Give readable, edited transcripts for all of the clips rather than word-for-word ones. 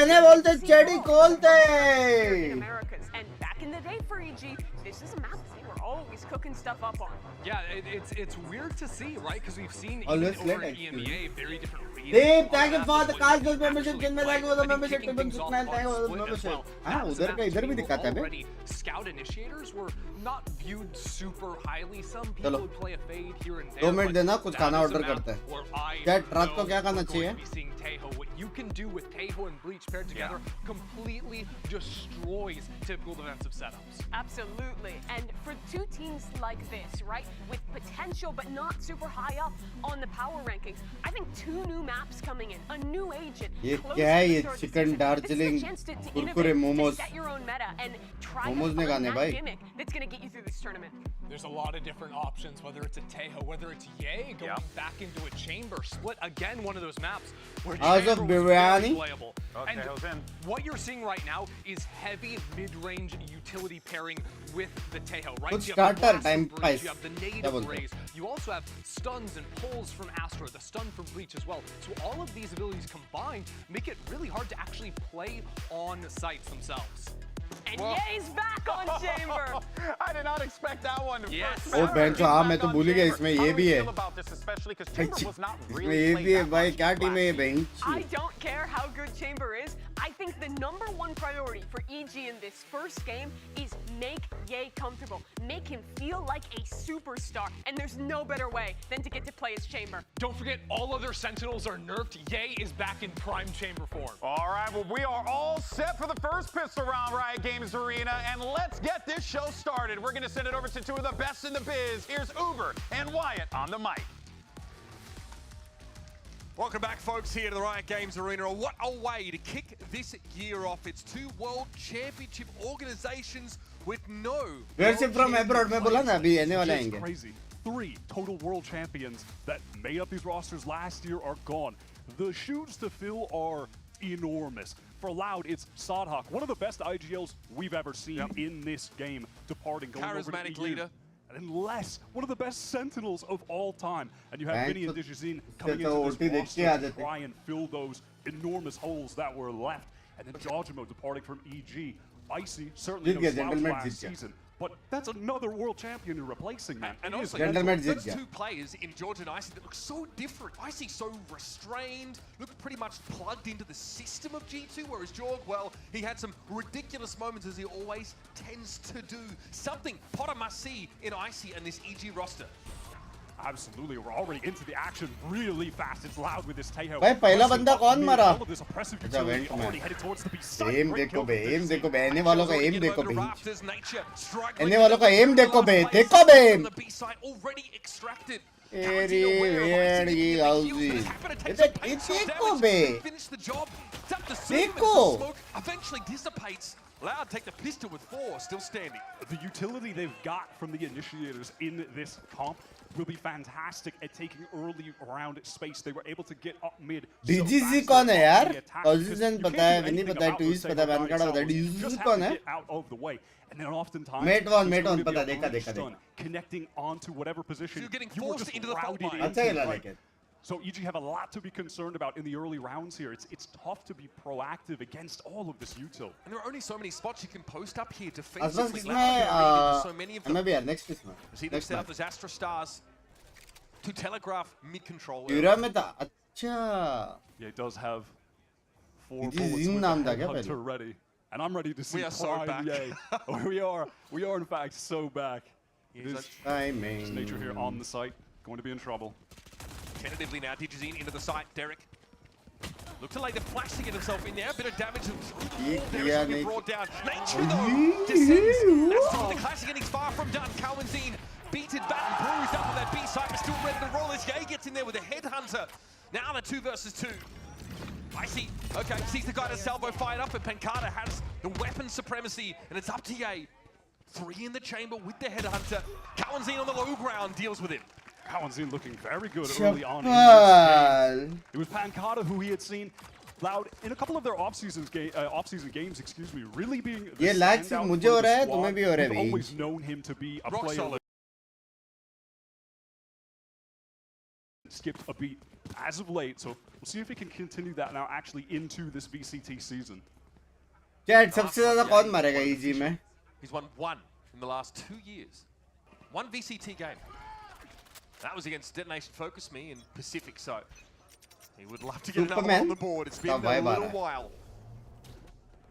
इन्हें बोलते चेडी खोलते. And back in the day for EG, this is a map they were always cooking stuff up on. Yeah, it's weird to see, right? Because we've seen Always even over late, EMEA very different reads. Deep, thank you for the cast membership. जिनमें thank you for the membership. Thank you for the membership. हाँ, उधर का इधर भी दिखाता है बे. Scout initiators were not viewed super highly. Some people would play a fade here and there. 2 minute देना, कुछ खाना ऑर्डर करता है. क्या रात को क्या खाना चाहिए? What you can do with Tejo and Breach paired together completely destroys typical defensive setups. Absolutely. And for two teams like this, right, with potential but not super high up on the power rankings, I think 2 new maps coming in, a new agent. ये क्या है ये chicken Darjeeling Kurkure momos. Momos ने गाने भाई. That's going to get you through this tournament. There's a lot of different options, whether it's a Tejo, whether it's Ye going back into a chamber split. Again, one of those maps where of biryani. Playable. And what you're seeing right now is heavy mid-range utility pairing with the Tejo, right? Good You have starter, the time Breach, pass. you have the native raise. You also have stuns and pulls from Astra, the stun from Breach as well. So all of these abilities combined make it really hard to actually play on sites themselves. And Ye's back on chamber. I did not expect that one. Yes. ओ बेंचो हाँ मैं तो भूल ही गया इसमें ये भी है. इसमें ये भी है भाई क्या टीम है ये bench. I don't care how good chamber is. I think the #1 priority for EG in this first game is make Ye comfortable, make him feel like a superstar, and there's no better way than to get to play his chamber. Don't forget, all other Sentinels are nerfed. Ye is back in prime chamber form. All right, well, we are all set for the first pistol round, Riot Games Arena, and let's get this show started. We're going to send it over to 2 of the best in the biz. Here's Uber and Wyatt on the mic. Welcome back, folks, here to the Riot Games Arena. What a way to kick this year off. It's 2 World Championship organizations with no... Where's from abroad? मैं बोला ना अभी आने वाले आएंगे. Crazy. 3 total world champions that made up these rosters last year are gone. The shoes to fill are enormous. For Loud, it's Sadhawk, one of the best IGLs we've ever seen in this game, departing, going charismatic over to leader. And Les, one of the best Sentinels of all time. And you have Vinny and Digizine coming into this roster to try and fill those enormous holes that were left. And then Jojimo departing from EG. Icy, certainly no slouch last season. But that's another world champion you're replacing, man. And also, those 2 players in George and Icy that look so different. Icy so restrained, look pretty much plugged into the system of G2, whereas Jorg, well, he had some ridiculous moments as he always tends to do. Something Potter must see in Icy and this EG roster. Absolutely, we're already into the action really fast. It's Loud with this Tejo. भाई पहला बंदा कौन मारा? अच्छा went में. M देखो बे, M देखो बे, आने वालों का एम देखो बे. आने वालों का एम देखो बे, देखो बे. एरी वेरी आउजी. इसे देखो बे. देखो. Eventually dissipates. Loud take the pistol with 4, still standing. The utility they've got from the initiators in this comp will be fantastic at taking early round space. They were able to get up mid. DGC कौन है यार? Position पता है, विनी पता है, Thieves पता है, Vanguard पता है, DGC कौन है? Out of the way. And then oftentimes, Mate one पता देखा. Connecting onto whatever position. So you're getting forced into the fault line. अच्छा खेला लेकिन. So EG have a lot to be concerned about in the early rounds here. It's tough to be proactive against all of this util. And there are only so many spots you can post up here Aslan defensively. किसमें? So many of them. मैं भी यार next किसमें? See them set up as Astra Stars to telegraph mid-control. यूरा में था. अच्छा. Yeah, it does have 4 It is bullets in with नाम the था क्या Hunter ready. And I'm ready to see We are so back. we are in fact so back. It is just nature here on the site. Going to be in trouble. Tentatively now, Digizine into the site. Derek look to lay the flash to get himself in there. Bit of damage. There is brought down. Nature though descends. That's the classic and he's far from done. Calvin beaten back and bruised up on that B side, but still ready to roll as Ye gets in there with a headhunter. Now the 2 versus 2. Icy, okay, sees the guy to salvo fired up, but Pancada has the weapon supremacy, and it's up to Ye. 3 in the chamber with the headhunter. Calvin on the low ground deals with him. Calvin looking very good early on in this game. It was Pancada who he had seen Loud in a couple of their off-season games, excuse me, really being the ये lag सिर्फ मुझे हो रहा है, तुम्हें भी हो रहा है We've always known him to be a player skipped a beat as of late, so we'll see if he can continue that now actually into this VCT season. Chat, सबसे ज़्यादा कौन मारेगा EG में? He's won 1 in the last 2 years. 1 VCT game. That was against Detonation Focus Me in Pacific, so he would love to get another one on the board. It's been a little while.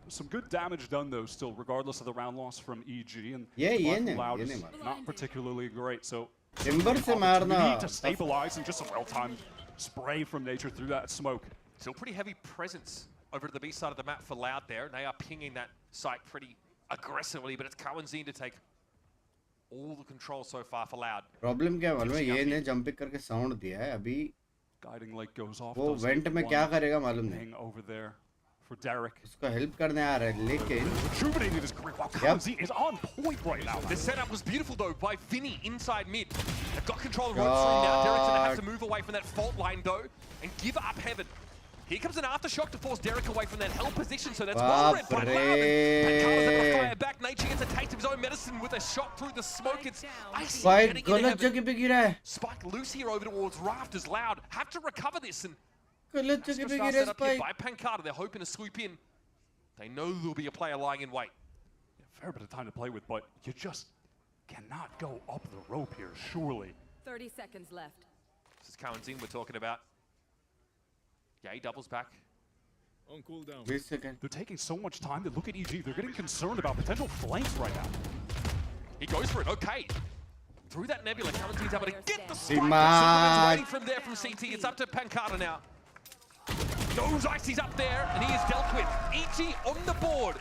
Some good damage done though still, regardless of the round loss from EG, and Loud is not particularly great, so need to stabilize and just a well-timed spray from Nature through that smoke. Still pretty heavy presence over to the B side of the map for Loud there. They are pinging that site pretty aggressively, but it's Kawanzine to take all the control so far for Loud. Problem क्या है मालूम है? ये ने jump pick करके sound दिया है अभी. Guiding light goes off. वो vent में क्या करेगा मालूम नहीं. Over there for Derek. उसको help करने आ रहा है लेकिन. Rejuvenated his career. Wow, Kawanzine is on point right now. The setup was beautiful though by Vinny inside mid. They've got control of the road through now. Derek's gonna have to move away from that fault line though and give up heaven. Here comes an aftershock to force Derek away from that hell position, so that's well read by Loud. And Carlos able to fire back. Nature gets a taste of his own medicine with a shot through the smoke. It's icy getting in heaven. Spike loose here over towards Rafters. Loud have to recover this, and set up here by Pancada. They're hoping to swoop in. They know there'll be a player lying in wait. Yeah, fair bit of time to play with, but you just cannot go up the rope here, surely. 30 seconds left. This is Kawanzine we're talking about. Yeah, he doubles back. On cooldown. They're taking so much time to look at EG. They're getting concerned about potential flanks right now. He goes for it. Okay. Through that nebula, Kawanzine's able to get the spike. Superman's waiting from there from CT. It's up to Pancada now. Those ices up there, and he is dealt with. EG on the board.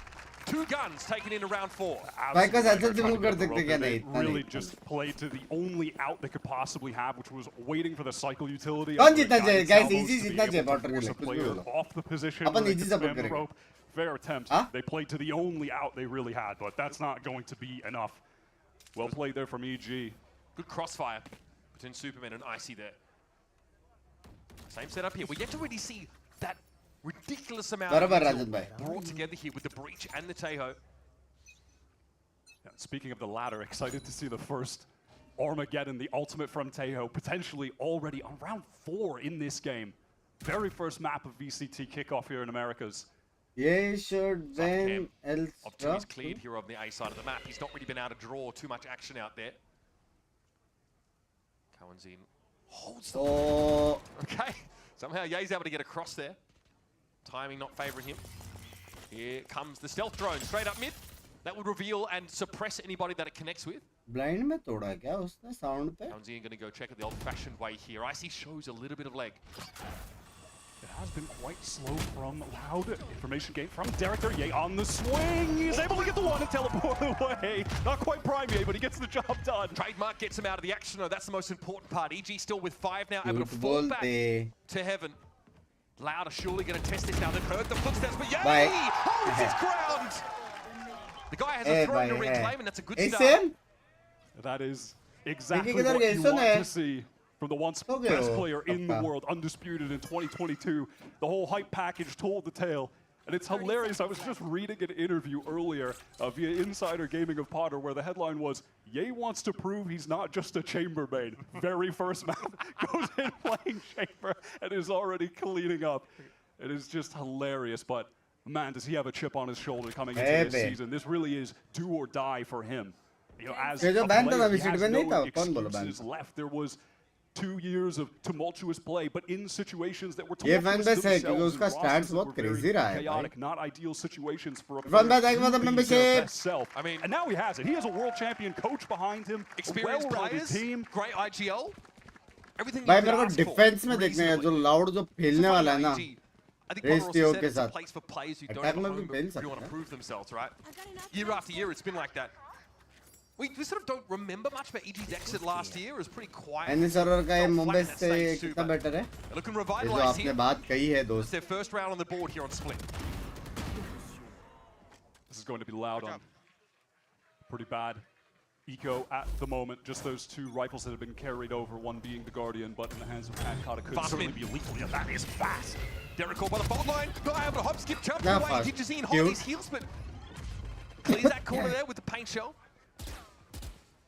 2 guns taken in round 4. They really just played to the only out they could possibly have, which was waiting for the cycle utility. Guys, easy off the position. The rope. Fair attempt. They played to the only out they really had, but that's not going to be enough. Well played there from EG. Good crossfire between Superman and Icy there. Same setup here. We're yet to really see that ridiculous amount brought together here with the Breach and the Tejo. Yeah, speaking of the latter, excited to see the first Armageddon, the ultimate from Tejo, potentially already on round 4 in this game. Very first map of VCT kickoff here in Americas. Yeah, sure. Then He's cleared here on the A side of the map. He's not really been able to draw too much action out there. Kawanzine holds the okay. Somehow Ye's able to get across there. Timing not favouring him. Here comes the stealth drone straight up mid. That would reveal and suppress anybody that it connects with. Blind में तोड़ा क्या उसने sound पे? Kawanzine going to go check it the old-fashioned way here. Icy shows a little bit of leg. It has been quite slow from Loud. Information gain from Derek there. Ye on the swing. He's able to get the one and teleport away. Not quite prime Ye, but he gets the job done. Trademark gets him out of the action though. That's the most important part. EG still with 5 now, able to fall back to heaven. Loud are surely going to test this now. They've heard the footsteps, but Ye holds his ground. The guy has a throne to reclaim, and that's a good start. That is exactly what you want to see from the once best player in the world, undisputed in 2022. The whole hype package told the tale. And it's hilarious. I was just reading an interview earlier via Insider Gaming of Potter where the headline was, Ye wants to prove he's not just a chamber main. Very first map, goes in playing chamber and is already cleaning up. It is just hilarious, but man, does he have a chip on his shoulder coming into this season. This really is do or die for him. You know, as a player, he has no excuses left. There was 2 years of tumultuous play, but in situations that were tumultuous themselves, chaotic, not ideal situations for a best self. I mean, and now he has it. He has a world champion coach behind him, experienced players, team, great IGL, everything. भाई मेरे को defence में देखना है जो loud जो खेलने वाला है ना रेस्टियो के साथ अटैक में भी खेल सकता है year after year it's been like that. We sort of don't remember much about EG's exit last year. It was pretty quiet. Any server का ये मुंबई से कितना बेटर है looking जो revitalized आपने here. बात कही है दोस्त. It's their first round on the board here on Split. This is going to be Loud on pretty bad eco at the moment. Just those 2 rifles that have been carried over, one being the Guardian, but in the hands of Pancada could certainly be lethal. Yeah, that is fast. Derek caught by the fault line. Not able to hop, skip, jump away. Digizine hold his heels, but clears that corner there with the paint shell.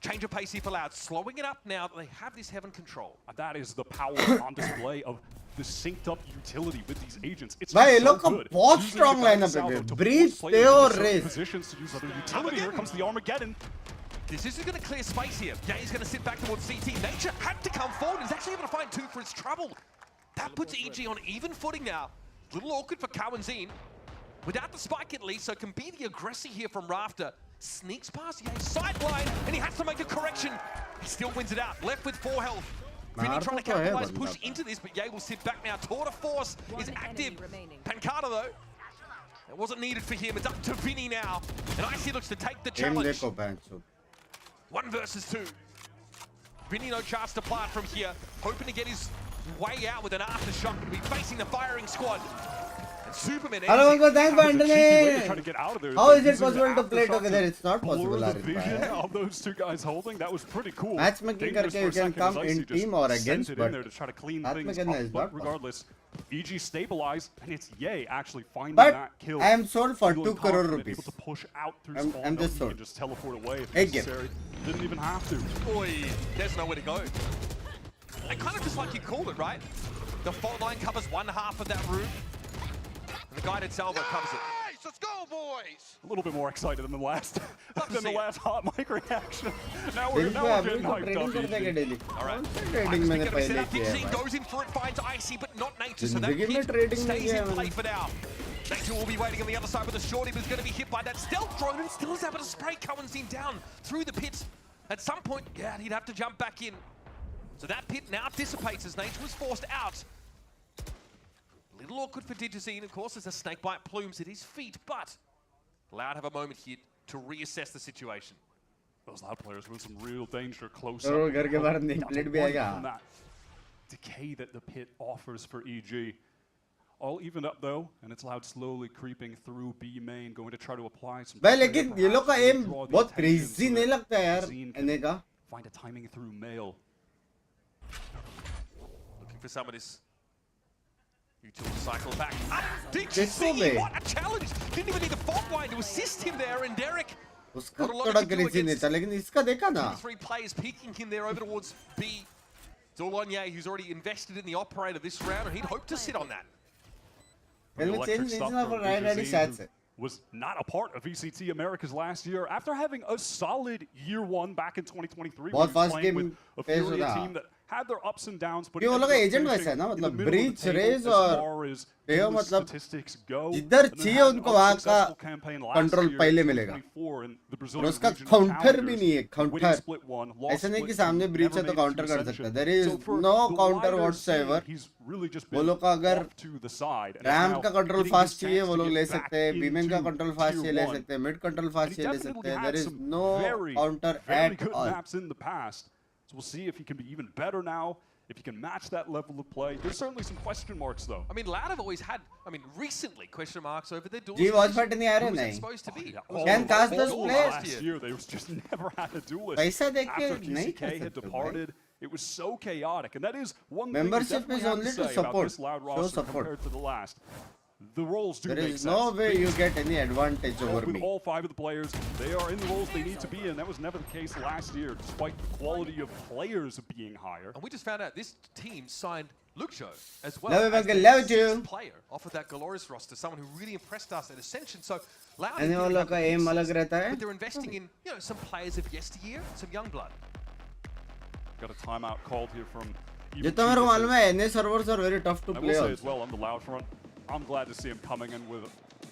Change of pace if allowed. Slowing it up now that they have this heaven control. That is the power on display of the synced up utility with these agents. It's भाई ये so लोग का good. बहुत Using strong the lineup salvo है to breach force they players और into certain race positions to use other utility. Here comes the Armageddon. This isn't going to clear space here. Jay's going to sit back towards CT. Nature had to come forward. He's actually able to find two for his trouble. That puts EG on even footing now. A little awkward for Cowanzine. Without the spike at least, so can be the aggressor here from Rafter. Sneaks past Ye's sideline, and he has to make a correction. He still wins it out, left with 4 health. Vinny trying to capitalize, push into this, but Ye will sit back now. Tour de Force is active. Pancata though, it wasn't needed for him. It's up to Vinny now. And Icy looks to take the challenge. 1 versus 2. Vinny no chance to plant from here, hoping to get his way out with an aftershock, and be facing the firing squad. Superman. Hello, uncle. Thanks for understanding. How is it possible to play together? It's not possible. The vision of those two guys holding, that was pretty cool. Matchmaking करके you can come in team or against, but to try to clean things up. But regardless, EG stabilized, and it's Ye actually finding that kill. I am sold for 2 crore rupees. Able to push out through spawn. I'm just sold. And just teleport away if Egg necessary. Didn't even have to. Boy, there's nowhere to go. And kind of just like you called it, right? The fault line covers 1/2 of that room. The guided salvo covers it. Nice, let's go, boys! A little bit more excited than the last hot mic reaction. Now we're getting hyped up. All right. Trading goes in for it, finds Icy, but not Nature, so that hit stays in play for now. Nature will be waiting on the other side with the shorty, but is going to be hit by that stealth drone, and still is able to spray Cowanzine down through the pits. At some point, yeah, he'd have to jump back in. So that pit now dissipates as Nature was forced out. Little awkward for Digizine, of course, as a snakebite plumes at his feet, but Loud have a moment here to reassess the situation. Those Loud players with some real danger close up. From that decay that the pit offers for EG. All evened up though, and it's Loud slowly creeping through B main, going to try to apply some. भाई लेकिन ये लोग का aim बहुत crazy नहीं लगता यार इन्हें का. Find a timing through mail. Looking for some of this. Util cycle back. DGC, what a challenge! Didn't even need the fault line to assist him there, and Derek. उसका थोड़ा crazy नहीं था, लेकिन इसका देखा ना. 3 players peeking him there over towards B. It's all on Ye, who's already invested in the operator this round, and he'd hope to sit on that. Was not a part of VCT Americas last year after having a solid year 1 back in 2023. बहुत fast game with a Furia team that had their ups and downs, but ये वो लोग agent वैसा है ना, मतलब breach race और पेयो मतलब जिधर चाहिए उनको वहाँ का कंट्रोल पहले मिलेगा और उसका काउंटर भी नहीं है. काउंटर ऐसा नहीं कि सामने ब्रीच है तो काउंटर कर सकता है. There is no counter whatsoever. वो लोग का अगर रैम का कंट्रोल फास्ट चाहिए वो लोग ले सकते हैं, बीमेन का कंट्रोल फास्ट चाहिए ले सकते हैं, मिड कंट्रोल फास्ट चाहिए ले सकते हैं. There is no counter at all. So we'll see if he can be even better now, if he can match that level of play. There's certainly some question marks, though. I mean, Loud have always had, recently, question marks over their duels. Watchparty नहीं आ रहे नहीं. Supposed to be. Can cast those players? Last year, they just never had a duelist. पैसा देख के नहीं GCK had departed. It was so chaotic, and that is one membership thing is only to support. Show support. Compared to the last. The roles do there make is sense. no way you get any advantage over with me. All 5 of the players, they are in the roles they need to be in. That was never the case last year, despite the quality of players being higher. And we just found out this team signed Luxo as well. Love you, love you. Player off of that Glorious roster, someone who really impressed us at Ascension. So Loud का aim अलग रहता है. But they're investing in some players of yesteryear, some young blood. Got a timeout called here from. जितना मेरे को मालूम है, NA servers are very tough to play. I will say as well on the Loud front. I'm glad to see him coming in with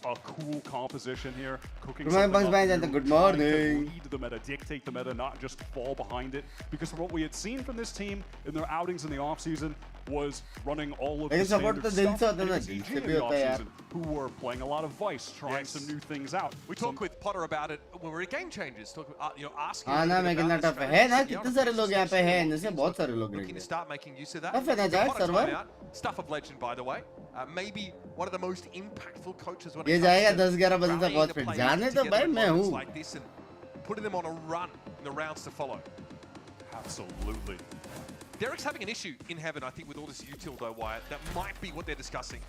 a cool composition here, cooking something up, good morning. Lead the meta, dictate the meta, not just fall behind it. Because what we had seen from this team in their outings in the offseason was running all of the standard stuff. And it was EG in the offseason who were playing a lot of Vice, trying some new things out. We talked with Potter about it when we were at Game Changers, asking हाँ ना मैं कितना tough है ना, कितने सारे लोग यहाँ पे हैं, इनसे बहुत सारे लोग looking to start making use of that. Tough है ना जाए server. Stuff of legend, by the way. Maybe one of the most impactful coaches when ये जाएगा 10-11 बजे तक बहुत फिट. जाने तो भाई मैं हूँ. Like this and putting them on a run in the rounds to follow. Absolutely. Derek's having an issue in heaven, I think, with all this util though, Wyatt. That might be what they're discussing.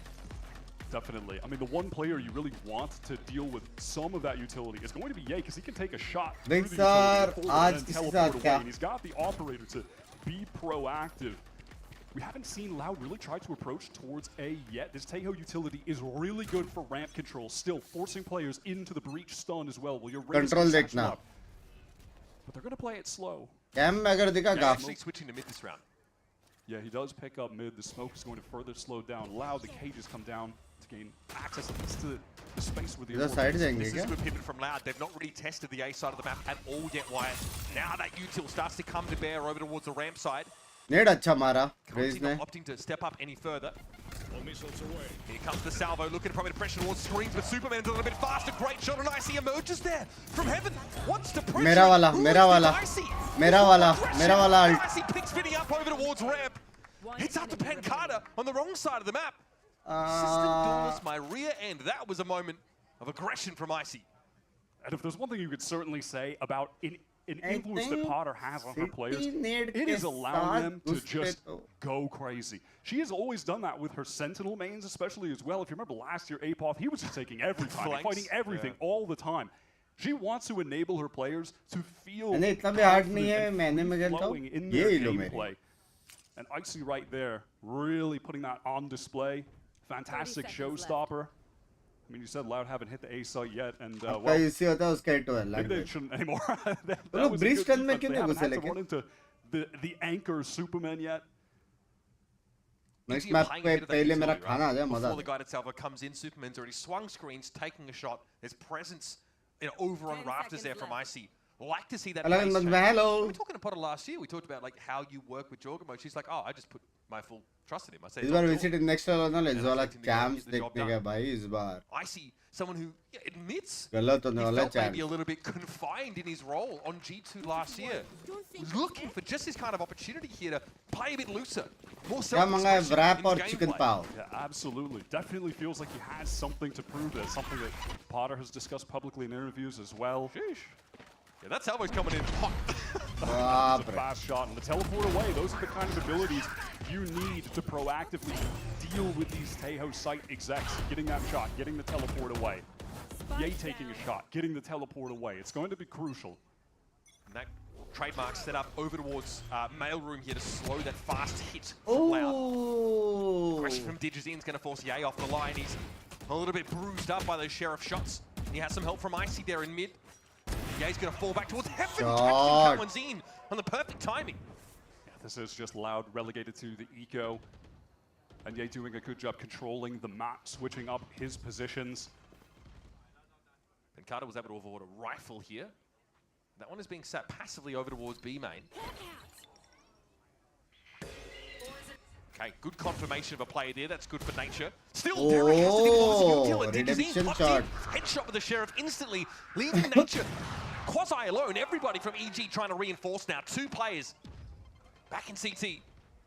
Definitely. I mean, the one player you really want to deal with some of that utility is going to be Ye, because he can take a shot through Binks the utility sir, forward आज and then किसी teleport साथ away, क्या? and he's got the operator to be proactive. We haven't seen Loud really try to approach towards A yet. This Taeho utility is really good for ramp control, still forcing players into the breach stun as well. Well, you're Control देखना. but they're going to play it slow. Cam में अगर दिखा Yeah, गाफ. actually switching to mid this round. Yeah, he does pick up mid. The smoke is going to further slow down Loud. The cages come down to gain access at least to the space where the इधर side जाएंगे This is क्या? a good pivot from Loud. They've not really tested the A side of the map at all yet, Wyatt. Now that util starts to come to bear over towards the ramp side. नेड अच्छा मारा raise Conti ने. not opting to step up any further. All missiles away. Here comes the salvo, looking from pressure towards screens, but Superman's a little bit faster. Great shot, and Icy emerges there from heaven. Wants to pressure. मेरा वाला, Who मेरा is वाला, this Icy? मेरा वाला, Aggression. मेरा वाला ult. Icy picks Vinny up over towards ramp. Hits out to Pancata on the wrong side of the map. System doors, my rear end. That was a moment of aggression from Icy. And if there's one thing you could certainly say about an I influence that think Potter has on her players, City need it is के allowing साथ them to घुस just पे तो. go crazy. She has always done that with her Sentinel mains, especially as well. If you remember last year, Apoth, he was just taking every time, Flanks, fighting everything all the time. She wants to enable her players to feel मैंने इतना भी hard नहीं है, confident मैंने and में खेलता हूँ. flowing in ये their ही लो मेरे. gameplay. And Icy right there, really putting that on display. Fantastic 30 seconds showstopper. I mean, you said Loud haven't hit the A site yet, and आपका well, इसी होता है उसका हिट हुआ maybe they language. shouldn't anymore. that लोग was a breach good stun में defense. क्यों They नहीं haven't घुसे had to लेकिन? run into the anchor Superman yet. Next Easy map playing पे ahead of that पहले मेरा utility, खाना आ जाए मजा. Before the guided salvo comes in, Superman's already swung screens, taking a shot. There's presence, over on 10 rafters there seconds from left. Icy. Like to see that. अलग pace अलग change. में hello. We were talking to Potter last year. We talked about like how you work with Jorgamo. She's like, oh, I just put my full trust in him. I say, इस बार "Don't visit talk." Next वाला let's वाला expecting the guy to camps get the job देखने done. गया भाई इस बार. Icy, someone who admits गलत he होने वाला felt maybe a chance. little bit confined in his role on G2 last year. Was looking for just this kind of opportunity here to play a bit looser, more क्या मंगा है self-expression wrap in और his chicken gameplay. Pav. Yeah, absolutely. Definitely feels like he has something to prove there. Something that Potter has discussed publicly in interviews as well. Sheesh. Yeah, that salvo's coming in hot. It's बाप a रे. fast shot and the teleport away. Those are the kind of abilities you need to proactively deal with these Taeho site execs. Getting that shot, getting the teleport away. Ye taking a shot, getting the teleport away. It's going to be crucial. And that trademark set up over towards mailroom here to slow that fast hit from Loud. Oh. Pressure from Digizine is going to force Ye off the line. He's a little bit bruised up by those Sheriff shots. He has some help from Icy there in mid. Ye's going to fall back towards Heaven. Shot. Catching Cohen's on the perfect timing. Yeah, this is just Loud relegated to the eco. And Ye doing a good job controlling the map, switching up his positions. And Carter was able to avoid a rifle here. That one is being sat passively over towards B main. Okay, good confirmation of a play there. That's good for Nature. Still, Derek has to deal with util, and redemption Digizine shot. headshot with the Sheriff instantly, leaving Nature quasi alone. Everybody from EG trying to reinforce now. Two players back in CT.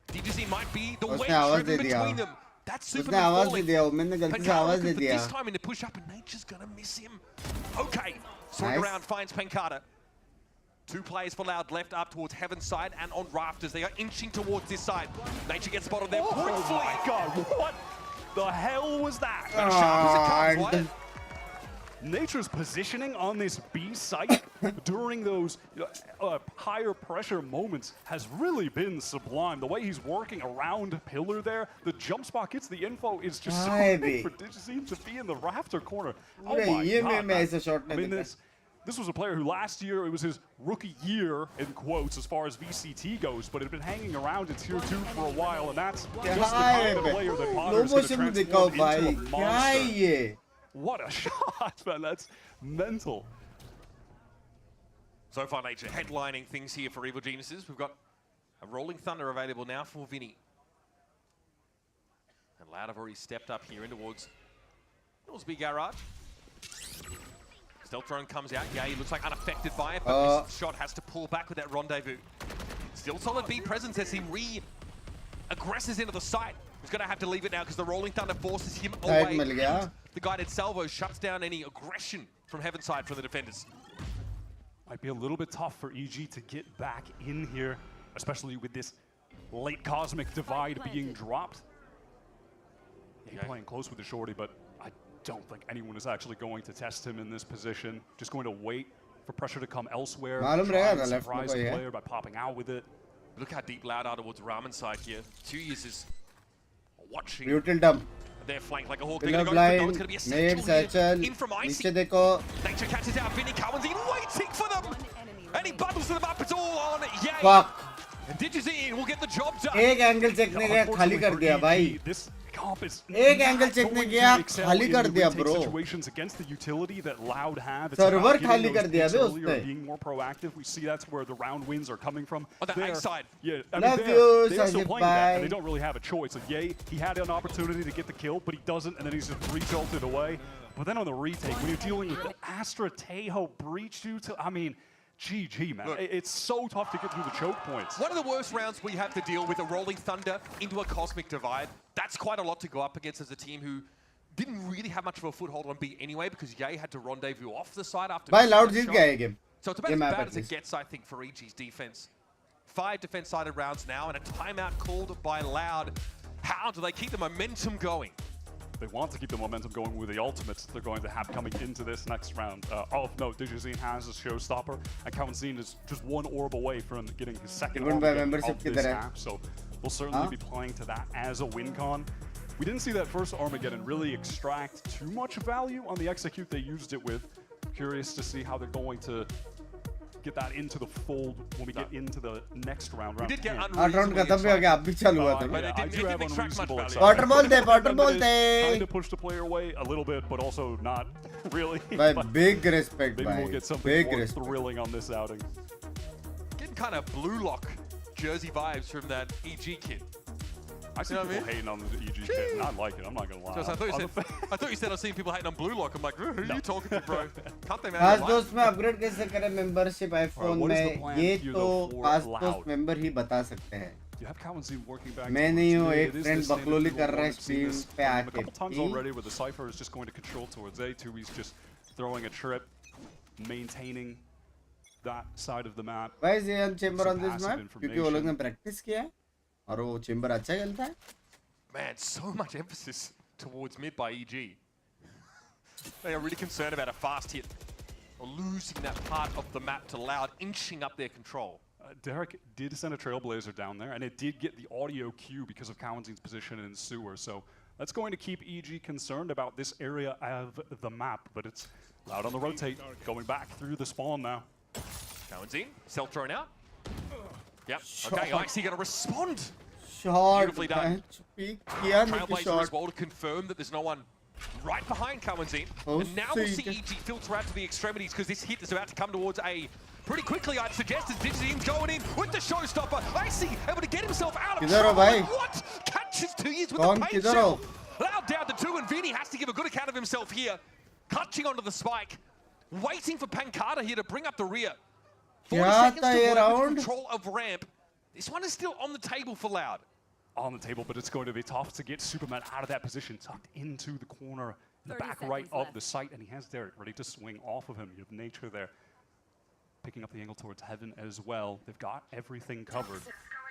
Digizine might be the wedge उसने आवाज driven दे दिया. between them. That's उसने Superman आवाज दे falling. दिया. मैंने गलती से आवाज दे Pancata दिया. this time in to push up, and Nature's gonna miss him. Okay, swing Nice. around, finds Pancata. Two players for Loud left up towards Heaven's side and on rafters. They are inching towards this side. Nature gets spotted there. Oh Briefly. my god, what the hell was that? As sharp as it comes, God. Wyatt. Nature's positioning on this B site during those higher pressure moments has really been sublime. The way he's working around pillar there, the jump spot gets the info is just so Ivy. big for Digizine to be in the rafter corner. Oh अरे my ये god. मैं ऐसा shot I नहीं mean, देखा. this was a player who last year, it was his rookie year, in quotes, as far as VCT goes, but had been hanging around in Tier 2 for a while, and that's just the kind of player that Potter is going to motion में दिखाओ transform भाई. into a क्या है monster. ये? What a shot, man. That's mental. So far, Nature headlining things here for Evil Geniuses. We've got a Rolling Thunder available now for Vinny. And Loud have already stepped up here in towards Big Garage. Stealth drone comes out. Yeah, he looks like unaffected by it, but this shot has to pull back with that rendezvous. Still solid B presence as he re-aggresses into the site. He's going to have to leave it now because the Rolling Thunder forces him Side away. मिल गया. The guided salvo shuts down any aggression from Heaven side for the defenders. Might be a little bit tough for EG to get back in here, especially with this late cosmic divide being dropped. He's playing close with the shorty, but I don't think anyone is actually going to test him in this position. Just going to wait for pressure to come elsewhere. Try and surprise the player by popping out with it. Look how deep Loud are towards Ramen side here. 2 years is watching their flank like a hawk. They're going to go for it's going to be a satchel here. In from Icy. Nature catches out Vinny. Cowan's in waiting for them. And he bundles to them up. It's all on Yay. Fuck. And Digizine will get the job done. एक angle check ने गया खाली कर दिया भाई एक angle check ने गया खाली कर दिया ब्रो सर्वर खाली कर दिया बे उसने being more proactive. We see that's where the round wins are coming from. On the A side. Yeah, I love mean, you, they're still playing that, and they bye. don't really have a choice. Like, Ye, he had an opportunity to get the kill, but he doesn't, and then he's just re-ulted away. But then on the retake, when you're dealing with the Astra Tejo breach util, I mean, GG, man. Look, it's so tough to get through the choke points. One of the worst rounds we have to deal with, a rolling thunder into a cosmic divide. That's quite a lot to go up against as a team who didn't really have much of a foothold on B anyway, because Ye had to rendezvous off the side after. By Loud जीत गया ये game. So it's about as bad as it gets, I think, for EG's defense. 5 defense-sided rounds now, and a timeout called by Loud. How do they keep the momentum going? They want to keep the momentum going with the ultimates they're going to have coming into this next round. Of note, Digizine has a showstopper, and Cowanzine is just one orb away from getting his second orb of this half, so we'll certainly be playing to that as a win con. We didn't see that first Armageddon really extract too much value on the execute they used it with. Curious to see how they're going to get that into the fold when we get into the next round. We did get round खत्म भी हो गया अब भी चालू हुआ था I do have unreasonable excitement. Water ball they Trying to push the player away a little bit, but also not really. By big respect, maybe we'll get something more thrilling on this outing. Getting kind of blue lock jersey vibes from that EG kid. I see people hating on the EG kid, and I like it. I'm not gonna lie. I thought you said I was seeing people hating on blue lock. I'm like, who are you talking to, bro? Can't they man? खास दोस्त में upgrade कैसे करें membership iPhone में ये तो खास दोस्त मेंबर ही बता सकते हैं मैं नहीं हूँ एक फ्रेंड बकलोली कर रहा है स्ट्रीम पे आके already where the Cypher is just going to control towards A2. He's just throwing a trip, maintaining that side of the map. Why is he on chamber on this map? क्योंकि वो लोग ने practice किया और वो chamber अच्छा खेलता है. Man, so much emphasis towards mid by EG. They are really concerned about a fast hit or losing that part of the map to Loud, inching up their control. Derek did send a Trailblazer down there, and it did get the audio cue because of Cowanzine's position in sewer. So that's going to keep EG concerned about this area of the map. But it's Loud on the rotate, going back through the spawn now. Cowanzine, self thrown out. Yep. Okay, Icy going to respond. Shot. Beautifully done. Trailblazer as well to confirm that there's no one right behind Cowanzine. And now we'll see EG filter out to the extremities because this hit is about to come towards A. Pretty quickly, I'd suggest, as Digizine's going in with the showstopper. Icy able to get himself out of trouble. What? Catches 2 years with the paint shell. Loud down to 2, and Vinny has to give a good account of himself here. Clutching onto the spike. Waiting for Pancada here to bring up the rear. 40 seconds to work with control of ramp. This one is still on the table for Loud. On the table, but it's going to be tough to get Superman out of that position, tucked into the corner, in the back right of the site, and he has Derek ready to swing off of him. You have Nature there, picking up the angle towards Heaven as well. They've got everything covered.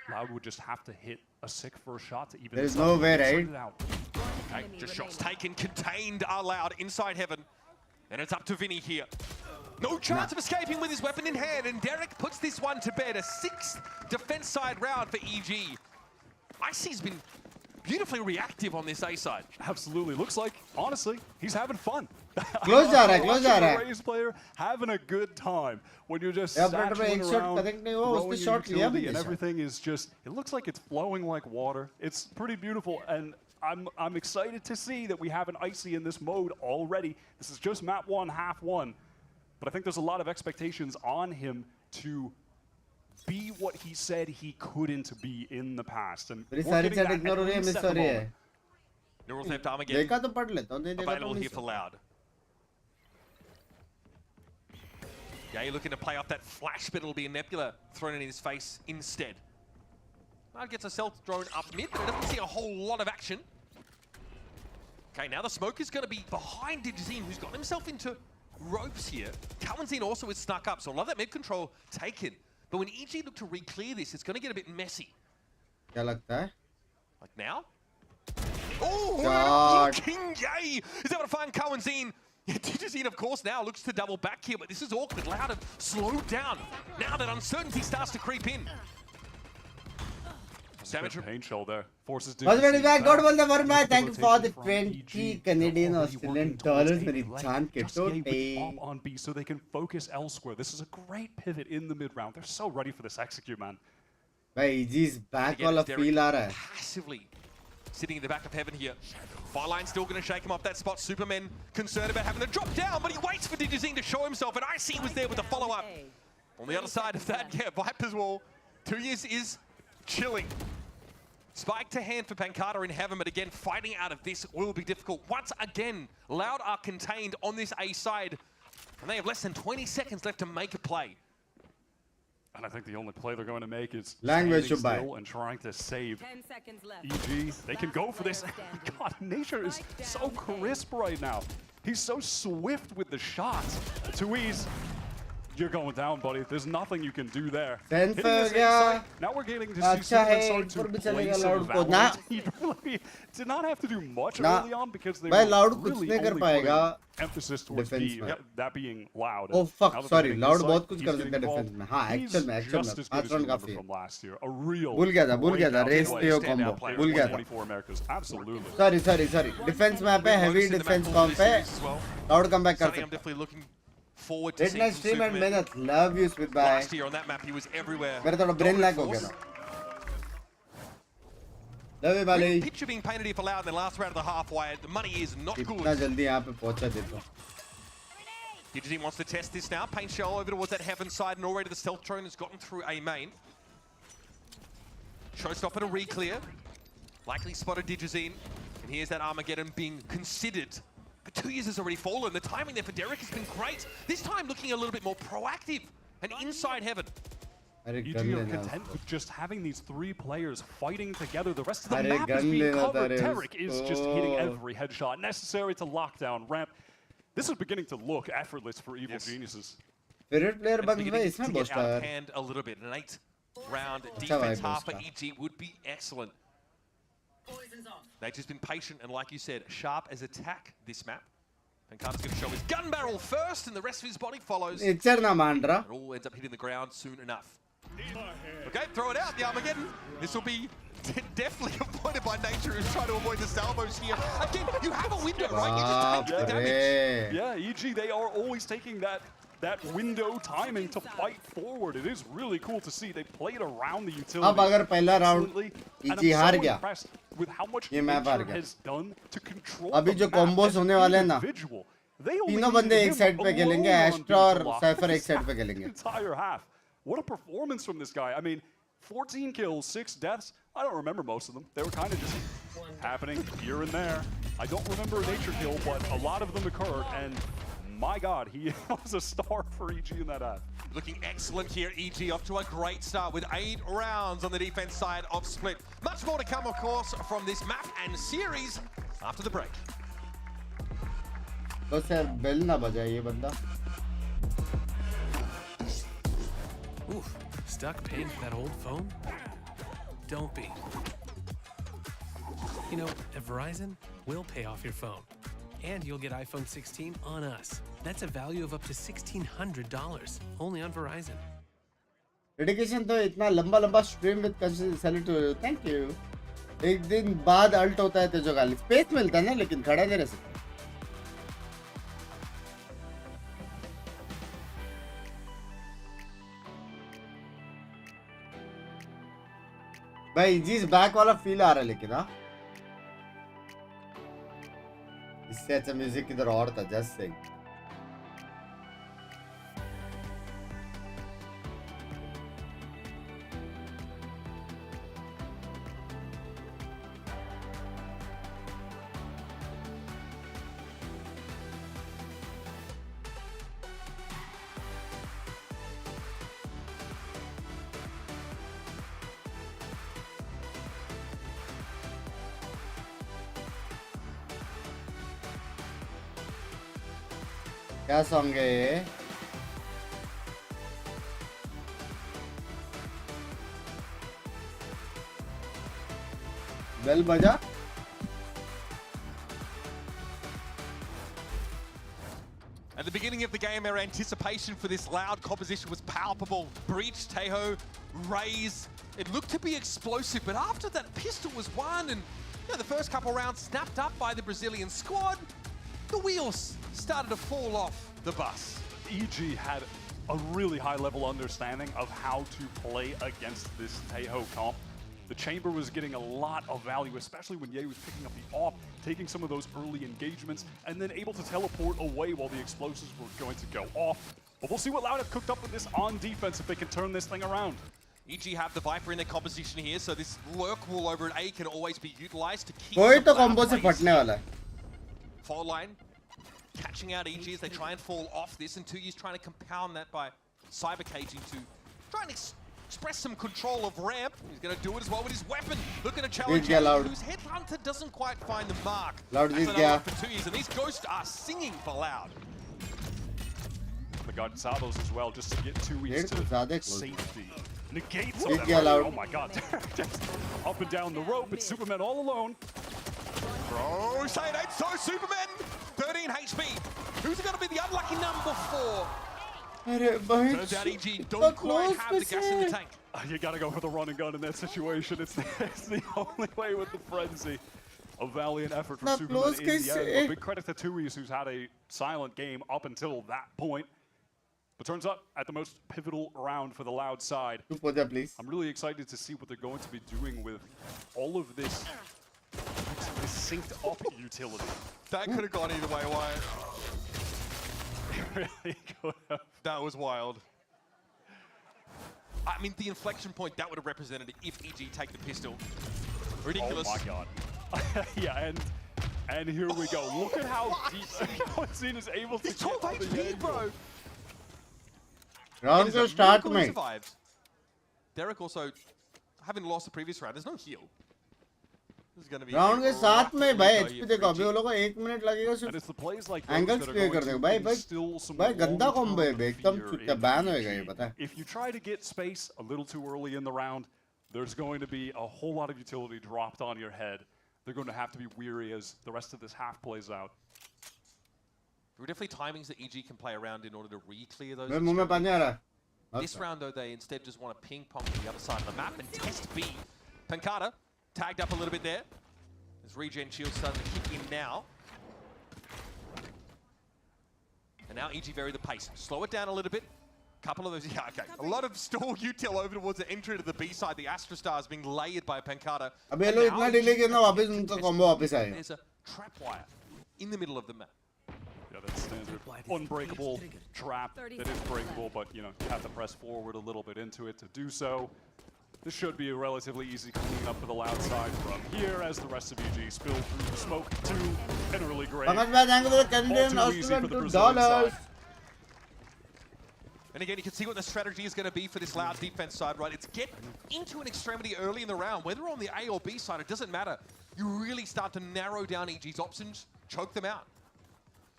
Loud would just have to hit a sick first shot to even. There's no way, right? Okay, just shots taken, contained are Loud inside Heaven, and it's up to Vinny here. No chance of escaping with his weapon in hand, and Derek puts this one to bed. A 6th defense side round for EG. Icy's been beautifully reactive on this A side. Absolutely. Looks like, honestly, he's having fun. Close जा रहा है, close जा रहा है. Raise player having a good time when you're just satchling around, throwing utility, and everything is just, it looks like it's flowing like water. It's pretty beautiful, and I'm excited to see that we have an Icy in this mode already. This is just map 1, half 1. But I think there's a lot of expectations on him to be what he said he couldn't be in the past. And we're getting that at least at the moment. Neural Theft Armageddon available here for Loud. Yeah, you're looking to play off that flash, but it'll be a Nebula thrown in his face instead. Loud gets herself thrown up mid, but it doesn't see a whole lot of action. Okay, now the smoke is going to be behind Digizine, who's got himself into ropes here. Cowanzine also is snuck up, so a lot of that mid control taken. But when EG look to re-clear this, it's going to get a bit messy. क्या लगता है? Like now? Oh, King Yay is able to find Cohen's-in. Digizine, of course, now looks to double back here, but this is awkward. Loud have slowed down. Now that uncertainty starts to creep in. Damage from paint shell there. Forces Digizine back. God will never match. Thank you for the 20 Canadian Australian dollars. मेरी जान के टोटे. On B so they can focus elsewhere. This is a great pivot in the mid round. They're so ready for this execute, man. भाई EG's back वाला feel आ रहा है. Passively sitting in the back of heaven here. Fireline's still going to shake him off that spot. Superman concerned about having to drop down, but he waits for Digizine to show himself, and IC was there with the follow-up. On the other side of that, yeah, Viper's wall. 2 years is chilling. Spike to hand for Pancata in heaven, but again, fighting out of this will be difficult. Once again, Loud are contained on this A side, and they have less than 20 seconds left to make a play. And I think the only play they're going to make is language standing still and trying to save 10 seconds left. EG. They can go for this. God, Nature is so crisp right now. He's so swift with the shots. Tuiz, you're going down, buddy. There's nothing you can do there. Now we're getting to see Superman start to play some valorant. He really did not have to do much early on because they were really only putting emphasis towards B, that being Loud. Oh fuck, sorry. Loud बहुत कुछ कर सकता है defense में. हाँ, actual में पांच run काफी है. भूल गया था race पे वो combo. भूल गया था. Absolutely. Sorry. Defense map है, heavy defense comp है. Loud comeback कर सकता है. Forward to nice stream and minute. Love you, Smith. Bye. Last year on that map, he was everywhere. मेरा थोड़ा brain lag हो गया था. Love you, Bali. Picture being painted here for Loud in the last round of the halfway. The money is not good. इतना जल्दी यहाँ पे पहुँचा देता. Digizine wants to test this now. Paint shell over towards that heaven side, and already the stealth drone has gotten through A main. Showstopper to re-clear. Likely spotted Digizine. And here's that Armageddon being considered. But 2 years has already fallen. The timing there for Derek has been great. This time looking a little bit more proactive and inside heaven. EG are content with just having these three players fighting together. The rest of the map is being covered. Derek is just hitting every headshot necessary to lock down ramp. This is beginning to look effortless for Evil Geniuses. Favorite player बन गए इसमें to get out of hand a little bit. An 8-round defense half for EG would be excellent. They've just been patient and, like you said, sharp as attack this map. Pancata's going to show his gun barrel first, and the rest of his body follows. It all ends up hitting the ground soon enough. Okay, throw it out, the Armageddon. This will be definitely avoided by Nature, who's trying to avoid the salvos here. Again, you have a window, right? You just take the damage. Yeah, EG, they are always taking that window timing to fight forward. It is really cool to see. They played around the utility. अब अगर पहला round EG हार गया, with how much ये map हार Nature गया. has done to control अभी जो combos होने वाले हैं ना, तीनों बंदे एक साइड पे खेलेंगे, एस्ट्रा और साइफर एक साइड पे खेलेंगे. Entire half. What a performance from this guy. I mean, 14 kills, 6 deaths. I don't remember most of them. They were kind of just happening here and there. I don't remember a Nature kill, but a lot of them occurred, and my God, he was a star for EG in that half. Looking excellent here, EG off to a great start with 8 rounds on the defense side of Split. Much more to come, of course, from this map and series after the break. बस यार bell ना बजाए ये बंदा. Oof, stuck paying for that old phone? Don't be. You know, at Verizon, we'll pay off your phone. And you'll get iPhone 16 on us. That's a value of up to $1,600, only on Verizon. Dedication तो इतना लंबा stream with salute. Thank you. एक दिन बाद alt होता है तेजो गाली. Space मिलता है ना, लेकिन खड़ा नहीं रह सकता. भाई जीस बैक वाला फील आ रहा है लेकिन हाँ इससे अच्छा म्यूजिक किधर और था जस्ट सिंग क्या सॉन्ग है ये बेल बजा At the beginning of the game, our anticipation for this Loud composition was palpable. Breach, Tejo, Raze. It looked to be explosive, but after that pistol was won and the first couple rounds snapped up by the Brazilian squad, the wheels started to fall off the bus. EG had a really high-level understanding of how to play against this Tejo comp. The Chamber was getting a lot of value, especially when Ye was picking up the off, taking some of those early engagements, and then able to teleport away while the explosives were going to go off. But we'll see what Loud have cooked up with this on defense if they can turn this thing around. EG have the Viper in their composition here, so this lurk wall over at A can always be utilized to keep कोई तो the combo से फटने वाला है. Fall line catching out EG as they try and fall off this, and 2U's trying to compound that by cyber caging to try and express some control of ramp. He's going to do it as well with his weapon. Looking to challenge Loud. whose Headhunter doesn't quite find the mark. Loud That's is another one for 2U's, and these ghosts are singing for Loud. The Gonzalos as well, just to get 2U's to safety. Negate some of Loud. Oh my god. Just up and down the rope, it's Superman all alone. Bro, say it ain't so, Superman! 13 HP. Who's going to be the unlucky number 4? Turns out EG don't quite have the gas in the tank. You gotta go for the run and gun in that situation. It's the only way with the frenzy. A valiant effort from Superman in the end. A big credit to 2U's, who's had a silent game up until that point. But turns up at the most pivotal round for the Loud side. I'm really excited to see what they're going to be doing with all of this synced up utility. That could have gone either way, Wyatt. It really could have. That was wild. I mean, the inflection point that would have represented it if EG take the pistol. Ridiculous. Oh my god. Yeah, and here we go. Look at how deep Zine is able to He's 12 HP, bro. Round to start में. Derek also, having lost the previous round, there's no heal. This is going to be round के साथ में भाई HP देखो अभी वो लोगों को 1 मिनट लगेगा सिर्फ एंगल्स क्लियर कर देगा भाई गंदा कॉम्बो है एकदम चुत्ता बैन होएगा ये पता है. If you try to get space a little too early in the round, there's going to be a whole lot of utility dropped on your head. They're going to have to be weary as the rest of this half plays out. There are definitely timings that EG can play around in order to re-clear those. मेरे मुंह में पानी आ रहा है. This round, though, they instead just want to ping-pong to the other side of the map and test B. Pancada tagged up a little bit there. As regen shield starting to kick in now. And now EG vary the pace. Slow it down a little bit. Couple of those, yeah, okay. A lot of stall util over towards the entry to the B side. The Astra Star is being layered by Pancada. अबे ये लोग इतना delay किया ना वापस उनका combo वापस आएगा. There's a trap wire in the middle of the map. Yeah, that's standard unbreakable trap that is breakable, but you know, you have to press forward a little bit into it to do so. This should be a relatively easy clean up for the Loud side from here as the rest of EG spill through the smoke to an early grave. All too easy for the Brazilian side. And again, you can see what the strategy is going to be for this Loud defense side, right? It's get into an extremity early in the round. Whether on the A or B side, it doesn't matter. You really start to narrow down EG's options, choke them out.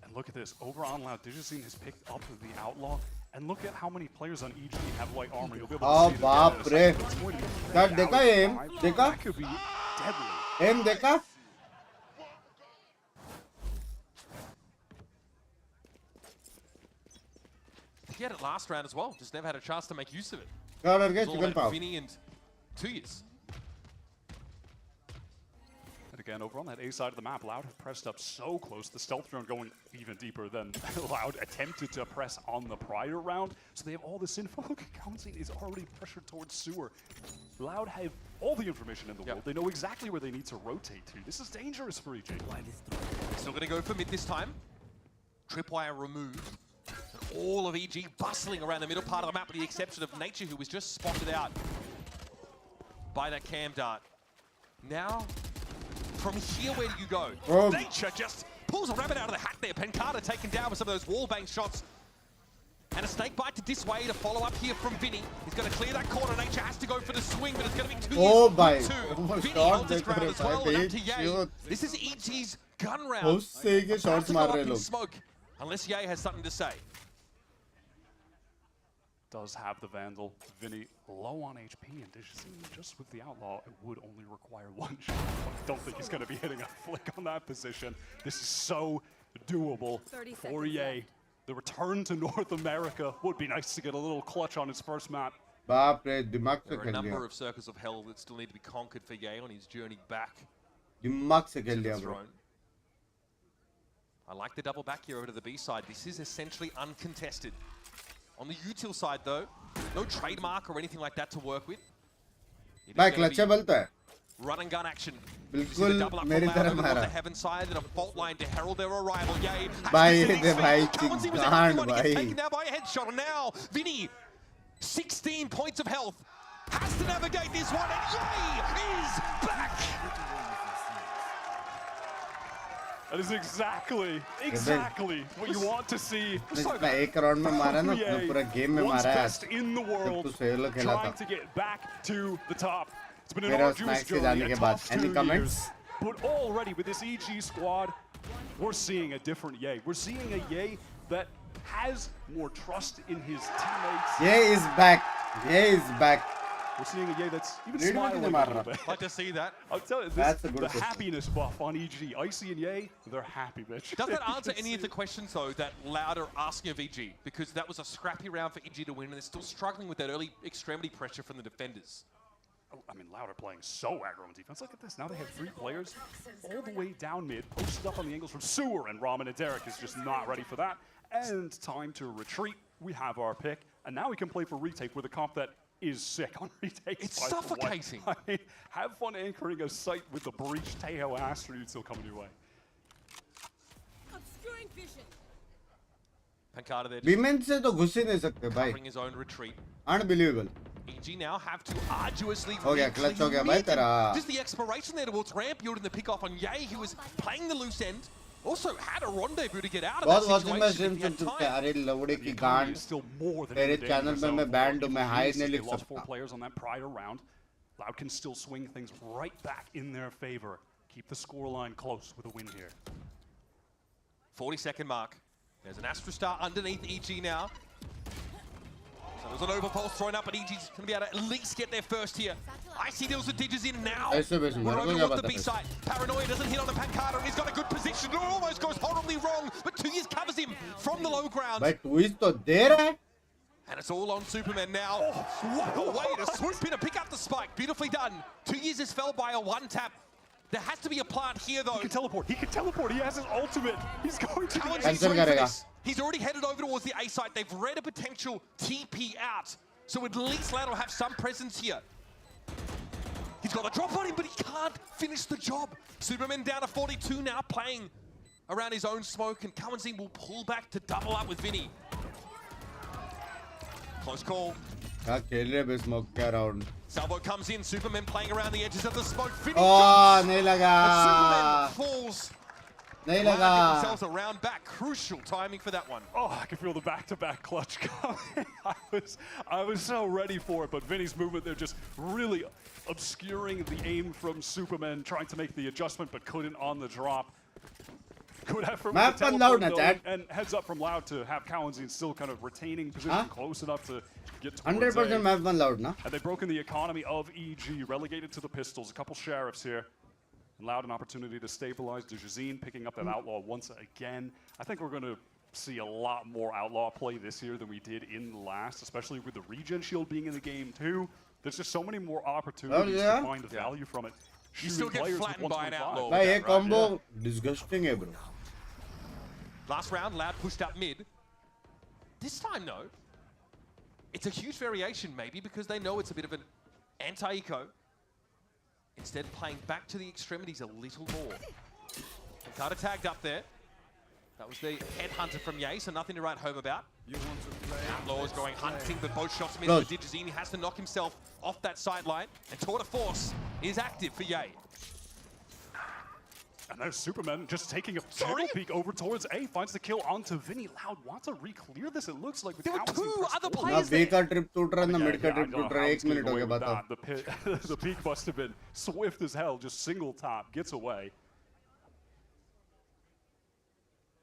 And look at this. Over on Loud, Digicine has picked up the Outlaw. And look at how many players on EG have light armor. You'll be able to see बाप रे. That देखा aim? देखा? That could be deadly. Aim देखा? He had it last round as well. Just never had a chance to make use of it. क्या डर गया It's all chicken about pav. Vinny and 2U's. And again, over on that A side of the map, Loud have pressed up so close. The stealth drone going even deeper than Loud attempted to press on the prior round. So they have all this info. Look, Councing is already pressured towards sewer. Loud have all the information in the world. They know exactly where they need to rotate to. This is dangerous for EG. Still going to go for mid this time. Tripwire removed. And all of EG bustling around the middle part of the map with the exception of Nature, who was just spotted out by that cam dart. Now, from here, where do you go? Nature just pulls a rabbit out of the hat there. Pancada taken down with some of those wallbang shots. And a snake bite to dissuade, a follow-up here from Vinny. He's going to clear that corner. Nature has to go for the swing, but it's going to be 2 years. Vinny holds his ground as well, and up to Ye. This is EG's gun round. About to go up in smoke, unless Ye has something to say. Does have the Vandal. Vinny low on HP, and Digicine just with the Outlaw, it would only require one shot. I don't think he's going to be hitting a flick on that position. This is so doable for Ye. the return to North America would be nice to get a little clutch on his first map. बाप रे दिमाग से There are a खेल number लिया of circles of hell that still need to be conquered for Ye on his journey back दिमाग से to खेल the लिया bro throne. I like the double back here over to the B side. This is essentially uncontested. On the util side though, no trademark or anything like that to work with. It is भाई gonna clutch be बोलता है run and gun action. बिल्कुल मेरी तरह The मारा heaven side and a fault line to herald their arrival. Yay. भाई दे भाई चिंगांड भाई Taken now by a headshot, and now Vinny, 16 points of health, has to navigate this one, and Yay is back. That is exactly what you want to see. मैं एक round में मारा ना तो पूरा गेम में Once मारा है best in the world, तू सोलो खेला trying था to get back to the top. It's been an मेरा arduous स्नैक्स के journey, जाने a के बाद tough any 2 comments years. But already with this EG squad, we're seeing a different Ye. We're seeing a Ye that has more trust in his teammates. Ye is back Ye is back We're seeing a Ye that's even Read smiling a what little you bit. Like to see that. I'll tell you, That's a this, good the question. happiness buff on EG. Icy and Ye, they're happy, bitch. Does that You answer can any of see the questions, though, that Loud are asking of EG? Because that was a scrappy round for EG to win, and they're still struggling with that early extremity pressure from the defenders. I mean, Loud are playing so aggro on defense. Look at this. Now they have 3 players all the way down mid, posted up on the angles from Sewer, and Ramen and Derek is just not ready for that. And time to retreat. We have our pick, and now we can play for retake with a comp that is sick on retake. It's by the way. suffocating. I mean, have fun anchoring a site with the breach Tejo Astro still coming your way. Obscuring vision. Pancada there women से तो घुस ही नहीं सकते भाई covering his own retreat. Unbelievable EG now have to arduously हो गया re-clear clutch हो गया भाई mid. तेरा Just the exploration there towards ramp yielding the pick off on Ye, who was playing the loose end. Also had a rendezvous to get out of बहुत that बहुत मैं situation stream if he soon had चुका है time. अरे लवड़े The की economy गांड is still more than तेरे in the channel danger पे zone मैं for बैंड हूँ मैं हाई EG. नहीं They लिख lost 4 सकता players on that prior round. Loud can still swing things right back in their favor. Keep the scoreline close with a win here. 40-second mark. There's an Astra Star underneath EG now. So there's an overpulse thrown up, but EG's going to be able to at least get there first here. Icy deals the Digits in now. ऐसे वैसे We're मेरे को over क्या towards the पता B side. Paranoia doesn't hit on the Pancada, and he's got a good position. It almost goes horribly wrong, but 2 years covers him from the low ground. भाई twist तो दे रहा है And it's all on Superman now. What a way to swoop in and pick up the spike. Beautifully done. 2 years is fell by a 1-tap. There has to be a plant here, though. He can teleport. He can teleport. He has his ultimate. He's going to Cowan's the he's Cancel going for करेगा this. He's already headed over towards the A site. They've read a potential TP out. So at least Loud will have some presence here. He's got a drop on him, but he can't finish the job. Superman down to 42 now, playing around his own smoke, and Cowan's will pull back to double up with Vinny. Close call. क्या खेल रहे बे smoke का round Salvo comes in, Superman playing around the edges of the smoke. Vinny oh jumps, नहीं लगा and Superman falls. नहीं Loud लगा get themselves a round back. Crucial timing for that one. Oh, I can feel the back-to-back clutch coming. I was so ready for it, but Vinny's movement there just really obscuring the aim from Superman, trying to make the adjustment, but couldn't on the drop. Good effort Map with the and teleport, Loud, though, Chad. and heads up from Loud to have Cowanzine still kind of retaining position Huh? close enough to get towards 100% A. Map one loud ना And they've broken the economy of EG, relegated to the pistols. A couple sheriffs here. And Loud an opportunity to stabilize. DeJazine picking up that outlaw once again. I think we're going to see a lot more outlaw play this year than we did in last, especially with the regen shield being in the game too. There's just so many more opportunities yeah? to find the value from it. You still Shooting get players with flattened by an 125. outlaw. भाई ये Right, combo disgusting है bro Last round, Loud pushed up mid. This time, though, it's a huge variation, maybe, because they know it's a bit of an anti-eco. Instead, playing back to the extremities a little more. Carter tagged up there. That was the headhunter from Ye, so nothing to write home about. Outlaw is going hunting, but both shots miss. Close. The Digizini has to knock himself off that sideline, and Tour de Force is active for Ye. And there's Superman just taking a Sorry? little peek over towards A, finds the kill onto Vinny. Loud wants to re-clear this, it looks like. With There were Cowanzine two pressed other forward. players ना there. B का trip टूट रहा है ना Yeah, mid का yeah, I trip don't know टूट how रहा है it's 1 मिनट getting हो away गया with बताओ that. The peak must have been swift as hell, just single tap, gets away.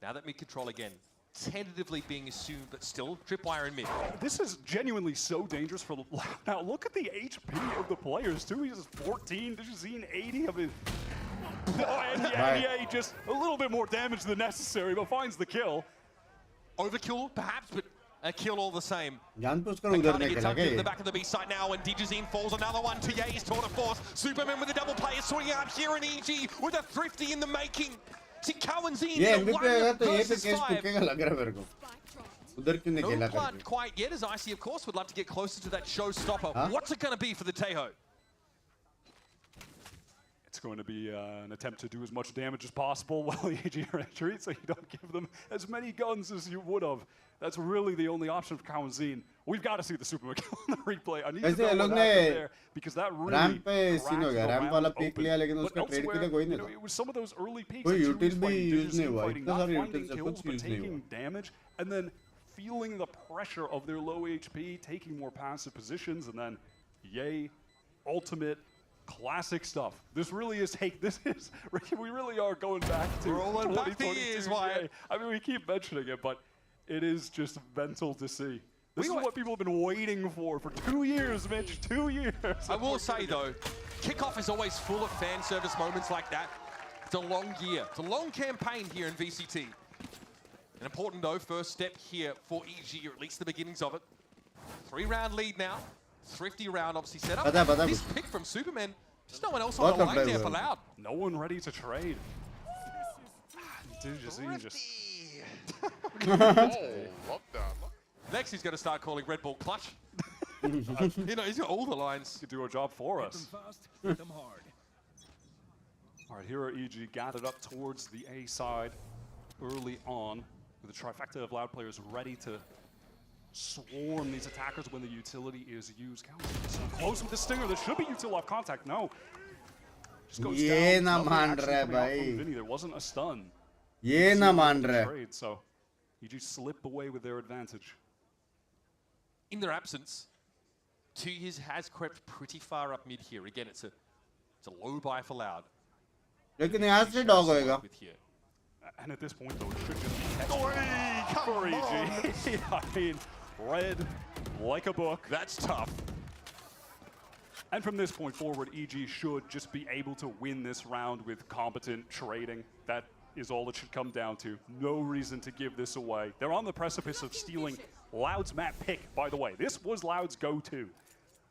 Now that mid-control again, tentatively being assumed, but still tripwire in mid. This is genuinely so dangerous for Loud. Now look at the HP of the players too. He's 14, DeJazine 80. I mean, oh, and Right. NDA just a little bit more damage than necessary, but finds the kill. Overkill, perhaps, but a kill all the same. जानबूझकर उधर नहीं खेला क्या in ये? the back of the B site now, and Digizine falls another one to Ye's tour de force. Superman with a double play is swinging out here in EG with a thrifty in the making. See, Cowanzine ये in a MVP आएगा 1 तो ये पे versus case 5. टूकेगा लग रहा है मेरे को. उधर क्यों नहीं No खेला blood करके? quite yet, as Icy, of course, would love to get closer to that showstopper. Huh? What's it going to be for the Tejo? It's going to be an attempt to do as much damage as possible while the AG are retreat, so you don't give them as many guns as you would have. That's really the only option for Cowanzine. We've got to see the Superman kill on the replay. I need to know what happened there, because that really ramp पे scene हो गया. Ramp वाला cracked the peak round लिया लेकिन open. उसका But trade के लिए elsewhere, कोई you नहीं know, था. it was some of those early peaks. कोई like यूटिल Chewy's भी fighting, यूज नहीं Digizine हुआ. fighting, इतना not सारे finding यूटिल से kills, कुछ but यूज नहीं हुआ. taking damage, and then feeling the pressure of their low HP, taking more passive positions, and then yay, ultimate. Classic stuff. This really is we really are going back to Rolling back the 2022. years, Wyatt. I mean, we keep mentioning it, but it is just mental to see. This is what people have been waiting for 2 years, Mitch. 2 years. I will say, though, kickoff is always full of fan service moments like that. It's a long year. It's a long campaign here in VCT. An important, though, first step here for EG, or at least the beginnings of it. 3-round lead now. Thrifty round obviously set up. This pick from Superman, just no one else on the line there for Loud. No one ready to trade. Digizine just... Love that. Next, he's going to start calling Red Bull clutch. You know, he's got all the lines. to do a job for us. Fast, hit them hard. All right, here are EG gathered up towards the A side early on, with a trifecta of Loud players ready to swarm these attackers when the utility is used. So close with the stinger. There should be util off contact. No. Just goes ये down. ना Nothing मान actually रहा है coming out from भाई. Vinny. There wasn't a stun. ये ना मान रहा है. Trade, so EG slip away with their advantage. In their absence, Thieves has crept pretty far up mid here. Again, it's a low buy for Loud. लेकिन यहाँ से dog होएगा. With here. And at this point, though, it should just be catch for EG. I mean, red like a book. That's tough. And from this point forward, EG should just be able to win this round with competent trading. That is all it should come down to. No reason to give this away. They're on the precipice of stealing Loud's map pick, by the way. This was Loud's go-to.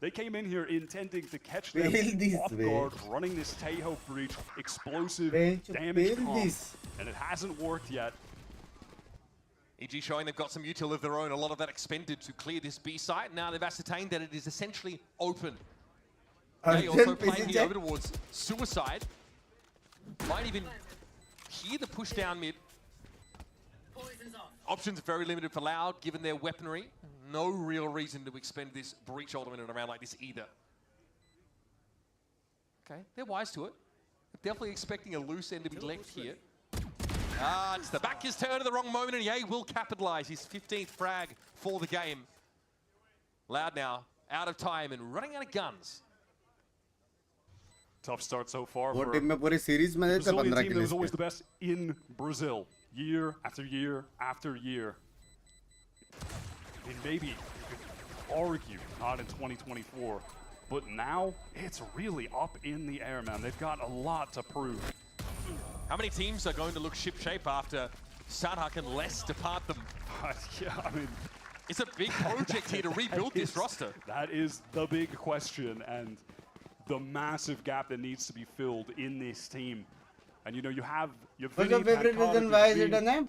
They came in here intending to catch them off guard, running this Tejo breach, explosive damage comp, and it hasn't worked yet. EG showing they've got some util of their own, a lot of that expended to clear this B site. Now they've ascertained that it is essentially open. They also playing here over towards Suicide. Might even hear the push down mid. Options very limited for Loud, given their weaponry. No real reason to expend this breach ultimate in a round like this either. Okay, they're wise to it. Definitely expecting a loose end to be left here. It's the back is turned at the wrong moment, and Ye will capitalize his 15th frag for the game. Loud now, out of time and running out of guns. Tough start so far वो for team में पूरी series में देते Brazilian 15 team that was always kilo. the best in Brazil, year after year after year. And maybe you could argue not in 2024, but now it's really up in the air, man. They've got a lot to prove. How many teams are going to look ship-shape after Sanhak and Les depart them? Yeah, I mean, It's a big project here to rebuild this roster. that is the big question and the massive gap that needs to be filled in this team. And you know, you have your What's your favorite reason why is it a name?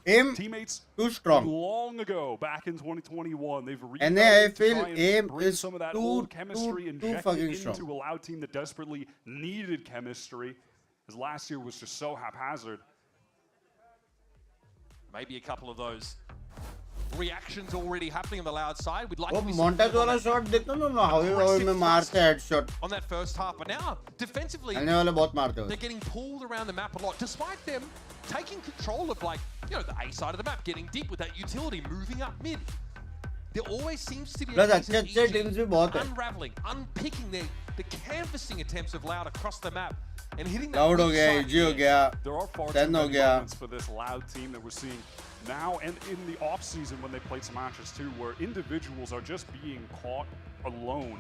Aim teammates too strong. long ago, back in 2021, they've And I feel to try and aim bring is some of that too old chemistry injected fucking strong. into a Loud team that desperately needed chemistry, as last year was just so haphazard. Maybe a couple of those reactions already happening on the Loud side. We'd like वो to be montage वाला shot देखो ना हावी में मारते headshot. on that first half, but now defensively आने वाले बहुत मारते हैं. they're getting pulled around the map a lot, despite them taking control of, like, you know, the A side of the map, getting deep with that utility, moving up mid. There always seems to be Plus a case of अच्छे EG teams भी बहुत हैं. unraveling, unpicking the canvassing attempts of Loud across the map and hitting that Loud हो weak गया, side EG हो here. गया, There are far too 10 हो many गया. moments for this Loud team that we're seeing now and in the off season when they played some matches too, where individuals are just being caught alone.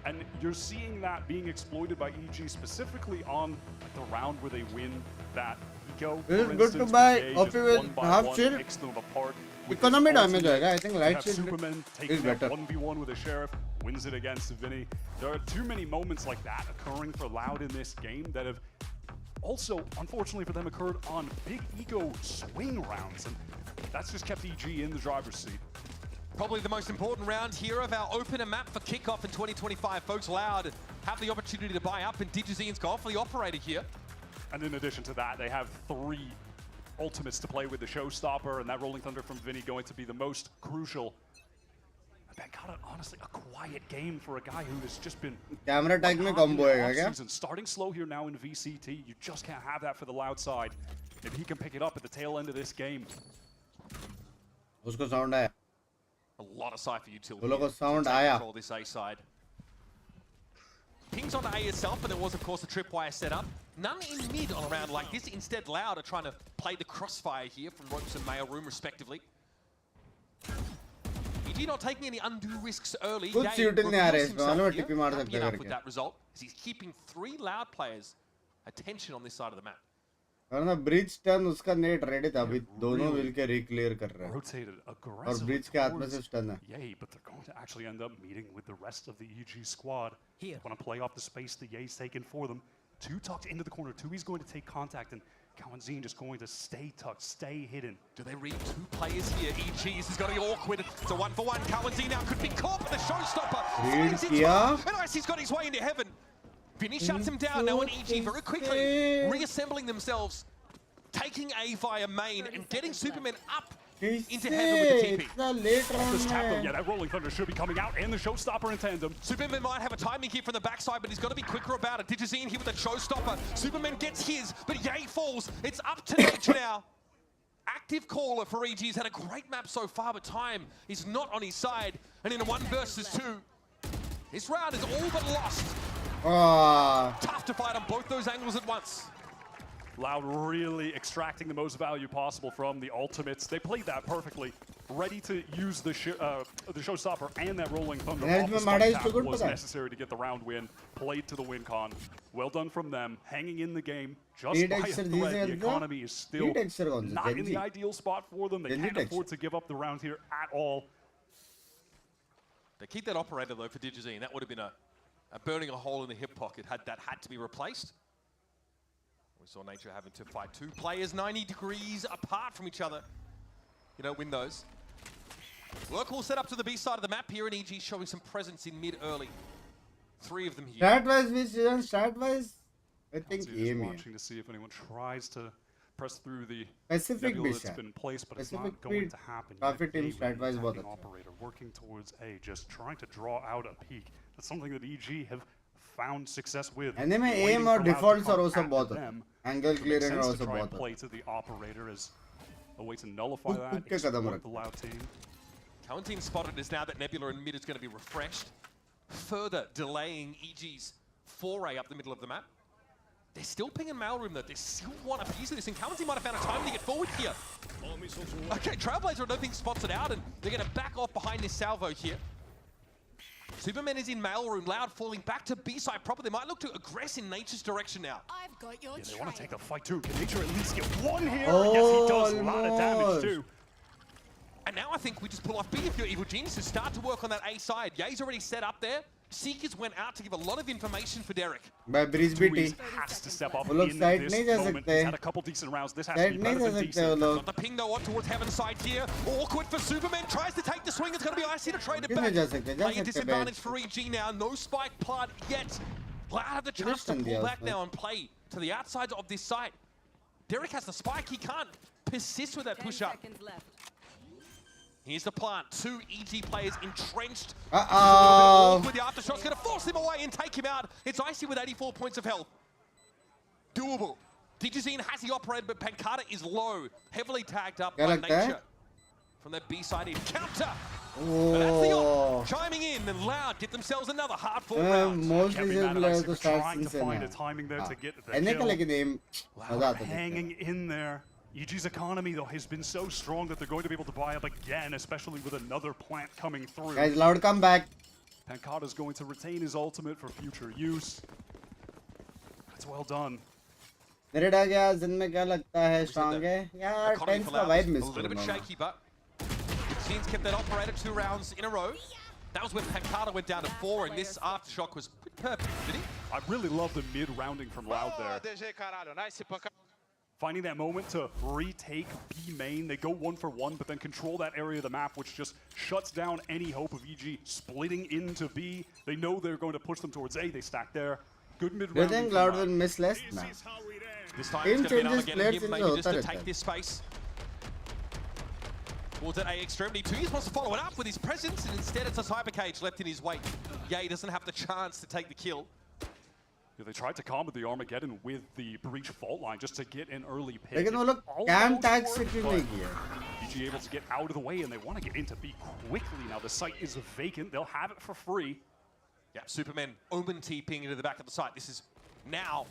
And you're seeing that being exploited by EG, specifically on the round where they win that eco. It is for good to instance, buy where Ye Oppie just with one by half one shield. picks them apart. with economy this damage ultimate. होएगा. I think You light have shield Superman is taking that better. 1v1 with a Sheriff, wins it against Vinny. There are too many moments like that occurring for Loud in this game that have also, unfortunately for them, occurred on big ego swing rounds, and that's just kept EG in the driver's seat. Probably the most important round here of our opener map for kickoff in 2025. Folks, Loud have the opportunity to buy up, and Digizine's gone for the operator here. And in addition to that, they have 3 ultimates to play with the Showstopper, and that Rolling Thunder from Vinny going to be the most crucial. And got honestly a quiet game for a guy who has just been camera tag में combo होएगा क्या? Starting slow here now in VCT. You just can't have that for the Loud side. If he can pick it up at the tail end of this game. उसको sound आया. A lot of Cypher utility. वो लोगों को sound to take आया. control of this A side. Pings on A itself, but there was of course a tripwire set up. None in mid on a round like this. Instead, Loud are trying to play the crossfire here from ropes and mail room respectively. EG not taking any undue risks early. Good shooting नहीं आ रहा है इसमें. मालूम है here. TP मार Happy सकते enough करके. with that result, as he's keeping 3 Loud players attention on this side of the map. वरना ब्रिज स्टन उसका नेट रेडी था. अभी दोनों मिलके रिक्लियर कर रहे हैं. Rotated और aggressively ब्रिज के हाथ में से towards स्टन है. Yay, but they're going to actually end up meeting with the rest of the EG squad. They want to play off the space the Ye's taken for them. 2 tucked into the corner. 2 he's going to take contact, and Kawanzine just going to stay tucked, stay hidden. Do they read 2 players here? EG's is going to be awkward. It's a 1-for-1. Kawanzine now could be caught by the Showstopper. Read Finds it किया. through, and Icy's got his way into heaven. Vinny shuts him down now, and EG very quickly reassembling themselves, taking A via main and getting Superman up into heaven with the TP. इतना late round Just tap them. में. Yeah, that Rolling Thunder should be coming out, and the Showstopper in tandem. Superman might have a timing here from the backside, but he's got to be quicker about it. Digizine here with the Showstopper. Superman gets his, but Yay falls. It's up to Nature now. Active caller for EG. He's had a great map so far, but time is not on his side. And in a 1 versus 2, this round is all but lost. Tough to fight on both those angles at once. Loud really extracting the most value possible from the ultimates. They played that perfectly. Ready to use the Showstopper and that Rolling Thunder. Off the spike tap was necessary to get the round win. Played to the win con. Well done from them. Hanging in the game. Just by a thread. The economy is still not in the ideal spot for them. They can't afford to give up the round here at all. They keep that operator though for Digizine. That would have been a burning a hole in the hip pocket had that had to be replaced. We saw Nature having to fight 2 players 90 degrees apart from each other. You don't win those. Work will set up to the B side of the map here, and EG showing some presence in mid early. 3 of them here. Strat-wise, which season? Strat-wise, I think just watching to see if anyone tries to press through the Pacific nebula that's been placed, but it's not going to happen. काफी team strat-wise बहुत अच्छा. Operator working towards A, just trying to draw out a peak. That's something that EG have found success with. And में aim और defaults और वो सब बहुत होता है. Angle clearing और वो सब बहुत होता है. Play to the operator as a way to nullify that. Exploit the Loud team. Kawanzine spotted as now that Nebula in mid is going to be refreshed, further delaying EG's foray up the middle of the map. They're still pinging mailroom though. They still want a piece of this, and Kawanzine might have found a time to get forward here. Okay, Trailblazer I don't think spots it out, and they're going to back off behind this salvo here. Superman is in mailroom, Loud falling back to B-side proper. They might look to aggress in Nature's direction now. I've got your They want to take the fight too. Can Nature at least get 1 here? Oh, yes, he does. A lot of damage too. And now I think we just pull off B if you're Evil Geniuses. Start to work on that A side. Ye's already set up there. Seekers went out to give a lot of information for Derek. By Breeze BT. Has to step up वो लोग in side this नहीं जा moment. सकते. He's had a couple decent rounds. This has to Side be नहीं better जा than सकते वो decent. लोग. Got the ping though on towards Heaven side here. Awkward for Superman. Tries to take the swing. It's going to be icy to trade it किसने back. जा सकते? जा Playing सकते disadvantage bench. for EG now. No spike plant yet. Loud have the chance to pull back now and play to the outside of this site. Derek has the spike. He can't persist with that push up. Here's the plant. 2 EG players entrenched. With the aftershot's going to force him away and take him out. It's Icy with 84 points of health. Doable. Digizine has the operator, but Pancata is low. Heavily tagged up by Nature. From that B-side encounter. But that's the op chiming in, and Loud get themselves another hard-fought round. Most Kevin players Maddox to start trying to since find a timing there to get the एने का kill. लेकिन aim मजा Loud आता है. hanging in there. EG's economy, though, has been so strong that they're going to be able to buy up again, especially with another plant coming through. Guys, Loud come back. Pancata's going to retain his ultimate for future use. That's well done. मेरे डा गया जिन में क्या लगता है strong है यार Economy tense for का Loud vibe is miss a little bit करूँगा. shaky, but Digizine's kept that operator 2 rounds in a row. That was when Pancada went down to 4, and this aftershock was perfect, did he? I really love the mid-rounding from Loud there. Finding that moment to retake B main. They go 1 for 1, but then control that area of the map, which just shuts down any hope of EG splitting into B. They know they're going to push them towards A. They stack there. Good mid-rounding. Do you think Loud will miss less now? This time it's going to be Armageddon him, maybe just to take this space. Towards that A extremity. 2Years wants to follow it up with his presence, and instead it's a Cyber Cage left in his wake. Ye doesn't have the chance to take the kill. Yeah, they tried to combo the Armageddon with the breach fault line just to get an early pick. They can look cam tag situation here. EG able to get out of the way, and they want to get into B quickly. Now the site is vacant. They'll have it for free. Yeah, Superman Omen TPing into the back of the site. This is now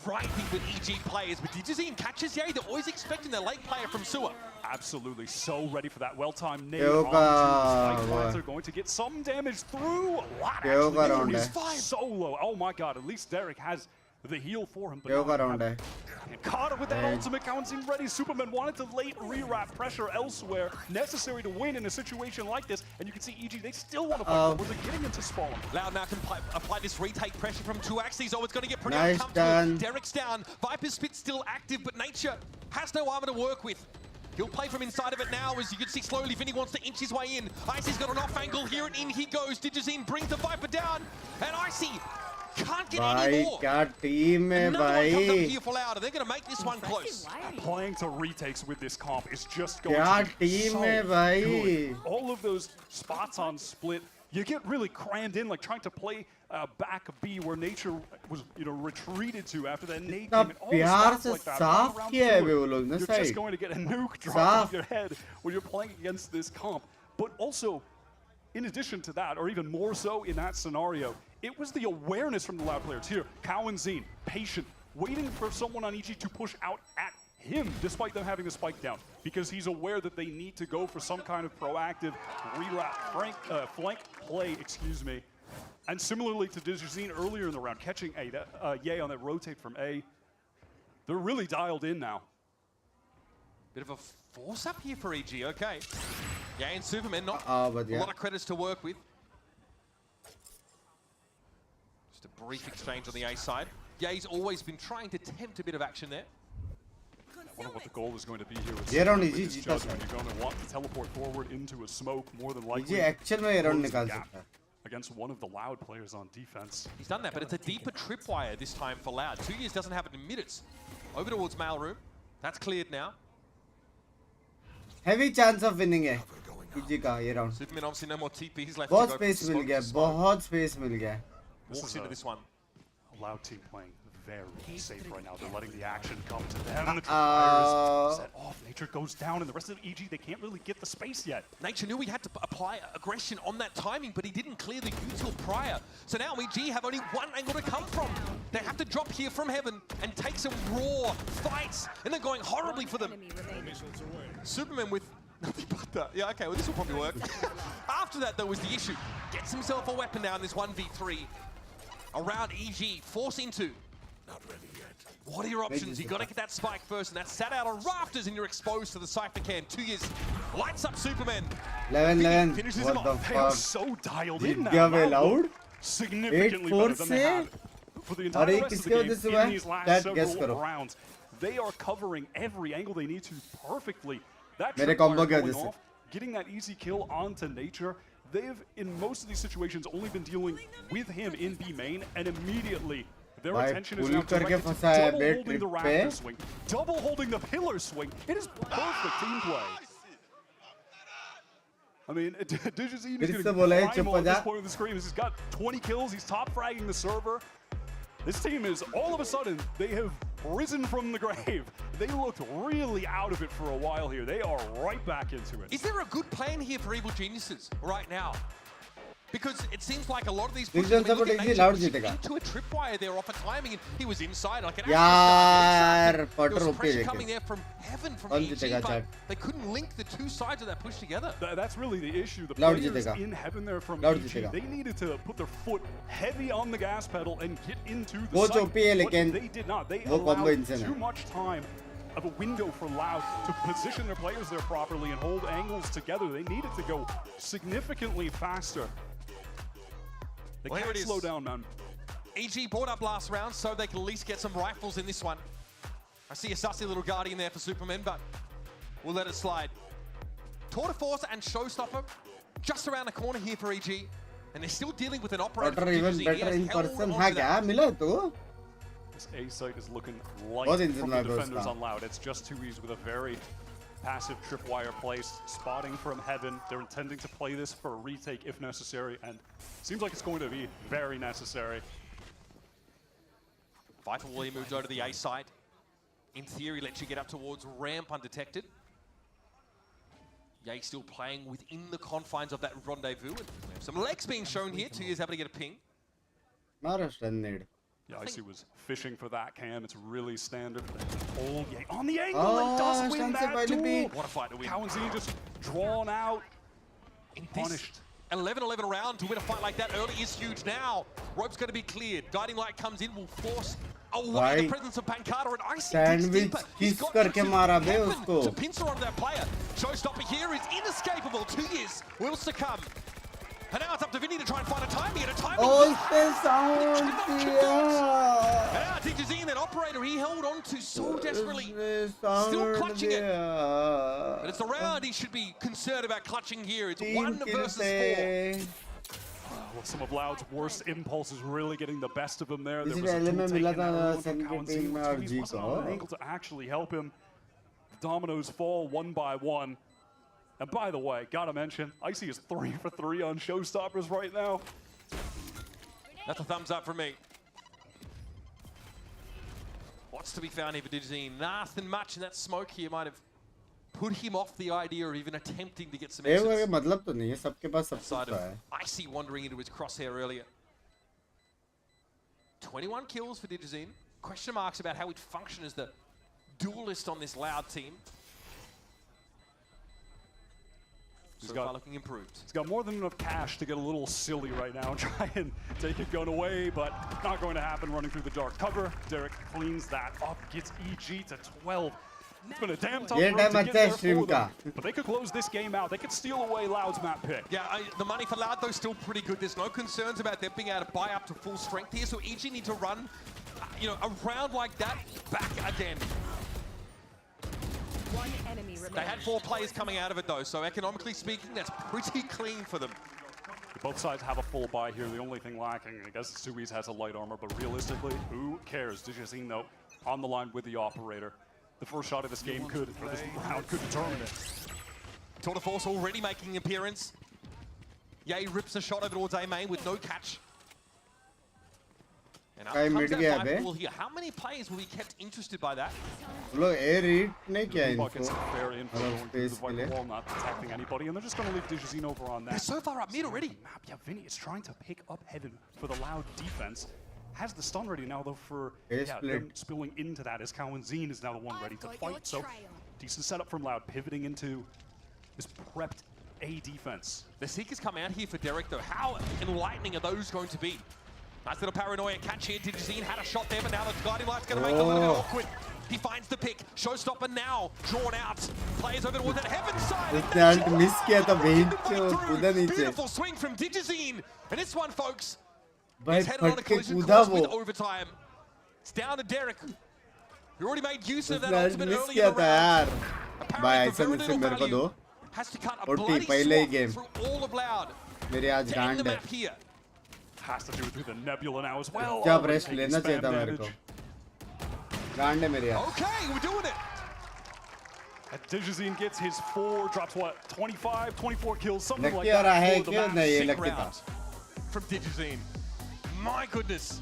right with EG players, but Digizine catches Ye. They're always expecting their late player from Sewer. Absolutely, so ready for that well-timed nade. They're going to get some damage through. Solo. Oh my god, at least Derek has the heal for him. But Carter with that ultimate counting ready. Superman wanted to late rewrap pressure elsewhere, necessary to win in a situation like this. And you can see EG, they still want to fight forward. They're getting into spawn. Loud now can apply this retake pressure from 2Axes. Oh, it's going to get pretty uncomfortable. Derek's down. Viper's Spit still active, but Nature has no armor to work with. He'll play from inside of it now, as you can see slowly Vinny wants to inch his way in. Icy's got an off angle here, and in he goes. Digizine brings the Viper down, and Icy can't get any more. Team Another one comes up here for Loud, and they're going to make this one close. Playing to retakes with this comp is just going to be so good. All of those spots on split, you get really crammed in, like trying to play back B where Nature was, retreated to after that nade game. And all the spots like that, you're just going to get a nuke drop on your head when you're playing against this comp. But also, in addition to that, or even more so in that scenario, it was the awareness from the Loud players here. Cow and Zine, patient, waiting for someone on EG to push out at him, despite them having the spike down, because he's aware that they need to go for some kind of proactive flank play, And similarly to Digizine earlier in the round, catching Ye on that rotate from A. They're really dialed in now. Bit of a force up here for EG, okay. Ye and Superman, not a lot of credits to work with. Just a brief exchange on the A side. Ye's always been trying to tempt a bit of action there. I wonder what the goal is going to be here with this judgment. You're going to want to teleport forward into a smoke, more than likely. Against one of the Loud players on defense. He's done that, but it's a deeper tripwire this time for Loud. 2Years doesn't have it in minutes. Over towards mailroom. That's cleared now. Heavy chance of winning है EG का ये round. Superman obviously no more TPs left. बहुत space मिल गया, बहुत space मिल गया. Walks into this one. A Loud team playing very safe right now. They're letting the action come to them. The fire is set off. Nature goes down, and the rest of EG, they can't really get the space yet. Nature knew he had to apply aggression on that timing, but he didn't clear the util prior. So now EG have only one angle to come from. They have to drop here from heaven and take some raw fights, and they're going horribly for them. Superman with nothing but that. Yeah, okay, well, this will probably work. After that, though, was the issue. Gets himself a weapon now in this 1v3. Around EG, force into. Not ready yet. What are your options? You got to get that spike first, and that's sat out on rafters, and you're exposed to the Cypher can. 2Years lights up Superman. 11. Finishes What him the off. They are so dialed in now. Loud. Significantly better than they had for the entire rest of the game in these last several rounds. They are covering every angle they need to perfectly. That tripwire going off, getting that easy kill onto Nature. They've, in most of these situations, only been dealing with him in B main, and immediately their attention is now directed to double holding the raptor swing, double holding the pillar swing. It is perfect team play. I mean, Digizine is going to climb at this point of the screen. He's got 20 kills. He's top fragging the server. This team is, all of a sudden, they have risen from the grave. They looked really out of it for a while here. They are right back into it. Is there a good plan here for Evil Geniuses right now? Because it seems like a lot of these pushes into a tripwire there off a timing, and he was inside like an there was pressure coming there from heaven from EG, but they couldn't link the two sides of that push together. That's really the issue. The players in heaven there from EG, they needed to put their foot heavy on the gas pedal and get into the site, but they did not. They allowed too much time of a window for Loud to position their players there properly and hold angles together. They need it to go significantly faster. They Well, can't slow down, man. EG brought up last round so they can at least get some rifles in this one. I see a sussy little Guardian there for Superman, but we'll let it slide. Tour de Force and Showstopper just around the corner here for EG. And they're still dealing with an operator. Even better in person. हाँ क्या मिला तो? This A site is looking light from the defenders on Loud. It's just 2Es with a very passive tripwire place, spotting from heaven. They're intending to play this for a retake if necessary, and seems like it's going to be very necessary. Viper Wally moved over to the A site. In theory, lets you get up towards ramp undetected. Yay still playing within the confines of that rendezvous. And we have some legs being shown here. 2Es able to get a ping. Yeah, Icy was fishing for that cam. It's really standard. Oh, Yay on the angle and does win that duel. What a fight to win. Cowanzini just drawn out, Punished. 11-11 round to win a fight like that early is huge now. Rope's going to be cleared. Guiding Light comes in, will force away the presence of Pancata, and Icy digs deeper. He's got to pincer on that player. Showstopper here is inescapable. 2 years will succumb. And now it's up to Vinny to try and find a timing and a timing. And now DJZ, that operator he held on to so desperately. Still clutching it. But it's a round he should be concerned about clutching here. It's 1 versus 4. Well, some of Loud's worst impulses really getting the best of him there. There was a duel taken out from Cowanzini. 2Es wasn't on an angle to actually help him. The dominoes fall 1 by 1. And by the way, gotta mention, Icy is 3 for 3 on Showstoppers right now. That's a thumbs up from me. What's to be found here for DJZ? Nothing much in that smoke here might have put him off the idea of even attempting to get some exits. Side of Icy wandering into his crosshair earlier. 21 kills for DJZ. Question marks about how he'd function as the duelist on this Loud team. So far looking improved. He's got more than enough cash to get a little silly right now and try and take it gun away, but not going to happen running through the dark cover. Derek cleans that up, gets EG to 12. It's been a damn tough road to get there for them, but they could close this game out. They could steal away Loud's map pick. Yeah, the money for Loud though is still pretty good. There's no concerns about them being able to buy up to full strength here, so EG need to run, a round like that back again. One enemy They had 4 players coming out of it though, so economically speaking, that's pretty clean for them. Both sides have a full buy here. The only thing lacking, I guess, Suiz has a light armor, but realistically, who cares? DJZ, though, on the line with the operator. The first shot of this game could, or this round could determine it. Tour de Force already making an appearance. Yay rips a shot over towards A main with no catch. And up comes that Viper Wall here. How many players will be kept interested by that? Buckets fair info going through the Viper Wall, not detecting anybody, and they're just going to leave DJZ over on that. They're so far up mid already. Yeah, Vinny is trying to pick up Heaven for the Loud defense. Has the stun ready now, though, for them spilling into that, as Cowanzini is now the one ready to fight. So, decent setup from Loud, pivoting into this prepped A defense. The Seekers come out here for Derek, though. How enlightening are those going to be? Nice little paranoia catch here. DJZ had a shot there, but now the Guiding Light's going to make it a little bit awkward. He finds the pick. Showstopper now drawn out. Plays over towards that Heaven side. Beautiful swing from DJZ. And this one, folks, is headed on a collision course with overtime. It's down to Derek, who already made use of that ultimate early in the round. Apparently, for very little value, has to cut a bloody swath through all of Loud to end the map here. Has to do it through the Nebula now as well. Okay, we're doing it. And DJZ gets his 4, drops what, 25, 24 kills, something like that for the map. 6 rounds from DJZ. My goodness.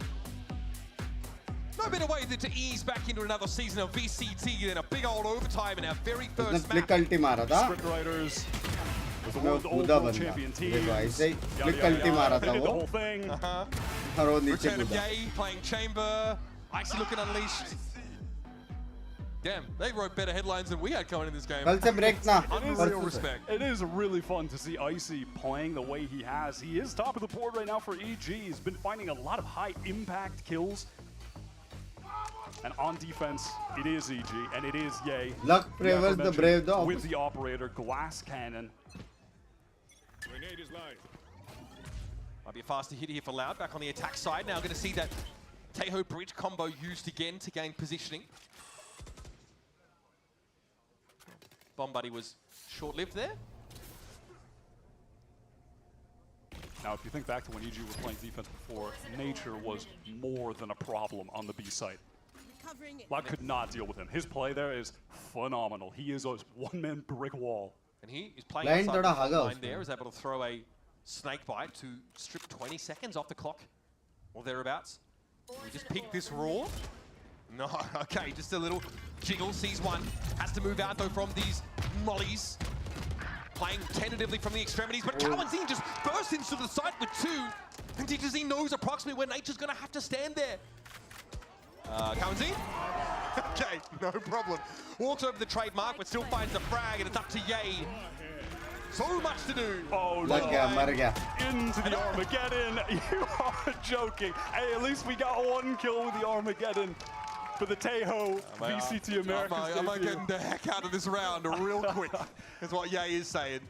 No better way than to ease back into another season of VCT than a big old overtime in our very first map. Scriptwriters with the world champion teams. The whole thing. Return of Yay playing Chamber. Icy looking unleashed. Damn, they wrote better headlines than we had coming in this game. Unreal respect. It is really fun to see Icy playing the way he has. He is top of the board right now for EG. He's been finding a lot of high impact kills. And on defense, it is EG, and it is Ye. Luck favors the brave, though. With the operator, glass cannon. Grenade is live. Might be a faster hit here for Loud. Back on the attack side. Now going to see that Teho bridge combo used again to gain positioning. Bomb Buddy was short-lived there. Now, if you think back to when EG were playing defense before, nature was more than a problem on the B site. Loud could not deal with him. His play there is phenomenal. He is a one-man brick wall. And he is playing outside the front line there, is able to throw a snake bite to strip 20 seconds off the clock, or thereabouts. We just pick this raw. No, okay, just a little jiggle, sees one. Has to move out though from these mollies. Playing tentatively from the extremities, but Kawanzin just bursts into the site with two. And DJZ knows approximately where nature's gonna have to stand there. Kawanzin? Okay, no problem. Walks over the trademark, but still finds the frag, and it's up to Ye. So much to do. Oh no. Into the Armageddon. You are joking. Hey, at least we got one kill with the Armageddon for the Teho VCT Americas. Am I getting the heck out of this round real quick? That's what Ye is saying.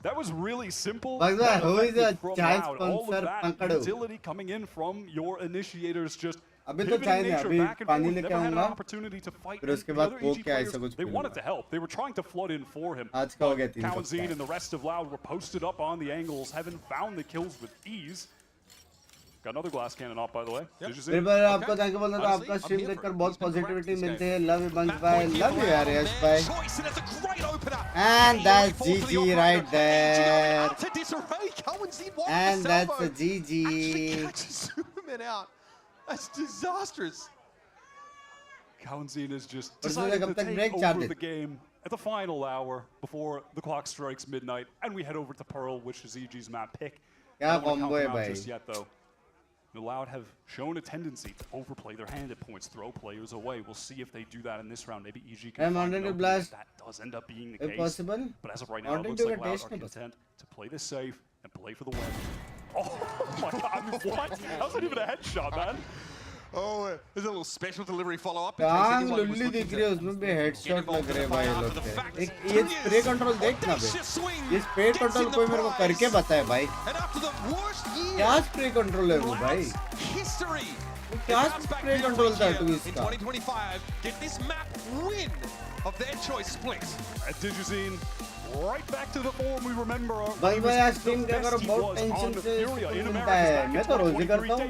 That was really simple. Who is a child all sponsor? of that utility coming in from your initiators just अभी तो चाहिए नहीं, अभी पानी लेके आऊँगा, फिर उसके बाद कोक के ऐसा कुछ They wanted to help. They were trying to flood in for him. आज का हो गया 300. Kawanzin and the rest of Loud were posted up on the angles, having found the kills with ease. Got another glass cannon off, by the way. मेरे बार आपको thank you बोलना था, आपका stream देखकर बहुत पॉजिटिविटी मिलती है. Love you Binks भाई, love you यार यश भाई. And that's GG right there. And that's a GG. That's disastrous. Kawanzin is just decided to take over the game at the final hour before the clock strikes midnight, and we head over to Pearl, which is EG's map pick. क्या combo है भाई? Just yet though. The Loud have shown a tendency to overplay their hand at points, throw players away. We'll see if they do that in this round. Maybe EG can find an blast. That does end up being the case. Possible. But as of right now, it looks like Loud are content to play this safe and play for the win. Oh my god, I mean, what? That wasn't even a headshot, man. Oh, there's a little special delivery follow-up. टांग लुल्ली दिख रही है, उसमें भी headshot लग रहे हैं भाई लोग के. एक ये स्प्रे कंट्रोल देख ना बे. ये स्प्रे कंट्रोल कोई मेरे को करके बताए भाई. क्या स्प्रे कंट्रोल है वो भाई? क्या स्प्रे कंट्रोल था तू इसका? 2025 get this map win of their choice split. At Digizine, right back to the form we remember. भाई मैं आज स्ट्रीम क्या करूँ, बहुत टेंशन से मिलता है. मैं तो रोज ही करता हूँ.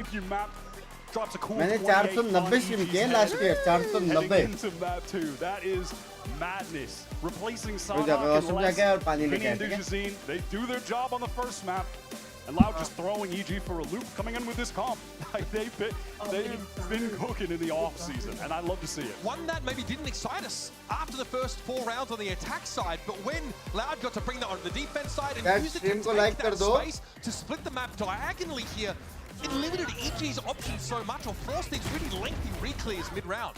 मैंने 490 स्ट्रीम किए last year. 490. That is madness. Replacing Digizine, they do their job on the first map. And Loud just throwing EG for a loop coming in with this comp. They've been cooking in the off season, and I love to see it. One that maybe didn't excite us after the first 4 rounds on the attack side, but when Loud got to bring that on the defense side and use it to take that space to split the map diagonally here, it limited EG's options so much, or forced these really lengthy re-clears mid-round.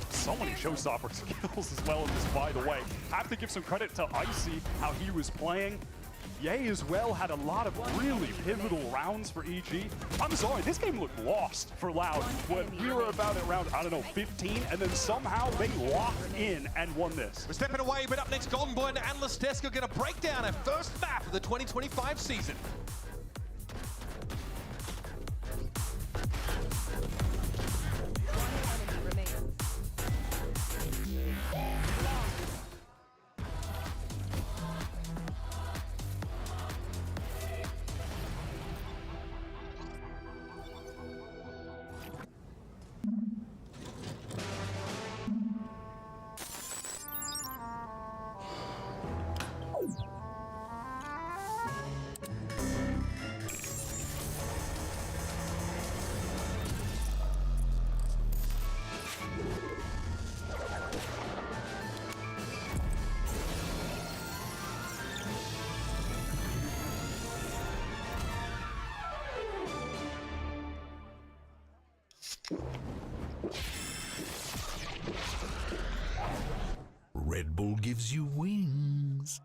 So many showstopper skills as well in this, by the way. I have to give some credit to Icy, how he was playing. Ye as well had a lot of really pivotal rounds for EG. I'm sorry, this game looked lost for Loud when we were about at round, I don't know, 15, and then somehow they locked in and won this. We're stepping away, but up next, Golden Boy and Atlas Desk are going to break down our first map of the 2025 season. Red Bull gives you wings.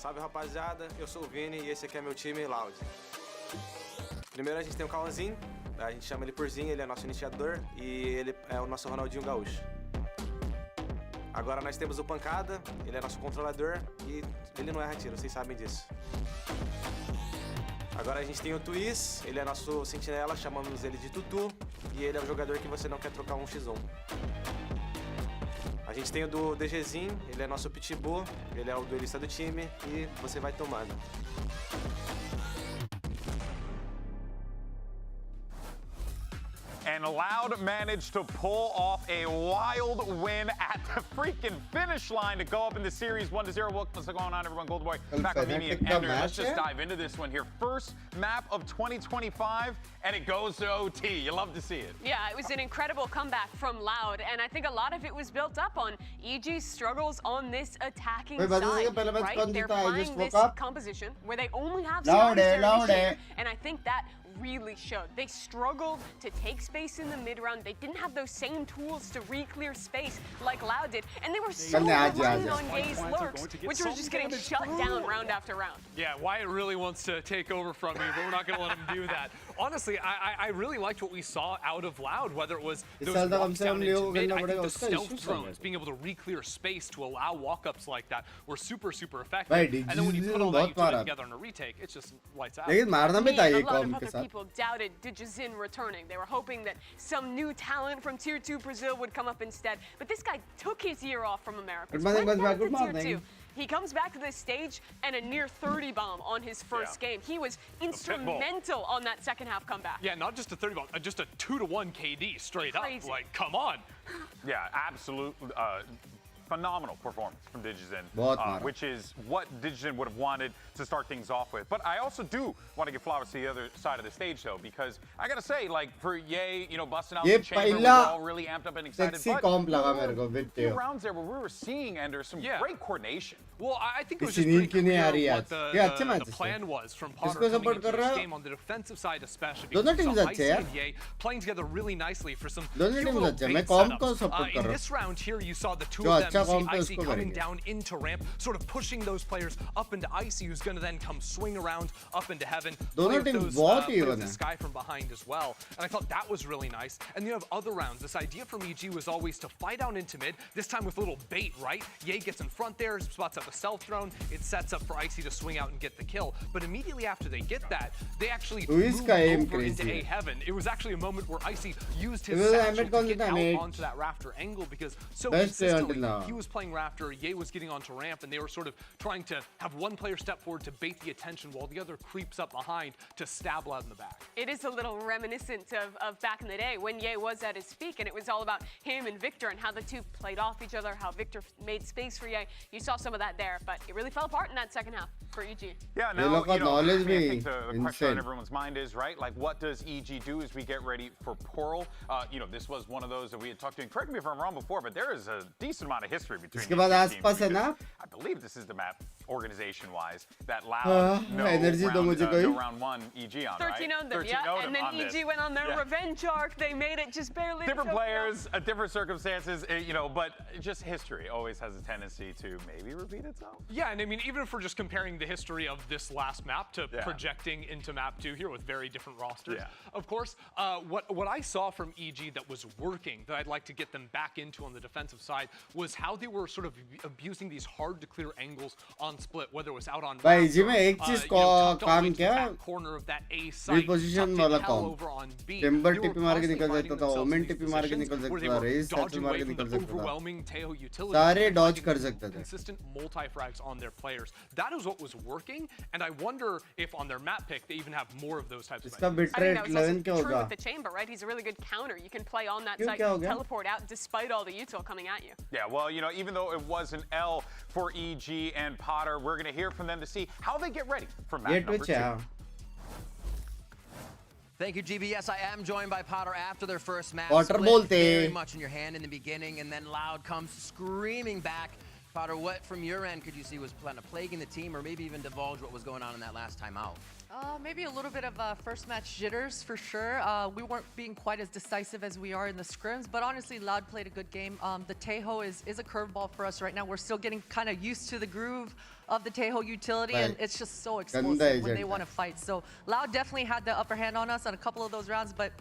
Salve rapaziada, eu sou o Vini e esse aqui é meu time Loud. Primeiro a gente tem o Cauãzinho, a gente chama ele por Zinho, ele é nosso iniciador e ele é o nosso Ronaldinho Gaúcho. Agora nós temos o Pancada, ele é nosso controlador e ele não erra tiro, vocês sabem disso. Agora a gente tem o Twiz, ele é nosso sentinela, chamamos ele de Tutu e ele é o jogador que você não quer trocar um x1. A gente tem o do DGzinho, ele é nosso Pitbull, ele é o duelista do time e você vai tomando. And Loud managed to pull off a wild win at the freaking finish line to go up in the series 1-0. What's going on, everyone? Gold Boy back with Mimi and Ender. Let's just dive into this one here. First map of 2025, and it goes to OT. You love to see it. Yeah, it was an incredible comeback from Loud, and I think a lot of it was built up on EG's struggles on this attacking side, right? They're playing this composition where they only have Loud, and I think that really showed. They struggled to take space in the mid-round. They didn't have those same tools to re-clear space like Loud did. And they were so reliant on Ye's lurks, which were just getting shut down round after round. Yeah, Wyatt really wants to take over from me, but we're not going to let him do that. Honestly, I really liked what we saw out of Loud, whether it was those walks down into mid. I think the stealth drones, being able to re-clear space to allow walk-ups like that were super, super effective. And then when you put all that utility together in a retake, it's just lights out. A lot of other people doubted Digizin returning. They were hoping that some new talent from Tier 2 Brazil would come up instead. But this guy took his year off from America. Good morning. He comes back to this stage and a near 30 bomb on his first game. He was instrumental on that second half comeback. Yeah, not just a 30 bomb, just a 2-1 KD straight up. Like, come on. Yeah, absolute phenomenal performance from Digizin, which is what Digizin would have wanted to start things off with. But I also do want to give flowers to the other side of the stage, though, because I gotta say, like, for Ye, you know, busting out the chamber, we're all really amped up and excited. But few rounds there where we were seeing, Ender, some great coordination. Well, I think it was just pretty clear what the plan was from Potter coming into this game on the defensive side, especially because we saw Icy and Ye playing together really nicely for some cute little bait setups. In this round here, you saw the two of them. You see Icy coming down into ramp, sort of pushing those players up into Icy, who's going to then come swing around up into heaven, play with the sky from behind as well. And I thought that was really nice. And you have other rounds. This idea from EG was always to fight down into mid, this time with a little bait, right? Ye gets in front there, spots up a self throne, it sets up for Icy to swing out and get the kill. But immediately after they get that, they actually moved over into A heaven. It was actually a moment where Icy used his satchel to get out onto that rafter angle because so consistently he was playing rafter, Ye was getting onto ramp, and they were sort of trying to have one player step forward to bait the attention while the other creeps up behind to stab Loud in the back. It is a little reminiscent of back in the day when Ye was at his peak, and it was all about him and Victor and how the two played off each other, how Victor made space for Ye. You saw some of that there, but it really fell apart in that second half for EG. Yeah, no, you know, I think the question on everyone's mind is, right, like, what does EG do as we get ready for Portal? You know, this was one of those that we had talked to, and correct me if I'm wrong before, but there is a decent amount of history between these teams. I believe this is the map, organization-wise, that Loud no round one EG on, 13 right? owned them, yeah, and then EG went on their revenge arc. They made it just barely. Different players, different circumstances, you know, but just history always has a tendency to maybe repeat itself. Yeah, and I mean, even if we're just comparing the history of this last map to projecting into map 2 here with very different rosters, of course, what I saw from EG that was working, that I'd like to get them back into on the defensive side, was how they were sort of abusing these hard to clear angles on split, whether it was out on corner of that A site, over on B. टेम्पर टिपी मार के निकल सकता था, women टिपी मार के निकल सकता था, रेस सच मार के निकल सकता था, सारे डॉज कर सकते थे. Consistent multi-frags on their players. That is what was working, and I wonder if on their map pick they even have more of those types of things. I think that was also true with the chamber, right? He's a really good counter. You can play on that site, teleport out despite all the util coming at you. Yeah, well, you know, even though it was an L for EG and Potter, we're going to hear from them to see how they get ready for map number 2. Thank you, GB. Yes, I am joined by Potter after their first match. Split very much in your hand in the beginning, and then Loud comes screaming back. Potter, what from your end could you see was plaguing the team, or maybe even divulge what was going on in that last time out? Maybe a little bit of first match jitters for sure. We weren't being quite as decisive as we are in the scrims, but honestly, Loud played a good game. The Taeho is a curveball for us right now. We're still getting kind of used to the groove of the Taeho utility, and it's just so explosive when they want to fight. So Loud definitely had the upper hand on us on a couple of those rounds, but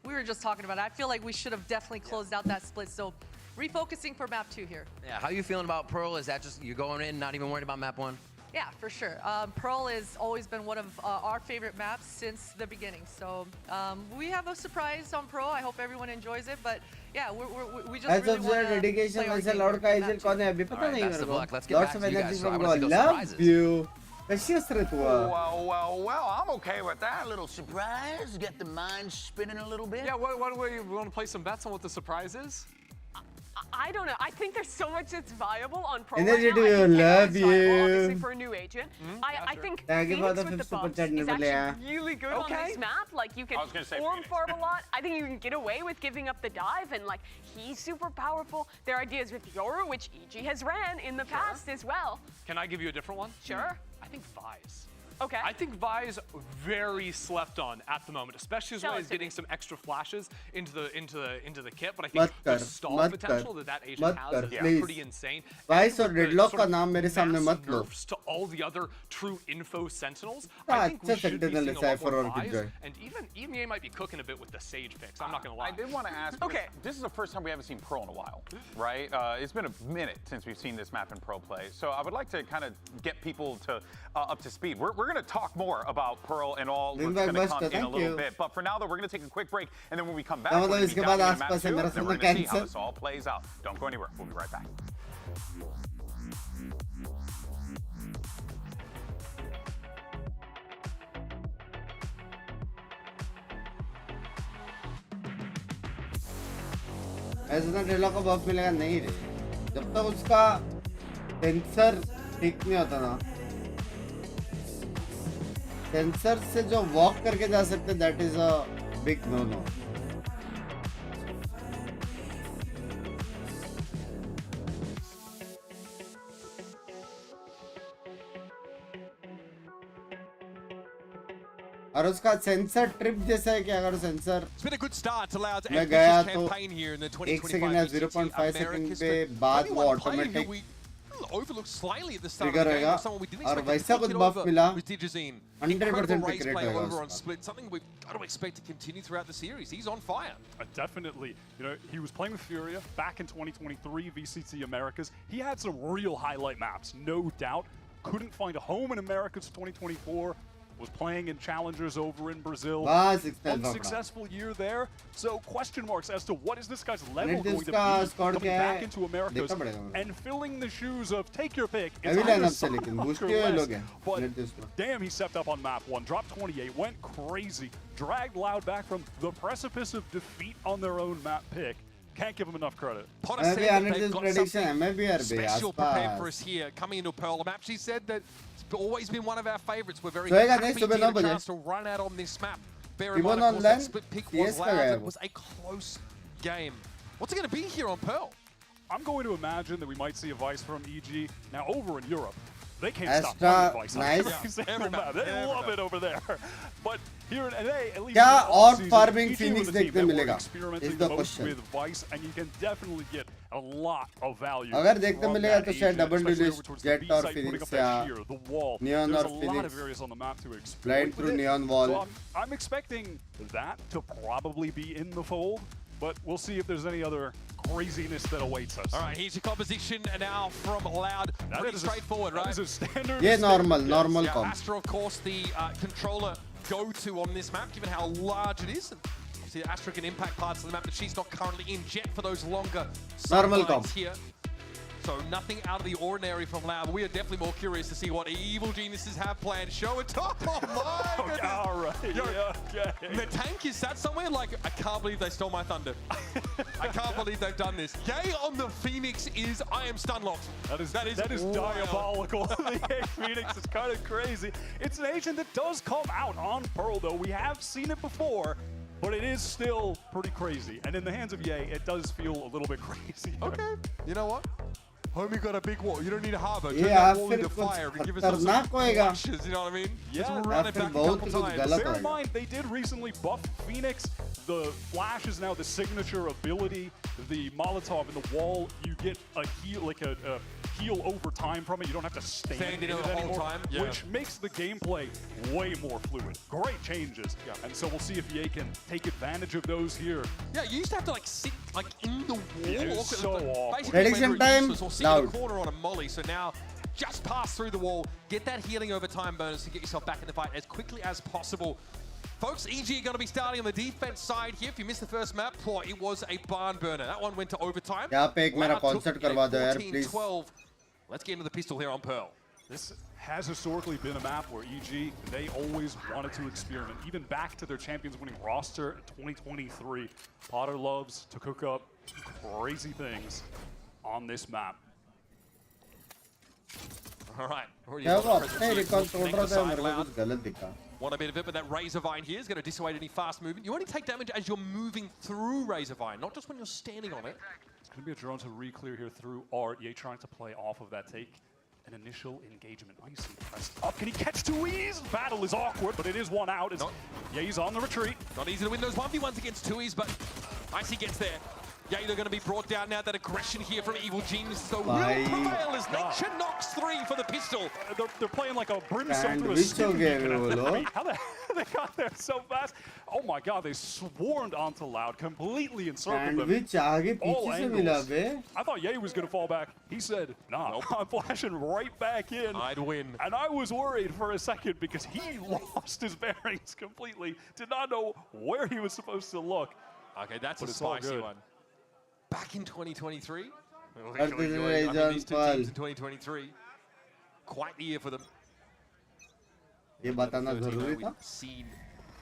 we were just talking about it. I feel like we should have definitely closed out that split. So refocusing for map 2 here. Yeah, how are you feeling about Pearl? Is that just you're going in, not even worried about map 1? Yeah, for sure. Pearl has always been one of our favorite maps since the beginning. So we have a surprise on Pearl. I hope everyone enjoys it. But yeah, we just really want to dedication play Lord का इधर कौन है अभी पता नहीं मेरे को. Lots of energy from God. Love you. Well, I'm okay with that. A little surprise, get the mind spinning a little bit. Yeah, what you want to play some bets on what the surprise is? I don't know. I think there's so much that's viable on Pro Energy right now. to love you. Obviously for a new agent. I think Thank you for Phoenix the with the 50 buffs is actually really good on this map. Like you can form farm a lot. I think you can get away with giving up the dive, and like he's super powerful. Their ideas with Yoru, which EG has ran in the past as well. Can I give you a different one? Sure. I think Vise. Okay. I think Vi's very slept on at the moment, especially as well as getting some extra flashes into the kit. But I think the stall potential that agent has is pretty insane. Vice और Deadlock का नाम मेरे सामने मत लो. Nerfs to all the other true info sentinels. हाँ, I think we should be seeing a lot for more और Vi's, Killjoy. and even EMEA might be cooking a bit with the Sage picks. I'm not gonna lie. I did want to ask. Okay. This is the first time we haven't seen Pro in a while, right? It's been a minute since we've seen this map in Pro play. So I would like to kind of get people to up to speed. We're going to talk more about Pearl and all what's going to come in a little bit. But for now, though, we're going to take a quick break, and then when we come back, we're going to be down in map 2, and then we're going to see how this all plays out. Don't go anywhere. We'll be right back. ऐसा ना Deadlock का बफ मिलेगा नहीं रे. जब तक उसका sensor ठीक नहीं होता ना, सेंसर से जो वॉक करके जा सकते, that is a big no no. और उसका सेंसर ट्रिप जैसा है कि अगर सेंसर मैं गया तो 1 सेकंड या 0.5 सेकंड पे बाद वो ऑटोमेटिक ट्रिगर होगा और वैसा कुछ बफ मिला 100% पिक रेट होगा. Something we've got to expect to continue throughout the series. He's on fire. Definitely. You know, he was playing with Furia back in 2023 VCT Americas. He had some real highlight maps, no doubt. Couldn't find a home in Americas 2024. Was playing in challengers over in Brazil. Unsuccessful year there. So question marks as to what is this guy's level going to be coming back into Americas and filling the shoes of take your pick. It's either some or less. But damn, he stepped up on map 1, dropped 28, went crazy, dragged Loud back from the precipice of defeat on their own map pick. Can't give him enough credit. Potter said that they've got something special prepared for us here coming into Pearl. The map, she said that it's always been one of our favorites. We're very happy to get a chance to run out on this map. Bear in mind, of course, that split pick was loud. It was a close game. What's it going to be here on Pearl? I'm going to imagine that we might see a Vice from EG. Now, over in Europe, they can't stop Vice. Nice. They love it over there. But here in LA, at least क्या और farming Phoenix देखने मिलेगा इस the question. with Vice, and you can definitely get a lot of value. अगर देखने मिलेगा तो शायद डबल डिलीट जेट और फिनिक्स या नियॉन और Phoenix blind through neon wall. I'm expecting that to probably be in the fold, but we'll see if there's any other craziness that awaits us. All right, here's your composition now from Loud. Pretty straightforward, right? That is a standard. Yeah, normal comp. Astra, of course, the controller go-to on this map, given how large it is. And obviously, Astra can impact parts of the map that she's not currently in. Jet for those longer normal comp here. So nothing out of the ordinary from Loud. We are definitely more curious to see what evil geniuses have planned. Show it off. Oh my goodness. All right. Okay. The tank is sat somewhere like, I can't believe they stole my thunder. I can't believe they've done this. Yay on the Phoenix is, I am stun locked. That is diabolical. The Yay Phoenix is kind of crazy. It's an agent that does come out on Pearl, though. We have seen it before. But it is still pretty crazy. And in the hands of Yay, it does feel a little bit crazy. Okay. You know what? Homie got a big wall. You don't need a harbor. Turn ये that या wall फिर into कुछ fire and give us some खतरनाक होएगा flashes, you know what I mean? Yeah, Just run it back a couple times. Bear in mind, they did recently buff Phoenix. The flash is now the signature ability. The Molotov in the wall, you get a heal, like a heal over time from it. You don't have to stand in it the anymore, whole time, which makes the gameplay way more fluid. Great changes. Yeah. And so we'll see if EA can take advantage of those here. Yeah, you used to have to like sit like in the wall. It was so awkward. Basically, Prediction time, or sit in the corner on a molly. So now, just pass through the wall, get that healing over time bonus to get yourself back in the fight as quickly as possible. Folks, EG are going to be starting on the defense side here. If you missed the first map, it was a barn burner. That one went to overtime. यहाँ पे एक मेरा concert करवा दो यार, 14-12. Let's get into the pistol here on Pearl. This has historically been a map where EG, they always wanted to experiment. Even back to their champions winning roster in 2023, Potter loves to cook up crazy things on this map. All right. क्या वो अपने record तोड़ रहा था मेरे को कुछ गलत दिखा Want a bit of it, but that Razor Vine here is going to dissuade any fast movement. You only take damage as you're moving through Razor Vine, not just when you're standing on it. It's going to be a drone to re-clear here through Art. Ye trying to play off of that take. An initial engagement. Icy pressed up. Can he catch two E's? Battle is awkward, but it is one out. Ye's on the retreat. Not easy to win those 1v1s against 2Es, but Icy gets there. Yay, they're going to be brought down now. That aggression here from Evil Genius. So will prevail as Nature knocks 3 for the pistol. They're playing like a brimstone through a steam beacon. How the hell they got there so fast? Oh my god, they swarmed onto Loud, completely encircled them. All angles. I thought Ye was going to fall back. He said, nah, nope. I'm flashing right back in. I'd win. And I was worried for a second because he lost his bearings completely. Did not know where he was supposed to look. Okay, that's a spicy one. Back in 2023. these two teams in 2023. Quite the year for them. ये बताना जरूरी था Seen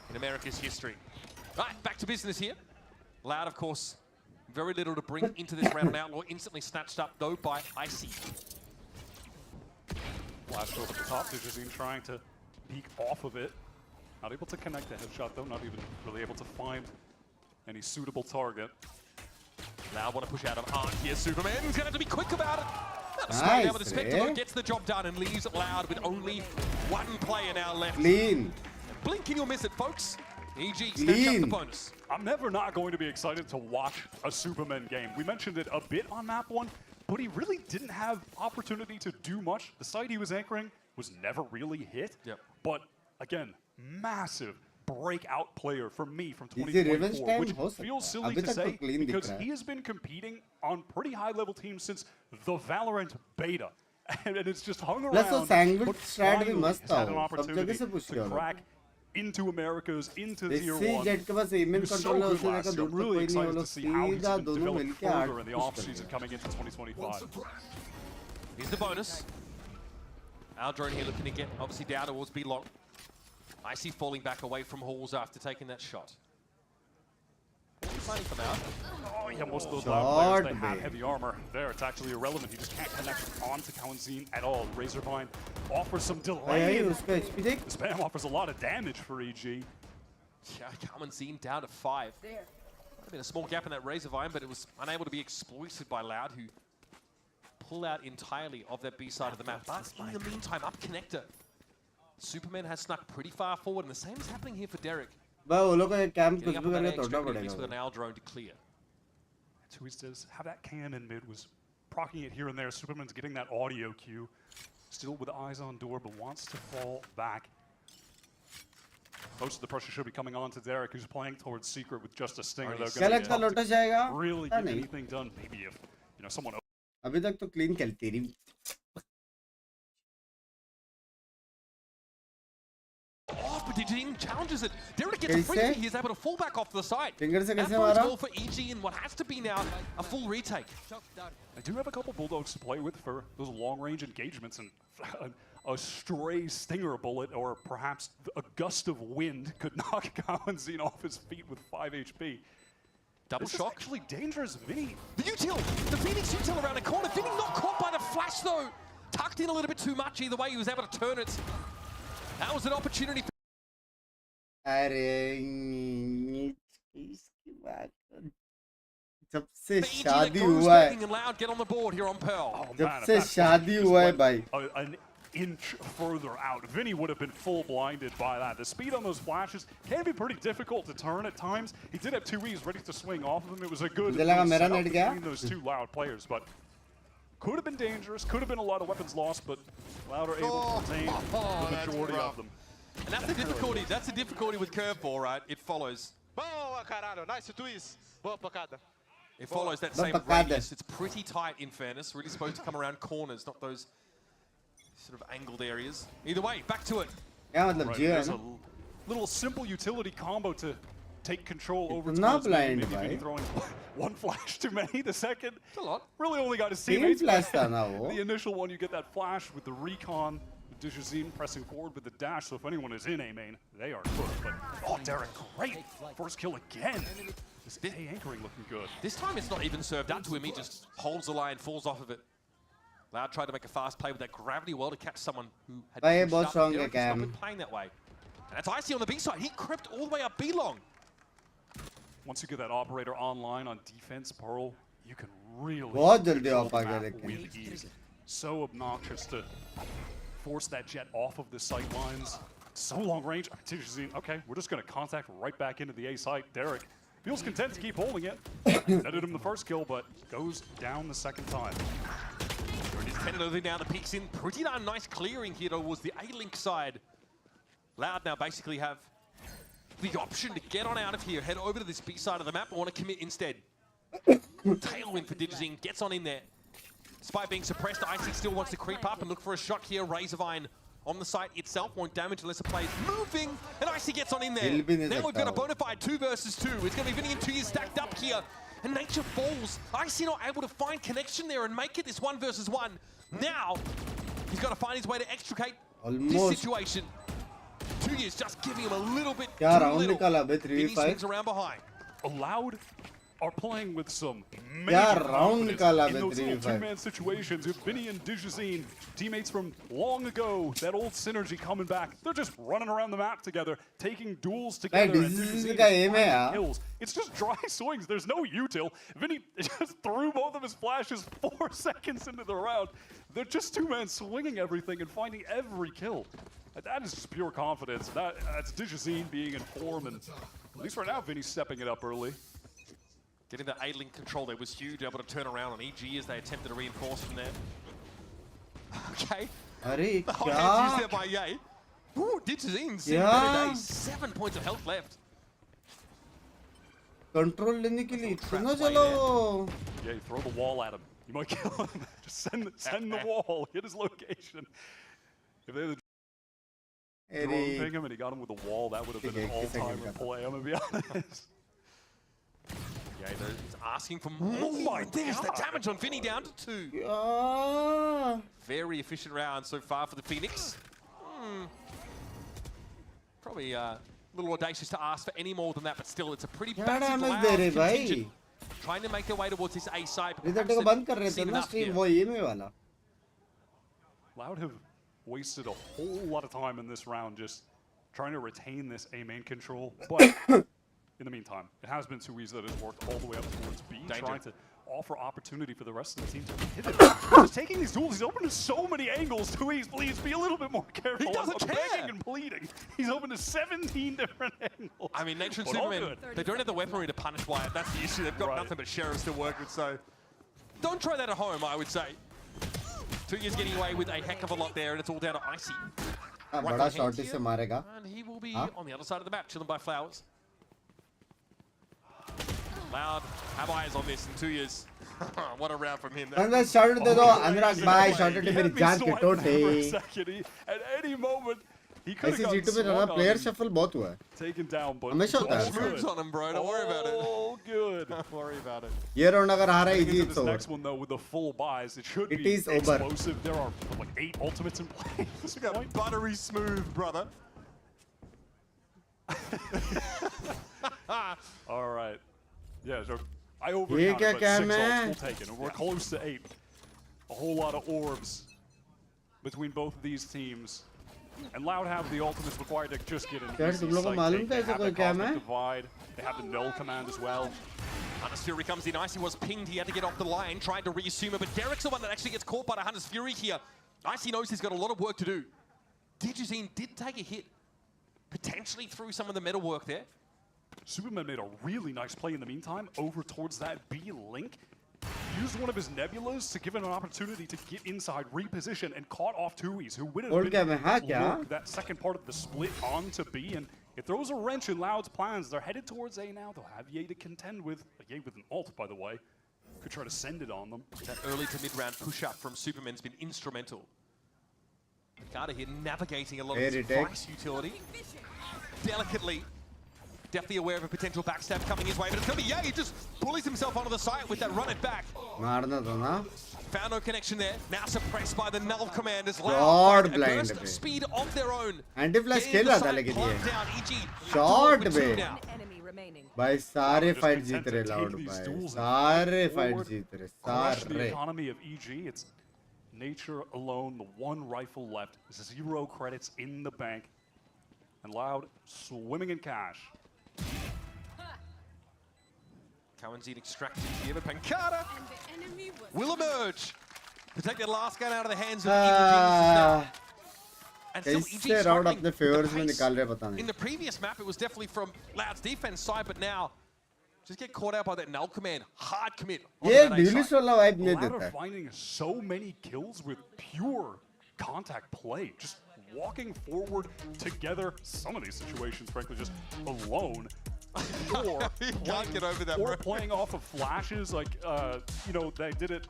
in America's history. Right, back to business here. Loud, of course, very little to bring into this round. Outlaw instantly snatched up though by Icy. Flash over the top. Digizine trying to peek off of it. Not able to connect the headshot though. Not even really able to find any suitable target. Loud want to push out of Arc here. Superman's going to have to be quick about it. Nice, out with the Spectre, gets the job done and leaves Loud with only one player now left. Clean. Blink and you'll miss it, folks. EG snatch up the bonus. I'm never not going to be excited to watch a Superman game. We mentioned it a bit on map 1, but he really didn't have opportunity to do much. The site he was anchoring was never really hit. Yep. But again, massive breakout player for me from 2024, which feels silly to say because he has been competing on pretty high-level teams since the Valorant beta, and it's just hung around. But finally has had an opportunity to crack into Americas, into Tier 1. He's so good last year. I'm really excited to see how he's been developed further in the offseason coming into 2025. Here's the bonus. Our drone here looking to get obviously down towards B-Long. Icy falling back away from Halls after taking that shot. Fighting for now. Oh, yeah, most of those Loud players, they have heavy armor there. It's actually irrelevant. He just can't connect onto Kawanzine at all. Razorvine offers some delay. The spam offers a lot of damage for EG. Yeah, Kawanzine down to 5. There. Might have been a small gap in that Razorvine, but it was unable to be exploited by Loud, who pull out entirely of that B side of the map. But in the meantime, up connector. Superman has snuck pretty far forward, and the same is happening here for Derek. Getting up on that edge, with an owl drone to clear. Thieves does have that cam in mid, was proccing it here and there. Superman's getting that audio cue. Still with eyes on door, but wants to fall back. Most of the pressure should be coming on to Derek, who's playing towards Secret with just a stinger. They're going to really get anything done. Maybe if someone. अभी तक तो clean खेलती रही. Oh, but Digizine challenges it. Derek gets a free. He is able to fall back off to the side. Finger se kaise mara? Well for EG in what has to be now a full retake. I do have a couple Bulldogs to play with for those long-range engagements, and a stray stinger bullet or perhaps a gust of wind could knock Kawanzine off his feet with 5 HP. Double this shock. Is actually dangerous. Vinny. The util, the Phoenix util around the corner. Vinny not caught by the flash though. Tucked in a little bit too much. Either way, he was able to turn it. That was an opportunity. जब से शादी हुआ है जब से शादी हुआ है भाई an inch further out. Vinny would have been full blinded by that. The speed on those flashes can be pretty difficult to turn at times. He did have 2 E's ready to swing off of them. It was a good setup between those 2 Loud players, but could have been dangerous, could have been a lot of weapons lost, but Loud are able to retain the majority of them. And that's the difficulty. That's the difficulty with curveball, right? It follows. Boa, caralho. Nice twist. Boa pancada. It follows that same radius. It's pretty tight, in fairness. Really supposed to come around corners, not those sort of angled areas. Either way, back to it. Yeah, there's a little simple utility combo to take control over towards maybe Vinny throwing 1 flash too many. The second, it's a lot. Really only got his teammates. The initial one, you get that flash with the recon. Dijazine pressing forward with the dash, so if anyone is in A main, they are cooked. But oh, Derek, great first kill again. This A anchoring looking good. This time it's not even served up to him. He just holds the line, falls off of it. Loud tried to make a fast play with that gravity well to catch someone who had pushed up. Derek's not been playing that way. And that's Icy on the B side. He crept all the way up B long. Once you get that operator online on defense, Pearl, you can really with ease. So obnoxious to force that jet off of the sight lines. So long range. Okay, we're just going to contact right back into the A site. Derek feels content to keep holding it. Netted him the first kill, but goes down the second time. It is 10-0 now. The peek's in. Pretty darn nice clearing here towards the A-Link side. Loud now basically have the option to get on out of here, head over to this B side of the map, or want to commit instead. Tailwind for Dijazine, gets on in there. Despite being suppressed, Icy still wants to creep up and look for a shot here. Razorvine on the site itself, won't damage unless the play is moving, and Icy gets on in there. Now we've got a bona fide 2 versus 2. It's going to be Vinny and 2 years stacked up here, and Nature falls. Icy not able to find connection there and make it this 1 versus 1. Now, he's got to find his way to extricate this situation. 2 years just giving him a little bit too little. Vinny swings around behind. Loud are playing with some major confidence in those little 2-man situations. With Vinny and Dijazine, teammates from long ago, that old synergy coming back. They're just running around the map together, taking duels together. And kills. It's just dry swings. There's no util. Vinny just threw both of his flashes 4 seconds into the round. They're just 2-man swinging everything and finding every kill. That is just pure confidence. That's Dijazine being in form, and at least right now, Vinny's stepping it up early. Getting the A-Link control there was huge, able to turn around on EG as they attempted to reinforce from there. Okay. The hot hands used there by Ye. Ooh, Dijazine's in better days. 7 points of health left. Control लेने के लिए इतना चलो. Yeah, you throw the wall at him. You might kill him. Just send the wall. Hit his location. If they had the drone ping him and he got him with a wall, that would have been an all-timer play. I'm gonna be honest. Yeah, he's asking for more. There's the damage on Vinny down to 2. Very efficient round so far for the Phoenix. Probably a little audacious to ask for any more than that, but still, it's a pretty massive contingent. Trying to make their way towards this A side. Loud have wasted a whole lot of time in this round just trying to retain this A main control, but in the meantime, it has been 2 E's that has worked all the way up towards B, trying to offer opportunity for the rest of the team to hit it. Just taking these duels, he's open to so many angles. 2 E's, please be a little bit more careful. He doesn't care. Begging and pleading. He's open to 17 different angles. I mean, Nature and Superman, they don't have the weaponry to punish Wyatt. That's the issue. They've got nothing but Sheriffs to work with, so don't try that at home, I would say. 2 Years getting away with a heck of a lot there, and it's all down to Icy. And he will be on the other side of the map, chilling by Flowers. Loud, have eyes on this in 2 years. What a round from him. Anurag shot de do. Anurag bhai shot de meri jaan ki tote. At any moment, he could have gotten swung on. Player shuffle बहुत हुआ है. Taken down, but हमेशा होता है. Moves on him, bro. Don't worry about it. Oh, good. Don't worry about it. ये round अगर हारा easy it's over. Next one though, with the full buys, it should be explosive. There are like 8 ultimates in play. This got buttery smooth, brother. All right. Yeah, so I overcounted, but 6 ults will take it. And we're close to 8. A whole lot of orbs between both of these teams. And Loud have the ultimates required to just get an easy site take. They have the cosmic divide. They have the null command as well. Hunter's Fury comes in. Icy was pinged. He had to get off the line, tried to reassume it, but Derek's the one that actually gets caught by the Hunter's Fury here. Icy knows he's got a lot of work to do. Digizine did take a hit, potentially through some of the metal work there. Superman made a really nice play in the meantime over towards that B link. Used one of his nebulas to give him an opportunity to get inside, reposition, and caught off Thieves, who would have been that second part of the split onto B. And it throws a wrench in Loud's plans. They're headed towards A now. They'll have Ye to contend with. Ye with an ult, by the way. Could try to send it on them. That early to mid-round push-up from Superman's been instrumental. Carter here navigating a lot of this price utility. Delicately. Definitely aware of a potential backstab coming his way, but it's going to be Ye. He just pulls himself onto the site with that run it back. Found no connection there. Now suppressed by the null commanders. Loud a burst of speed of their own. Anti-flash खेल रहा था लेकिन ये. Short बे. भाई सारे fight जीत रहे Loud भाई. सारे fight जीत रहे. सारे. The economy of EG. It's nature alone. The one rifle left. 0 credits in the bank. And Loud swimming in cash. Cowanzine extracted here, but Pancada will emerge to take that last gun out of the hands of the And still EG struggling. In the previous map, it was definitely from Loud's defense side, but now just get caught out by that null command. Hard commit. Yeah, Loud are finding so many kills with pure contact play. Just walking forward together. Some of these situations, frankly, just alone. Or can't get over that. Or playing off of flashes, like you know, they did it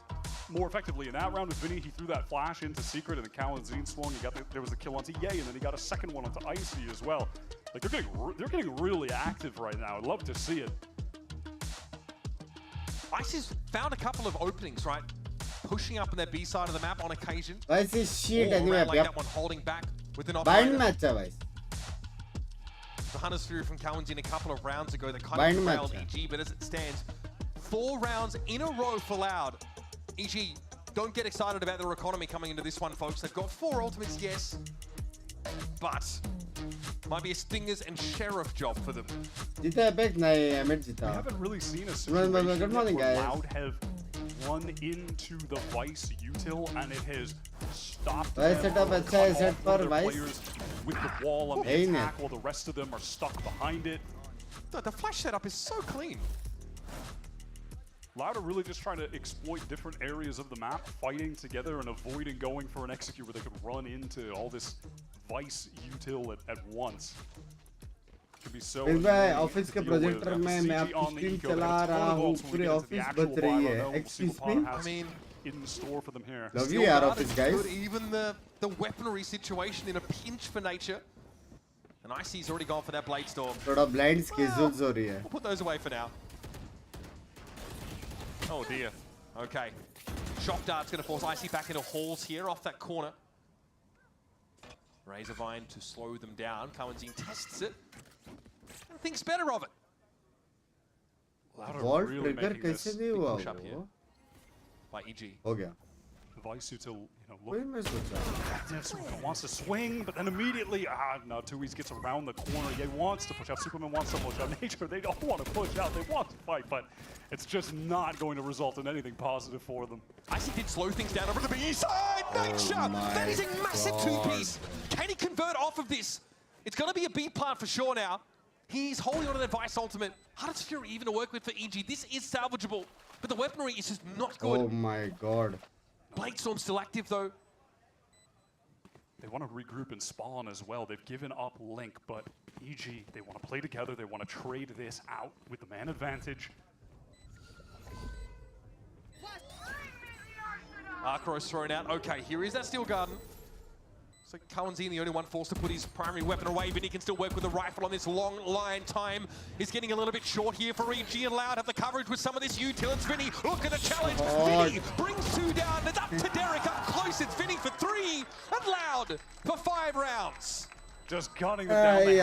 more effectively in that round with Vinny. He threw that flash into Secret, and the Cowanzine swung. There was the kill onto Ye, and then he got a second one onto Icy as well. Like they're getting really active right now. I'd love to see it. Icy's found a couple of openings, right? Pushing up on their B side of the map on occasion. Icy shit anyway. Like that one holding back with an bind match, guys. The Hunter's Fury from Cowanzine a couple of rounds ago that kind of failed EG, but as it stands, 4 rounds in a row for Loud. EG, don't get excited about their economy coming into this one, folks. They've got 4 ultimates, yes, but might be a Stingers and Sheriff job for them. We haven't really seen a situation where Loud have run into the Vice util and it has stopped players with the wall on the attack while the rest of them are stuck behind it. The flash setup is so clean. Loud are really just trying to exploit different areas of the map, fighting together and avoiding going for an execute where they could run into all this Vice util at once. Could be so office के projector में मैं आपकी screen चला रहा हूँ पूरे office बच रही है excuse me in store for them here. Love you out office guys. Even the weaponry situation in a pinch for nature. And Icy's already gone for that blade storm. थोड़ा blind schedules हो रही है. We'll put those away for now. Oh dear. Okay. Shock dart's going to force Icy back into halls here off that corner. Razorvine to slow them down. Cowanzine tests it. And thinks better of it. Wall trigger कैसे नहीं हुआ वो? By EG. हो गया. Vice util, wants to swing, but then immediately, no, Thieves gets around the corner. Ye wants to push out. Superman wants to push out. Nature, they don't want to push out. They want to fight, but it's just not going to result in anything positive for them. Icy did slow things down over to the B side. Nature, that is a massive 2-piece. Can he convert off of this? It's going to be a B plant for sure now. He's holding on to that Vice ultimate. Hunter's Fury even to work with for EG. This is salvageable, but the weaponry is just not good. Oh my god. Blade Storm's still active though. They want to regroup and spawn as well. They've given up Link, but EG, they want to play together. They want to trade this out with the man advantage. Arcro's thrown out. Okay, here is that Steel Garden. So Cowanzine, the only one forced to put his primary weapon away, but he can still work with the rifle on this long line. Time is getting a little bit short here for EG, and Loud have the coverage with some of this util. It's Vinny, look at the challenge. Vinny brings 2 down. It's up to Derek, up close. It's Vinny for 3, and Loud for 5 rounds. Just gunning them down. It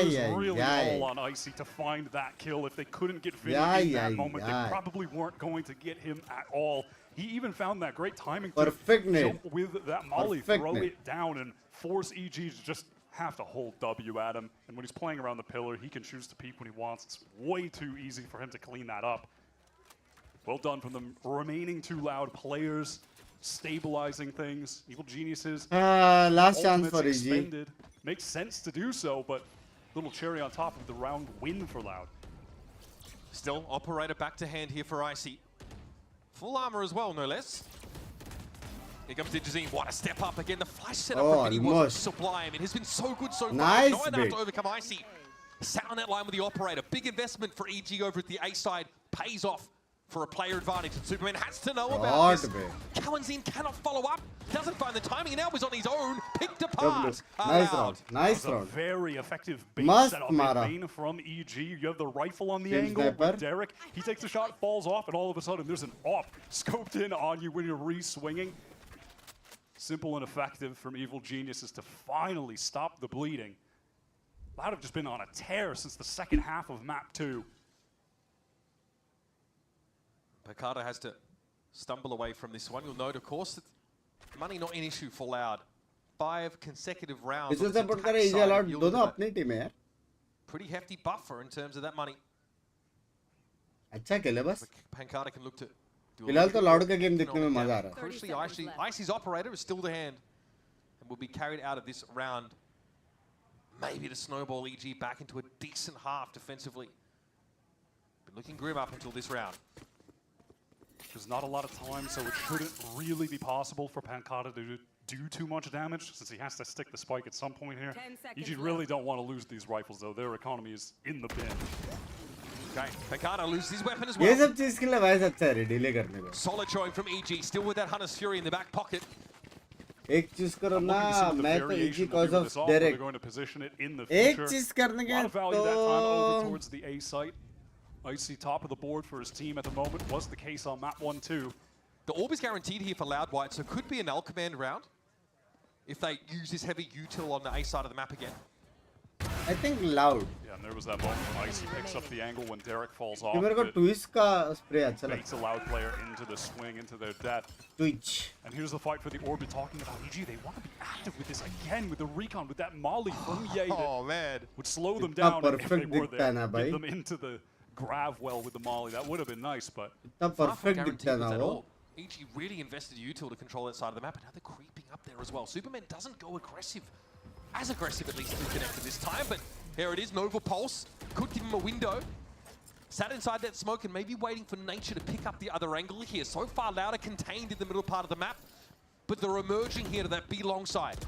was really all on Icy to find that kill. If they couldn't get Vinny in that moment, they probably weren't going to get him at all. He even found that great timing to jump with that molly, throw it down, and force EG to just have to hold W at him. And when he's playing around the pillar, he can choose to peek when he wants. It's way too easy for him to clean that up. Well done from the remaining two Loud players, stabilizing things. Evil Geniuses. Last chance for EG. Expended. Makes sense to do so, but little cherry on top of the round win for Loud. Still, Operator back to hand here for Icy. Full armor as well, no less. Here comes Digizine. What a step up again. The flash setup from Vinny was sublime. It has been so good so far. Nice Not enough to overcome Icy. Sat on that line with the Operator. Big investment for EG over at the A side. Pays off for a player advantage. And Superman has to know about this. Kawanzin cannot follow up. Doesn't find the timing. And now he's on his own. Picked apart. Nice round. Nice round. Very effective base setup from EG. You have the rifle on the angle with Derek. He takes a shot, falls off, and all of a sudden there's an op scoped in on you when you're re-swinging. Simple and effective from Evil Geniuses to finally stop the bleeding. Loud have just been on a tear since the second half of map 2. Picardo has to stumble away from this one. You'll note, of course, that money not an issue for Loud. 5 consecutive rounds. Pretty hefty buffer in terms of that money. अच्छा खेले बस. Pancada can look to फिलहाल तो loud का game देखने में मजा आ रहा है. Crucially, Icy's Operator is still the hand and will be carried out of this round. Maybe to snowball EG back into a decent half defensively. Been looking grim up until this round. There's not a lot of time, so it shouldn't really be possible for Pancada to do too much damage, since he has to stick the spike at some point here. EG really don't want to lose these rifles, though. Their economy is in the bin. Okay, Pancada loses his weapon as well. Solid showing from EG, still with that Hunter's Fury in the back pocket. एक चीज करो ना, मैं तो EG cause of Derek. एक चीज करने के तो towards the A site. Icy top of the board for his team at the moment was the case on map 1-2. The orb is guaranteed here for Loud White, so could be an L command round if they use this heavy util on the A side of the map again. I think Loud. Yeah, and there was that moment when Icy picks up the angle when Derek falls off. मेरे को twist का spray अच्छा लगता है. Makes a Loud player into the swing, into their death. Twitch. And here's the fight for the orb. Talking about EG, they want to be active with this again with the recon, with that molly from Ye. Oh man, would slow them down if they were there. Get them into the grab well with the molly. That would have been nice, but perfect दिखता ना वो. EG really invested util to control that side of the map, and now they're creeping up there as well. Superman doesn't go aggressive. As aggressive at least to connected this time, but here it is, Nova Pulse. Could give him a window. Sat inside that smoke and maybe waiting for Nature to pick up the other angle here. So far, Louder contained in the middle part of the map, but they're emerging here to that B long side.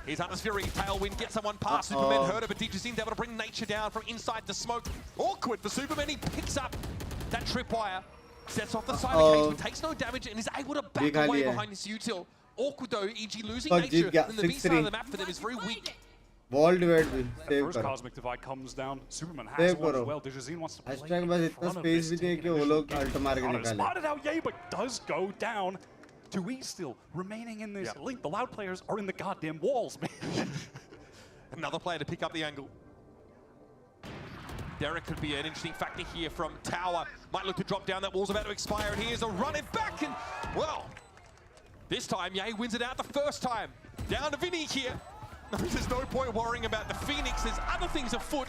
Here's Hunter's Fury, Tailwind, gets someone past. Superman heard of it. Digizine able to bring Nature down from inside the smoke. Awkward for Superman, he picks up that tripwire, sets off the side of the cage, but takes no damage and is able to back away behind this util. Awkward though, EG losing Nature, and the B side of the map for them is very weak. Wall divide first Cosmic Divide comes down. Superman has one as well. Digizine wants to play in front of this team. Spotted out Ye, but does go down. 2E still remaining in this link. The Loud players are in the goddamn walls, man. Another player to pick up the angle. Derek could be an interesting factor here from Tower. Might look to drop down. That wall's about to expire, and here's a run it back, and well, this time Ye wins it out the first time. Down to Vinny here. There's no point worrying about the Phoenix. There's other things afoot.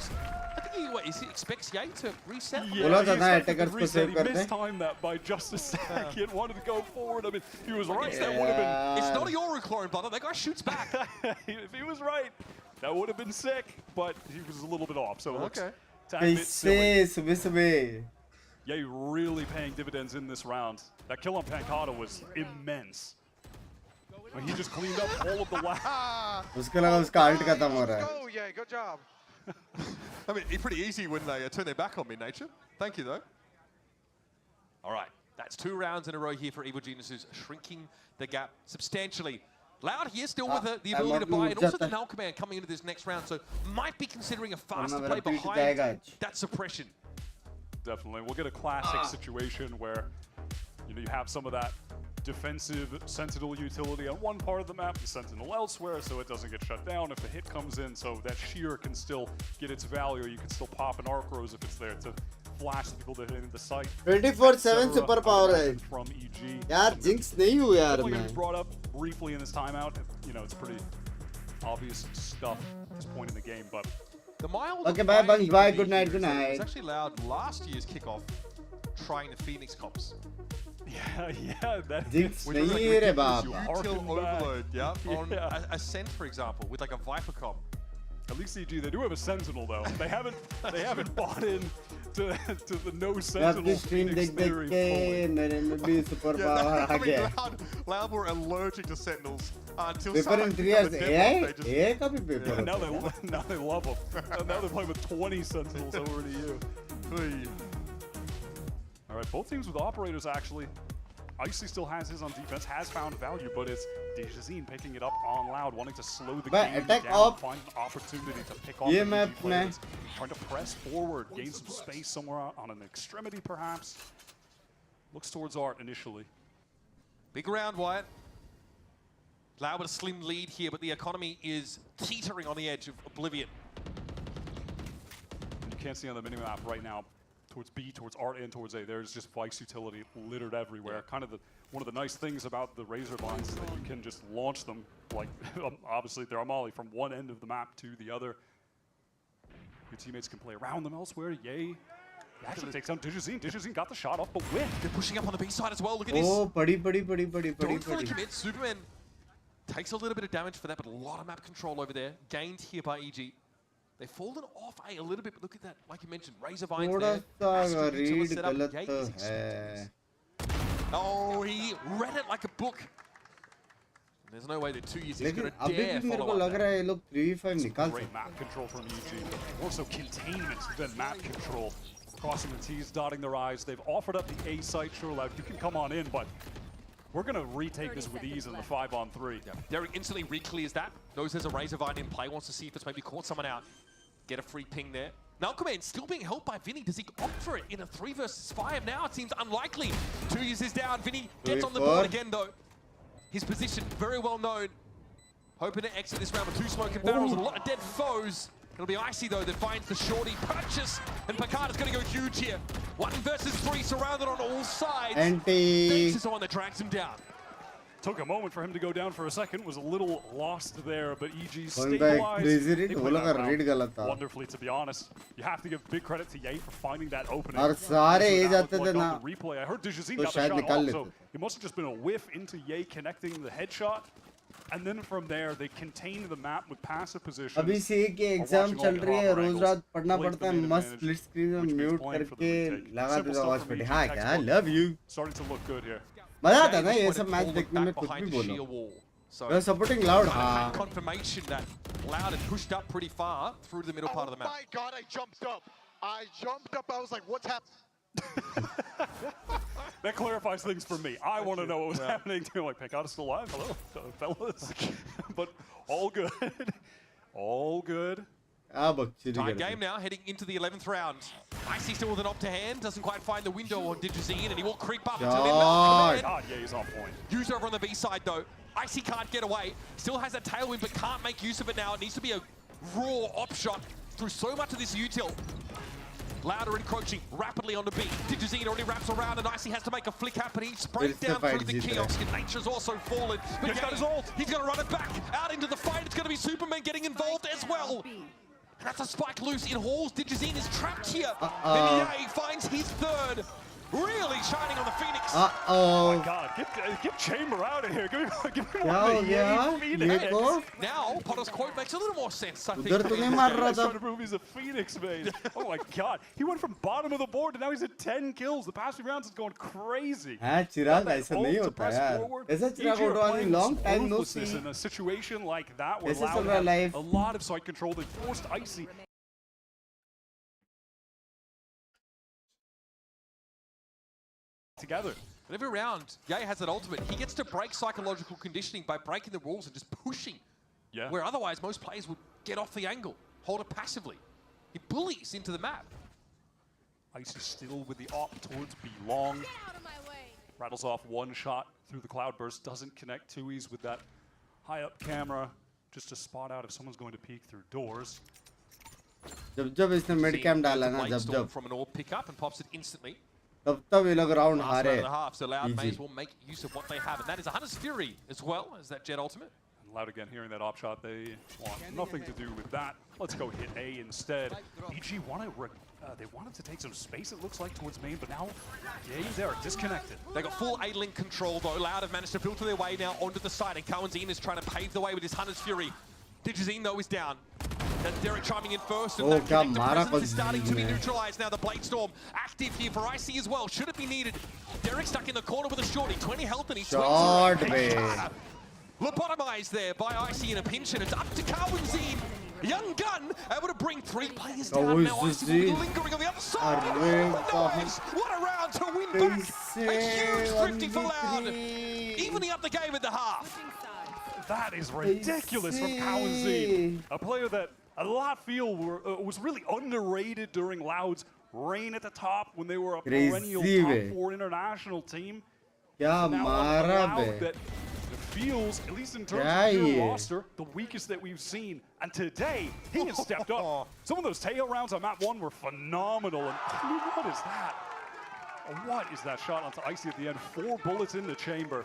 I think he expects Ye to reset. Yeah, he mistimed that by just a second. Wanted to go forward. I mean, he was right. That would have been. It's not a Yoru clone, brother. That guy shoots back. If he was right, that would have been sick. But he was a little bit off. So it looks Ye really paying dividends in this round. That kill on Pancada was immense. He just cleaned up all of the उसके लगा उसका ult खत्म हो रहा है. Oh yeah, good job. I mean, it's pretty easy when they turn their back on me, Nature. Thank you though. All right, that's 2 rounds in a row here for Evil Geniuses, shrinking the gap substantially. Loud here still with the ability to buy, and also the null command coming into this next round, so might be considering a faster play behind that suppression. Definitely, we'll get a classic situation where you have some of that defensive Sentinel utility on one part of the map, the Sentinel elsewhere, so it doesn't get shut down if the hit comes in, so that shear can still get its value. You can still pop an Arc Rose if it's there to flash the people that hit in the site. 24/7 super power है. From EG. यार Jinx नहीं हूँ यार मैं. Brought up briefly in this timeout. It's pretty obvious stuff at this point in the game, but the mild. Okay, bye, Binks. Bye. Good night. Good It night. was actually allowed last year's kickoff, trying the Phoenix comps. Yeah, that Jinx Which was like nahi re ridiculous. baba. Util overload, yeah, on Yeah. Ascent, for example, with like a Viper comp. At least CG, they do have a Sentinel though. They haven't bought in to the no मैं Sentinel अपनी stream Phoenix देख देख theory के fully. मेरे में भी super power आ गया. Loud were allergic to Sentinels until paper in 3 years AI का भी paper. Yeah, now they love them. Now they're playing with 20 Sentinels over to you. All right, both teams with operators actually. Icy still has his on defense, has found value, but it's DeJazine picking it up on Loud, wanting to slow the game attack down, up. find an opportunity to pick off ये the map EG में players, trying to press forward, gain some space somewhere on an extremity perhaps. Looks towards Art initially. Big round, Wyatt. Loud with a slim lead here, but the economy is teetering on the edge of oblivion. And you can't see on the minimap right now, towards B, towards Art, and towards A, there's just Vice utility littered everywhere. Kind of one of the nice things about the Razor Binds is that you can just launch them, like, obviously they're Amali, from one end of the map to the other. Your teammates can play around them elsewhere. Yay. Actually takes down DeJazine. DeJazine got the shot off, but whiff. They're pushing up on the B side as well. Look at this. Oh, पड़ी. Don't fully commit. Superman takes a little bit of damage for that, but a lot of map control over there. Gained here by EG. They've fallen off A little bit, but look at that. Like you mentioned, Razor Vines there. थोड़ा सा read गलत है. Oh, he read it like a book. There's no way that 2 years is going to dare मेरे को follow लग up रहा है ये लोग 3v5 निकाल Great map control from EG. More so containment than map control. Crossing the T's, dotting their I's. They've offered up the A site. Sure, Loud, you can come on in, but we're going to retake this with ease in the 5-on-3. Yeah. Derek instantly re-clears that. Knows there's a Razor Vine in play. Wants to see if it's maybe caught someone out. Get a free ping there. Malcolm still being held by Vinny. Does he opt for it in a 3 versus 5 now? It seems unlikely. 2 years is down. Vinny gets on the board again, though. His position very well known. Hoping to exit this round with 2 smoking barrels and a lot of dead foes. It'll be Icy, though, that finds the shorty purchase. And Picard is going to go huge here. 1 versus 3, surrounded on all sides. Binks is the one that drags him down. Took a moment for him to go down for a second. Was a little lost there, but EG Going back crazy stabilized. read, वो लगा read गलत था. Wonderfully, to be honest. You have to give big credit to Ye for finding that opening. और सारे So A that जाते looked थे like ना. on the replay. I heard DeJazine तो got the शायद shot निकाल off, so लेते. it must have just been a whiff into Ye connecting the headshot. And then from there, they contained the map with passive position. अभी से की exam चल रही है, रोज रात पढ़ना पड़ता है, मस्त स्प्लिट स्क्रीन में म्यूट करके लगा देता हूँ Watchparty. हाँ क्या, I love you. Starting to look good here. मजा आता है ना ये सब मैच देखने में, कुछ भी बोलो. They're supporting Loud. हाँ. Confirmation that Loud had pushed up pretty far through to the middle part of the map. Oh my God, I jumped up. I was like, what's happening? That clarifies things for me. I want to know what was happening too. Like, Picard is still alive. Hello, fellas. But all good. All good. Tied game now, heading into the 11th round. Icy still with an op to hand, doesn't quite find the window on DeJazine, and he will creep up until then. God, yeah, he's on point. Use over on the B side though. Icy can't get away. Still has a tailwind, but can't make use of it now. It needs to be a raw op shot through so much of this util. Louder encroaching rapidly on the B. DeJazine already wraps around, and Icy has to make a flick happen. He sprays down through the kiosk, and Nature's also fallen. But He's got his ult. He's going to run it back out into the fight. It's going to be Superman getting involved as well. That's a spike loose in halls. DeJazine is trapped here. And Ye finds his 3rd. Really shining on the Phoenix. Oh my God, get Chamber out of here. Give me one of the Phoenix. Now, Potter's quote makes a little more sense, I think. उधर तूने मार रहा He's trying to था. prove he's a Phoenix, mate. Oh my God. He went from bottom of the board to now he's at 10 kills. The past few rounds is going crazy. हाँ चिराग ऐसा नहीं होता यार. ऐसा चिराग उड़वानी long time no see. In a situation like that where ऐसे चल Loud रहा had life. a lot of side control, they forced Icy together. And every round, Ye has an ultimate. He gets to break psychological conditioning by breaking the rules and just pushing. Yeah. Where otherwise most players would get off the angle, hold it passively. He bullies into the map. Icy still with the op towards B long. Rattles off one shot through the cloudburst. Doesn't connect Tui's with that high up camera. Just to spot out if someone's going to peek through doors. जब इसने mid cam डाला ना, जब from an orb pick up and pops it instantly. तब ये लोग round हारे. So Loud may as well make use of what they have, and that is a Hunter's Fury as well as that Jet ultimate. Loud again, hearing that op shot, they want nothing to do with that. Let's go hit A instead. EG wanted to take some space, it looks like, towards main, but now they're disconnected. They got full A-Link control, though. Loud have managed to filter their way now onto the side, and Cowanzine is trying to pave the way with his Hunter's Fury. Digizine, though, is down. That's Derek chiming in first, and that connector presence is starting to be neutralized now. The Blade Storm active here for IC as well. Should it be needed? Derek stuck in the corner with a shorty, 20 health, and he swings around. Lobotomized there by IC in a pinch, and it's up to Cowanzine. Young Gun able to bring 3 players down. Now IC will be lingering on the other side. Nice. What a round to win back. A huge 50 for Loud. Evening up the game at the half. That is ridiculous from Cowanzine. A player that a lot feel was really underrated during Loud's reign at the top when they were a perennial top 4 international team. Yeah, that feels, at least in terms of their roster, the weakest that we've seen. And today, he has stepped up. Some of those tail rounds on map 1 were phenomenal. And I mean, what is that? What is that shot onto Icy at the end? 4 bullets in the chamber.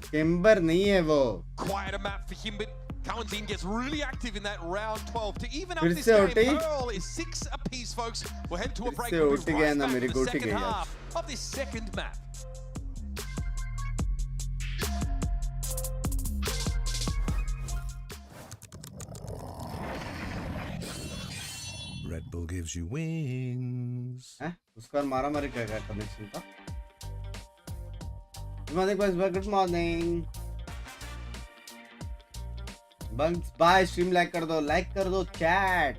Chamber nahi hai wo. Quieter map for him, but Cowanzine gets really active in that round 12 to even up this game. Pearl is 6 apiece, folks. We'll head to a break. We'll be right back for the second half of this second map. Red Bull gives you wings. उसका मारा मारी क्या क्या connection था? Good morning, boys. Good morning. Binks, bye. Stream like कर दो, chat.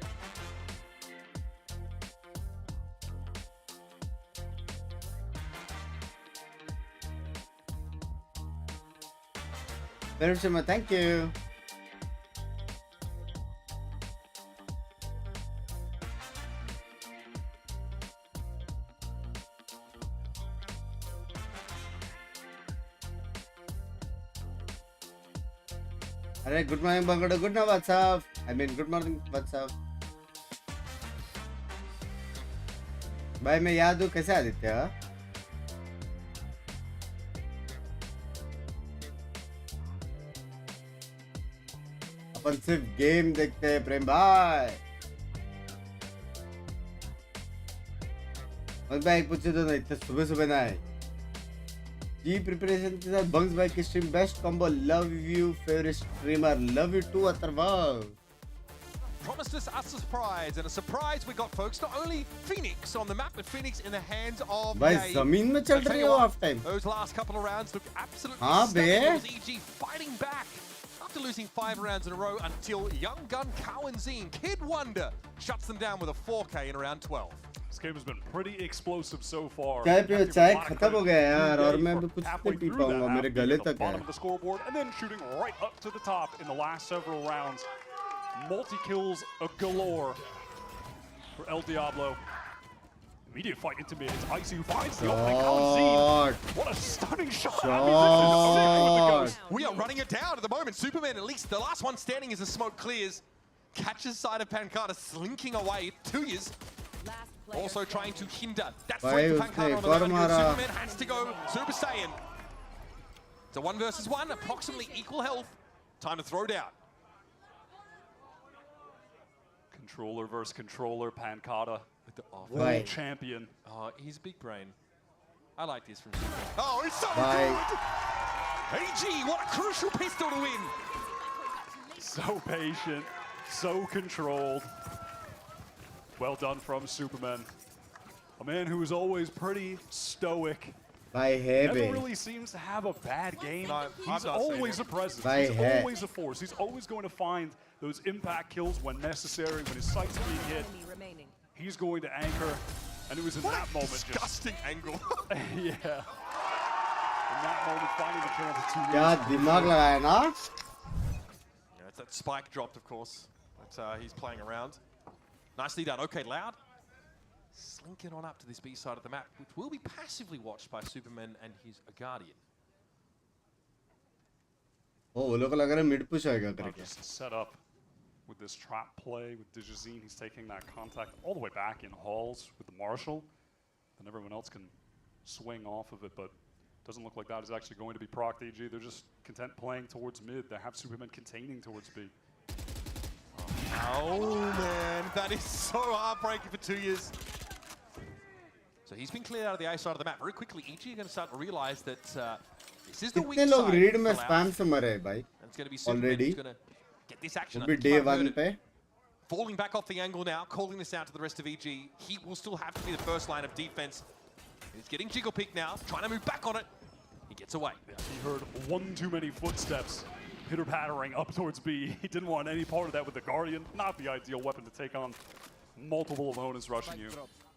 Very much, thank you. Alright, good morning, Bangado. Good night, what's up? I mean, good morning, what's up? भाई मैं याद हूँ कैसे आदित्य? अपन सिर्फ गेम देखते हैं प्रेम भाई. बंक्स भाई पूछे तो ना इतने सुबह ना है. जी प्रिपरेशन के साथ बंक्स भाई की stream best combo. Love you favourite streamer. Love you too Atharva. Promised us a surprise, and a surprise we got, folks. Not only Phoenix on the map, but Phoenix in the hands of भाई जमीन में चल रही हो half time. Those last couple of rounds looked absolutely stunning. It was EG fighting back after losing 5 rounds in a row until young gun Cowanzine, Kid Wonder, shuts them down with a 4K in round 12. This game has been pretty explosive so far. चाय पियो, चाय खत्म हो गया यार और मैं भी कुछ नहीं पी पाऊंगा, मेरे गले तक है. Bottom of the scoreboard and then shooting right up to the top in the last several rounds. Multi-kills galore for El Diablo. Immediate fight into mid. It's Icy who finds the opening. Cowanzine. What a stunning shot. We are running it down at the moment. Superman, at least the last one standing as the smoke clears. Catches side of Pancada, slinking away. 2 years. Also trying to hinder that flank of Pancada on the run. Superman has to go Super Saiyan. It's a 1 versus 1, approximately equal health. Time to throw down. Controller versus controller, Pancada, world champion. Oh, he's a big brain. I like this from Superman. Oh, it's so good! AG, what a crucial pistol to win! So patient, so controlled. Well done from Superman. A man who is always pretty stoic. Never really seems to have a bad game. He's always a presence. He's always a force. He's always going to find those impact kills when necessary, when his sight's being hit. He's going to anchor. And it was in that moment disgusting angle. Yeah. In that moment, finding the kill for 2 years. क्या दिमाग लगाया ना? Yeah, it's that spike dropped, of course. But he's playing around. Nicely done. Okay, Loud. Slinking on up to this B side of the map, which will be passively watched by Superman and his Guardian. Oh, look like a mid push आएगा करके. Just set up with this trap play with Digizine. He's taking that contact all the way back in halls with the Marshal. Then everyone else can swing off of it, but Doesn't look like that is actually going to be proc EG. They're just content playing towards mid. They have Superman containing towards B. Oh man, that is so heartbreaking for 2 years. So he's been cleared out of the A side of the map. Very quickly, EG are going to start to realize that this is the weak कितने side. लोग read में spam से मरे हैं भाई? It's going to be Superman who's going to get this action. Will be day 1 पे. Falling back off the angle now, calling this out to the rest of EG. He will still have to be the first line of defense. He's getting jiggle pick now, trying to move back on it. He gets away. Yeah, he heard one too many footsteps pitter-pattering up towards B. He didn't want any part of that with the Guardian. Not the ideal weapon to take on multiple opponents rushing you.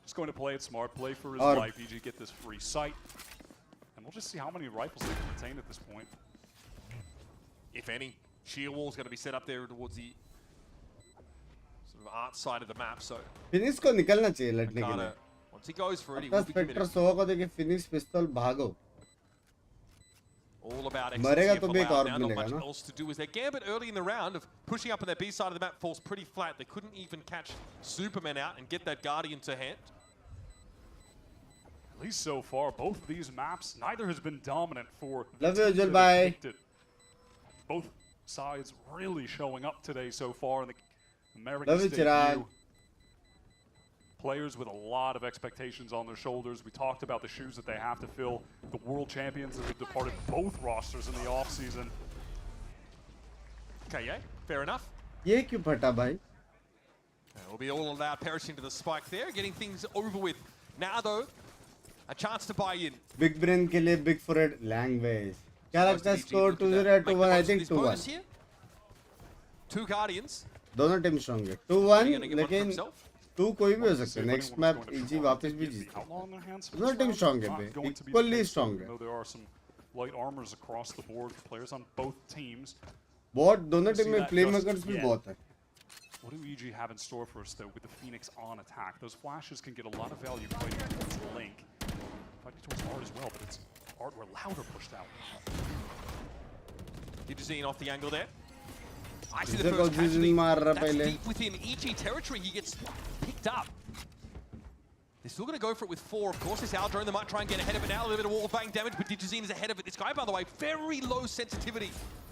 Just going to play it smart, play for his life. EG get this free sight. And we'll just see how many rifles they can retain at this point. If any. Sheer wall's going to be set up there towards the sort of art side of the map, so... Finish को निकलना चाहिए लड़ने के लिए. Once he goes for it, he will be committed. Spectre 100 को देखे finish pistol भागो. All about मरेगा तो भी एक और now, मिलेगा not ना. much else to do with their gambit early in the round of pushing up on their B side of the map falls pretty flat. They couldn't even catch Superman out and get that Guardian to hand. At least so far, both of these maps, neither has been dominant for Love you, Jul, bye. Both sides really showing up today so far in the American Love you, debut. Players with a lot of expectations on their shoulders. We talked about the shoes that they have to fill. The world champions that have departed both rosters in the offseason. Okay, yeah, fair enough. ये क्यों फटा भाई? We'll be all allowed perishing to the spike there, getting things over with. Now though, a chance to buy in. Big brain के लिए big forehead language. क्या लगता है score 2-0 2-1? I think 2-1. 2 Guardians. दोनों टीम strong है. 2-1 लेकिन 2 कोई भी हो सकता है. Next map EG वापस भी जीते. दोनों टीम strong है बे. Equally strong है. There are some light armors across the board for players on both teams. बहुत दोनों टीम में playmakers भी बहुत है. What do EG have in store for us though with the Phoenix on attack? Those flashes can get a lot of value fighting towards Link. Fighting towards Art as well, but it's Art where Louder pushed out. Digizine off the angle there. I see the first casualty. That's deep within EG territory. He gets picked up. They're still going to go for it with 4, of course. This Aldrone, they might try and get ahead of it now. A little bit of wall bang damage, but Digizine is ahead of it. This guy, by the way, very low sensitivity.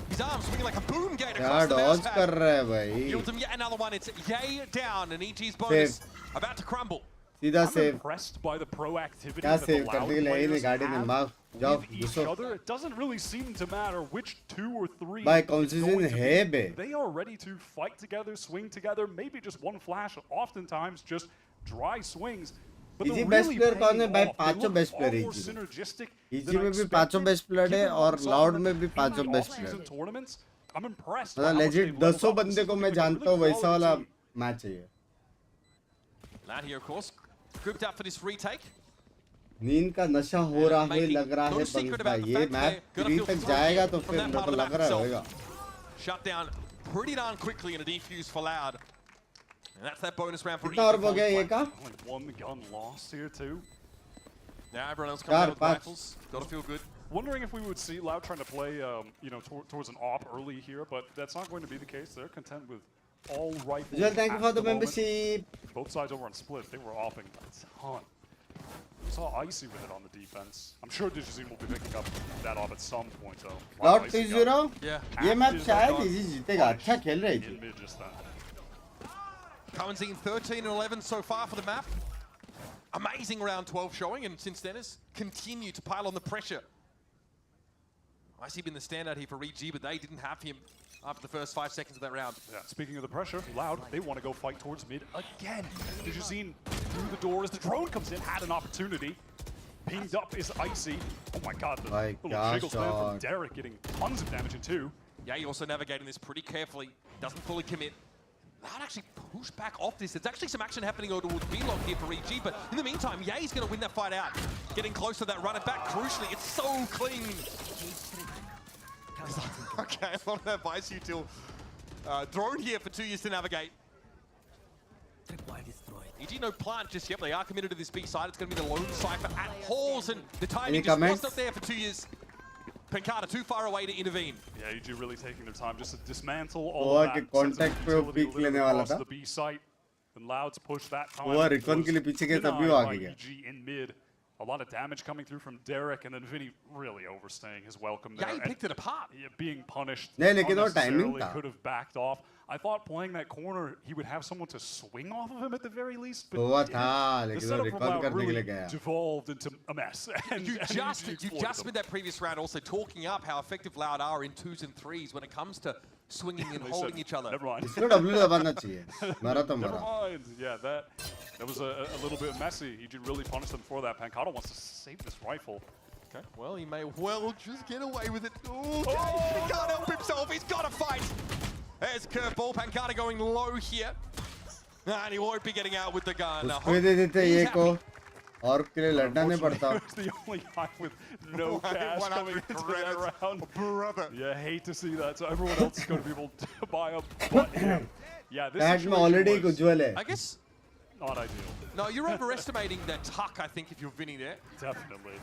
His arm swinging like a boom gate across the mouse pad. Yields him yet another one. It's Yay down, and EG's bonus about to crumble. I'm impressed by the proactivity that the Loud players have with each other. It doesn't really seem to matter which 2 or 3 they are ready to fight together, swing together, maybe just one flash, oftentimes just dry swings. But EG best player कौन है भाई? पांचों best player है EG. EG में भी पांचों best player है और Loud में भी पांचों best player है. I'm impressed. मतलब legit 200 बंदे को मैं जानता हूँ वैसा वाला match है ये. Loud here, of course, grouped up for this retake. नींद का नशा हो रहा है लग रहा है बंदा. ये मैच 3 तक जाएगा तो फिर मेरे को लग रहा है होगा. Shut down pretty darn quickly in a defuse for Loud. And that's that bonus round for कितना और हो गया ये का? Only 1 gun lost here too. Now everyone else coming out with rifles. Gotta feel good. Wondering if we would see Loud trying to play, towards an op early here, but that's not going to be the case. They're content with all rifles. Well, thank you for the membership. Both sides over on split. They were offing a ton. Saw Icy with it on the defense. I'm sure Digizine will be picking up that off at some point though. Loud 3-0. Yeah. ये match शायद EG जीतेगा. अच्छा खेल रहे हैं. Cohen's 13 and 11 so far for the map. Amazing round 12 showing, and since then has continued to pile on the pressure. Icy been the standout here for EG, but they didn't have him after the first 5 seconds of that round. Yeah, speaking of the pressure, Loud, they want to go fight towards mid again. Digizine through the door as the drone comes in, had an opportunity. Pinged up is Icy. Oh my god, the little jiggle spam from Derek getting tons of damage in 2. Yeah, he also navigating this pretty carefully. Doesn't fully commit. Loud actually pushed back off this. There's actually some action happening over towards B-Log here for EG, but in the meantime, Ye's going to win that fight out. Getting close to that run it back, crucially, it's so clean. Okay, a lot of that vice util drone here for 2 years to navigate. EG no plant just yet, but they are committed to this B side. It's going to be the lone cypher at Halls, and the timing just was not there for 2 years. Penkata too far away to intervene. Yeah, EG really taking their time just to dismantle all of that. Contact पे वो peek लेने वाला था. The B site, and Loud's push that time. वो recon के लिए पीछे गया तभी वो आगे गया. EG in mid, A lot of damage coming through from Derek, and then Vinny really overstaying his welcome there. Yeah, he picked it apart. Being punished लेकिन वो timing unnecessarily, था. could have backed off. I thought playing that corner, he would have someone to swing off of him at the very least. But हुआ था, the लेकिन वो setup from recon Loud करने के really लिए गया. devolved into a mess. And, You just exploited spent that previous round also talking up how effective Loud are in 2s and 3s when it comes to swinging and They holding said, each other. Never mind. इसको W दबाना चाहिए. मरा तो Never मरा. mind. Yeah, that was a little bit messy. He did really punish them for that. Pancata wants to save this rifle. Okay, well, he may well just get away with it. Ooh, he can't help himself. He's got to fight. There's curveball. Pancata going low here. And he won't be getting out with the gun. उसको ही दे देते ये को और के लिए लड़ना नहीं पड़ता. He was the only guy with no cash coming into that round. Brother. Yeah, hate to see that. So everyone else is going to be able to buy up. But yeah, this That में already was उज्जवल है. I guess. Not ideal. No, you're overestimating the tuck, I think, if you're Vinny there. Definitely.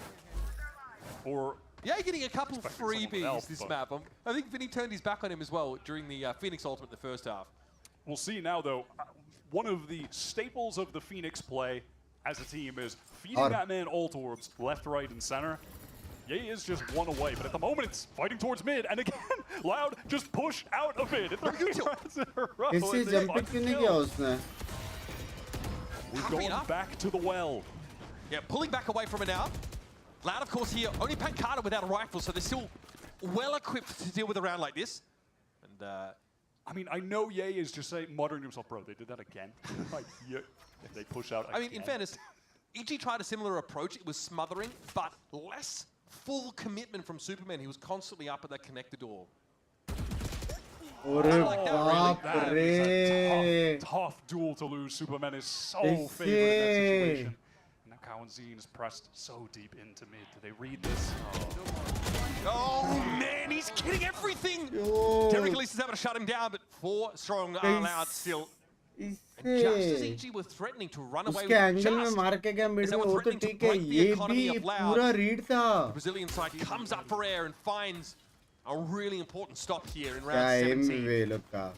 Or yeah, getting a couple freebies else, this but- map. I think Vinny turned his back on him as well during the Phoenix Ultimate in the first half. we'll see now, though. One of the staples of the Phoenix play as a team is feeding that man ult orbs left, right, and center. Ye is just one away, but at the moment it's fighting towards mid, and again, Loud just pushed out of mid. It's 3 rounds in a row. इससे and they jump find क्यों नहीं kill. किया उसने? We're going back to the well. Yeah, pulling back away from it now. Loud, of course, here. Only Pancata without a rifle, so they're still well equipped to deal with a round like this. And I mean, I know Ye is just saying, muttering to himself, bro, they did that again. Like, yeah, they push out I mean, in again. fairness, EG tried a similar approach. It was smothering, but less full commitment from Superman. He was constantly up at that connector door. अरे That बाप is रे. a tough duel to lose. Superman is so favored in that situation. And now Kawanzine is pressed so deep into mid. Do they read this? Oh, man, he's getting everything. Oh. Derek at least is able to shut him down, but 4 strong are Loud still. And just as EG were threatening to run away उसके with angle में just मार के गया mid as they में were वो तो threatening to ठीक है break the ये economy भी of Loud, पूरा रीड था. the Brazilian side comes up for air and finds a really important stop here in क्या round एम 17. वे लोग का.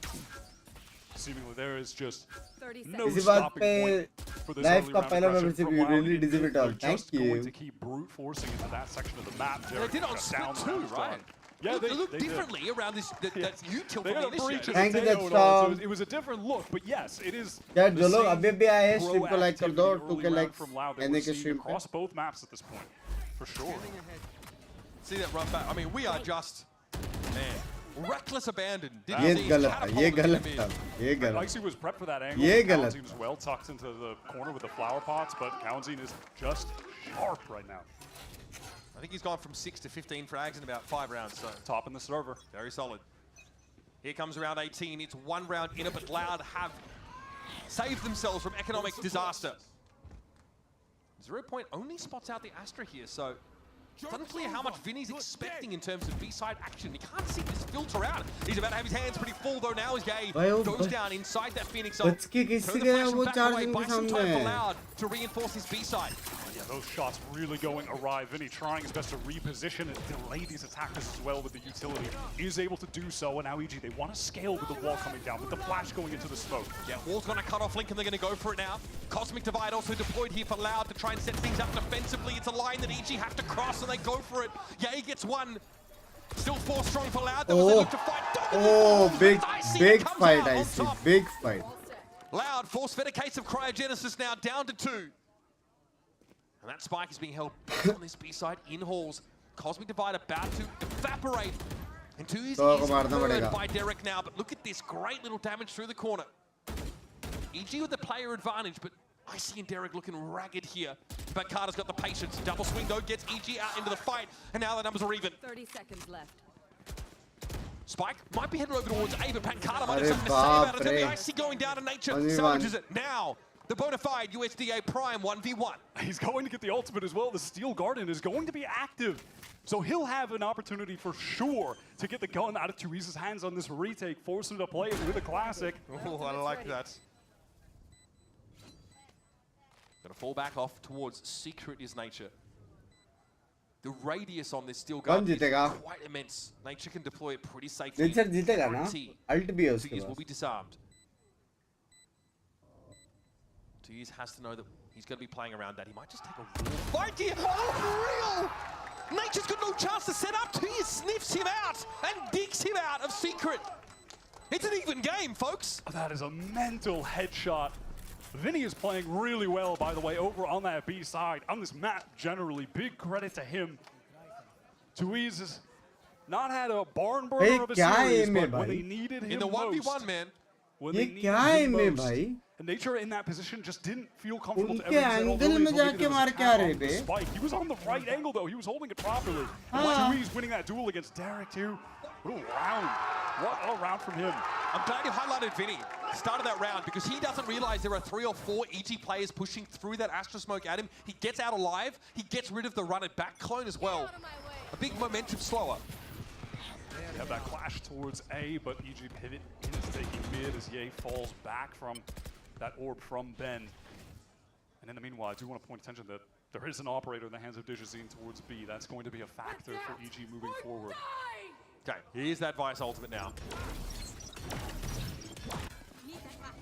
Seemingly there is just 30 no इसी बात stopping पे point for this life early का round पहला aggression membership from you Loud. Really deserve it all. They're just thank going you. to keep brute forcing into that section of the map. They did it on just down split the too, round right? zone. Yeah, Look, they look did. differently around this. That's you tilt They from got the a breach initiator. of Thank you, Teo that's and all, so Tom. it was a different look, but yes, it is. यार the जो लोग same अभी भी आए हैं pro stream को like कर दो activity 2k early like round from Loud that NA we're के seeing स्ट्रीम पे. across both maps at this point, for sure. See that run back? I mean, we are just, man, reckless abandon. Didn't ये see his गलत था catapult ये into the गलत mid. था ये गलत. Icy was prepped for that angle. ये Kawanzine गलत was well tucked into the corner with the flower pots, but Kawanzine is just sharp right now. I think he's gone from 6 to 15 frags in about 5 rounds, so Top in the server. very solid. Here comes round 18. It's 1 round in it, but Loud have saved themselves from economic disaster. 0 Point only spots out the Astra here, so it's unclear how much Vinny's expecting in terms of B-side action. He can't see this filter out. He's about to have his hands pretty full though now as Gay goes down inside that Phoenix zone. बच के किसी Turn the गया flash वो back चार away, दिन buy के some time for सामने. Loud to reinforce his B-side. Yeah, those shots really going awry. Vinny trying his best to reposition and delay these attackers as well with the utility. Is able to do so, and now EG, they want to scale with the wall coming down, with the flash going into the smoke. Yeah, wall's gonna cut off Link and they're gonna go for it now. Cosmic Divide also deployed here for Loud to try and set things up defensively. It's a line that EG have to cross and they go for it. Yeah, he gets one. Still 4 strong for Loud. There was a look to fight. Oh, big comes fight out on I see. top. Big fight. Loud force-fed a case of cryogenesis now down to 2. And that spike is being held back on this B-side in halls. Cosmic Divide about to evaporate. And 2 is murdered by Derek now, but look at this great little damage through the corner. EG with the player advantage, but Icy and Derek looking ragged here. But Carter's got the patience. Double swing though gets EG out into the fight, and now the numbers are even. 30 seconds left. Spike might be headed over towards A, but Pancata might have Arre something to say about it. baap re. Icy going down to nature, Only salvages one. it. Now, the bona fide USDA Prime 1v1. He's going to get the ultimate as well. The Steel Garden is going to be active. So he'll have an opportunity for sure to get the gun out of Teresa's hands on this retake, force him to play it with a classic. Oh, I like that. Gonna fall back off towards Secret is Nature. The radius on this Steel कौन Garden is जीतेगा? quite immense. Nature can deploy it pretty safely. Nature जीतेगा ना. Guarantee alt भी है उसके Thieves will pass. be disarmed. Thieves has to know that he's going to be playing around that. He might just take a raw fight here. Oh, for real! Nature's got no chance to set up. Thieves sniffs him out and digs him out of Secret. It's an even game, folks. That is a mental headshot. Vinny is playing really well, by the way, over on that B side. On this map, generally, big credit to him. Thieves has not had a barn burner of a series, but when they needed him in the 1v1, man. When they needed him most, and Nature in that position just didn't feel comfortable to spike. He was on the right angle, though. He was holding it properly. Thieves winning that duel against Derek, too. What a round. What a round from him. I'm glad you highlighted Vinny. Started that round because he doesn't realize there are 3 or 4 EG players pushing through that Astra smoke at him. He gets out alive. He gets rid of the run it back clone as well. A big momentum slower. They have that clash towards A, but EG pivot is taking mid as Ye falls back from that orb from Ben. And in the meanwhile, I do want to point attention that there is an operator in the hands of Digizine towards B. That's going to be a factor for EG moving forward. Okay, here's that Vice ultimate now.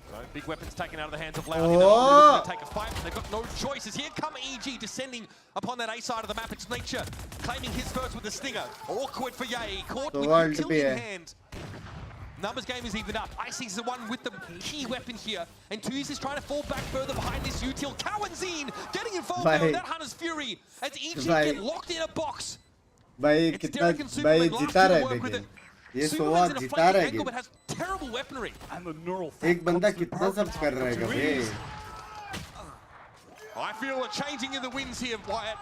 So, big weapons taken out of the hands of Loud. Oh. Take a fight. They've got no choices. Here come EG descending upon that A side of the map. It's Nature claiming his first with the stinger. Awkward for Ye. Caught with the utility in hand. Numbers game is evened up. Icy's the one with the key weapon here. And Thieves is trying to fall back further behind this util. Cowanzine getting involved there with that Hunter's Fury as EG get locked in a box. भाई कितना भाई जीता रहा है लेकिन ये सोवा जीता रहा है गेम एक बंदा कितना सब कर रहा है भाई I feel a changing in the winds here, Wyatt.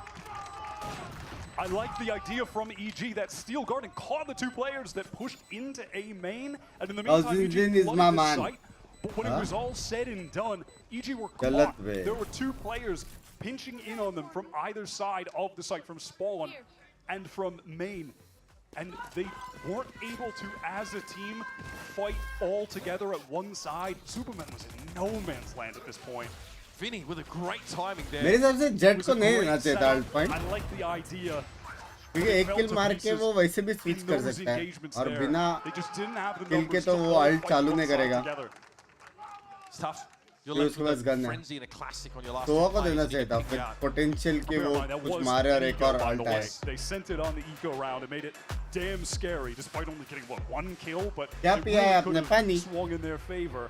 I like the idea from EG that Steel Garden caught the 2 players that pushed into A main, and in the meantime, EG flooded the site. But when it was all said and done, EG were caught. There were 2 players pinching in on them from either side of the site, from spawn and from main. And they weren't able to, as a team, fight all together at one side. Superman was in no man's land at this point. Vinny with a great timing there. मेरे हिसाब से jet को नहीं देना चाहिए था ult point. I like the idea. क्योंकि एक किल मार के वो वैसे भी स्विच कर सकता है और बिना किल के तो वो अल्ट चालू नहीं करेगा। It's tough. फिर उसके पास गन है। तो को देना चाहिए था फिर पोटेंशियल के वो कुछ मारे और एक और अल्ट आए। They sent it on the eco round. It made it damn scary, despite only getting what 1 kill, but क्या पिया है आपने पानी? Swung in their favor.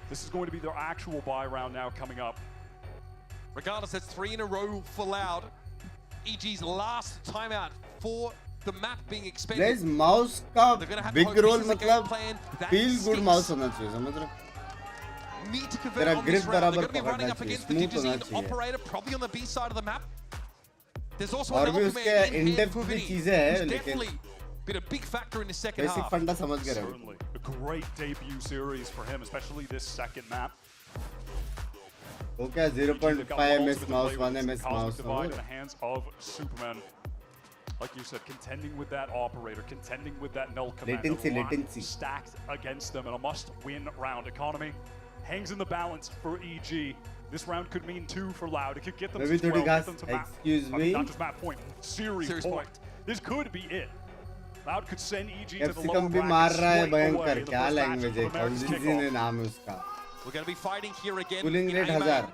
This is going to be their actual buy round now coming up. Regardless, that's 3 in a row for Loud. EG's last timeout for the map being expended. Guys, mouse का big role मतलब feel good mouse होना चाहिए, समझ रहे? Need to convert on this round. They're going to be running up against the Digizine operator, probably on the B side of the map. There's also another man in here for Vinny, who's definitely been a big factor in the second half. Certainly. A great debut series for him, especially this second map. Okay, 0.5 MS mouse, 1 MS mouse. Divide in the hands of Superman. Like you said, contending with that operator, contending with that null command. Latency. Stacked against them in a must-win round. Economy hangs in the balance for EG. This round could mean 2 for Loud. It could get them to 12, get them to map. Excuse me. Not just map point, series point. This could be it. Loud could send EG to the lower bracket straight away in the first match. We're going to be fighting here again. Cooling rate 1000.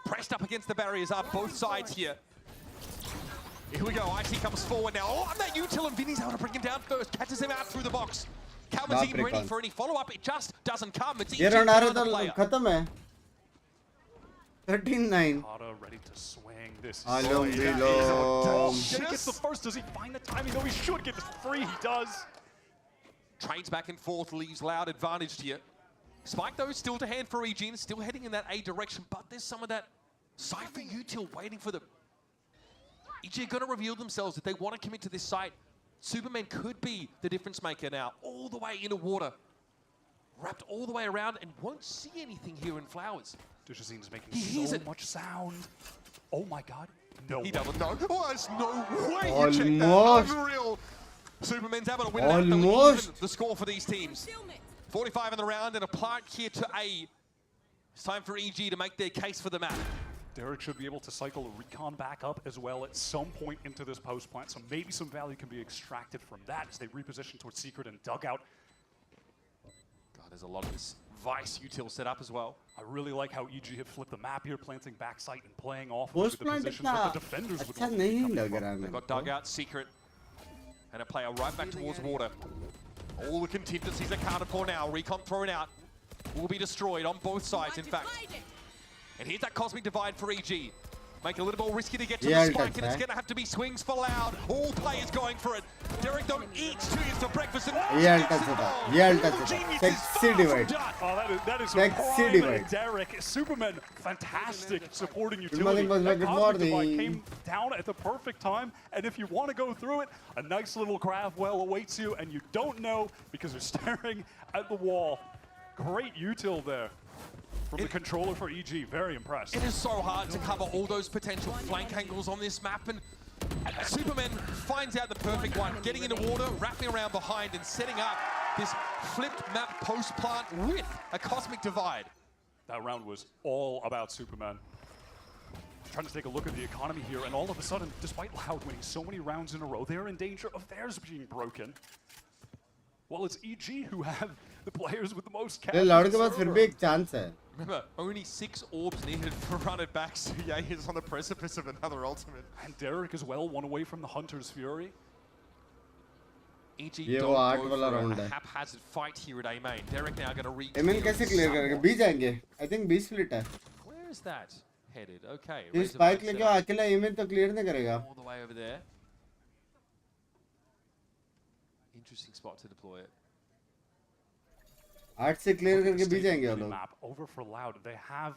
Pressed up against the barriers are both sides here. Here we go. IC comes forward now. Oh, and that util and Vinny's able to bring him down first. Catches him out through the box. Calvazine ready for any follow-up. It just doesn't come. It's ये run आ रहा तो खत्म है. 13-9. Ready to swing. This is he gets the first. Does he find the timing? No, he should get this free. He does. Trades back and forth, leaves Loud advantaged here. Spike though still to hand for EG, still heading in that A direction, but there's some of that Cypher util waiting for them. EG are going to reveal themselves if they want to commit to this site. Superman could be the difference maker now, all the way into water. Wrapped all the way around and won't see anything here in Flowers. Digizine's making so much sound. Oh my god. No. He doesn't know. Oh, there's no way you check that. Unreal. Superman's able to win it out, even the score for these teams. 45 in the round and a plant here to A. It's time for EG to make their case for the map. Derek should be able to cycle a recon back up as well at some point into this post plant, so maybe some value can be extracted from that as they reposition towards Secret and Dugout. God, there's a lot of this Vice util set up as well. I really like how EG have flipped the map here, planting backside and playing off Post with the plant positions इतना that the defenders would अच्छा want to be नहीं coming लग from. रहा They've मेरे got को. dugout secret and a player right back towards water. All the contingencies accounted for now. Recon thrown out. Will be destroyed on both sides, in fact. And here's that cosmic divide for EG. Make it a little more risky to get to the spike, and it's going to have to be swings for Loud. All players going for it. Derek don't eat 2 years for breakfast. And Sexy divide. Oh, that is Sexy prime divide. Derek. Superman, fantastic supporting Good morning, utility. That good cosmic divide morning. came down at the perfect time, and if you want to go through it, a nice little grab well awaits you, and you don't know because you're staring at the wall. Great util there. From the controller for EG, very impressed. It is so hard to cover all those potential flank angles on this map, and Superman finds out the perfect one, getting into water, wrapping around behind, and setting up this flipped map post plant with a cosmic divide. That round was all about Superman. Trying to take a look at the economy here, and all of a sudden, despite Loud winning so many rounds in a row, they're in danger of theirs being broken. Well, it's EG who have the players with the most cash. Loud के पास फिर भी एक chance है. Remember, only 6 orbs needed for run it back, so yeah, he's on the precipice of another ultimate. And Derek as well, one away from the Hunter's Fury. EG ये don't वो 8 go वाला for round a है. haphazard fight here at A main. Derek now going to reach. एमएन कैसे clear करेंगे? B जाएंगे. I think B split है. Where is that headed? Okay. ये spike लेके अकेला एमएन तो clear नहीं करेगा. All the way over there. Interesting spot to deploy it. 8 से clear करके B जाएंगे वो लोग. Map over for Loud. They have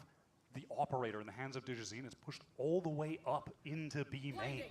the operator in the hands of Digizine is pushed all the way up into B main.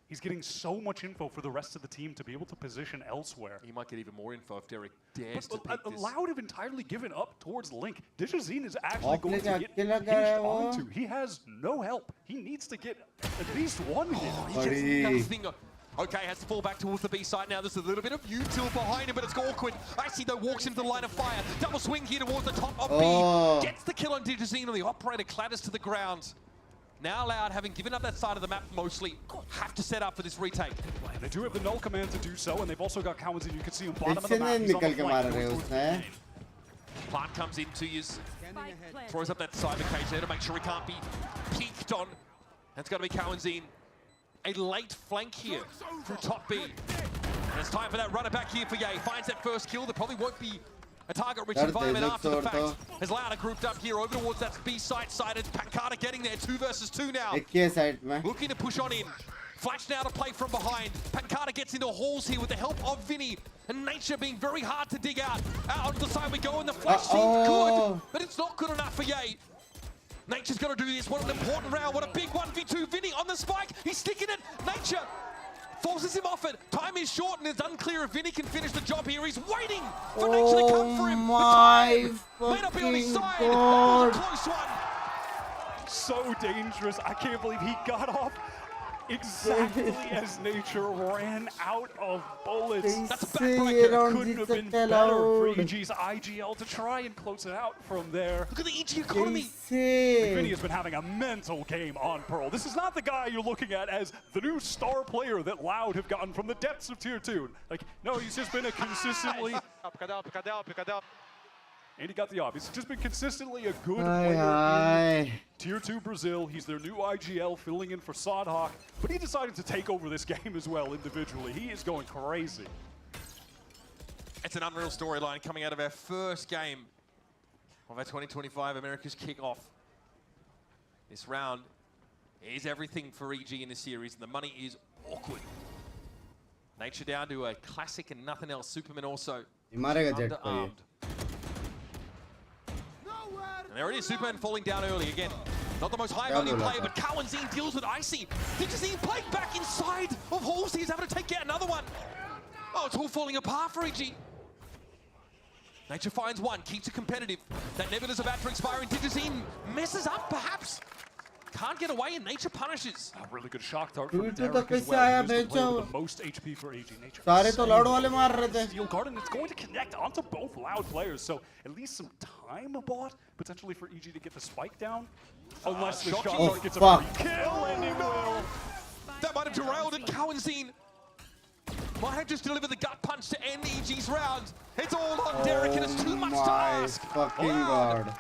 He's getting so much info for the rest of the team to be able to position elsewhere. He might get even more info if Derek dares to pick this. Loud have entirely given up towards Link. Digizine is actually going to get अकेला hinged करा है वो. onto. He has no help. He needs to get at least one hit. He gets nothing. Okay, has to fall back towards the B side now. There's a little bit of util behind him, but it's awkward. Icy though walks into the line of fire. Double swing here towards the top of B. Gets the kill on Digizine, and the operator clatters to the ground. Now Loud, having given up that side of the map mostly, have to set up for this retake. And they do have the null command to do so, and they've also got Cowan's, and you can see him bottom of the इससे map. नहीं He's on निकल the के flank. मार रहे उसने. Plant comes into you, throws up that cyber cage there to make sure he can't be peeked on. That's got to be Cowanzine. A late flank here through top B. And it's time for that runner back here for Ye. Finds that first kill. There probably won't be a target-rich environment after the fact. As Louder grouped up here over towards that B site side. It's Pancada getting there, 2 versus 2 now. Looking to push on in. Flash now to play from behind. Pancada gets into halls here with the help of Vinny. And Nature being very hard to dig out. Out onto the side we go, and the flash seemed good. But it's not good enough for Ye. Nature's got to do this. What an important round. What a big 1v2. Vinny on the spike. He's sticking it. Nature forces him off it. Time is short, and it's unclear if Vinny can finish the job here. He's waiting for Nature to come for him. My may not be on his side. God. That was a close one. So dangerous. I can't believe he got off exactly as Nature ran out of bullets. That's a backbreaker. Couldn't have been better for EG's IGL to try and close it out from there. Look at the EG economy. Vinny has been having a mental game on Pearl. This is not the guy you're looking at as the new star player that Loud have gotten from the depths of Tier 2. Like, no, he's just been a consistently... And he got the op. He's just been consistently a good player in Tier 2 Brazil. He's their new IGL, filling in for Sodhawk. But he decided to take over this game as well individually. He is going crazy. It's an unreal storyline coming out of our first game of our 2025 America's kickoff. This round is everything for EG in this series, and the money is awkward. Nature down to a classic and nothing else. Superman also underarmed. And there it is, Superman falling down early again. Not the most high value play, but Cowanzine deals with Icy. Digizine playing back inside of Halsey. He's having to take out another one. Oh, it's all falling apart for EG. Nature finds one, keeps it competitive. That Nebula's about to expire, and Digizine messes up, perhaps. Can't get away, and Nature punishes. A really good shock dart from Derek as well. He is the player with the most HP for AG. Nature. Steel guard, and it's going to connect onto both Loud players, so at least some time bought potentially for EG to get the spike down. Unless the shot dart gets a free kill, and it will. That might have derailed it. Cowanzine might have just delivered the gut punch to end EG's round. It's all on Derek, and it's too much to ask. Fucking God.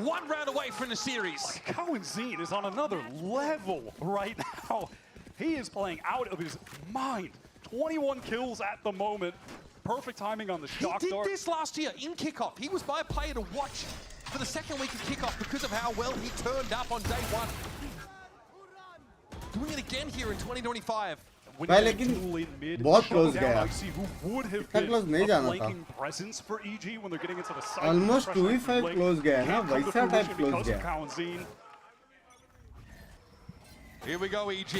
One round away from the series. CHUMMI is on another level right now. He is playing out of his mind. 21 kills at the moment. Perfect timing on the shock dart. He did this last year in kickoff. He was my player to watch for the second week of kickoff because of how well he turned up on day one. Doing it again here in 2025. भाई लेकिन बहुत close गया इतना close नहीं जाना था almost 2v5 close गया ना वैसा टाइप क्लोज गया Here we go, EG.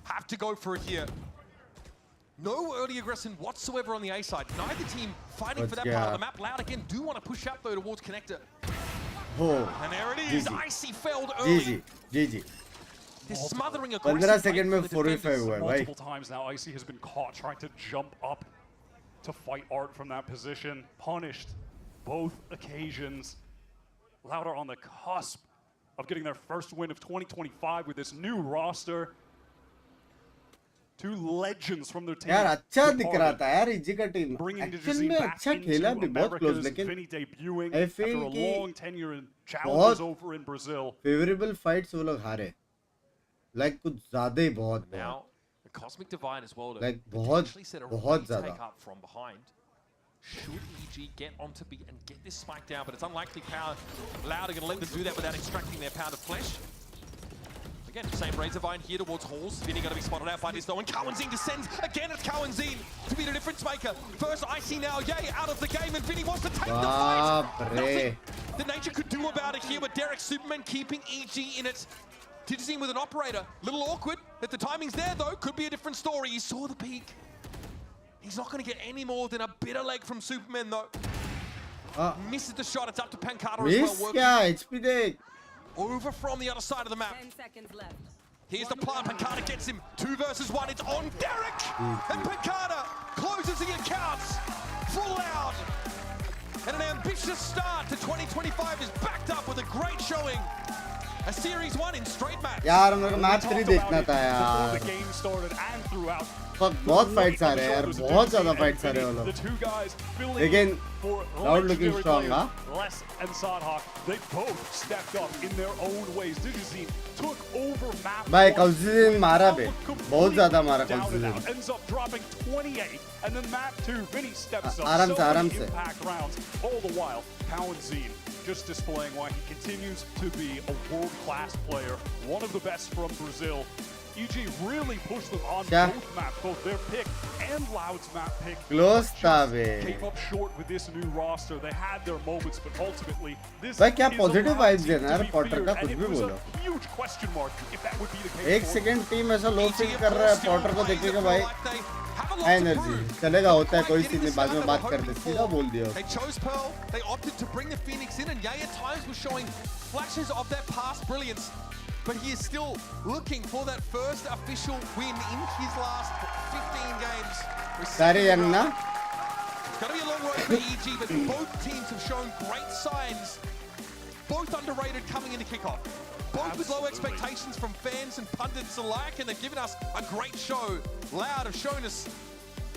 Have to go for it here. No early aggression whatsoever on the A side. Neither team fighting for that part of the map. Loud again do want to push up though towards connector. Oh, and there it is. GG. Icy failed early. GG. They're smothering 15 second में 4v5 हुआ है भाई. Multiple times now Icy has been caught trying to jump up to fight Art from that position. Punished both occasions. Loud are on the cusp of getting their first win of 2025 with this new roster. Two legends from their team. यार अच्छा दिख रहा था यार easy का team. Actually में अच्छा खेला भी बहुत क्लोज लेकिन I feel कि बहुत फेवरेबल फाइट्स वो लोग हारे. Like कुछ ज़्यादा ही बहुत. Now the Cosmic Divine as well. Like बहुत ज़्यादा. From behind. Should EG get onto B and get this spike down, but it's unlikely Power Loud are going to let them do that without extracting their pound of flesh. Again, same Razorvine here towards Halls. Vinny going to be spotted out by this though, and Cowanzine descends. Again, it's Cowanzine to be the difference maker. First Icy now, Yay out of the game, and Vinny wants to take the fight. Nothing the Nature could do about it here, but Derek Superman keeping EG in it. Digizine with an operator, little awkward. If the timing's there though, could be a different story. He saw the peak. He's not going to get any more than a bitter leg from Superman though. Misses the shot. It's up to Pancata as well. HP deck. Over from the other side of the map. 10 seconds left. Here's the plant. Pancata gets him. 2 versus 1. It's on Derek. And Pancata closes the accounts. Full out. And an ambitious start to 2025 is backed up with a great showing. A series 1 in straight match. यार हम लोग match 3 देखना था यार. बहुत fights आ रहे हैं यार, बहुत ज़्यादा फाइट्स आ रहे हैं वो लोग. लेकिन Loud looking strong, huh? Les and Sadhawk, they both stepped up in their own ways. Digizine took over map. भाई Cowanzine मारा बे, बहुत ज़्यादा मारा Cowanzine. Ends up dropping 28, and then map 2, Vinny steps up. आराम से. Impact rounds. All the while, Cowanzine just displaying why he continues to be a world-class player, one of the best from Brazil. EG really pushed them on both maps, both their pick and Loud's map pick. Close था बे. Came up short with this new roster. They had their moments, but ultimately this भाई क्या positive vibes देना यार Potter का कुछ भी बोलो. Huge question mark if that would be the case. एक सेकंड टीम ऐसा लो फील कर रहा है पॉटर को देखेगा भाई. एनर्जी चलेगा होता है कोई चीज नहीं बाद में बात करते सीधा बोल दिया. They chose Pearl. They opted to bring the Phoenix in, and Yay at times was showing flashes of their past brilliance. But he is still looking for that first official win in his last 15 games. Sorry, Anna. It's going to be a long road for EG, but both teams have shown great signs. Both underrated coming into kickoff. Both with low expectations from fans and pundits alike, and they've given us a great show. Loud have shown us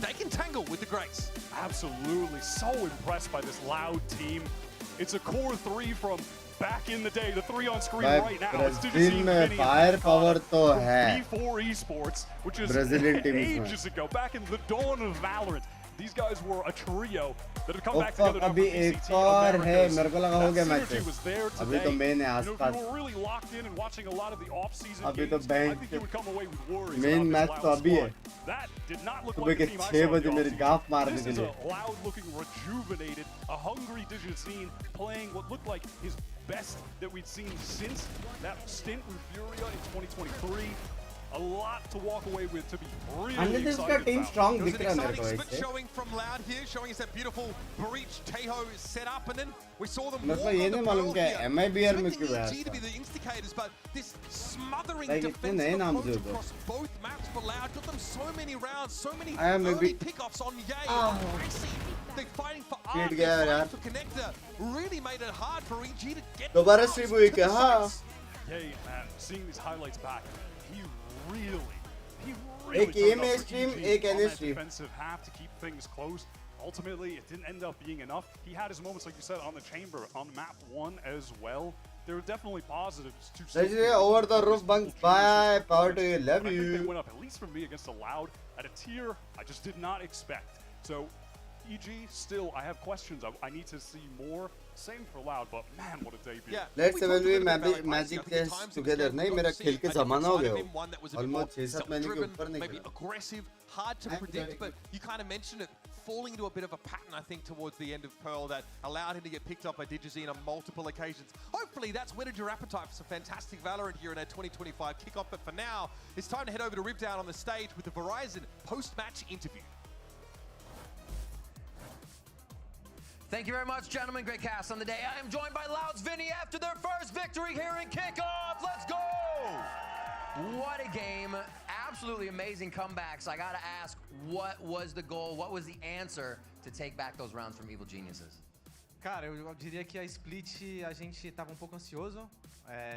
they can tangle with the greats. Absolutely. So impressed by this Loud team. It's a core 3 from back in the day, the 3 on screen right now. It's Brazil में firepower तो है. B4 Esports, which is Brazilian team ages ago, back in the dawn of Valorant. These guys were a trio that had come back together. अभी एक और है, मेरे को लगा हो गया मैच. अभी तो main है आसपास. अभी तो main match तो अभी है. सुबह के 6 बजे मेरी गाफ मारने के लिए. Loud looking rejuvenated, a hungry Digizine playing what looked like his best that we'd seen since that stint with Furia in 2023. A lot to walk away with to be really excited team about. strong There's an exciting split showing from Loud here, showing us that beautiful breach Teho set up, and then we saw them walk on the Pearl here. MIBR में क्यों EG to be the instigators, but this smothering defensive approach across both maps for Loud got them so many rounds, so many early pickoffs on Yay. Icy, they're fighting for Arc, they're fighting for Connector. Really made it hard for EG to get दोबारा stream हुई क्या? हाँ. Yay, man, seeing these highlights back, he really एक ये में stream, एक NA stream. defensive half to keep things close. ultimately, it didn't end up being enough. He had his moments, like you said, on the chamber, on map 1 as well. There were definitely positives to Let's say over the roof, Binks. Bye. Power to you. Love I think they you. went up, at least for me, against a Loud at a tier I just did not expect. So, EG, still, I have questions. I need to see more. Same for Loud, but man, what a debut. Yeah. Let's evaluate magic tests together. नहीं मेरा खेल के ज़माना हो गया हो. Almost 6-7 महीने के ऊपर नहीं maybe aggressive, hard to predict, but you kind of mentioned it, falling into a bit of a pattern, I think, towards the end of Pearl that allowed him to get picked up by Digizine on multiple occasions. Hopefully, that's whetted your appetite for some fantastic Valorant here in our 2025 kickoff. But for now, it's time to head over to Ripdown on the stage with the Verizon post-match interview. Thank you very much, gentlemen. Great cast on the day. I am joined by Loud's Vinny after their first victory here in kickoff. Let's go! What a game. Absolutely amazing comebacks. I got to ask, what was the goal? What was the answer to take back those rounds from Evil Geniuses? Cara, eu diria que a split a gente estava um pouco ansioso.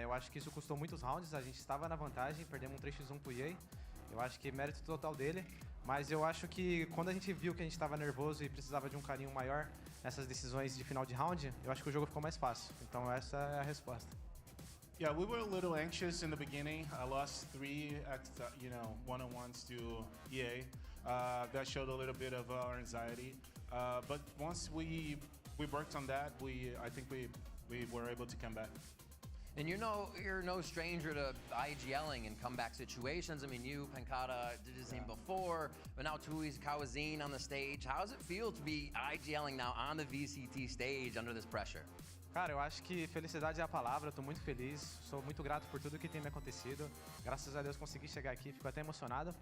Eu acho que isso custou muitos rounds. A gente estava na vantagem, perdemos um 3x1 pro EA. Eu acho que mérito total dele. Mas eu acho que quando a gente viu que a gente estava nervoso e precisava de um carinho maior nessas decisões de final de round, eu acho que o jogo ficou mais fácil. Então essa é a resposta. Yeah, we were a little anxious in the beginning. I lost 3 at one-on-ones to EA. That showed a little bit of our anxiety. But once we worked on that, I think we were able to come back. And you're no stranger to IGLing in comeback situations. I mean, you, Pancata, did his name before, but now Tui's Kawazine on the stage. How does it feel to be IGLing now on the VCT stage under this pressure? Cara, eu acho que felicidade é a palavra. Eu tô muito feliz, sou muito grato por tudo que tem me acontecido. Graças a Deus consegui chegar aqui, fico até emocionado.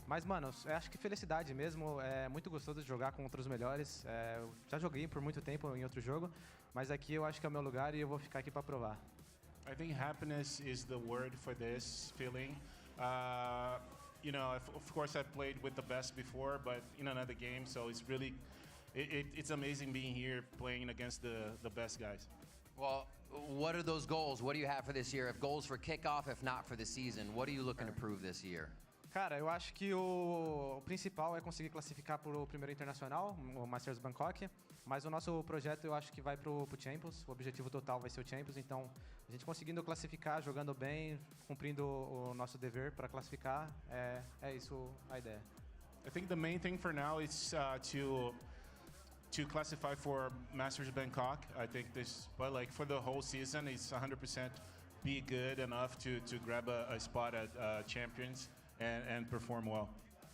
Mas, mano, eu acho que felicidade mesmo. É muito gostoso de jogar com outros melhores. Eu já joguei por muito tempo em outro jogo, mas aqui eu acho que é o meu lugar e eu vou ficar aqui para provar. I think happiness is the word for this feeling. Of course I played with the best before, but in another game, so it's really, it's amazing being here playing against the best guys. Well, what are those goals? What do you have for this year? If goals for kickoff, if not for the season, what are you looking to prove this year? Cara, eu acho que o principal é conseguir classificar para o primeiro internacional, o Masters Bangkok, mas o nosso projeto eu acho que vai pro Champions, o objetivo total vai ser o Champions, então a gente conseguindo classificar, jogando bem, cumprindo o nosso dever para classificar, é isso a ideia. I think the main thing for now is to classify for Masters Bangkok. I think but like for the whole season, it's 100% be good enough to grab a spot at Champions. And perform well.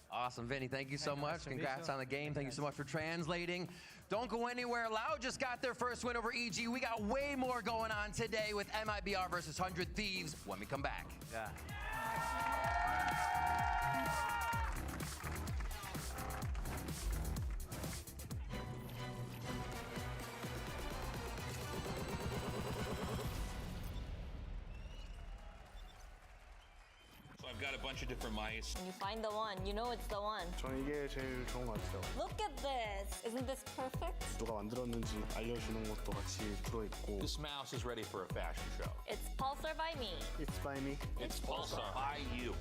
Awesome, Vinny. Thank you so much. Congrats on the game. Thank you so much for translating. Don't go anywhere. Loud just got their first win over EG. We got way more going on today with MIBR versus 100 Thieves when we come back. Yeah. I've got a bunch of different mice. When you find the one, you know it's the one. 저는 이게 제일 좋은 것 같아요. Look at this. Isn't this perfect? 누가 만들었는지 알려주는 것도 같이 들어있고. This mouse is ready for a fashion show. It's Pulsar by me. It's by me. It's Pulsar by you.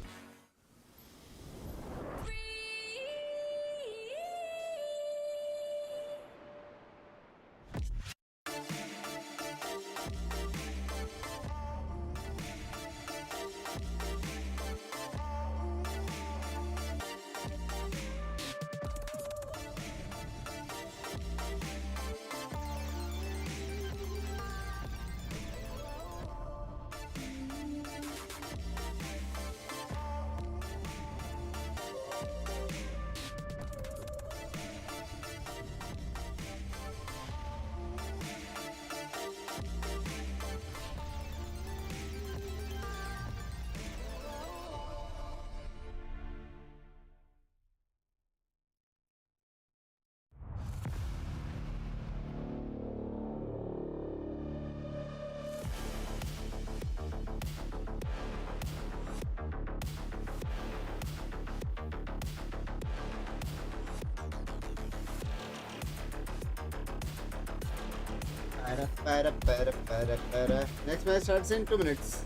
Next match starts in 2 minutes.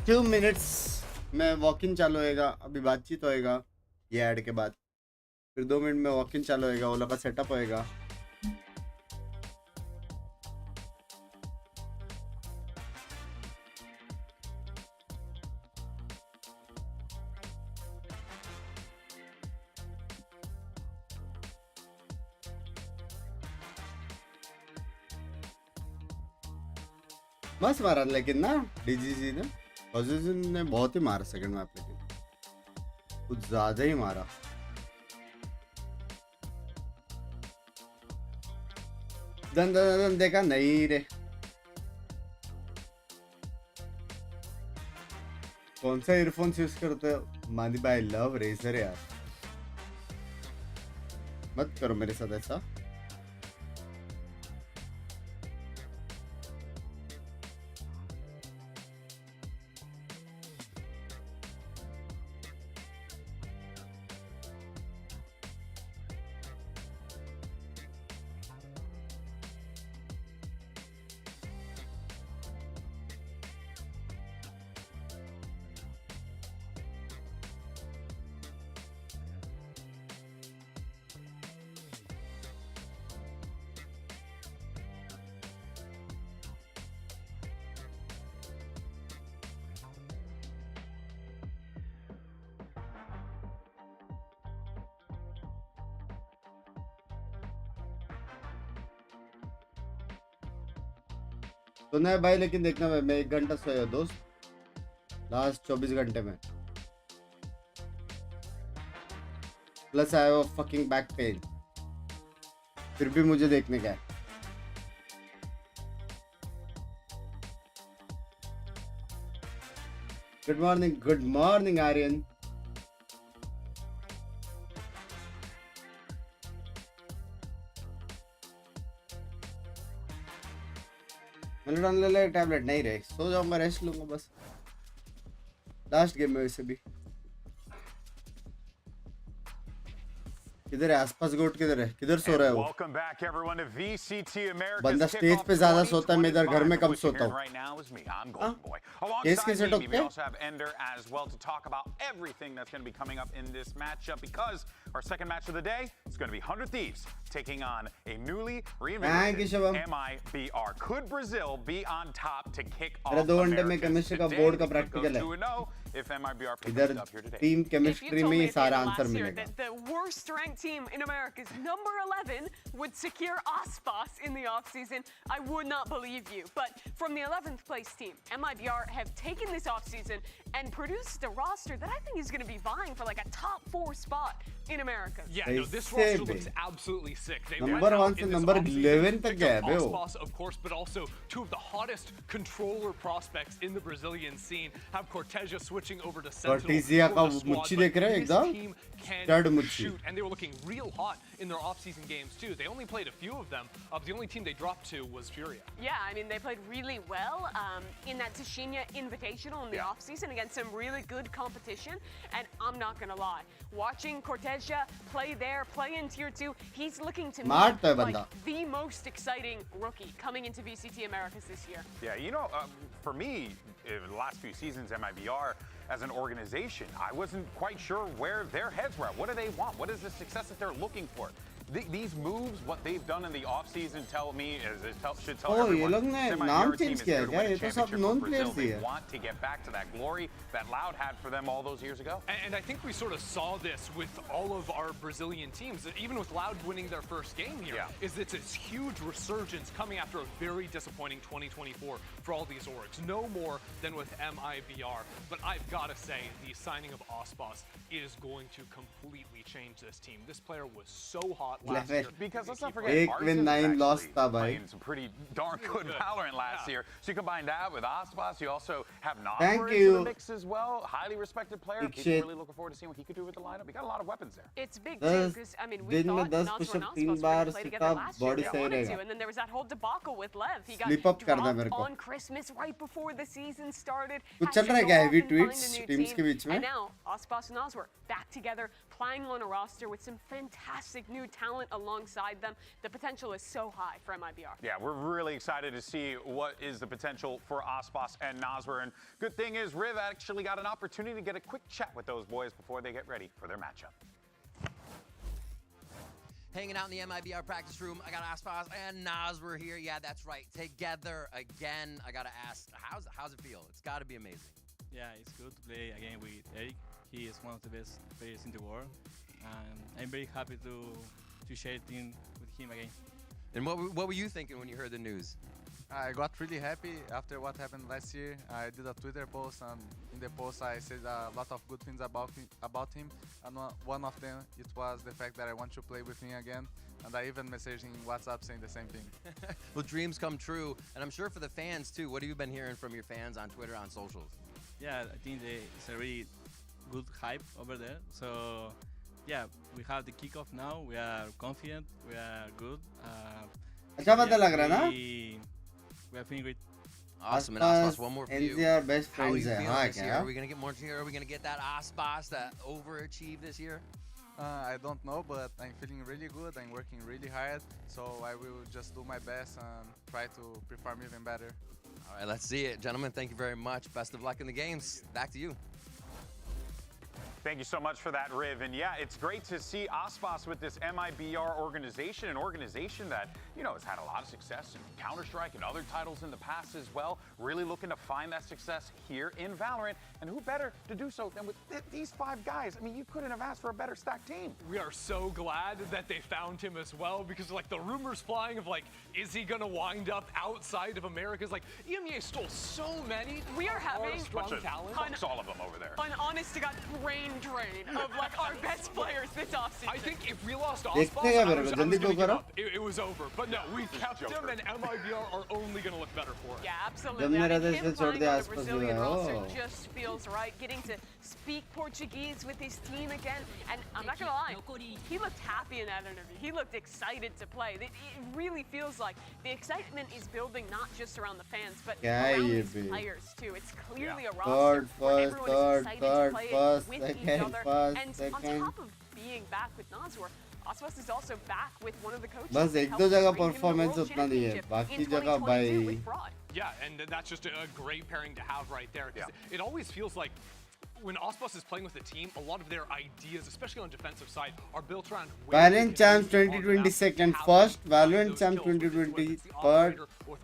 2 minutes में walk in चालू होएगा. अभी बातचीत होएगा ये add के बाद. फिर 2 मिनट में वॉक इन चालू होएगा, ओला का सेटअप होएगा. मस्त मारा लेकिन ना डीजीजी ने. पोजीशन ने बहुत ही मारा सेकंड मैप, लेकिन कुछ ज्यादा ही मारा. दन देखा नहीं रे. कौन सा ईयरफोन्स यूज करते हो? मानी भाई लव रेजर यार, मत करो मेरे साथ ऐसा. तो नहीं भाई, लेकिन देखना मैं 1 घंटा सोया दोस्त, लास्ट 24 घंटे में. Plus I have fucking back pain, फिर भी मुझे देखने का है. Good morning Aryan. मेलोडॉन ले ले टैबलेट. नहीं रे, सो जाऊंगा, रेस्ट लूंगा बस. लास्ट गेम में वैसे भी. किधर है आसपास? गोट किधर है? किधर सो रहा है वो? बंदा स्टेज पे ज्यादा सोता है, मैं इधर घर में कम सोता हूँ. केस कैसे टोकते हैं? Our second match of the day is going to be 100 Thieves taking on a newly reinvigorated MIBR. Could Brazil be on top to kick off America's today? 2-0 if MIBR picks it up here today. Team chemistry में सारा answer मिलेगा. The worst ranked team in America's number 11 would secure Aspas in the offseason. I would not believe you. But from the 11th place team, MIBR have taken this offseason and produced a roster that I think is going to be vying for like a top 4 spot in America. Yeah, no, this roster looks absolutely sick. They number 1 से number 11 तक गया है वो. Of course, but also two of the hottest controller prospects in the Brazilian scene have Cortezia switching over to Sentinel. Cortezia का मुच्छी देख रहे हैं एकदम. Stud मुच्छी. And they were looking real hot in their off-season games too. They only played a few of them. The only team they dropped to was Furia. Yeah, I mean they played really well in that Tashinya Invitational in the off-season against some really good competition. And I'm not gonna lie, watching Cortezia play there, play in Tier 2, he's looking to me like the most exciting rookie coming into VCT Americas this year. Yeah, you know, for me, the last few seasons, MIBR as an organization, I wasn't quite sure where their heads were at. What do they want? What is the success that they're looking for? These moves, what they've done in the offseason, tell me should tell everyone. नाम change किया है क्या? ये तो सब non players ही है. They want to get back to that glory that Loud had for them all those years ago. And I think we sort of saw this with all of our Brazilian teams, even with Loud winning their first game here. Is it's this huge resurgence coming after a very disappointing 2024 for all these orgs. No more than with MIBR. But I've got to say, the signing of Aspas is going to completely change this team. This player was so hot last year. Because let's not forget, win 9 lost था भाई. Playing some pretty darn good Valorant last year. So you combine that with Aspas, you also have Mibr in the mix as well. Highly respected player. He's really looking forward to seeing what he could do with the lineup. We got a lot of weapons there. It's big too, because I mean we thought Nasr and Aspas were going to play together last year. They wanted to, and then there was that whole debacle with Lev. He got dropped on Christmas right before the season started. कुछ चल रहा है क्या heavy tweets teams के बीच में? And now Aspas and Nasr back together, playing on a roster with some fantastic new talent alongside them. The potential is so high for MIBR. Yeah, we're really excited to see what is the potential for Aspas and Nasr. And good thing is Riv actually got an opportunity to get a quick chat with those boys before they get ready for their matchup. hanging out in the MIBR practice room. I got Aspas and Nas were here. Yeah, that's right. Together again. I gotta ask, how's it feel? It's gotta be amazing. Yeah, it's good to play again with Eric. He is one of the best players in the world, and I'm very happy to share team with him again. And what were you thinking when you heard the news? I got really happy after what happened last year. I did a Twitter post, and in the post I said a lot of good things about him. And one of them, it was the fact that I want to play with him again. And I even messaged him in WhatsApp saying the same thing. Well, dreams come true, and I'm sure for the fans too. What have you been hearing from your fans on Twitter, on socials? Yeah, I think it's a really good hype over there. So, yeah, we have the kickoff now. We are confident. We are good. We are feeling great. Awesome. And Aspas, one more for you. NCR best How are you friends feeling this year? Are we going to get more here? Are we going to get that Aspas that overachieved this year? I don't know, but I'm feeling really good. I'm working really hard, so I will just do my best and try to perform even better. All right, let's see it. Gentlemen, thank you very much. Best of luck in the games. Back to you. Thank you so much for that, Riv. And yeah, it's great to see Aspas with this MIBR organization, an organization that, you know, has had a lot of success in Counter-Strike and other titles in the past as well. Really looking to find that success here in Valorant. And who better to do so than with these 5 guys? I mean, you couldn't have asked for a better stacked team. We are so glad that they found him as well, because like the rumors flying of like, is he gonna wind up outside of America's? Like, EMEA stole so many. We are having strong talent. Fucks all of them over there. An honest to God brain drain of like our best players this offseason. I think if we lost Aspas, it was over. But no, we kept him, and MIBR are only gonna look better for it. Yeah, absolutely. I mean, him playing on the Brazilian roster just feels right. Getting to speak Portuguese with his team again, and I'm not gonna lie, he looked happy in that interview. He looked excited to play. It really feels like the excitement is building not just around the fans, but around these players too. It's clearly a roster where everyone is excited to play it with each other. And on top of being back with Nazwar, Aspas is also back with one of the coaches. बस एक दो जगह performance उतना नहीं है, बाकी जगह भाई. Yeah, and that's just a great pairing to have right there. Yeah. It always feels like when Aspas is playing with the team, a lot of their ideas, especially on the defensive side, are built around Valorant Champs 2020 second first, Valorant Champs 2020 third,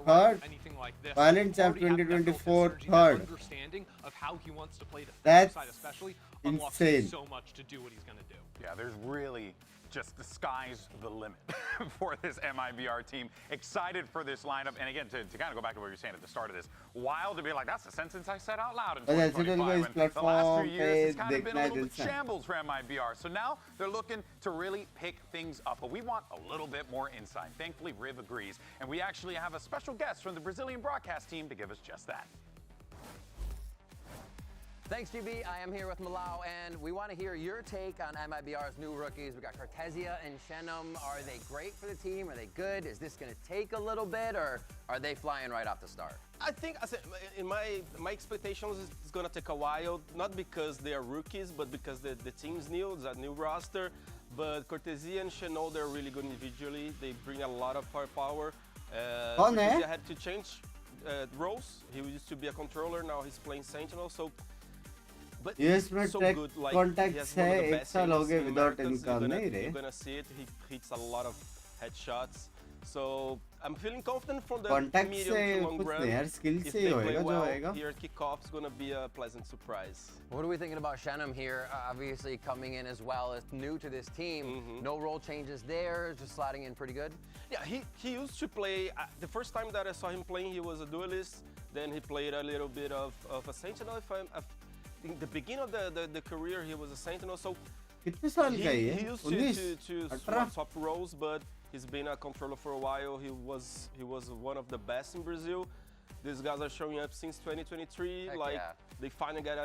Valorant Champs 2024 third. Understanding of how he wants to play the That's side, especially insane. So much to do what he's going to do. Yeah, there's really just the sky's the limit for this MIBR team. Excited for this lineup. And again, to kind of go back to what you were saying at the start of this, wild to be like, that's the sentence I said out loud in 2025. And the last few years, it's kind of been a little bit shambles for MIBR. So now they're looking to really pick things up. But we want a little bit more insight. Thankfully, Riv agrees. And we actually have a special guest from the Brazilian broadcast team to give us just that. Thanks, GB. I am here with Malau, and we want to hear your take on MIBR's new rookies. We got Cortesia and Shenum. Are they great for the team? Are they good? Is this going to take a little bit, or are they flying right off the start? I think, in my expectations, it's going to take a while, not because they are rookies, but because the team's new, it's a new roster. But Cortesia and Shenum, they're really good individually. They bring a lot of firepower. Cortesia had to change roles. He used to be a controller, now he's playing Sentinel, so... But US में track contacts है एक साल हो गए without income नहीं रे. You're gonna see it. He hits a lot of headshots. So I'm feeling confident from the medium to long run. If they play well, here kickoff's gonna be a pleasant surprise. What are we thinking about Shenum here? Obviously coming in as well as new to this team. No role changes there, just sliding in pretty good. Yeah, he used to play. The first time that I saw him playing, he was a duelist. Then he played a little bit of a Sentinel. In the beginning of the career, he was a Sentinel, so he used to swap roles, but he's been a controller for a while. He was one of the best in Brazil. These guys are showing up since 2023. They finally get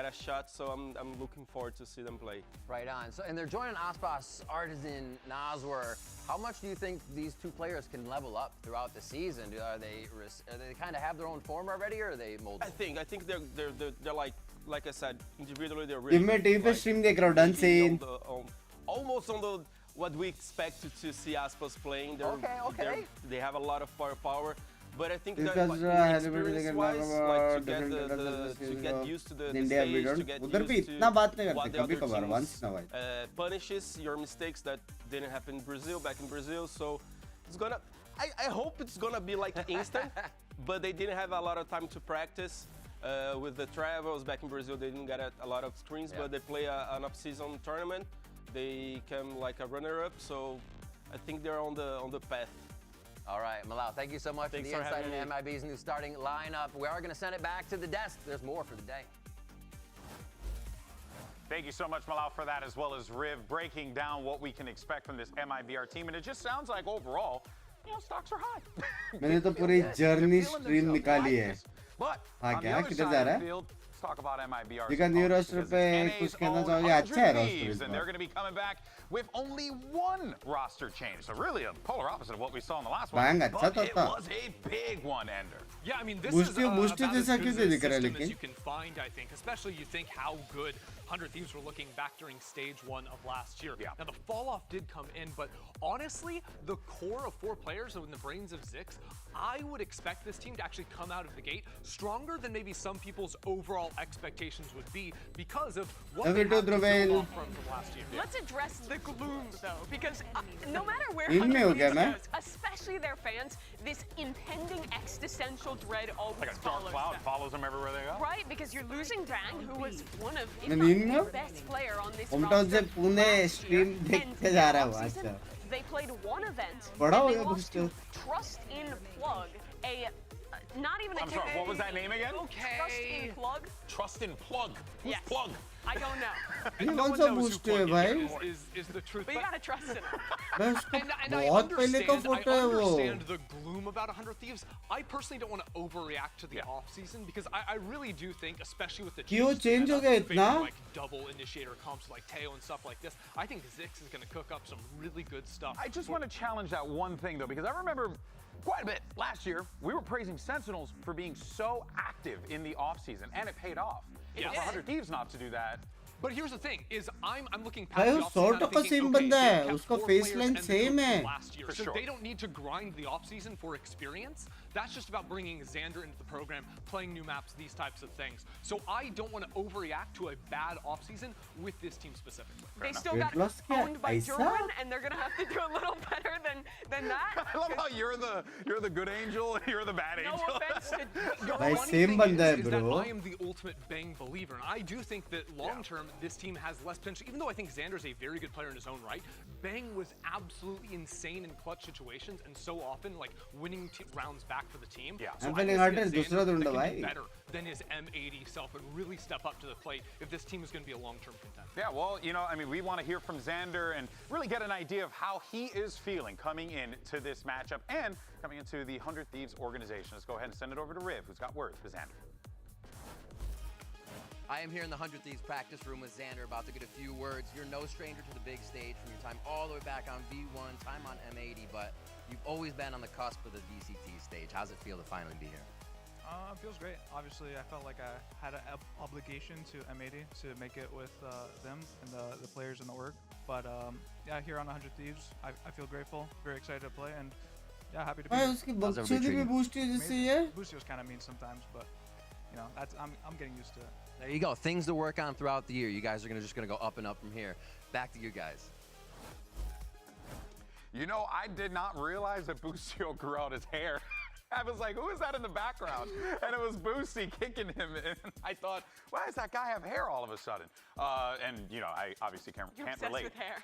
a shot, so I'm looking forward to see them play. Right on. So, and they're joining Aspas, Artisan, Nazwar. How much do you think these two players can level up throughout the season? Are they kind of have their own form already, or are they moldable? I think they're like I said, individually they're really almost on what we expect to see Aspas playing. They have a lot of firepower. But I think that experience-wise, like to get used to the stage, to get used to what the other teams punishes your mistakes that didn't happen in Brazil, back in Brazil. So it's gonna, I hope it's gonna be like instant, but they didn't have a lot of time to practice. With the travels back in Brazil, they didn't get a lot of screens, but they play an off-season tournament. They came like a runner-up, so I think they're on the path. All right, Malal, thank you so much for the insight into MIB's new starting lineup. We are going to send it back to the desk. There's more for the day. Thank you so much, Malal, for that, as well as Riv breaking down what we can expect from this MIBR team. And it just sounds like overall, you know, stocks are high. मैंने तो पूरी journey stream निकाली है. But हाँ on the क्या other किधर side जा of रहा the है? field, let's talk about MIBR. देखा न्यू रोस्टर पे कुछ कहना चाहोगे? अच्छा है रोस्टर इस And bar. they're going to be coming back with only one roster change. So really a polar opposite of what we saw in the last one. Bang, अच्छा But तो it था. was a big one, Ender. Yeah, I mean, this Boost is जैसा क्यों दे दिख रहा है as लेकिन? you can find, I think, especially you think how good 100 Thieves were looking back during stage 1 of last year. Yeah. Now the fall off did come in, but honestly, the core of 4 players in the brains of Zix, I would expect this team to actually come out of the gate stronger than maybe some people's overall expectations would be because of what they have to build off from last year. Let's address the gloom though, because no matter where इनमें हो गया मैं. goes, especially their fans, this impending existential dread always Like a dark follows cloud them. follows them everywhere they go. Right, because you're losing Bang, who was one of, if मैं not नींद में the हूँ? best player on this hometown से roster Pune last year, stream and देखते जा रहा हूँ this अच्छा. offseason, they played one event बड़ा हो and they गया lost to booster. Trust in Plug, a not even a I'm sorry, what was that name again? Trust in Plug. Trust in Plug. Who's Yes. Plug? I don't know. ये No कौन one सा knows who boost है Plug भाई? is the truth. But you gotta trust in him. मैं उसको And I बहुत पहले का understand, फोटो I है वो. understand the gloom about 100 Thieves. I personally don't want to overreact to the off-season because I really do think, especially with the क्यों teams change हो that गया favor, इतना? like double initiator comps like Teo and stuff like this, I think Zix is going to cook up some really good stuff. I just want to challenge that one thing, though, because I remember quite a bit last year, we were praising Sentinels for being so active in the offseason, and it paid off. Yes. For 100 Thieves not to do that. But here's the thing: is I'm looking भाई past वो the offseason. Sort का same बंदा है. उसका phase line same है. Last year, so they don't need to grind the offseason for experience. That's just about bringing Xander into the program, playing new maps, these types of things. So I don't want to overreact to a bad offseason with this team specifically. They still got owned by Durban, and they're gonna have to do a little better than that. I love how you're the good angel, you're the bad angel. No offense to The भाई funny same thing बंदा है is that bro. I am the ultimate Bang believer, and I do think that long term this team has less potential. Even though I think Xander's a very good player in his own right, Bang was absolutely insane in clutch situations, and so often like winning rounds back for the team. Yeah. So I'm I feeling can see hard that दूसरा Xander ढूंढो can भाई. be better than his M80 self and really step up to the plate if this team is going to be a long-term contender. Yeah, well, you know, I mean, we want to hear from Xander and really get an idea of how he is feeling coming into this matchup and coming into the 100 Thieves organization. Let's go ahead and send it over to Riv, who's got words for Xander. I am here in the 100 Thieves practice room with Xander, about to get a few words. You're no stranger to the big stage from your time all the way back on V1, time on M80, but you've always been on the cusp of the VCT stage. How's it feel to finally be here? It feels great. Obviously, I felt like I had an obligation to M80 to make it with them and the players in the org. But yeah, here on 100 Thieves, I feel grateful, very excited to play, and yeah, happy to be भाई here. उसकी बकचोदी भी boost है जिससे ये. Boosty was kind of mean sometimes, but you know, I'm getting used to it. There you go. Things to work on throughout the year. You guys are just gonna go up and up from here. Back to you guys. You know, I did not realize that Boostio grew out his hair. I was like, who is that in the background? And it was Boosty kicking him. And I thought, why does that guy have hair all of a sudden? And, you know, I obviously can't relate. With hair.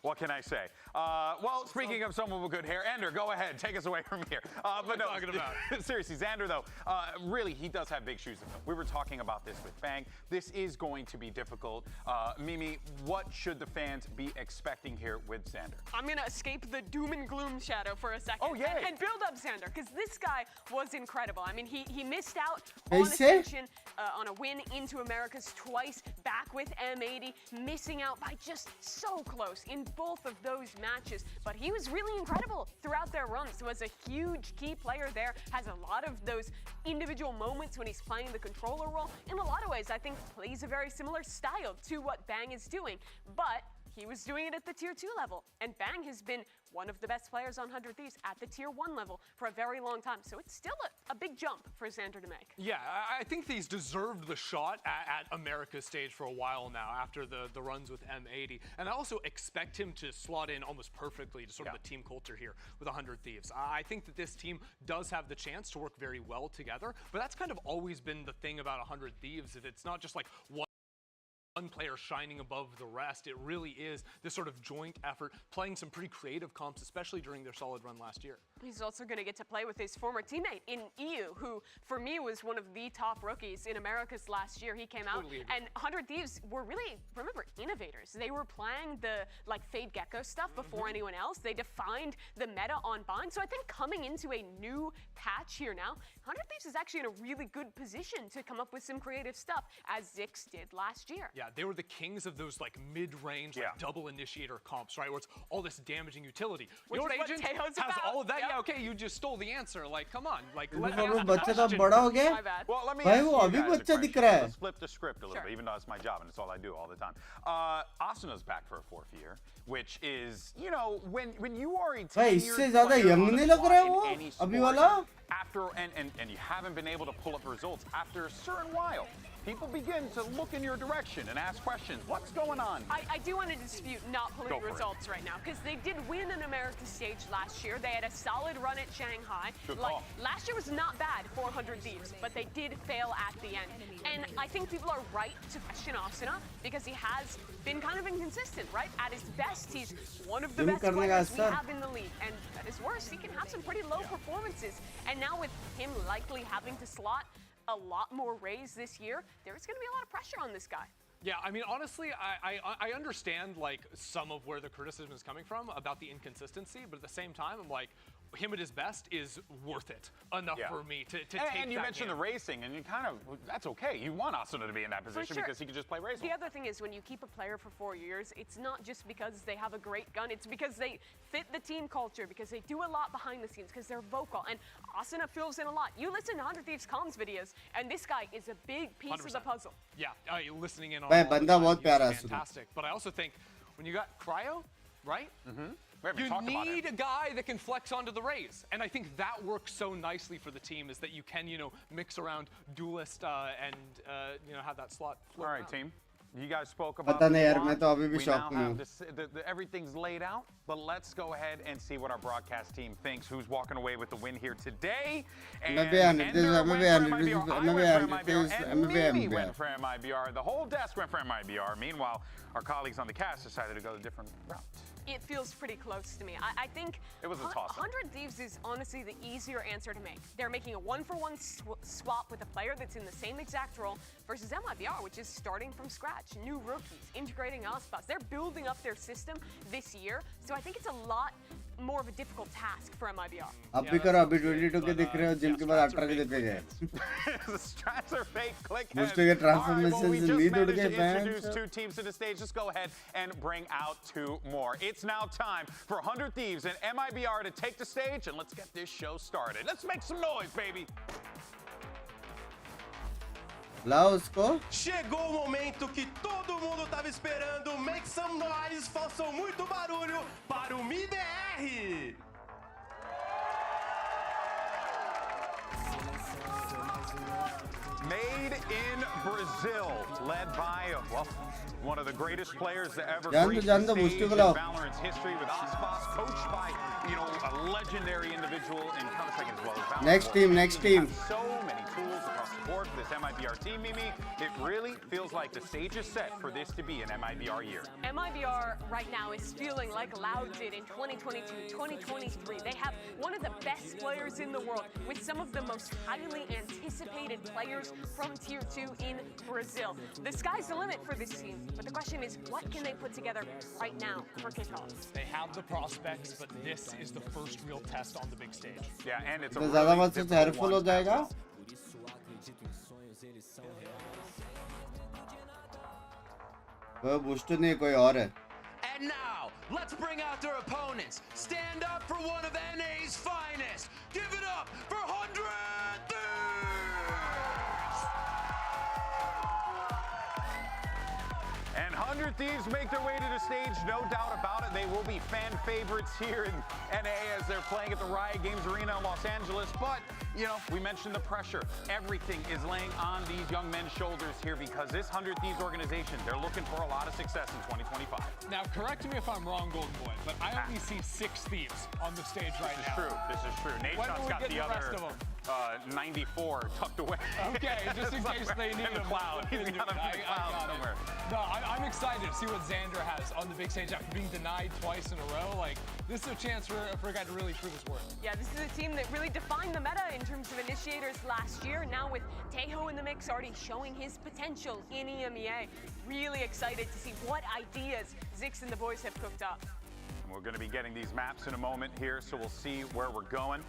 What can I say? Well, speaking of someone with good hair, Ender, go ahead. Take us away from here. But no, talking about? Seriously, Xander, though, really, he does have big shoes to fill. We were talking about this with Bang. This is going to be difficult. Mimi, what should the fans be expecting here with Xander? I'm gonna escape the doom and gloom shadow for a second. Oh, yay. And build up Xander, because this guy was incredible. I mean, he missed out Hey, on say? Ascension, on a win into Americas twice, back with M80, missing out by just so close in both of those matches. But he was really incredible throughout their runs. Was a huge key player there, has a lot of those individual moments when he's playing the controller role. In a lot of ways, I think plays a very similar style to what Bang is doing. But he was doing it at the Tier 2 level. And Bang has been one of the best players on 100 Thieves at the Tier 1 level for a very long time. So it's still a big jump for Xander to make. Yeah, I think he's deserved the shot at America's stage for a while now after the runs with M80. And I also expect him to slot in almost perfectly to sort of the team culture here with 100 Thieves. I think that this team does have the chance to work very well together, but that's kind of always been the thing about 100 Thieves. It's not just like one player shining above the rest. It really is this sort of joint effort, playing some pretty creative comps, especially during their solid run last year. He's also going to get to play with his former teammate in EU, who for me was one of the top rookies in Americas last year. He came out, and 100 Thieves were really, remember, innovators. They were playing the Fade Gecko stuff before anyone else. They defined the meta on Bind. So I think coming into a new patch here now, 100 Thieves is actually in a really good position to come up with some creative stuff, as Zix did last year. Yeah, they were the kings of those mid-range double initiator comps, right? Where it's all this damaging utility. Which Your agent has all of that. Yeah, okay, you just stole the answer. Like, come on. Like, let me ask the question. Well, let me ask you guys a question. Let's flip the script a little bit, even though it's my job and it's all I do all the time. Asuna's back for a 4th year, which is, you know, when you are a इससे ज़्यादा young नहीं लग रहा है वो अभी वाला. After and you haven't been able to pull up results after a certain while, people begin to look in your direction and ask questions. What's going on? I do want to dispute not pulling results right now, because they did win an America stage last year. They had a solid run at Shanghai. Last year was not bad for 100 Thieves, but they did fail at the end. And I think people are right to question Asuna, because he has been kind of inconsistent, right? At his best, he's one of the best players we have in the league. And at his worst, he can have some pretty low performances. And now with him likely having to slot a lot more raise this year, there's going to be a lot of pressure on this guy. Yeah, I mean, honestly, I understand some of where the criticism is coming from about the inconsistency, but at the same time, I'm like, him at his best is worth it enough for me to take And you mentioned the racing, and you kind of, that's okay. You want Asuna to be in that position because he can just play racing. The other thing is, when you keep a player for 4 years, it's not just because they have a great gun, it's because they fit the team culture, because they do a lot behind the scenes, because they're vocal, and Asuna fills in a lot. You listen to 100 Thieves comms videos, and this guy is a big piece 100%. of the puzzle. Yeah, listening in on बंदा बहुत प्यारा है fantastic. But I also think when you got Cryo, right? You need a guy that can flex onto the raise. And I think that works so nicely for the team, is that you can, mix around duelist and, have that slot. All right, team. You guys spoke about पता नहीं यार मैं तो अभी भी we shock now में have everything's laid out, but let's go ahead and see what our broadcast team thinks. Who's walking away with the win here today? And Ender went for MIBR. The whole desk went for MIBR. Meanwhile, our colleagues on the cast decided to go a different route. It feels pretty close to me. I think it was a toss-up. 100 Thieves is honestly the easier answer to make. They're making a one-for-one swap with a player that's in the same exact role versus MIBR, which is starting from scratch. New rookies, integrating Ospas. They're building up their system this year, so I think it's a lot more of a difficult task for MIBR. अब भी करो अभी 22 के दिख रहे हो जिनके बाद 18 के दिखे गए. The strats are fake. Click Boost के transformations need उड़ गए introduce 2 teams to the stage. Let's go ahead and bring out 2 more. It's now time for 100 Thieves and MIBR to take the stage, and let's get this show started. Let's make some noise, baby. लाओ उसको. Chegou o momento que todo mundo estava esperando. Make some noise, façam muito barulho para o Mibr. Made in Brazil, led by one of the greatest players to ever grace the stage in Valorant's history, with Ospas, coached by a legendary individual in Counter-Strike as well as Valorant. Next team. So many tools across the board for this MIBR team, Mimi. It really feels like the stage is set for this to be an MIBR year. MIBR right now is feeling like Loud did in 2022, 2023. They have one of the best players in the world, with some of the most highly anticipated players from Tier 2 in Brazil. The sky's the limit for this team, but the question is, what can they put together right now for kickoff? They have the prospects, but this is the first real test on the big stage. Yeah, and it's a तो ज़्यादा बात से helpful हो जाएगा. कोई boost नहीं कोई और है. And now, let's bring out their opponents. Stand up for one of NA's finest. Give it up for 100 And 100 100 Thieves make their way to the stage, no doubt about it. They will be fan favorites here in NA as they're playing at the Riot Games Arena in Los Angeles. But, you know, we mentioned the pressure. Everything is laying on these young men's shoulders here because this 100 Thieves organization, they're looking for a lot of success in 2025. Now, correct me if I'm wrong, Golden Boy, but I only see 6 Thieves on the stage right now. This is true. Nate's got the other 94 tucked away. Okay, just in case they need him. Cloud. He's got him in the cloud somewhere. No, I'm excited to see what Xander has on the big stage after being denied twice in a row. Like, this is a chance for a guy to really prove his worth. Yeah, this is a team that really defined the meta in terms of initiators last year. Now with Tejo in the mix, already showing his potential in EMEA. Really excited to see what ideas Zix and the boys have cooked up. And we're going to be getting these maps in a moment here, so we'll see where we're going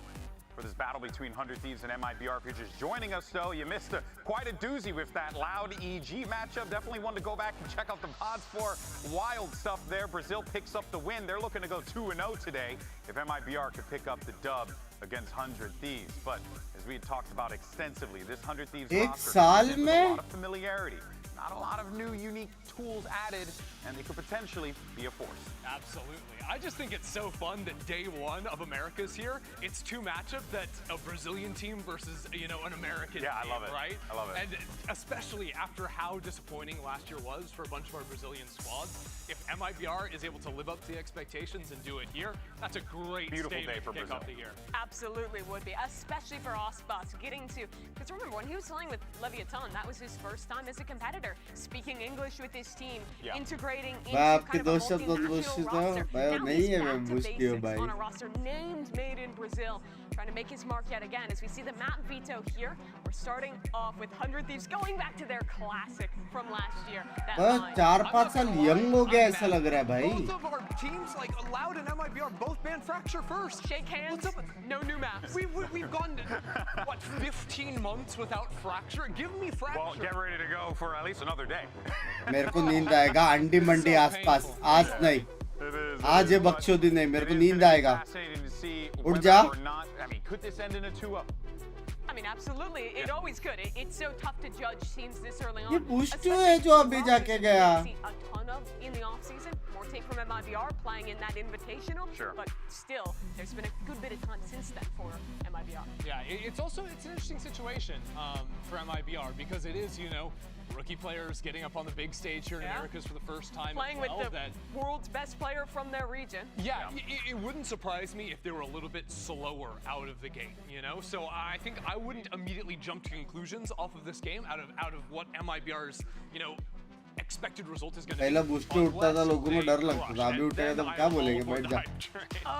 for this battle between 100 Thieves and MIBR. If you're just joining us, though, you missed quite a doozy with that Loud EG matchup. Definitely one to go back and check out the pods for. Wild stuff there. Brazil picks up the win. They're looking to go 2-0 today if MIBR could pick up the dub against 100 Thieves. But as we had talked about extensively, this 100 Thieves roster comes in with a lot of familiarity. Not a lot of new, unique tools added, and they could potentially be a force. Absolutely. I just think it's so fun that day one of America's here. It's 2 matchups that's a Brazilian team versus, you know, an American team, I love it. Right? I love it. And especially after how disappointing last year was for a bunch of our Brazilian squads, if MIBR is able to live up to the expectations and do it here, that's a great Beautiful day for kick Brazil. off the year. Absolutely would be, especially for Osbos getting to, because remember when he was playing with Leviathan, that was his first time as a competitor, speaking English with his team, integrating into kind of a multinational roster. Now he's back to basics on a roster named Made in Brazil, trying to make his mark yet again. As we see the map veto here, we're starting off with 100 Thieves going back to their classic from last year. बस 4-5 साल young हो गया ऐसा लग रहा है भाई. Both of our teams, like Loud and MIBR, both banned Fracture first. Shake hands. No new maps. We've gone, what, 15 months without Fracture? Give me Fracture. Well, get ready to go for at least another day. मेरे को नींद आएगा अंडी मंडी आसपास. आज नहीं. आज ये बख्शोदी नहीं. मेरे को नींद आएगा. उठ जा. I mean, could this end in a 2-0? I mean, absolutely. It always could. It's so tough to judge teams this early on. ये पुष्टो है जो अभी जाके गया. See a ton of in the off season. More take from MIBR playing in that invitational. Sure. But still, there's been a good bit of time since then for MIBR. Yeah, it's an interesting situation for MIBR because it is, you know, rookie players getting up on the big stage here in Americas for the first time. Playing with the world's best player from their region. Yeah, it wouldn't surprise me if they were a little bit slower out of the gate, you know? So I think I wouldn't immediately jump to conclusions off of this game out of what MIBR's, you know, expected result is going to be. पहला booster उठता था लोगों को डर लगता था. अभी उठेगा तो क्या बोलेंगे? बैठ जा.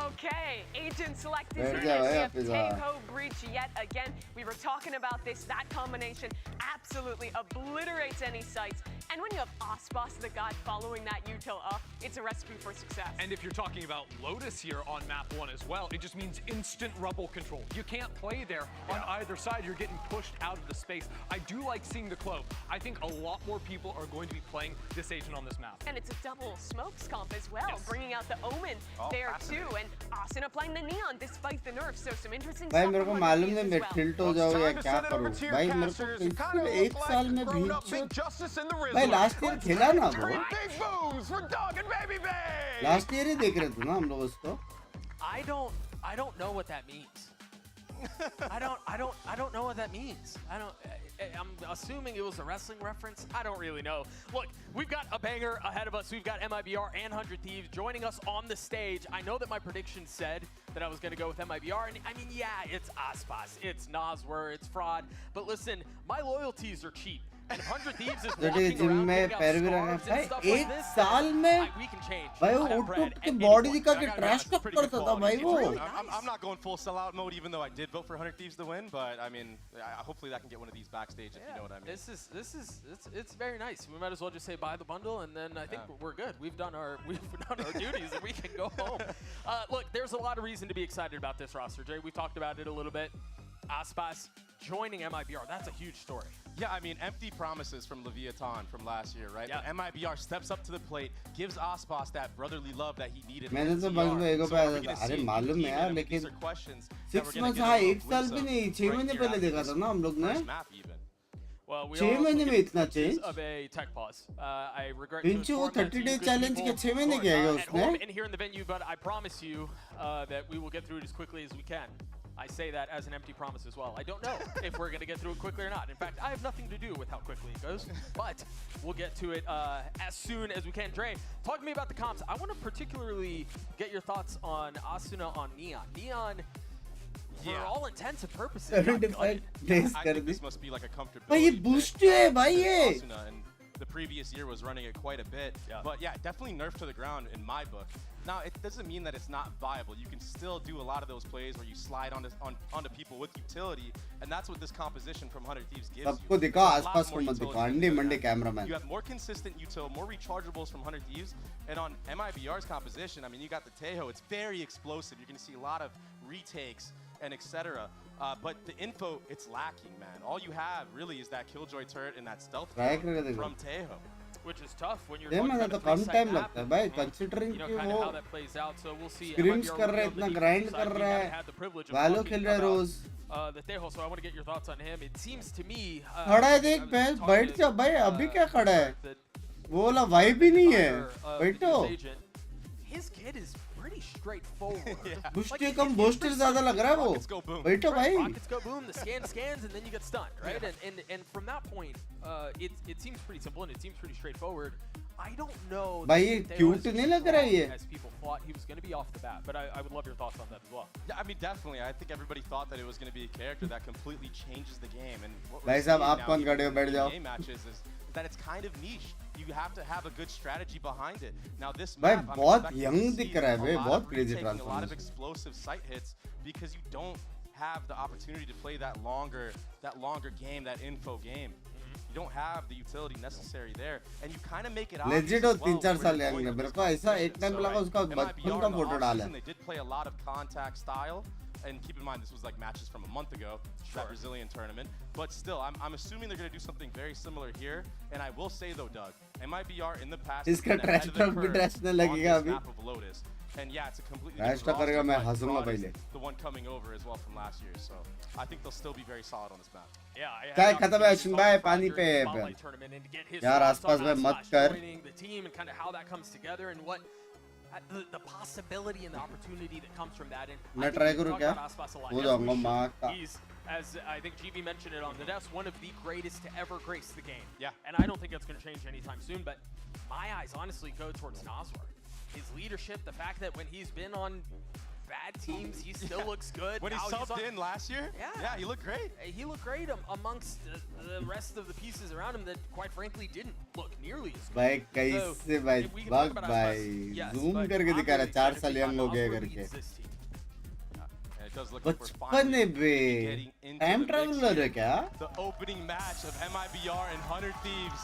Okay, agent select is here. Tejo breach yet again. We were talking about this. That combination absolutely obliterates any sights. And when you have Osbos the God following that util up, it's a recipe for success. And if you're talking about Lotus here on map 1 as well, it just means instant rubble control. You can't play there on either side. You're getting pushed out of the space. I do like seeing the Clove. I think a lot more people are going to be playing this agent on this map. And it's a double smokes comp as well, bringing out the Omen there too. And Asuna playing the Neon despite the nerfs. So some interesting stuff. भाई मेरे को मालूम नहीं मैं tilt हो जाऊँ या क्या करूँ. भाई मेरे को पिछले 1 साल में भी भाई last year खेला ना वो. Last year ही देख रहे थे ना हम लोग उसको. I don't know what that means. I don't know what that means. I'm assuming it was a wrestling reference. I don't really know. Look, we've got a banger ahead of us. We've got MIBR and 100 Thieves joining us on the stage. I know that my prediction said that I was going to go with MIBR. And I mean, yeah, it's Osbos, it's Noswer, it's Fraud. But listen, my loyalties are cheap. And 100 Thieves is walking around putting out scarves and stuff like this. We can change. भाई वो उठ के body दिखा के trash talk करता था भाई वो. I'm not going full sellout mode, even though I did vote for 100 Thieves to win. But I mean, hopefully that can get one of these backstage, if you know what I mean. It's very nice. We might as well just say buy the bundle, and then I think we're good. We've done our duties, and we can go home. Look, there's a lot of reason to be excited about this roster, Jay. We talked about it a little bit. Osbos joining MIBR, that's a huge story. Yeah, I mean, empty promises from Leviathan from last year, right? Yeah. But MIBR steps up to the plate, gives Osbos that brotherly love that he needed. मैंने तो बस में एगो पे आया था. अरे मालूम है यार, लेकिन 6 months हाँ 1 साल भी नहीं 6 महीने पहले देखा था ना हम लोग ने. Well, we 6 महीने में इतना change of a tech pause. I regret pinch वो 30-day चैलेंज के 6 महीने किया है उसने and here in the venue, but I promise you that we will get through it as quickly as we can. I say that as an empty promise as well. I don't know if we're going to get through it quickly or not. In fact, I have nothing to do with how quickly it goes, but we'll get to it as soon as we can. Dre, talk to me about the comps. I want to particularly get your thoughts on Asuna on Neon. Neon, for all intents and purposes, 75 days I think this must be like a comfortability. भाई ये boost है भाई ये Asuna, and the previous year was running it quite a bit. But yeah, definitely nerfed to the ground in my book. Now, it doesn't mean that it's not viable. You can still do a lot of those plays where you slide onto people with utility, and that's what this composition from 100 Thieves gives सबको you. दिखा आसपास को मत दिखा अंडे Monday cameraman You have more consistent util, more rechargeables from 100 Thieves, and on MIBR's composition, I mean, you got the Tejo. It's very explosive. You're going to see a lot of retakes and etc. But the info, it's lacking, man. All you have really is that Killjoy turret and that stealth from Tejo. Which is tough when you're talking about a 3-side map. भाई considering you know, कि kind वो of how that plays out. So we'll see. screams कर रहा है इतना grind कर रहा है Valo खेल रहा है रोज the Tejo, so I want to get your thoughts on him. It seems to me खड़ा है देख बैठ जा भाई अभी क्या खड़ा है वो वाला वाइब ही नहीं है बैठो his kid is pretty straightforward. Booster come booster ज़्यादा लग रहा है वो बैठो भाई rockets go boom, the scan scans, and then you get stunned, right? And from that point, it seems pretty simple and it seems pretty straightforward. I don't know. भाई ये cute नहीं लग रहा है ये as people thought he was going to be off the bat, but I would love your thoughts on that as well. Yeah, I mean, definitely. I think everybody thought that it was going to be a character that completely changes the game. And what भाई साहब आप कौन खड़े हो बैठ जाओ game matches is that it's kind of niche. You have to have a good strategy behind it. Now this भाई map, बहुत young दिख रहा है भाई बहुत crazy a lot of transformation explosive sight hits because you don't have the opportunity to play that longer game, that info game. You don't have the utility necessary there, and you kind of make it obvious. Legit हो 3-4 साल young है मेरे को ऐसा एक time लगा उसका बचपन का फोटो डाला They did play a lot of contact style. And keep in mind, this was like matches from a month ago, that Brazilian tournament. But still, I'm assuming they're going to do something very similar here. And I will say though, Doug, MIBR in the past has been ahead of the curve on this map of Lotus. And yeah, it's a completely different roster, but Broad is the one coming over as well from last year. So I think they'll still be very solid on this map. Yeah, क्या खत्म है अश्विन भाई पानी पे यार आसपास में मत कर the team and kind of how that comes together and what the possibility and the opportunity that comes from that. And मैं ट्राई करूँ क्या वो जाऊँगा माँ का He's, as I think GB mentioned it on the desk, one of the greatest to ever grace the game. Yeah. And I don't think that's going to change anytime soon, but my eyes honestly go towards Naswar. His leadership, the fact that when he's been on bad teams, he still looks good. When he subbed in last year? Yeah, he looked great. He looked great amongst the rest of the pieces around him that, quite frankly, didn't look nearly as good. भाई कैसे भाई bug भाई zoom करके दिखा रहा 4 साल young हो गए करके बचपन में बे टाइम ट्रैवलर है क्या The opening match of MIBR and 100 Thieves.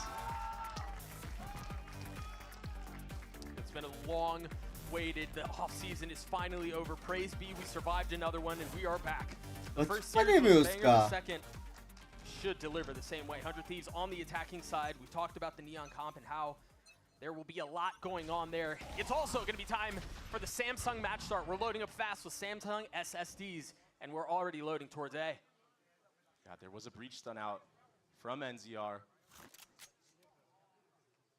It's been a long waited. The off season is finally over. Praise be, we survived another one and we are back. The first series was a banger, the second should deliver the same way. 100 Thieves on the attacking side. We've talked about the Neon comp and how there will be a lot going on there. It's also going to be time for the Samsung match start. We're loading up fast with Samsung SSDs, and we're already loading towards A. Yeah, there was a breach stun out from NZR.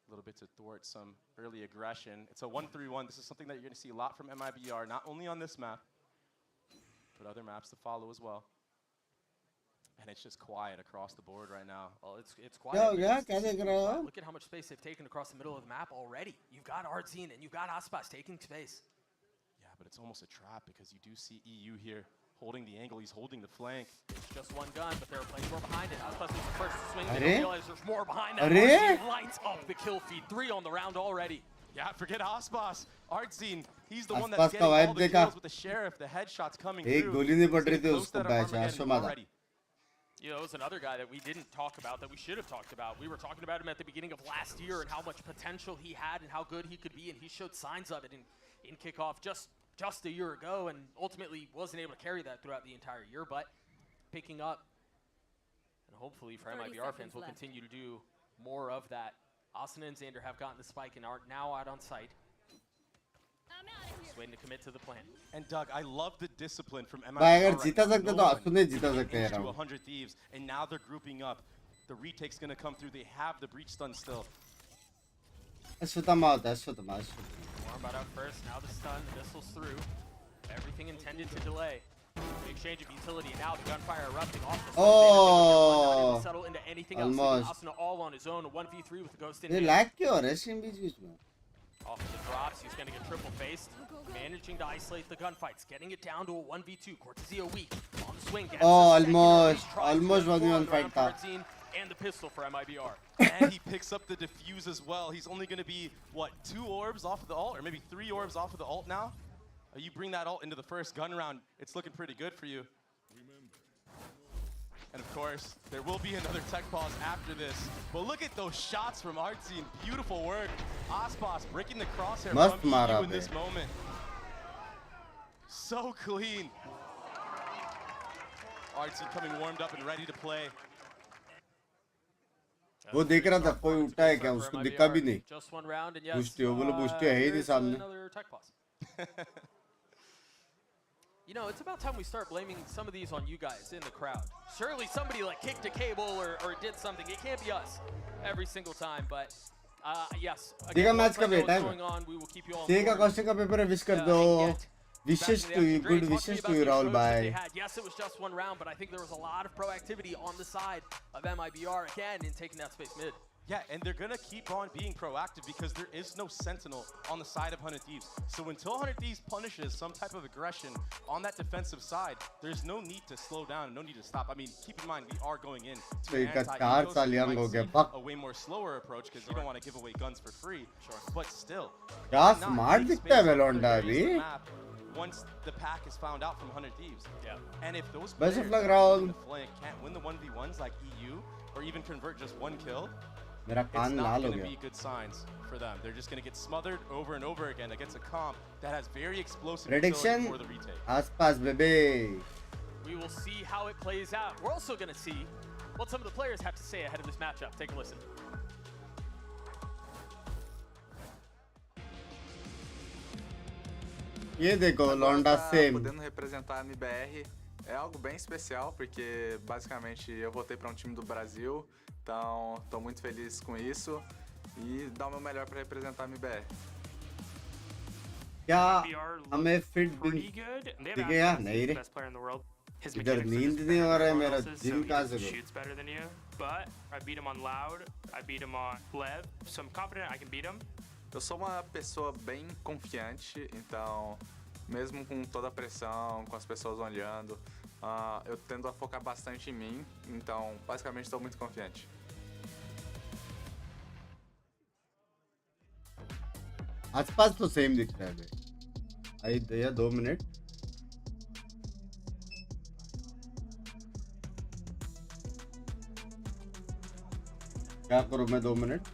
A little bit to thwart some early aggression. It's a 1-3-1. This is something that you're going to see a lot from MIBR, not only on this map, but other maps to follow as well. And it's just quiet across the board right now. Well, it's quiet. Yeah, look at how much space they've taken across the middle of the map already. You've got Artzine and you've got Aspas taking space. Yeah, but it's almost a trap because you do see EU here holding the angle. He's holding the flank. It's just one gun, but there are plenty more behind it. Aspas is the first to swing. They don't realize there's more behind that. Artzine lights up the kill feed. 3 on the round already. Yeah, forget Aspas. Artzine, he's the one that's getting all the kills with the sheriff. The headshots coming through. एक गोली नहीं पड़ रही थी उसको batch आशुमादा. You know, it was another guy that we didn't talk about that we should have talked about. We were talking about him at the beginning of last year and how much potential he had and how good he could be, and he showed signs of it in kickoff just a year ago, and ultimately wasn't able to carry that throughout the entire year, but picking up. And hopefully for MIBR fans, we'll continue to do more of that. Asuna and Xander have gotten the spike and are now out on site. Just waiting to commit to the plan. And Doug, I love the discipline from MIBR. भाई अगर जीता सकते तो Asuna जीता सकते हैं to 100 Thieves, and now they're grouping up. the retake's gonna come through. They have the breach stun still. Ashutama out, Ashutama. Warmbot out first, now the stun, the missiles through. Everything intended to delay. The exchange of utility, now the gunfire erupting off the Oh, settle into anything else. almost. Asuna all on his own, a 1v3 with the ghost in ये hand. lag क्यों हो रहा है stream बीच में? Off of the drops, he's going to get triple faced. Managing to isolate the gunfights, getting it down to a 1v2. Cortezio weak on the swing. Oh, almost 1v1 fight था. And the pistol for MIBR. And he picks up the defuse as well. He's only going to be, what, 2 orbs off of the ult? Or maybe 3 orbs off of the ult now? You bring that ult into the first gun round, it's looking pretty good for you. And of course, there will be another tech pause after this. But look at those shots from Artsy. Beautiful work. Aspas breaking the crosshair from EU in this moment. So clean. Artsy coming warmed up and ready to play. वो देख रहा था कोई उठा है क्या उसको दिखा भी नहीं Just one round and yes, बुस्टी हो बोलो बुस्टी है ही नहीं सामने another tech pause. You know, it's about time we start blaming some of these on you guys in the crowd. Surely somebody like kicked a cable or did something. It can't be us every single time, but yes. देखा match का बेटा है देखा question का paper है wish कर दो wishes to you, good wishes to you, Rahul bhai. Yes, it was just one round, but I think there was a lot of proactivity on the side of MIBR again in taking that space mid. Yeah, and they're going to keep on being proactive because there is no sentinel on the side of 100 Thieves. So until 100 Thieves punishes some type of aggression on that defensive side, there's no need to slow down and no need to stop. I mean, keep in mind, we are going in to an anti-ego, so you might see a way more slower approach because you don't want to give away guns for free. But still, क्या smart दिखता है वेलोंडा अभी once the pack is found out from 100 Thieves. Yeah. And if those Best players of luck, Rahul. can't win the 1v1s like EU or even convert just one kill, मेरा it's can't not लाल हो going to गया be good signs for them. They're just going to get smothered over and over again against a comp that has very explosive prediction utility for the retake. आसपास बेबे We will see how it plays out. We're also going to see what some of the players have to say ahead of this matchup. Take a listen. ये देखो लौंडा same podendo representar a MBR é algo bem especial porque basicamente eu voltei para um time do Brasil, então estou muito feliz com isso e dar o meu melhor para representar a MBR. क्या हमें fit दिख गया नहीं रे इधर नींद नहीं हो रहा है मेरा जिम कहाँ से shoots better than you, but I beat him on loud, I beat him on Lev, so I'm confident I can beat him. Eu sou uma pessoa bem confiante, então mesmo com toda a pressão, com as pessoas olhando, eu tendo a focar bastante em mim, então basicamente estou muito confiante. आसपास तो same दिखता है भाई दिया 2 minute क्या करूं मैं 2 minute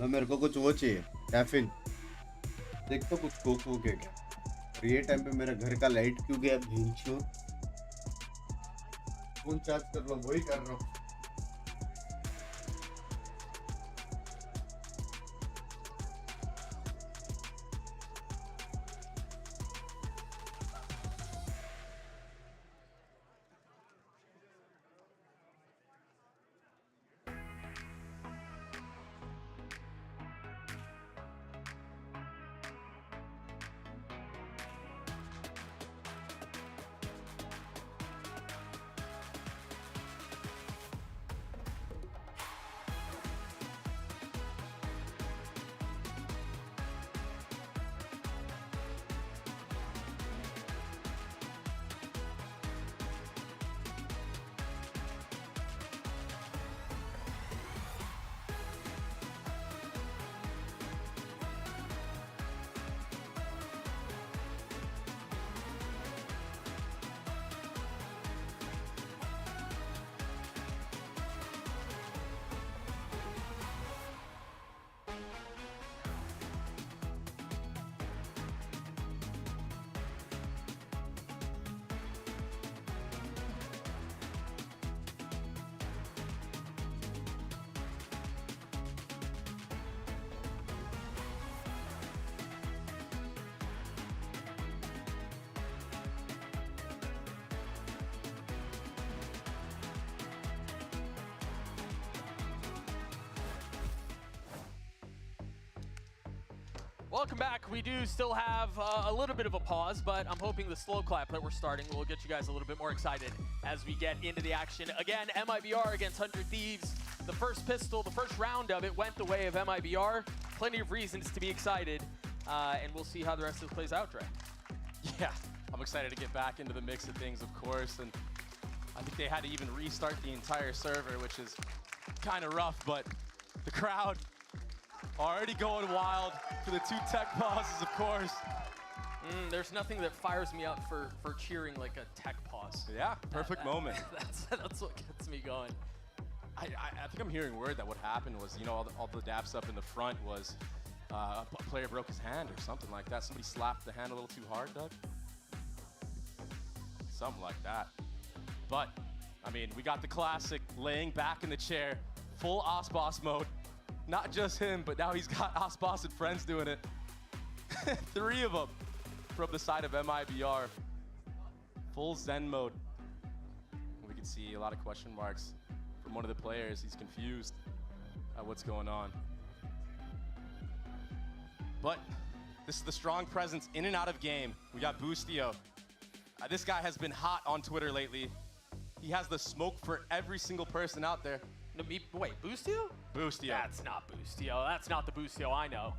ना मेरे को कुछ वो चाहिए कैफीन देख तो कुछ कोक हो गया और ये टाइम पे मेरा घर का लाइट क्यों गया भींचो फोन चार्ज कर लो वही कर रहा हूँ Welcome back. We do still have a little bit of a pause, but I'm hoping the slow clap that we're starting will get you guys a little bit more excited as we get into the action. Again, MIBR against 100 Thieves. The first pistol, the first round of it went the way of MIBR. Plenty of reasons to be excited, and we'll see how the rest of it plays out, Dre. Yeah, I'm excited to get back into the mix of things, of course, and I think they had to even restart the entire server, which is kind of rough, but the crowd already going wild for the 2 tech pauses, of course. There's nothing that fires me up for cheering like a tech pause. Yeah, perfect moment. That's what gets me going. I think I'm hearing word that what happened was, you know, all the dab stuff in the front was a player broke his hand or something like that. Somebody slapped the hand a little too hard, Doug. Something like that. But, I mean, we got the classic laying back in the chair, full OSBOS mode. Not just him, but now he's got OSBOS and friends doing it. 3 of them from the side of MIBR. Full Zen mode. We can see a lot of question marks from one of the players. He's confused at what's going on. But this is the strong presence in and out of game. We got Boostio. This guy has been hot on Twitter lately. He has the smoke for every single person out there. No, wait, Boostio? Boostio. That's not Boostio. That's not the Boostio I know.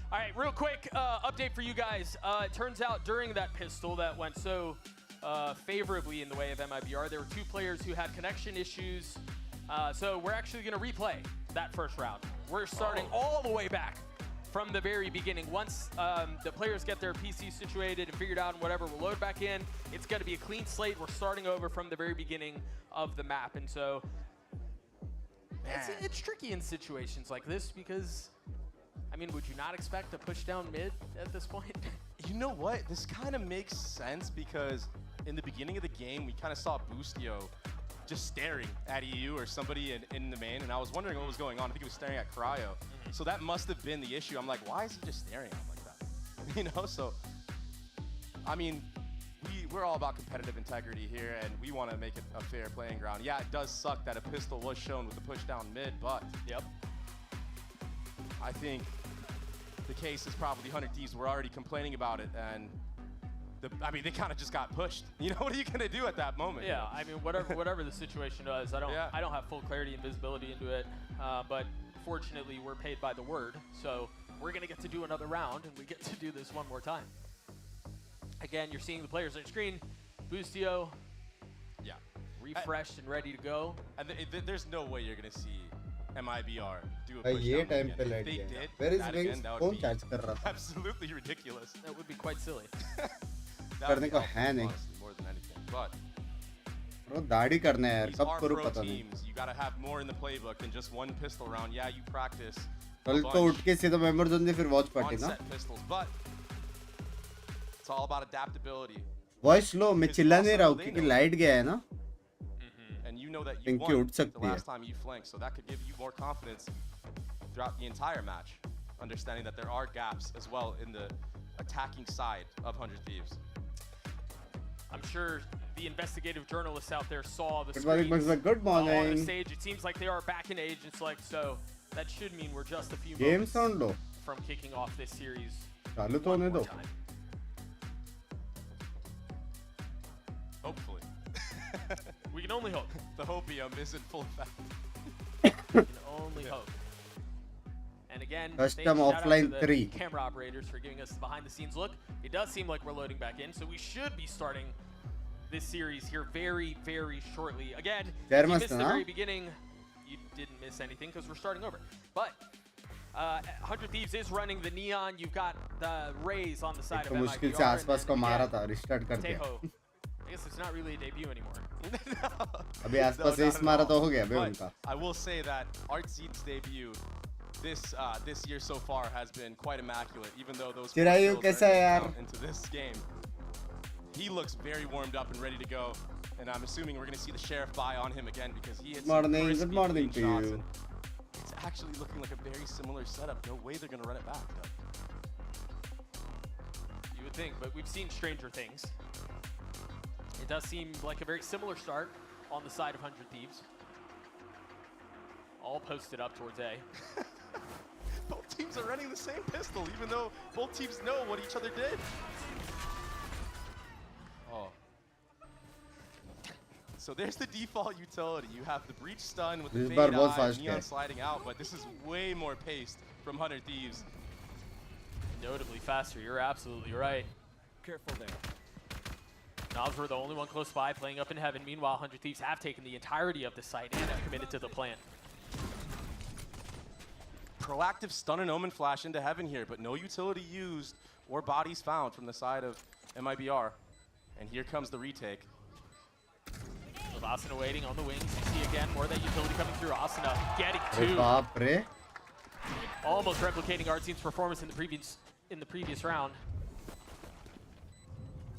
All right, real quick update for you guys. It turns out during that pistol that went so favorably in the way of MIBR, there were 2 players who had connection issues. So we're actually going to replay that first round. We're starting all the way back from the very beginning. Once the players get their PC situated and figured out and whatever, we'll load back in. It's going to be a clean slate. We're starting over from the very beginning of the map. And so it's tricky in situations like this because, I mean, would you not expect a push down mid at this point? You know what? This kind of makes sense because in the beginning of the game, we kind of saw Boostio just staring at EU or somebody in the main, and I was wondering what was going on. I think he was staring at Cryo. So that must have been the issue. I'm like, why is he just staring at him like that? You know, so, I mean, we're all about competitive integrity here, and we want to make it a fair playing ground. Yeah, it does suck that a pistol was shown with the push down mid, but I think the case is probably 100 Thieves were already complaining about it, and I mean, they kind of just got pushed. You know, what are you gonna do at that moment? Yeah, I mean, whatever the situation is, I don't have full clarity and visibility into it, but fortunately, we're paid by the word, so we're gonna get to do another round, and we get to do this one more time. Again, you're seeing the players on your screen. Boostio, refreshed and ready to go. And there's no way you're gonna see MIBR do a push down again. If they did, Where is that Binks? again, that Phone would be charge kar raha tha. absolutely ridiculous. That would be quite silly. करने को है नहीं. More than anything, but Bro, दाढ़ी करना है यार. these कब are करूँ pro पता नहीं. teams. You gotta have more in the playbook than just one pistol round. Yeah, you practice कल तो उठ के सीधा मेंबर जोन दे फिर वॉच पार्टी ना. on-set pistols, but it's all about adaptability. Voice low मैं चिल्ला नहीं रहा हूँ क्योंकि लाइट गया है ना. And you know that you Pinky won उठ the सकती है. last time you flanked, so that could give you more confidence throughout the entire match, understanding that there are gaps as well in the attacking side of 100 Thieves. I'm sure the investigative journalists out there saw the Good morning, screens good morning. on the stage. It seems like they are back in Agent Select, so that should mean we're just a few Game moments sound low. from kicking off this series. चालू तो होने दो. Hopefully. We can only hope. The hopium is in full effect. We can only hope. And again, Custom shout out to offline the 3. camera operators for giving us the behind-the-scenes look. It does seem like we're loading back in, so we should be starting this series here very, very shortly. Again, if you missed the very beginning, you didn't miss anything because we're starting over. But 100 Thieves is running the Neon. You've got the Rays on the side of MIBR. मुश्किल से आसपास को मारा था, restart कर दिया. Tejo, I guess it's not really a debut anymore. अभी आसपास से इस मारा तो हो गया बे उनका. I will say that Artseed's debut this year so far has been quite immaculate, even though those Chirayu कैसा है यार? into this game. He looks very warmed up and ready to go, and I'm assuming we're going to see the Sheriff buy on him again because he hits Good morning to you. It's actually looking like a very similar setup. No way they're going to run it back, though. You would think, but we've seen stranger things. It does seem like a very similar start on the side of 100 Thieves. All posted up towards A. Both both teams are running the same pistol, even though both teams know what each other did. Oh. So there's the default utility. You have the breach stun with the fade eye, Neon sliding out, but this is way more paced from 100 Thieves. Notably faster, you're absolutely right. Careful there. Knobs were the only one close by, playing up in heaven. Meanwhile, 100 Thieves have taken the entirety of the site and have committed to the plan. Proactive stun and omen flash into heaven here, but no utility used or bodies found from the side of MIBR. And here comes the retake. With Asuna waiting on the wings, you see again more of that utility coming through. Asuna getting two. Almost replicating our team's performance in the previous round.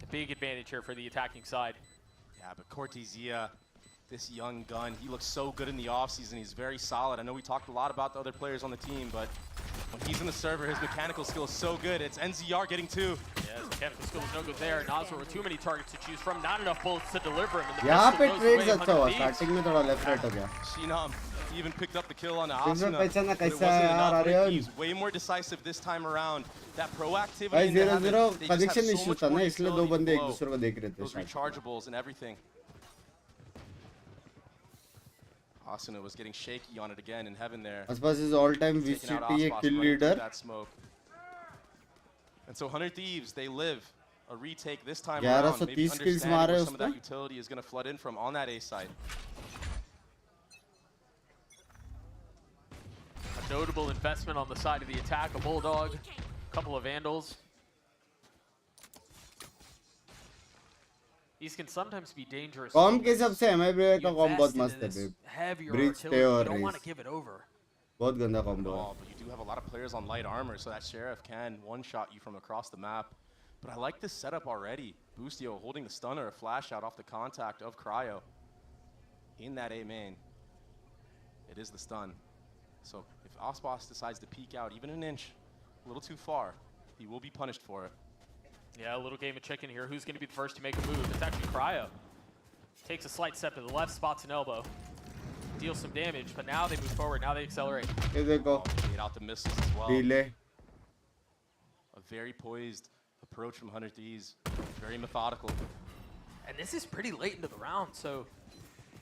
A big advantage here for the attacking side. Yeah, but Cortezia, this young gun, he looks so good in the offseason. He's very solid. I know we talked a lot about the other players on the team, but when he's in the server, his mechanical skill is so good. It's NZR getting two. Yeah, his mechanical skill is no good there. Nazar with too many targets to choose from, not enough bullets to deliver him. यहाँ पे trades अच्छा हुआ, starting में थोड़ा left right हो गया. Shinam even picked up the kill on Asuna, पहचाना but it कैसा wasn't है यार enough. Aryan. He's way more decisive this time around. That proactivity भाई in the 0-0 heaven, they just have connection so issue much था more ना, इसलिए दो utility बंदे एक below. दूसरे को देख रहे थे Those शायद. rechargeables and everything. Asuna was getting shaky on it again in heaven there. Aspas is all-time VCT kill leader. That smoke. And so 100 Thieves, they live a retake this time 1130 around. Maybe kills understanding मारे where some of उसने. that utility is going to flood in from on that A side. A notable investment on the side of the attack, a Bulldog, a couple of Vandals. These can sometimes be dangerous. Com के हिसाब से MIBR का com बहुत मस्त है बे. Breach पे और race. बहुत गंदा कॉम्बो है. But you do have a lot of players on light armor, so that Sheriff can one-shot you from across the map. But I like this setup already. Boostio holding the stunner, a flash out off the contact of Cryo. In that A main, it is the stun. So if Osbos decides to peek out even an inch, a little too far, he will be punished for it. Yeah, a little game of chicken here. Who's going to be the first to make a move? It's actually Cryo. Takes a slight step to the left, spots an elbow. Deals some damage, but now they move forward. Now they accelerate. Here they go. Get out the missiles as well. Delay. A very poised approach from 100 Thieves. Very methodical. And this is pretty late into the round, so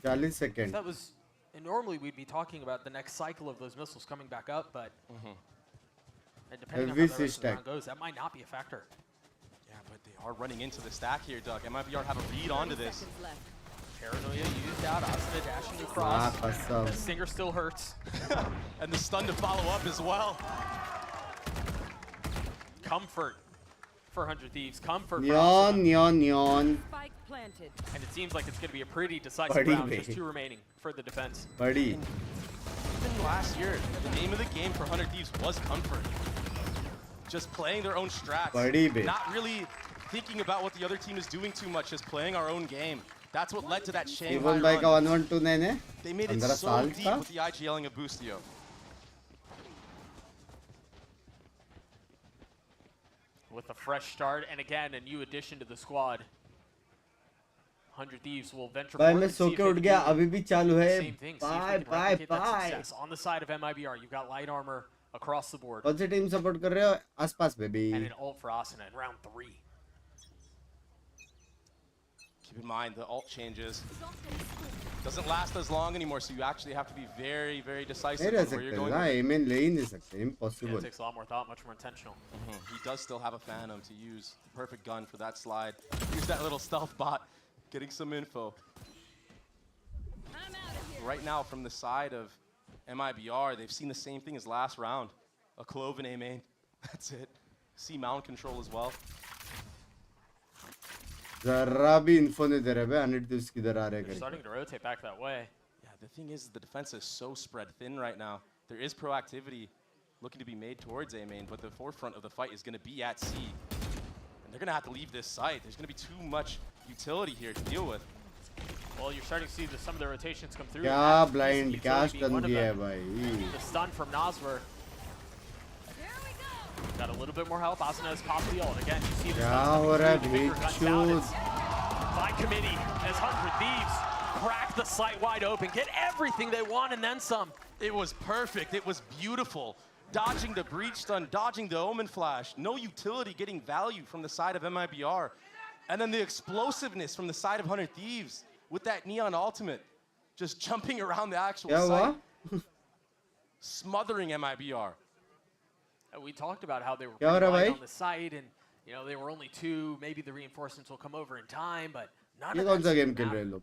40 seconds. that was. And normally we'd be talking about the next cycle of those missiles coming back up, but and depending on how the rest of the round goes, that might not be a factor. Yeah, but they are running into the stack here, Doug. MIBR have a read onto this. Paranoia used out, Asuna dashing across. The stinger still hurts. And the stun to follow up as well. Comfort for 100 Thieves. Comfort for Neon, Asuna. neon, neon. Spike planted. And it seems like it's going to be a pretty decisive Buddy, round. baby. Just 2 remaining for the defense. Buddy. Even last year, the name of the game for 100 Thieves was comfort. Just playing their own strats. Buddy, baby. Not really thinking about what the other team is doing too much, just playing our own game. That's what led to that Shanghai Even by run. 1129 है. They made it 15 so साल deep था. with the IGLing of Boostio. With a fresh start, and again, a new addition to the squad. 100 Thieves will venture भाई forward मैं and so see if के they उठ can गया, do अभी भी चालू है. the same thing. See if they Bye, can bye, replicate that bye. success. On the side of MIBR, you've got light armor across the board. कौन सी team support कर रहे हो? आसपास baby. And an ult for Asuna in round 3. Keep in mind, the ult changes. Doesn't last as long anymore, so you actually have to be very, very decisive नहीं रह on where you're सकते going. ना, amen ले ही नहीं सकते. Yeah, Impossible. it takes a lot more thought, much more intentional. He does still have a Phantom to use. The perfect gun for that slide. Here's that little stealth bot getting some info. Right now, from the side of MIBR, they've seen the same thing as last round. A Clove and A main. That's it. See mount control as well. जरा भी info नहीं दे रहे बे. 100 Thieves किधर आ रहे They're हैं? starting to rotate back that way. Yeah, the thing is, the defense is so spread thin right now. There is proactivity looking to be made towards A main, but the forefront of the fight is going to be at C. And they're going to have to leave this site. There's going to be too much utility here to deal with. Well, you're starting to see some of the rotations come through. क्या That blind, piece of क्या utility being stun one of दिया है them. भाई. The stun from Nosver. Got a little bit more help. Asuna has popped the ult. Again, you see the क्या stuns हो coming रहा है through. The bigger guns out. bitches? It's by committee as 100 Thieves crack the site wide open, get everything they want and then some. It was perfect. It was beautiful. dodging the breach stun, dodging the omen flash. No utility getting value from the side of MIBR. And then the explosiveness from the side of 100 Thieves with that Neon ultimate. Just jumping around the actual site. Smothering MIBR. We talked about how they were pretty light on the site, and you know they were only 2. Maybe the reinforcements will come over in time, but none of that.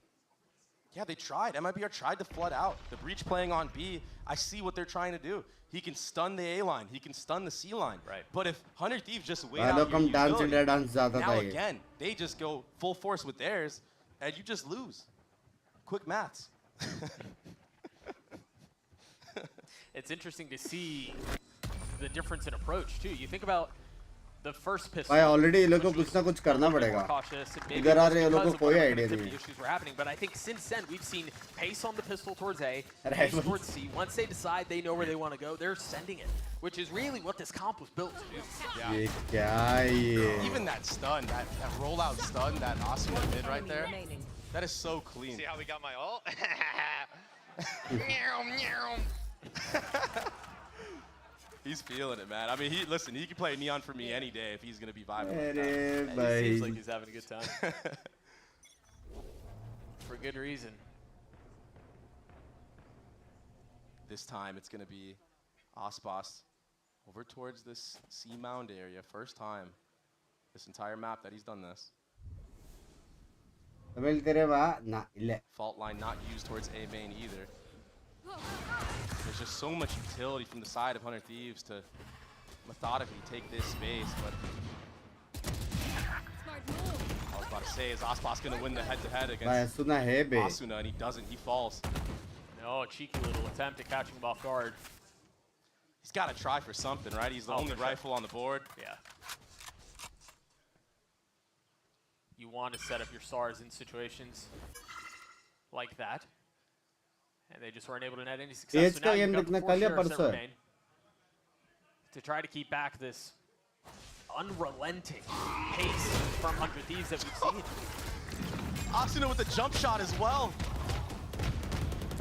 Yeah, they tried. MIBR tried to flood out. The breach playing on B, I see what they're trying to do. He can stun the A line. He can stun the C line. Right. But if 100 Thieves just wait out your utility, now again, they just go full force with theirs, and you just lose. Quick maths. It's interesting to see the difference in approach too. You think about the first pistol. भाई already ये लोगों को कुछ ना कुछ करना पड़ेगा. इधर आ रहे ये लोगों को कोई idea नहीं है. Issues were happening, but I think since then we've seen pace on the pistol towards A, pace towards C. Once they decide they know where they want to go, they're sending it, which is really what this comp was built to do. Yeah. ये क्या है ये? Even that stun, that rollout stun that Asuna did right there, that is so clean. See how we got my ult? He's feeling it, man. I mean, listen, he can play Neon for me any day if he's going to be vibing with that. He seems like he's having a good time. For good reason. This time it's going to be Aspas over towards this C mound area. First time this entire map that he's done this. Fault line not used towards A main either. There's just so much utility from the side of 100 Thieves to methodically take this space, but I was about to say, is Aspas going to win the head-to-head against Asuna, and he doesn't, he falls. No, a cheeky little attempt at catching him off guard. He's got to try for something, right? He's the only rifle on the board. Yeah. You want to set up your stars in situations like that. And they just weren't able to net any success. So now you've got the 4 sheriffs that remain to try to keep back this unrelenting pace from 100 Thieves that we've seen. Asuna with the jump shot as well.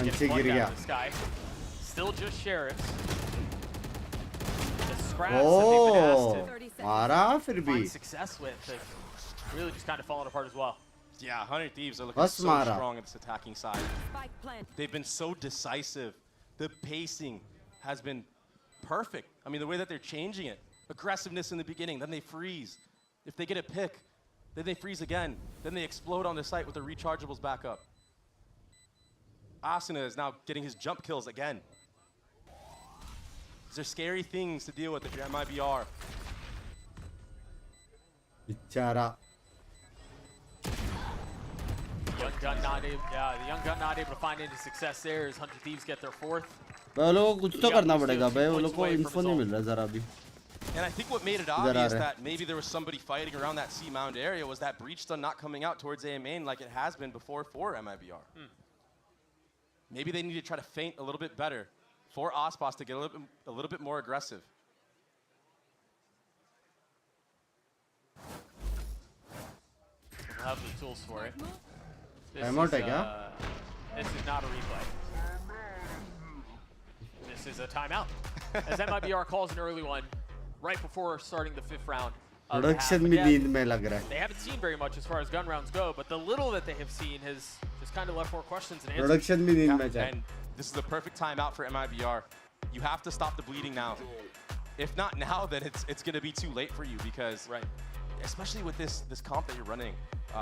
Gets one down to the sky. Still just sheriffs. The scraps that they've been asked to find success with have really just kind of fallen apart as well. Yeah, 100 Thieves are looking so strong at this attacking side. They've been so decisive. The pacing has been perfect. I mean, the way that they're changing it. Aggressiveness in the beginning, then they freeze. If they get a pick, then they freeze again. Then they explode on the site with their rechargeables back up. Asuna is now getting his jump kills again. These are scary things to deal with if you're MIBR. Bichara. Young Gun not able, the Young Gun not able to find any success there as 100 Thieves get their 4th. भाई लोगों को कुछ तो करना पड़ेगा भाई वो लोगों को info नहीं मिल रहा ज़रा भी. And I think what made it obvious that maybe there was somebody fighting around that C mound area was that breach stun not coming out towards A main like it has been before for MIBR. Maybe they need to try to feint a little bit better for Aspas to get a little bit more aggressive. We'll have the tools for it. This is not a replay. This is a timeout. As MIBR calls an early one right before starting the 5th round. Production में नींद में लग रहा है. They haven't seen very much as far as gun rounds go, but the little that they have seen has just kind of left more questions and answers. Production में नींद में And this is the perfect timeout for MIBR. You have to stop the bleeding now. If not now, then it's going to be too late for you because, especially with this comp that you're running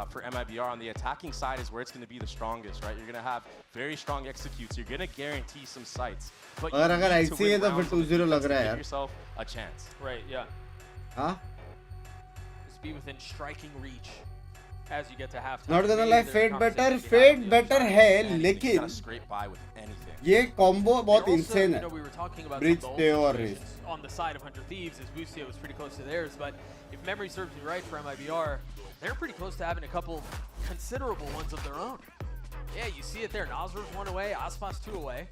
for MIBR on the attacking side is where it's going to be the strongest, right? You're going to have very strong executes. You're going to guarantee some sights. But you need to win rounds to give yourself a chance. Right, yeah. Huh? Just be within striking reach as you get to halftime. Not gonna lie, Fate better है, लेकिन scrape by with anything. ये combo बहुत insane है. We were talking about Bridge theory on the side of 100 Thieves as Busia was pretty close to theirs, but if memory serves me right for MIBR, they're pretty close to having a couple considerable ones of their own. Yeah, you see it there. Nazar's 1 away, Aspas 2 away.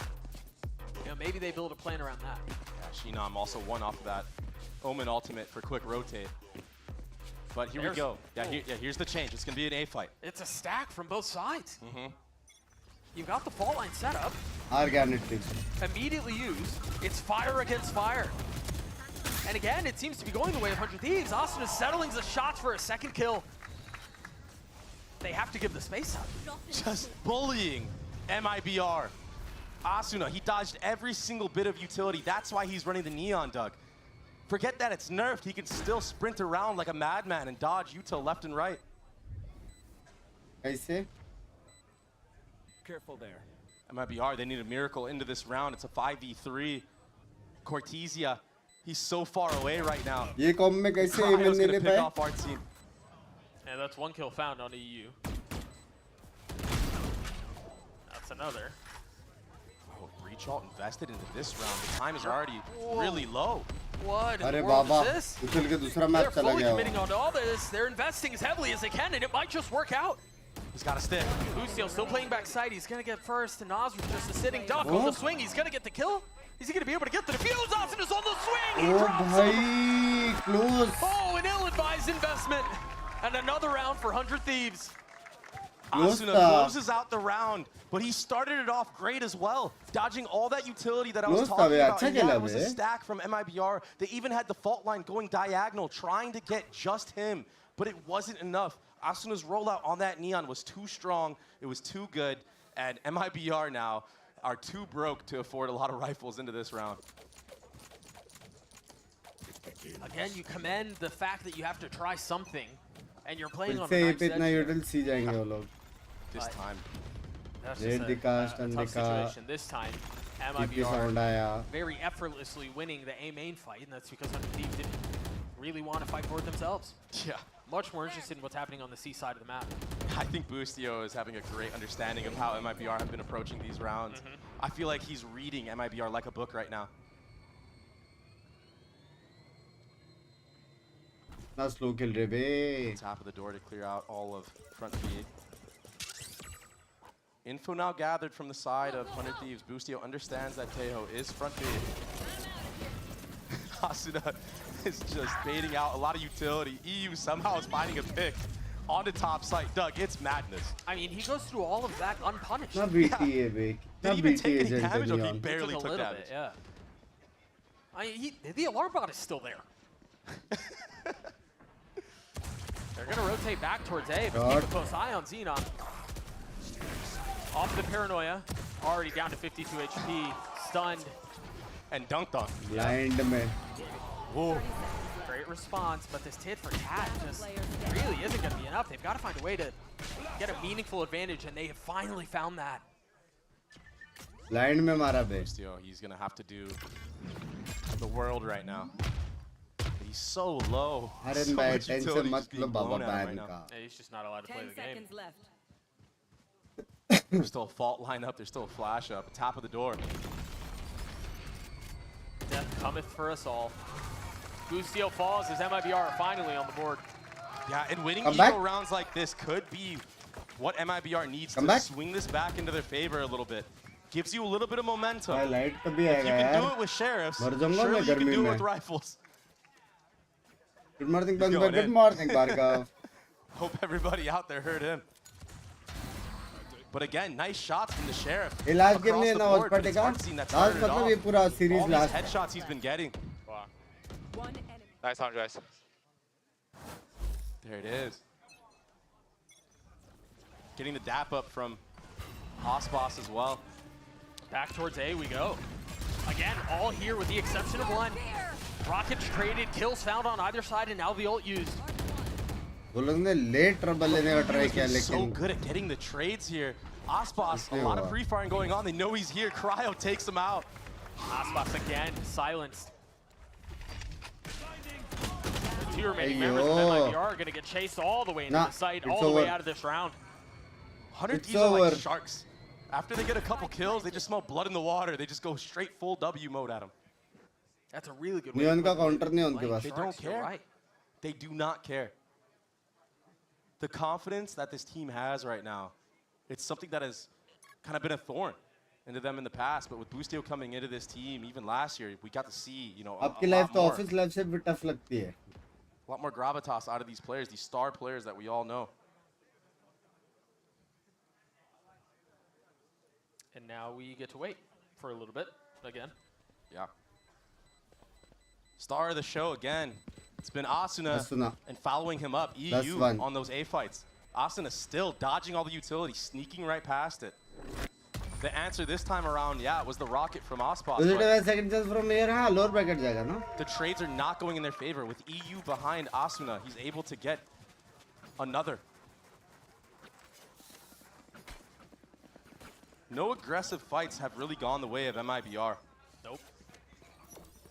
You know, maybe they build a plan around that. Yeah, Shinam also 1 off of that Omen ultimate for quick rotate. But here we go. Yeah, here's the change. It's going to be an A fight. It's a stack from both sides. You've got the fault line set up. Immediately used. It's fire against fire. And again, it seems to be going the way of 100 Thieves. Austin is settling the shots for a second kill. They have to give the space up. Just bullying MIBR. Asuna, he dodged every single bit of utility. That's why he's running the Neon, Doug. Forget that it's nerfed. He can still sprint around like a madman and dodge util left and right. I see. Careful there. MIBR, they need a miracle into this round. It's a 5v3. Cortesia, he's so far away right now. Cryo's gonna pick off our team. And that's one kill found on EU. That's another. Oh, Breach Alt invested into this round. The time is already really low. What in the world is this? They're fully committing onto all this. They're investing as heavily as they can, and it might just work out. He's got a stick. Boostio still playing backside. He's going to get first, and Oz with just a sitting duck on the swing. He's going to get the kill. Is he going to be able to get the defuse? Austin is on the swing. He drops him. Close. Oh, an ill-advised investment. And another round for 100 Thieves. Asuna closes out the round, but he started it off great as well, dodging all that utility that I was talking about. And yeah, it was a stack from MIBR. They even had the fault line going diagonal, trying to get just him, but it wasn't enough. Asuna's rollout on that Neon was too strong, it was too good, and MIBR now are too broke to afford a lot of rifles into this round. Again, you commend the fact that you have to try something, and you're playing on the this time. That's just a tough situation. This time, MIBR very effortlessly winning the A main fight, and that's because 100 Thieves didn't really want to fight for it themselves. Yeah. Much more interested in what's happening on the C side of the map. I think Boostio is having a great understanding of how MIBR have been approaching these rounds. I feel like he's reading MIBR like a book right now. Slow kill Rebe. Top of the door to clear out all of front B. Info now gathered from the side of 100 Thieves. Boostio understands that Tejo is front B. Asuna is just baiting out a lot of utility. EU somehow is finding a pick on the top site. Doug, it's madness. I mean, he goes through all of that unpunished. Not BTA, Did he even take any damage? Or he barely took took damage. Bit, yeah. I mean, the alarm bot is still there. They're going to rotate back towards A, but keep a close eye on Xenon. Off the paranoia, already down to 52 HP, stunned. And dunked on. Blind man. Whoa. Great response, but this tit for Cat just really isn't going to be enough. They've got to find a way to get a meaningful advantage, and they have finally found that. Blind mein mara be. He's going to have to do the world right now. He's so low. So much utility just being blown at him right now. Yeah, he's just not allowed to play the game. 10 seconds left. There's still a fault line up. There's still a flash up. Top of the door. Death cometh for us all. Boostio falls as MIBR are finally on the board. Yeah, and winning eco rounds like this could be what MIBR needs to swing this back into their favor a little bit. Gives you a little bit of momentum. If you can do it with sheriffs, surely you can do it with rifles. Good morning, Bangba. Good morning, Bhargav. Hope everybody out there heard him. But again, nice shots from the sheriff. Last game ne na Watchparty ka. Last matlab ye pura series all last. These headshots he's been getting. Wow. Nice round, guys. There it is. Getting the dap up from Osboss as well. Back towards A we go. Again, all here with the exception of one. Rockets traded, kills found on either side, and now the ult used. वो लोग ने late trouble लेने का try किया लेकिन so good at getting the trades here. Osboss, a lot of pre-firing going on. They know he's here. Cryo takes him out. Osboss again, silenced. The two remaining members of MIBR are going to get chased all the way into the site, all the way out of this round. 100 Thieves are like sharks. After they get a couple kills, they just smell blood in the water. They just go straight full W mode at them. That's a really good way to play. They don't care. Right. They do not care. The confidence that this team has right now, it's something that has kind of been a thorn into them in the past. But with Boostio coming into this team, even last year, we got to see, you know, a lot more gravitas out of these players, these star players that we all know. And now we get to wait for a little bit again. Yeah. Star of the show again. It's been Asuna. And following him up, EU on those A fights. Asuna still dodging all the utility, sneaking right past it. The answer this time around, yeah, was the rocket from Ospas. Second chance from here, lower bracket jayega, no? The trades are not going in their favor. With EU behind Asuna, he's able to get another. No aggressive fights have really gone the way of MIBR. Nope.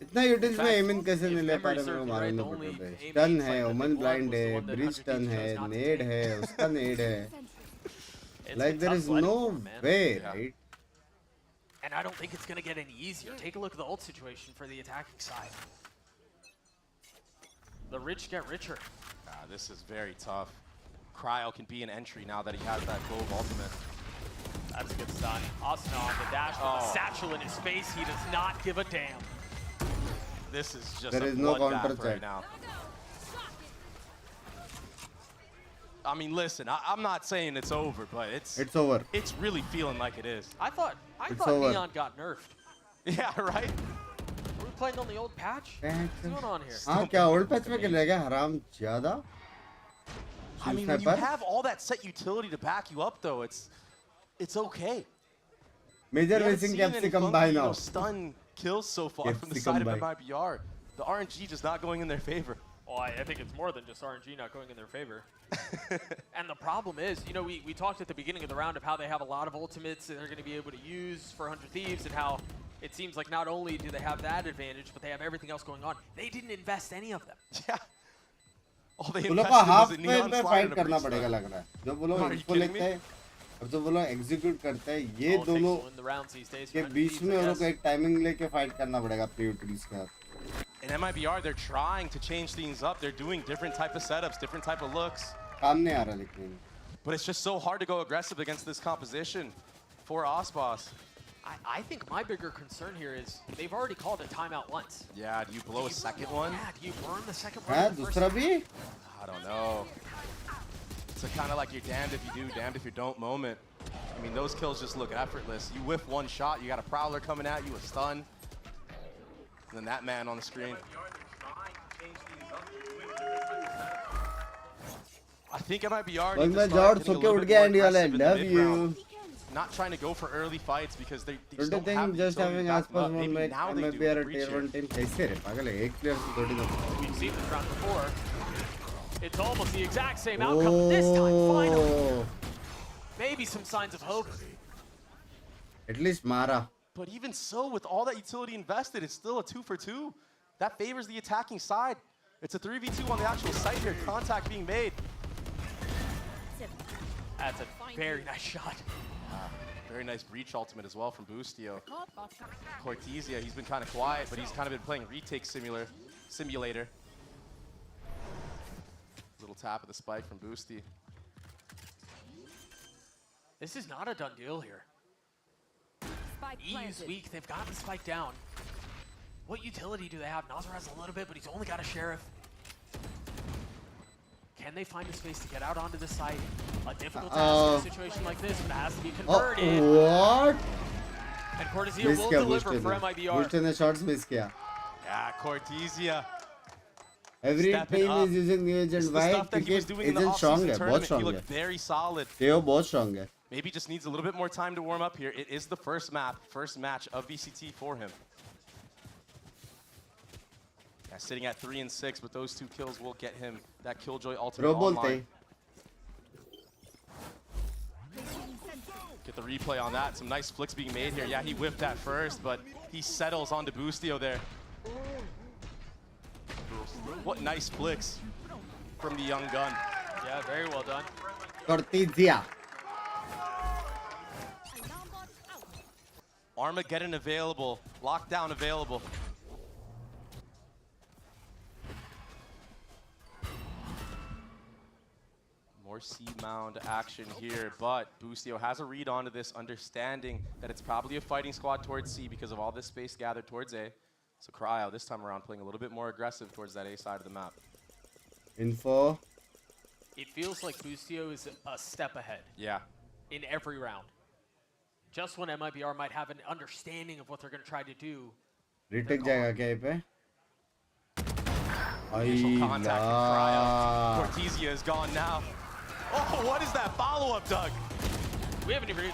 इतना utils में amine कैसे नहीं ले पा रहे हैं हमारे लोग पे स्टन है ओमन ब्लाइंड है ब्रिज स्टन है नेड है उसका नेड है like there is no way, right? And I don't think it's going to get any easier. Take a look at the ult situation for the attacking side. The rich get richer. This is very tough. Cryo can be an entry now that he has that Glove ultimate. That's a good stun. Asuna on the dash with a satchel in his face. He does not give a damn. This is just there is no counter right now. I mean, listen, I'm not saying it's over, but it's over. It's really feeling like it is. I thought Neon got nerfed. Yeah, right? We're playing on the old patch? What's going on here? हाँ क्या old patch में खेलेगा हराम ज़्यादा? I mean, when you have all that set utility to back you up, though, it's okay. Major racing capsicum by now. Stun kills so far from the side of MIBR. The RNG just not going in their favor. Well, I think it's more than just RNG not going in their favor. And the problem is, you know, we talked at the beginning of the round of how they have a lot of ultimates that they're going to be able to use for 100 Thieves, and how it seems like not only do they have that advantage, but they have everything else going on. They didn't invest any of them. Yeah. All they invested was a neon slide fight करना पड़ेगा लग रहा है. जो वो लोग इसको लेते हैं और जो वो लोग execute करते हैं, ये दोनों के बीच में वो लोग एक timing लेके fight करना पड़ेगा pre-utilities के साथ. In MIBR, they're trying to change things up. They're doing different type of setups, different type of looks. But it's just so hard to go aggressive against this composition for Ospas. I think my bigger concern here is they've already called a timeout once. Yeah, do you blow a second one? Yeah, do you burn the second one? I don't know. It's a kind of like you're damned if you do, damned if you don't moment. I mean, those kills just look effortless. You whiff one shot, you got a Prowler coming at you, a stun. And then that man on the screen. I think MIBR needs to start getting a little bit more aggressive in the mid-round. Not trying to go for early fights because they just don't have the just having Aspas maybe now they do. MIBR tier 1 team कैसे रे पागल है एक player से थोड़ी ना. We've seen this round before. It's almost the exact same outcome this time. Finally, maybe some signs of hope. At least Mara. But even so, with all that utility invested, it's still a 2-for-2. That favors the attacking side. It's a 3v2 on the actual site here. Contact being made. That's a very nice shot. Very nice breach ultimate as well from Boostio. Cortesia, he's been kind of quiet, but he's kind of been playing retake simulator. Little tap of the spike from Boosty. This is not a done deal here. EU's weak, they've got the spike down. What utility do they have? Nazar has a little bit, but he's only got a Sheriff. Can they find a space to get out onto the site? A difficult task in a situation like this, but it has to be converted. What? And Cortesia will deliver for MIBR. Bullshit ने shots miss किया. Yeah, Cortesia. Every team is using new agent. Why? Because agent strong है, बहुत strong है. He looked very solid. Theo बहुत strong है. Maybe just needs a little bit more time to warm up here. It is the first match of VCT for him. Yeah, sitting at 3 and 6, but those 2 kills will get him that Killjoy ultimate online. Get the replay on that. Some nice flicks being made here. Yeah, he whipped that first, but he settles onto Boostio there. What nice flicks from the young gun. Yeah, very well done. Cortesia. Armageddon available. Lockdown available. More C-mound action here, but Boostio has a read onto this, understanding that it's probably a fighting squad towards C because of all this space gathered towards A. So Cryo this time around playing a little bit more aggressive towards that A side of the map. Info. It feels like Boostio is a step ahead. Yeah. In every round. just when MIBR might have an understanding of what they're going to try to do. Retake जाएगा क्या ये पे? Initial contact with Cryo. Cortesia is gone now. Oh, what is that follow-up, Doug? We haven't even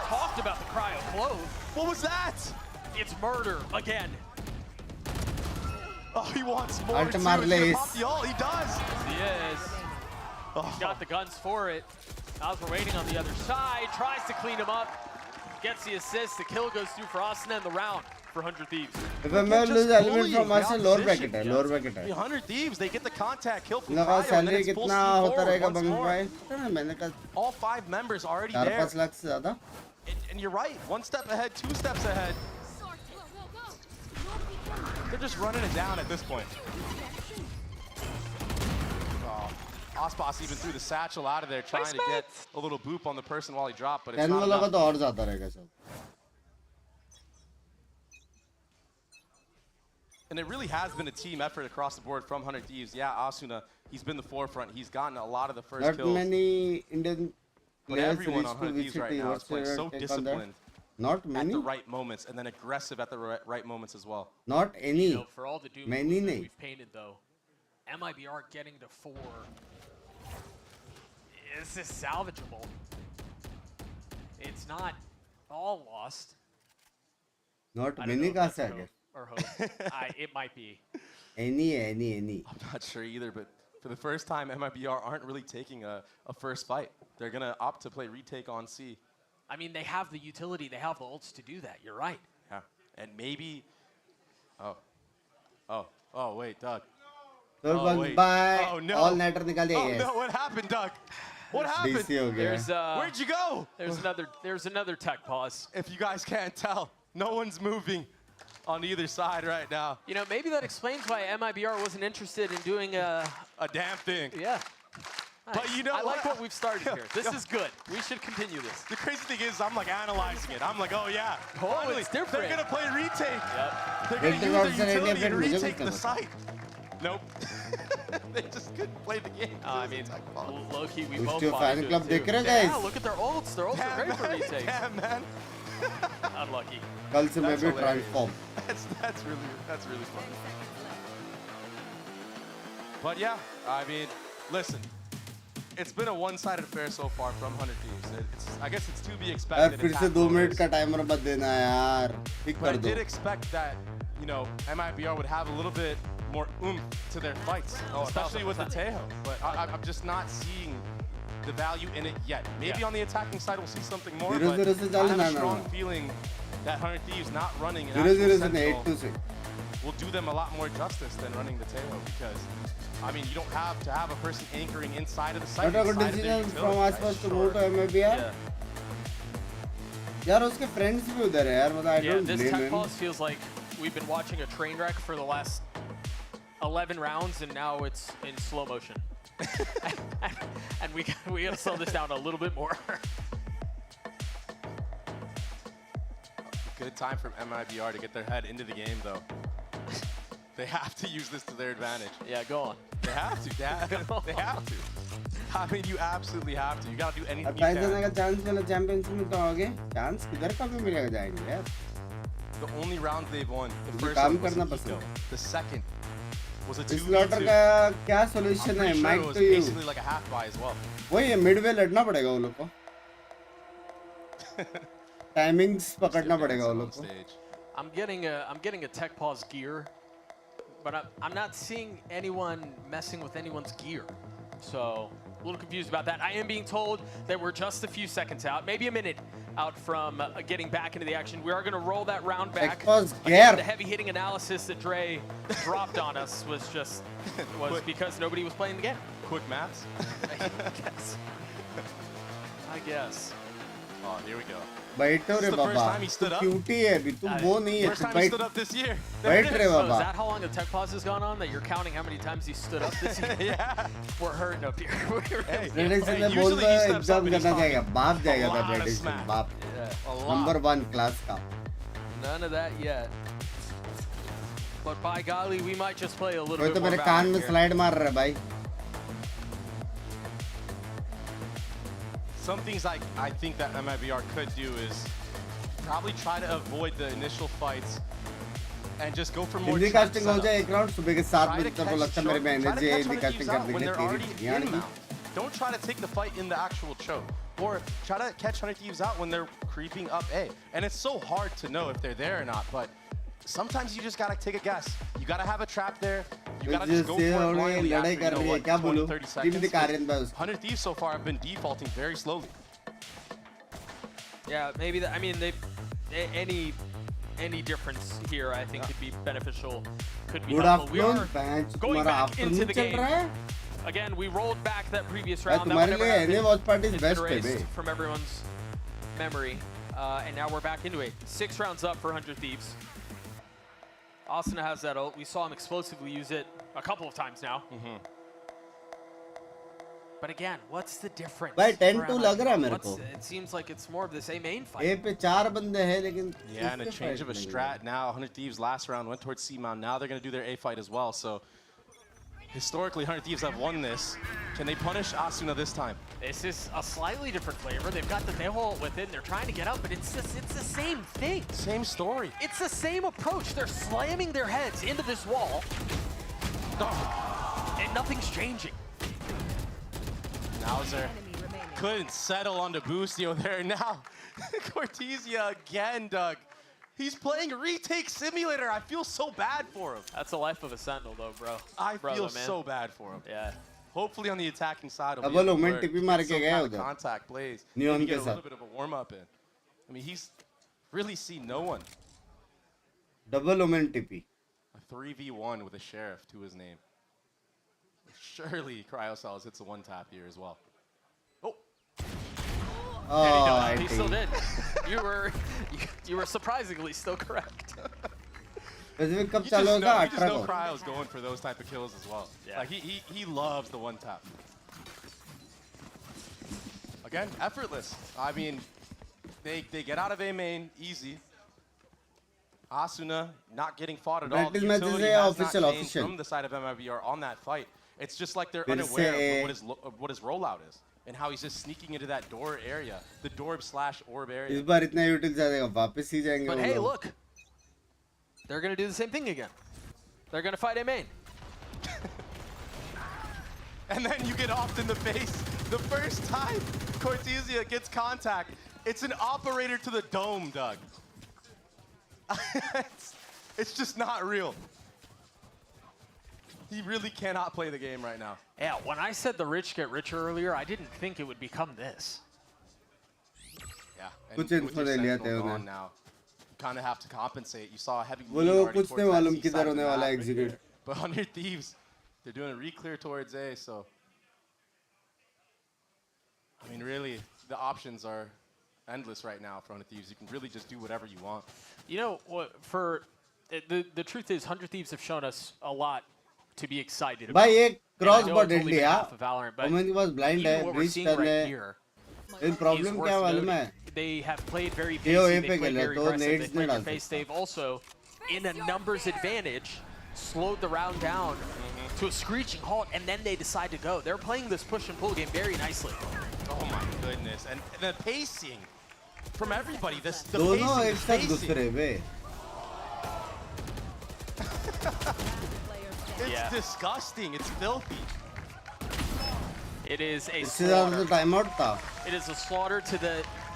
talked about the Cryo close. What was that? It's murder again. Oh, he wants more. Ultimate He's gonna lace. pop the ult. He does. Yes, he is. He's got the guns for it. Osmer waiting on the other side, tries to clean him up, gets the assist. The kill goes through for us, and then the round for 100 Thieves. If a man loses element from us, lower bracket है, lower bracket है. 100 Thieves, they get the contact kill from लगा Cryo, and then salary it's full कितना speed होता forward रहेगा once बंग more. भाई? पता है मैंने कहा All 5 members already 4-5 there. Lakh से ज़्यादा. And you're right, 1 step ahead, 2 steps ahead. They're just running it down at this point. Oh, Ospas even threw the satchel out of there, trying to get a little boop on the person while he dropped, but it's 10 not वाला का enough. तो और ज़्यादा रहेगा सब. And it really has been a team effort across the board from 100 Thieves. Yeah, Asuna, he's been the forefront. He's gotten a lot of the first Not kills. many Indian But players everyone reach on to 100 Thieves right VCT. now is What's playing your so take on that? disciplined Not at many. the right moments and then aggressive at the right moments as well. Not any. You know, for all the doom Many that नहीं. we've painted, though, MIBR getting to 4. This is salvageable. It's not all lost. Not I don't many know का if से that's आगे. hope or hope. It might be. Any. I'm not sure either, but for the first time, MIBR aren't really taking a first fight. They're going to opt to play retake on C. I mean, they have the utility, they have the ults to do that. You're right. Yeah. And maybe... Oh, wait, Doug. So wait. by Oh, no. all nighter निकाल दिया. Oh, yes. no, what happened, Doug? What happened? DC हो गया. Where'd you go? There's another tech pause. If you guys can't tell, no one's moving on either side right now. You know, maybe that explains why MIBR wasn't interested in doing a damn thing. Yeah. But you know I like what? what we've started here. This is good. We should continue this. The crazy thing is, I'm like analyzing it. I'm like, oh yeah. Oh, finally, it's different. They're gonna play retake. Yep. They're gonna Retake use also their utility and मुझे retake कुछ the नहीं site. Nope. They just couldn't play the game. I mean, low-key, we Boost both your bought fan into club it देख too. रहे हो Yeah, guys? look at their ults. Their ults are great for retakes. Damn, man. Unlucky. कल से मैं That's भी hilarious. transform. That's really fun. But yeah, I mean, listen. It's been a one-sided affair so far from 100 Thieves. I guess it's to be यार expected. फिर से 2 minute का timer मत देना यार. ठीक But I कर दो. did expect that, you know, MIBR would have a little bit more oomph to their fights, especially with the Tejo. But I'm just not seeing the value in it yet. Maybe on the attacking side we'll see something more, Zero, but zero से I चल have ना, a ना, strong ना. feeling that 100 Thieves not running an 0-0 actual से नहीं, Sentinel 8-2 से. will do them a lot more justice than running the Tejo because, I mean, you don't have to have a person anchoring inside of the site. Not a good inside of their decision from utility, Aspas to right? move to MIBR. यार उसके friends भी उधर है यार, मतलब I Yeah, don't this blame tech him. pause feels like we've been watching a train wreck for the last 11 rounds, and now it's in slow motion. And we gotta slow this down a little bit more. Good time for MIBR to get their head into the game, though. They have to use this to their advantage. Yeah, go on. They have to. They have to. I mean, you absolutely have to. You gotta do anything अब you पैसे can. देने का chance मिला championship में तो आगे. Chance किधर का भी मिलेगा जाएंगे यार. The only round they've won, the मुझे first काम one was करना a पसंद Eco. है. The second was a 2v2. इस slaughter का क्या solution I'm है? pretty sure Mic it was to you. basically like a half buy as well. वही है midway लड़ना पड़ेगा वो लोग को. Timings पकड़ना पड़ेगा वो लोग को. I'm getting a tech pause gear, but I'm not seeing anyone messing with anyone's gear. So a little confused about that. I am being told that we're just a few seconds out, maybe a minute out from getting back into the action. We are going to roll that round back. Tech pause Again, gear. the heavy hitting analysis that Dre dropped on us was because nobody was playing the game. Quick maths. I guess. Oh, here we go. बैठो रे This is the first Baba. time he stood तू up. Cutie है अभी. तू वो नहीं है. First तू time he बैठ. stood up this year. बैठ रे So is Baba. that how long the tech pause has gone on? That you're counting how many times he stood up this year? Yeah. We're hurting up here. Prediction में बोल रहा है exam करना जाएगा. बाप जाएगा था prediction. बाप. Number 1 class का. None of that yet. But by golly, we might just play a little वही bit तो more मेरे कान valor में here. slide मार रहा है भाई. Some things I think that MIBR could do is probably try to avoid the initial fights and just go for more Hindi trap casting हो setup. जाए एक राउंड सुबह के 7 Try बजे to तक को लगता है मेरे में try to एनर्जी है catch Hindi one of casting these out करने when के they're लिए already तेरी यानी in mount. Don't try to take the fight in the actual choke. Or try to catch 100 Thieves out when they're creeping up A. And it's so hard to know if they're there or not, but sometimes you just gotta take a guess. You gotta have a trap there. You gotta just go for it blindly after, 20, 30 seconds. 100 Thieves so far have been defaulting very slowly. Yeah, maybe that. I mean, any difference here, I think, could be beneficial. Could be helpful. We are going back into the game. Again, we rolled back that previous round. That तुम्हारे लिए एने watch party it's best been है बे erased from everyone's memory, and now we're back into it. 6 rounds up for 100 Thieves. Asuna has that ult. We saw him explosively use it a couple of times now. But again, what's the difference? भाई 10-2 लग रहा है मेरे को. It seems like it's more of the same main fight. A पे 4 बंदे हैं लेकिन yeah, and a change of a strat now. 100 Thieves last round went towards C mount. Now they're going to do their A fight as well. So historically, 100 Thieves have won this. Can they punish Asuna this time? This is a slightly different flavor. They've got the Neho within. They're trying to get up, but it's the same thing. Same story. It's the same approach. They're slamming their heads into this wall, and nothing's changing. Nowser couldn't settle on the Boostio there. Now, Cortesia again, Doug. He's playing Retake Simulator. I feel so bad for him. That's the life of a Sentinel, though, bro. I feel so bad for him. Yeah. Hopefully on the attacking side, अब वो लोग में टिपी मार के गए उधर. Contact plays. Neon Get के a साथ. little bit of a warm up in. I mean, he's really seen no one. Double omen टिपी. A 3v1 with a sheriff to his name. Surely Cryocells hits a one tap here as well. Oh, he still did. You were surprisingly still correct. Specific कब You चालू होगा just 18 know को. Cryo's going for those type of kills as well. Yeah. Like he loves the one tap. Again, effortless. I mean, they get out of A main easy. Asuna not getting fought at all. The Practice matches utility है has not official changed from the side of MIBR on that fight. It's just like they're फिर unaware से of what his rollout is and how he's just sneaking into that door area, the door/orb area. इस बार इतना यूटिल जाएगा वापस ही जाएंगे. But hey, look, they're gonna do the same thing again. They're gonna fight A main. And then you get offed in the face the first time Cortesia gets contact. It's an operator to the dome, Doug. It's just not real. He really cannot play the game right now. Yeah, when I said the rich get richer earlier, I didn't think it would become this. Yeah, and कुछ with info your ले लिया Sentinel था gone उन्हें. now, you kind of have to compensate. You saw a heavy वो lead लोग already कुछ towards नहीं that मालूम C किधर side of होने the वाला map. execute. But 100 Thieves, they're doing a re-clear towards A, so I mean, really, the options are endless right now for 100 Thieves. You can really just do whatever you want. You know what? The truth is, 100 Thieves have shown us a lot to be excited about. भाई एक And I cross know bot it's hit only been लिया. half of Valorant, but Omen के पास blind even है, what we're Breach seeing turn right है. here in is problem worth क्या मालूम noting. है? They have played very KO pacey, A they पे played खेला very तो aggressive, they nades played नहीं their डाल face. They've also, in a numbers advantage, slowed the round down to a screeching halt, and then they decide to go. They're playing this push and pull game very nicely. Oh my goodness. And the pacing from everybody. The दोनों pacing, एक the साथ घुस pacing. रहे बे. It's disgusting. It's filthy. It is a इससे ज़्यादा तो slaughter. Time out था. It is a slaughter to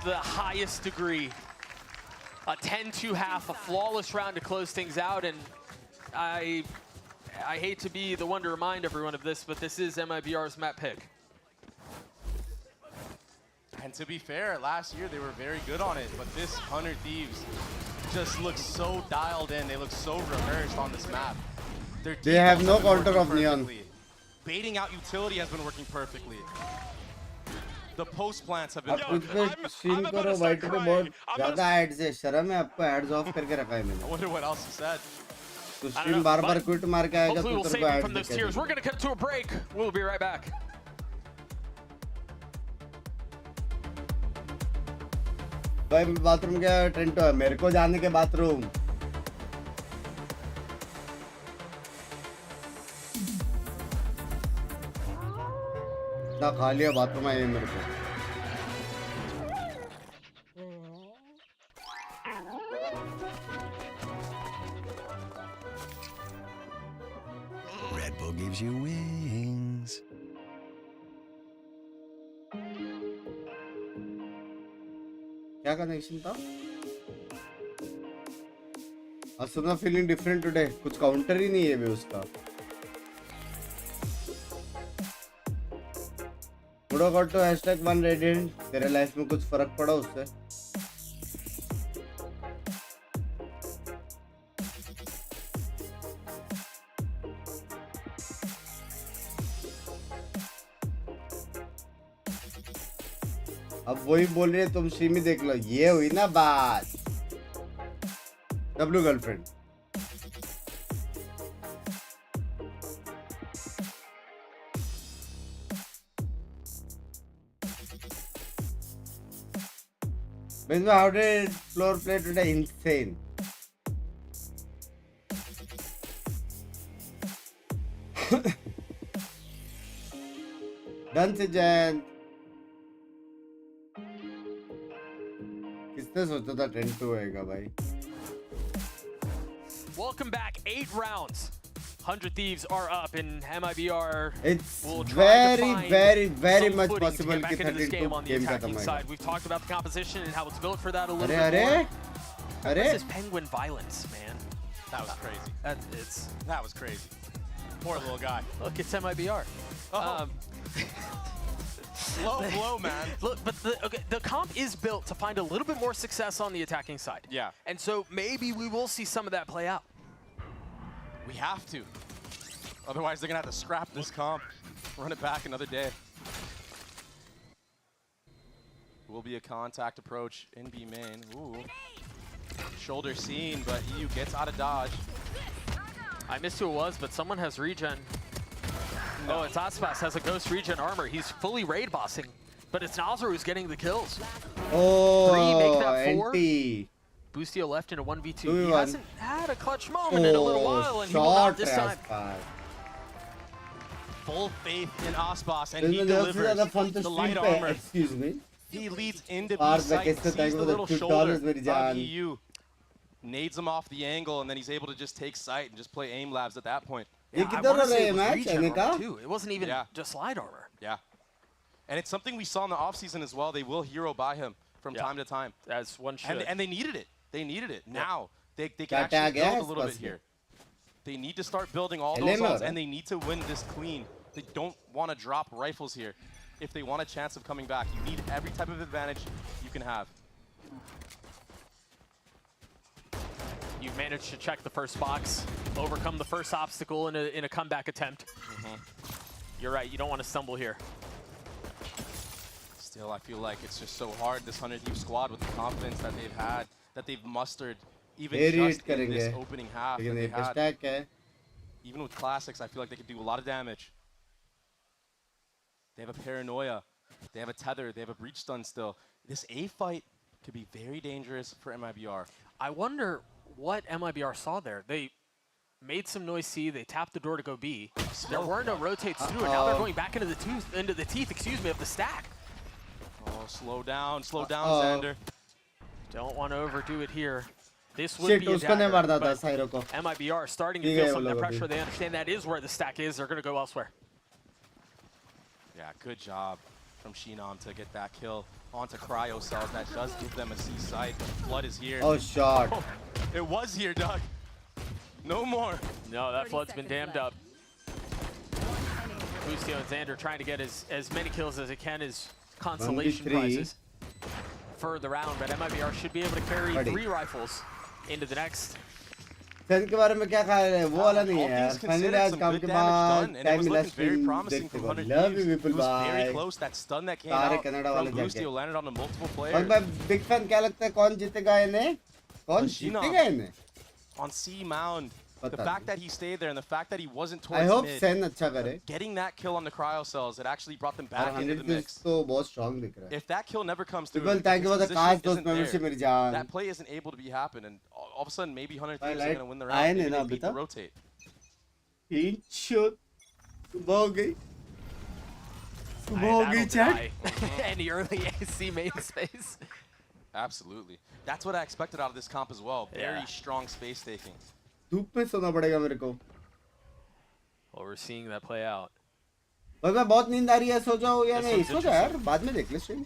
the highest degree. A 10-2 half, a flawless round to close things out, and I hate to be the one to remind everyone of this, but this is MIBR's map pick. And to be fair, last year they were very good on it, but this 100 Thieves just looks so dialed in. They look so rehearsed on this map. They have no counter of Neon. Baiting out utility has been working perfectly. The post plants have been आप खुद पे stream करो white पे बहुत ज़्यादा ads है. शर्म है आपको एड्स ऑफ करके रखा है मैंने. I wonder what else he said. तो स्ट्रीम बार-बार क्विट मार के आएगा Hopefully तो we'll तेरे save को you एड्स from those दिखेगा. tears. We're going to cut to a break. We'll be right back. भाई बाथरूम क्या टेंट है? मेरे को जाने के बाथरूम. ना खा लिया बाथरूम है ये मेरे को. क्या कनेक्शन था? असुना फीलिंग डिफरेंट टुडे. कुछ काउंटर ही नहीं है बे उसका. बुढ़ो गॉट टू #1 रेडिएंट. तेरे लाइफ में कुछ फर्क पड़ा उससे? अब वही बोल रहे तुम श्रीमी देख लो. ये हुई ना बात. W girlfriend. Binks, how did floor play today? Insane. Done से जैन. किसने सोचा था 10-2 होएगा भाई? Welcome back. 8 rounds. 100 Thieves are up and MIBR It's will try to find very some much footing to possible get back कि into this 32 game on the game attacking खत्म side. होएगा. We've talked about the composition and how it's built for that a little अरे bit अरे more. अरे. This is penguin violence, man. That was crazy. That was crazy. Poor little guy. Look, it's MIBR. Low blow, man. Look, but the comp is built to find a little bit more success on the attacking side. Yeah. And so maybe we will see some of that play out. We have to. Otherwise, they're going to have to scrap this comp, run it back another day. Will be a contact approach in B main. Ooh. Shoulder seen, but EU gets out of dodge. I missed who it was, but someone has regen. No. Oh, it's Aspas has a ghost regen armor. He's fully raid bossing, but it's Nazar who's getting the kills. Oh, 3, make that 4. NT. Boostio left into 1v2. 2v1. He hasn't had a clutch moment in a little while, and he will not this time. Full faith in Aspas, and he delivers the light armor. Excuse me. He leads into B site, sees the little shoulder of EU, nades him off the angle, and then he's able to just take sight and just play aim labs at that point. Yeah, I want to say it was regen armor too. It wasn't even just slide armor. Yeah. And it's something we saw in the offseason as well. They will hero buy him from time to time. As one should. And they needed it. They needed it. Now, they can actually build a little bit here. They need to start building all those zones, and they need to win this clean. They don't want to drop rifles here. If they want a chance of coming back, you need every type of advantage you can have. You've managed to check the first box, overcome the first obstacle in a comeback attempt. You're right, you don't want to stumble here. Still, I feel like it's just so hard, this 100 Thieves squad, with the confidence that they've had, that they've mustered, even just in this opening half that they had. Even with classics, I feel like they could do a lot of damage. They have a paranoia, they have a tether, they have a breach stun still. This A fight could be very dangerous for MIBR. I wonder what MIBR saw there. They made some noise C, they tapped the door to go B. There were no rotates through, and now they're going back into the teeth, of the stack. Oh, slow down, Xander. Don't want to overdo it here. This would be a dagger, but MIBR starting to feel some of the pressure. They understand that is where the stack is. They're going to go elsewhere. Yeah, good job from Shinom to get that kill onto cryo cells. That does give them a C site. Flood is here. Oh, shot. Oh, it was here, Doug. No more. No, that Flood's been dammed up. Boostio and Xander trying to get as many kills as they can as consolation prizes for the round, but MIBR should be able to carry 3 rifles into the next. Fan के बारे में क्या खा रहे हैं वो वाला नहीं है यार फाइनली आज काम के बाद टाइम मिला स्ट्रीम देखते हो लव यू पीपल बाय सारे कनाडा वाले जाके और मैं बिग फैन क्या लगता है कौन जीतेगा इन्हें कौन जीतेगा इन्हें on C mound. The fact that he stayed there and the fact that he wasn't towards I hope mid, Sen अच्छा करे. Getting that kill on the cryo cells, it actually brought them back into the mix. तो बहुत strong दिख रहा है. If that kill never comes through, People thank you for the cast दोस्त membership मेरी जान. That play isn't able to be happen, and all of a sudden maybe 100 Thieves are going to win the round. Maybe they beat the rotate. Headshot. सुबह हो गई. सुबह हो गई chat. Any early AC main space. Absolutely. That's what I expected out of this comp as well. Very strong space taking. धूप में सोना पड़ेगा मेरे को. Well, we're seeing that play out. भाई मैं बहुत नींद आ रही है सो जाओ या नहीं सो जा यार बाद में देख ले stream.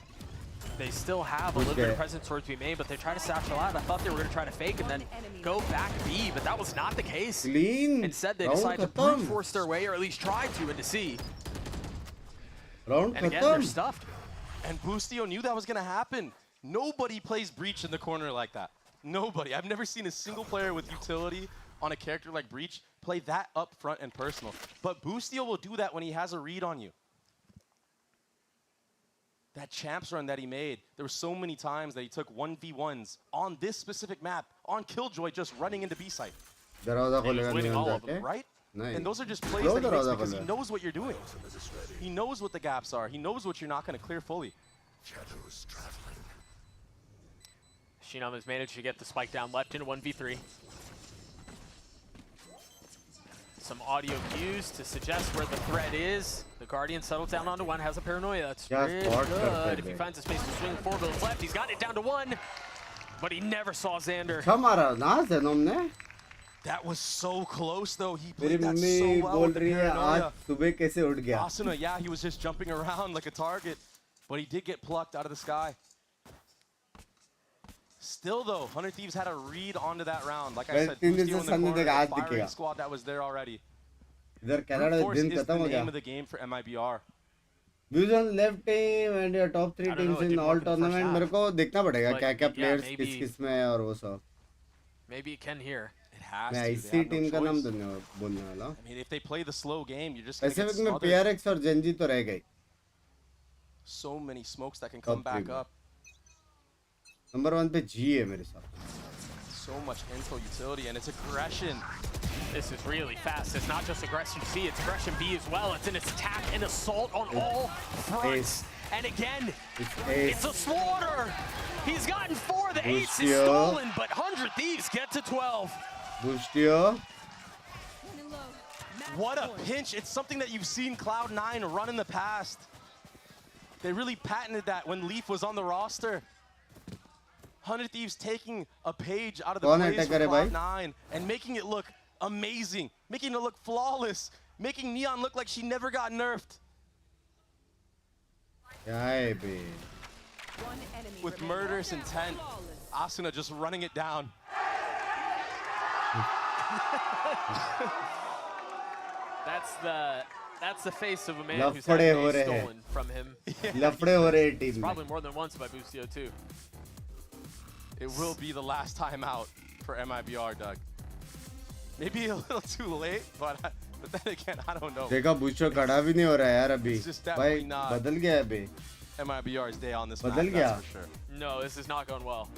They still have a little bit of presence towards B main, but they try to satchel out. I thought they were going to try to fake and then go back B, but that was not the case. Clean. Instead, they decided to brute force their way, or at least try to, into C. Round and again, they're stuffed. And Boostio knew that was going to happen. Nobody plays Breach in the corner like that. Nobody. I've never seen a single player with utility on a character like Breach play that up front and personal. But Boostio will do that when he has a read on you. That champs run that he made, there were so many times that he took 1v1s on this specific map, on Killjoy, just running into B site. He was winning all of them, right? And those are just plays that he makes because he knows what you're doing. He knows what the gaps are. He knows what you're not going to clear fully. Shinam has managed to get the spike down left into 1v3. Some audio cues to suggest where the threat is. The Guardian settles down onto one, has a paranoia. That's pretty good. If he finds a space to swing 4 bullets left, he's got it down to 1. But he never saw Xander. That was so close, though. He played that so well with the paranoia. Asuna, yeah, he was just jumping around like a target. But he did get plucked out of the sky. Still, though, 100 Thieves had a read onto that round. Like I said, Boostio in the corner, the firing squad that was there already. Brute force is the name of the game for MIBR. Views on left team and your top 3 teams in all tournament. मेरे को देखना पड़ेगा क्या-क्या players किस-किस में है और वो सब. Maybe it can hear. It has मैं to. IC team का नाम बोलने वाला. I mean, if they play the slow game, you're just going to get Pacific में smothered. PRX और Genji तो रह गई. So many smokes that can come back up. Number 1 पे G है मेरे साथ. So much intel utility and it's aggression. This is really fast. It's not just aggression C, it's aggression B as well. It's an attack and assault on all fronts. And again, it's a slaughter. He's gotten 4. The ace is stolen, but 100 Thieves get to 12. Boostio. What a pinch. It's something that you've seen Cloud9 run in the past. They really patented that when Leaf was on the roster. 100 Thieves taking a page out of the plays from Cloud9 and making it look amazing, making it look flawless, making Neon look like she never got nerfed. Yeah, with murderous intent, Asuna just running it down. That's the face of a man who's had a stolen from him. It's probably more than once by Boostio too. It will be the last time out for MIBR, Doug. Maybe a little too late, but then again, I don't know. देखा Boostio खड़ा भी नहीं हो रहा है यार अभी. It's just definitely not बदल गया है अभी. MIBR's day on this map, बदल गया. that's for sure. No, this is not going well.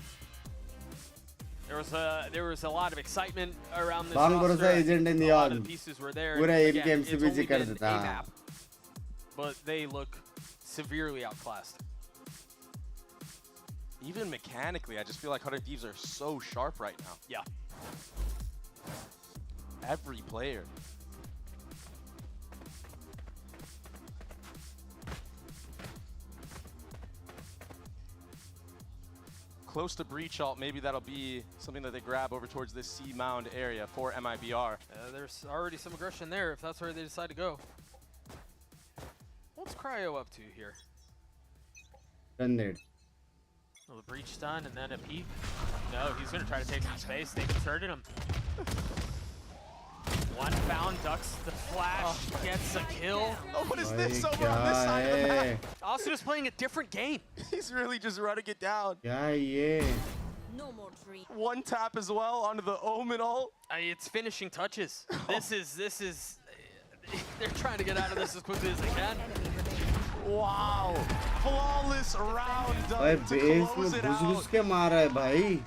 There was a lot of excitement around this roster. Agent in a lot of the pieces were there. Again, it's only been a map, but they look severely outclassed. Even mechanically, I just feel like 100 Thieves are so sharp right now. Yeah. Every player. Close to breach ult, maybe that'll be something that they grab over towards this C mound area for MIBR. There's already some aggression there if that's where they decide to go. What's Cryo up to here? Grenade. Well, the breach done and then a peek. No, he's going to try to take some space. They've inserted him. One found, ducks the flash, gets a kill. Oh, what is this over on this side of the map? Asuna's playing a different game. He's really just running it down. Yeah. No more dream. One tap as well onto the Omen ult. It's finishing touches. This is. They're trying to get out of this as quickly as they can. Wow. Flawless round done to close it out.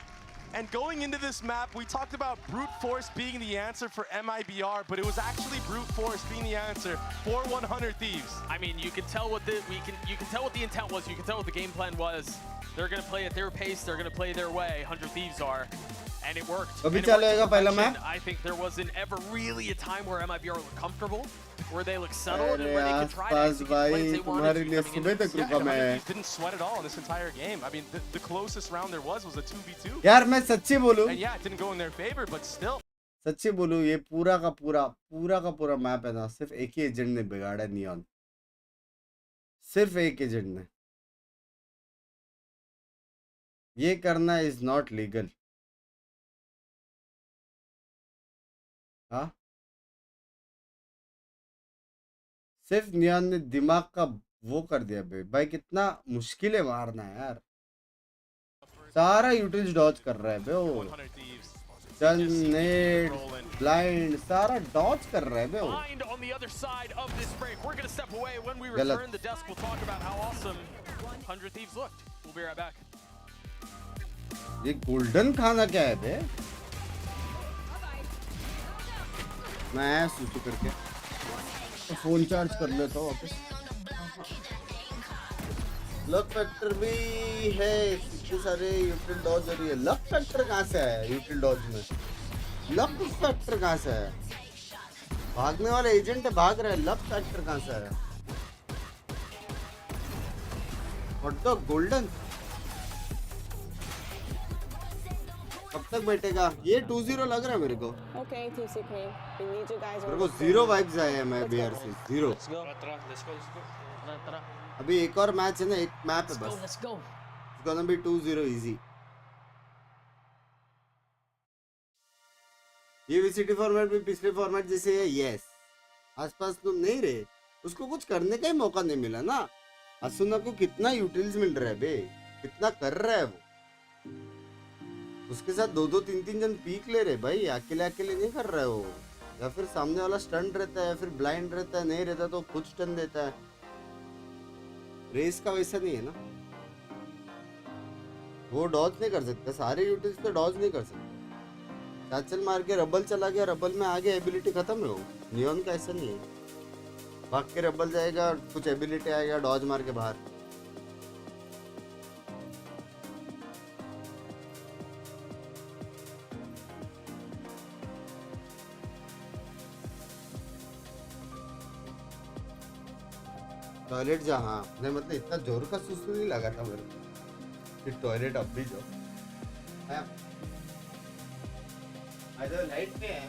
And going into this map, we talked about brute force being the answer for MIBR, but it was actually brute force being the answer for 100 Thieves. I mean, you can tell what the tell what the intent was. You can tell what the game plan was. They're gonna play at their pace. They're gonna play their way. 100 Thieves are, and it worked. I think there wasn't ever really a time where MIBR looked comfortable, where they look settled, and where they could try to execute plays they wanted. Yeah, didn't sweat at all in this entire game. I mean, the closest round there was a 2v2. यार मैं सच्ची बोलूं. And yeah, it didn't go in their favor, but still. सच्ची बोलूं ये पूरा का पूरा मैप है ना सिर्फ एक ही एजेंट ने बिगाड़ा नियॉन. सिर्फ एक एजेंट ने. ये करना is not legal. हाँ सिर्फ नियान ने दिमाग का वो कर दिया भाई कितना मुश्किल है मारना है यार सारा यूटिल्स डॉज कर रहा है बे वो चल नेड ब्लाइंड सारा डॉज कर रहा है बे वो गलत ये गोल्डन खाना क्या है बे मैं सूची करके तो फोन चार्ज कर लेता हूँ वापस लक फैक्टर भी है इतने सारे यूटिल डॉज हो रही है लक फैक्टर कहाँ से है यूटिल डॉज में लक फैक्टर कहाँ से है भागने वाले एजेंट है भाग रहा है लक फैक्टर कहाँ से है व्हाट द गोल्डन कब तक बैठेगा ये 2-0 लग रहा है मेरे को मेरे को 0 वाइब्स आए हैं मैं बिहार से 0 अभी एक और मैच है ना एक मैप है बस It's gonna be 2-0 easy ये VCT फॉर्मेट भी पिछले फॉर्मेट जैसे है यस आसपास तुम नहीं रहे उसको कुछ करने का ही मौका नहीं मिला ना असुना को कितना यूटिल्स मिल रहा है बे कितना कर रहा है वो उसके साथ 2-2 3-3 जन पीक ले रहे भाई अकेले अकेले नहीं कर रहा है वो या फिर सामने वाला स्टंट रहता है या फिर ब्लाइंड रहता है नहीं रहता तो खुद स्टन देता है रेस का वैसा नहीं है ना वो डॉज नहीं कर सकता सारे यूटिल्स तो डॉज नहीं कर सकते चाचल मार के रबल चला गया रबल में आगे एबिलिटी खत्म है वो नियॉन का ऐसा नहीं है भाग के रबल जाएगा कुछ एबिलिटी आएगा डॉज मार के बाहर टॉयलेट जा हाँ नहीं मतलब इतना जोर का सुसु नहीं लगा था मेरे को कि टॉयलेट अब भी जो है लाइट पे है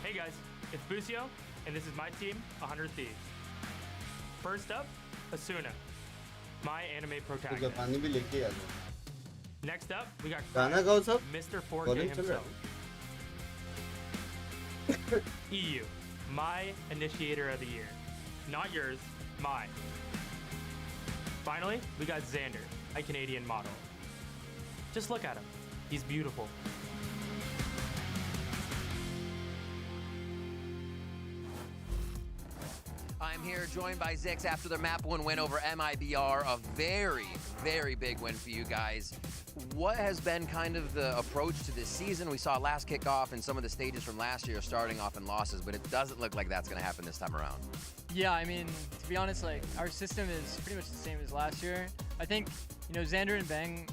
Hey guys, it's Busio, and this is my team, 100 Thieves. First up, Asuna, my anime protagonist. Next up, we got Mr. 4K himself. EU, my initiator of the year. Not yours, mine. Finally, we got Xander, a Canadian model. Just look at him. He's beautiful. I'm here joined by Zix after their Map 1 win over MIBR, a very, very big win for you guys. What has been kind of the approach to this season? We saw last kickoff and some of the stages from last year starting off in losses, but it doesn't look like that's going to happen this time around. Yeah, I mean, to be honest, like, our system is pretty much the same as last year. I think, you know, Xander and Bang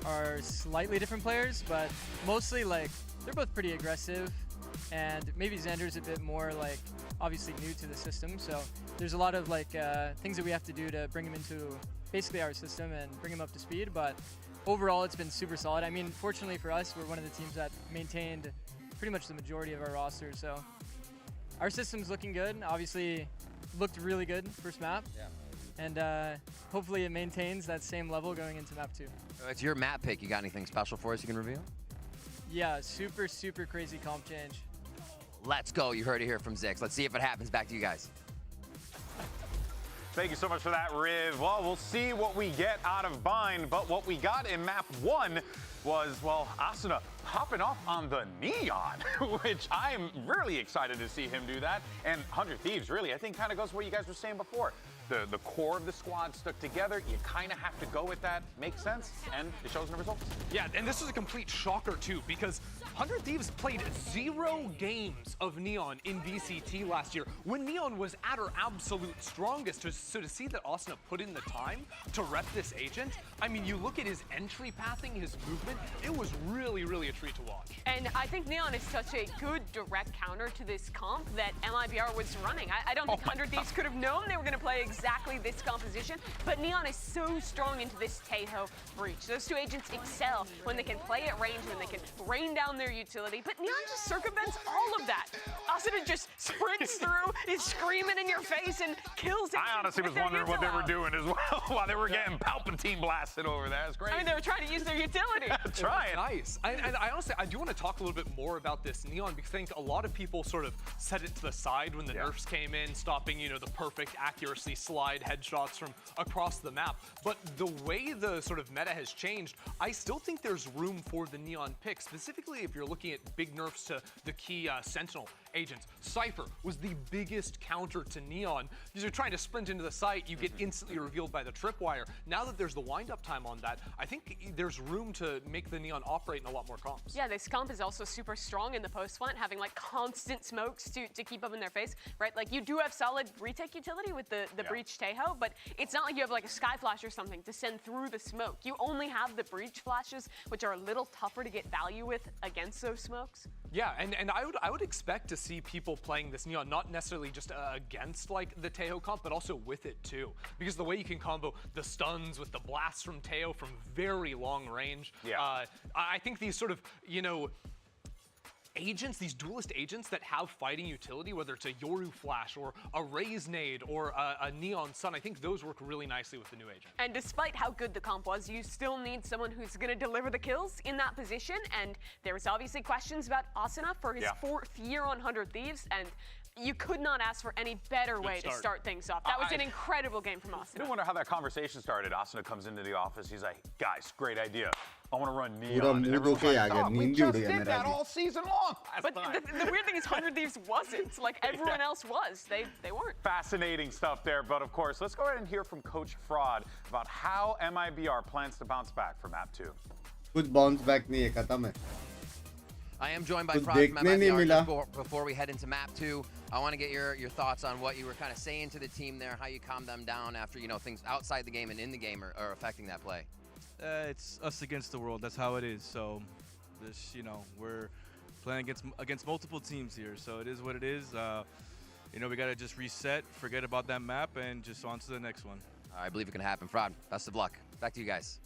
are slightly different players, but mostly, like, they're both pretty aggressive, and maybe Xander's a bit more, like, obviously new to the system, so there's a lot of, like, things that we have to do to bring him into basically our system and bring him up to speed, but overall, it's been super solid. I mean, fortunately for us, we're one of the teams that maintained pretty much the majority of our roster, so our system's looking good. Obviously, looked really good first map, and hopefully it maintains that same level going into map 2. It's your map pick. You got anything special for us you can reveal? Yeah, super, super crazy comp change. Let's go. You heard it here from Zix. Let's see if it happens. Back to you guys. Thank you so much for that, Riv. Well, we'll see what we get out of Bind, but what we got in map 1 was, well, Asuna hopping off on the Neon, which I'm really excited to see him do that. And 100 Thieves, really, I think kind of goes what you guys were saying before. the core of the squad stuck together. You kind of have to go with that. Makes sense, and it shows in the results. Yeah, and this was a complete shocker too, because 100 Thieves played 0 games of Neon in VCT last year when Neon was at her absolute strongest. So to see that Asuna put in the time to rep this agent, I mean, you look at his entry pathing, his movement, it was really, really a treat to watch. And I think Neon is such a good direct counter to this comp that MIBR was running. I don't think 100 Thieves could have known they were going to play exactly this composition, but Neon is so strong into this Taeho breach. Those two agents excel when they can play at range, when they can rain down their utility, but Neon just circumvents all of that. Asuna just sprints through, is screaming in your face, and kills it. I honestly was wondering what they were doing as well while they were getting Palpatine blasted over there. That's great. I mean, they were trying to use their utility. Trying. Nice. And I honestly, I do want to talk a little bit more about this Neon, because I think a lot of people sort of set it to the side when the nerfs came in, stopping, you know, the perfect accuracy slide headshots from across the map. But the way the sort of meta has changed, I still think there's room for the Neon pick, specifically if you're looking at big nerfs to the key Sentinel agents. Cypher was the biggest counter to Neon. Because you're trying to sprint into the site, you get instantly revealed by the tripwire. Now that there's the wind-up time on that, I think there's room to make the Neon operate in a lot more comps. Yeah, this comp is also super strong in the post plant, having like constant smokes to keep up in their face, right? Like you do have solid retake utility with the breach Taeho, but it's not like you have like a sky flash or something to send through the smoke. You only have the breach flashes, which are a little tougher to get value with against those smokes. Yeah, and I would expect to see people playing this Neon, not necessarily just against like the Taeho comp, but also with it too. Because the way you can combo the stuns with the blasts from Taeho from very long range, I think these sort of, you know, agents, these duelist agents that have fighting utility, whether it's a Yoru Flash or a Raze Nade or a Neon Sun, I think those work really nicely with the new agent. And despite how good the comp was, you still need someone who's going to deliver the kills in that position. And there's obviously questions about Asuna for his 4th year on 100 Thieves, and you could not ask for any better way to start things off. That was an incredible game from Asuna. I wonder how that conversation started. Asuna comes into the office. He's like, guys, great idea. I want to run Neon. And everyone's like, oh, we just did that all season long. But the weird thing is 100 Thieves wasn't. Like everyone else was. They weren't. Fascinating stuff there. But of course, let's go ahead and hear from Coach Fraud about how MIBR plans to bounce back for Map 2. कुछ bounce back नहीं है, खत्म है. I am joined by Fraud from MIBR. Before we head into Map 2, I want to get your thoughts on what you were kind of saying to the team there, how you calmed them down after, you know, things outside the game and in the game are affecting that play. It's us against the world. That's how it is. So, this, you know, we're playing against multiple teams here. So it is what it is. You know, we gotta just reset, forget about that map, and just on to the next one. I believe it can happen. Fraud, best of luck. Back to you guys.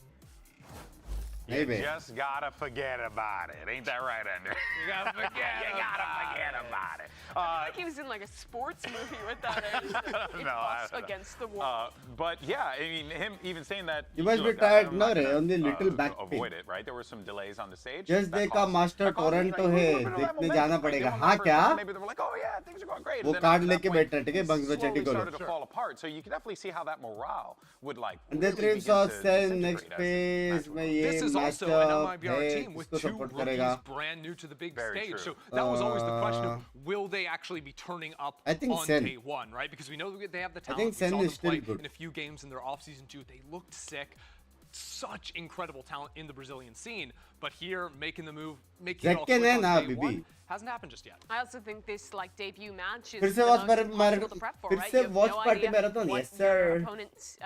You just gotta forget about it. Ain't that right, Ender? You gotta forget about it. I feel like he was in like a sports movie with that. It's us against the wall. But yeah, I mean, him even saying that. You must be tired, no, Ray, on the little back pain. Avoid it, right? There were some delays on the stage. Just देखा master Toronto है, देखने जाना पड़ेगा. हाँ क्या? Maybe they were like, oh yeah, things are going great. वो card लेके बैठा, ठीक है, बंक्स में चट्टी को. Started to fall apart, so you can definitely see how that morale would like. And the Thieves said next phase में ये also an MIBR team with 2 rookies brand new to the big stage. So that was always the question of, will they actually be turning up on day 1, right? Because we know they have the talent. I think Sen is still good. In a few games in their offseason too, they looked sick. Such incredible talent in the Brazilian scene, but here making the move, making it all click on day 1, hasn't happened just yet. I also think this like debut match is the most possible to prep for, right? You have no idea what your opponent's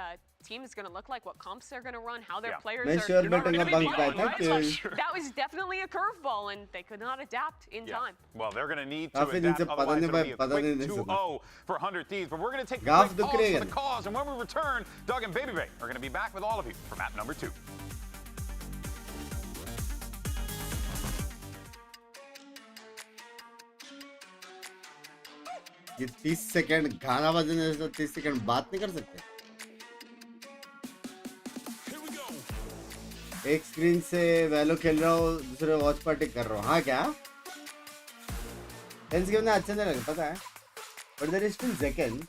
team is going to look like, what comps they're going to run, how their players are going to be playing, right? That was definitely a curveball, and they could not adapt in time. Well, they're going to need to adapt, otherwise it'll be a quick 2-0 for 100 Thieves. But we're going to take a quick pause for the cause, and when we return, Doug and Baby Bay are going to be back with all of you for map number 2. ये 30 second गाना बजने से 30 second बात नहीं कर सकते. एक screen से वैलो खेल रहा हूँ, दूसरे वॉच पार्टी कर रहा हूँ. हाँ क्या? टेंस गेम में अच्छा नहीं लगा, पता है? But there is still second.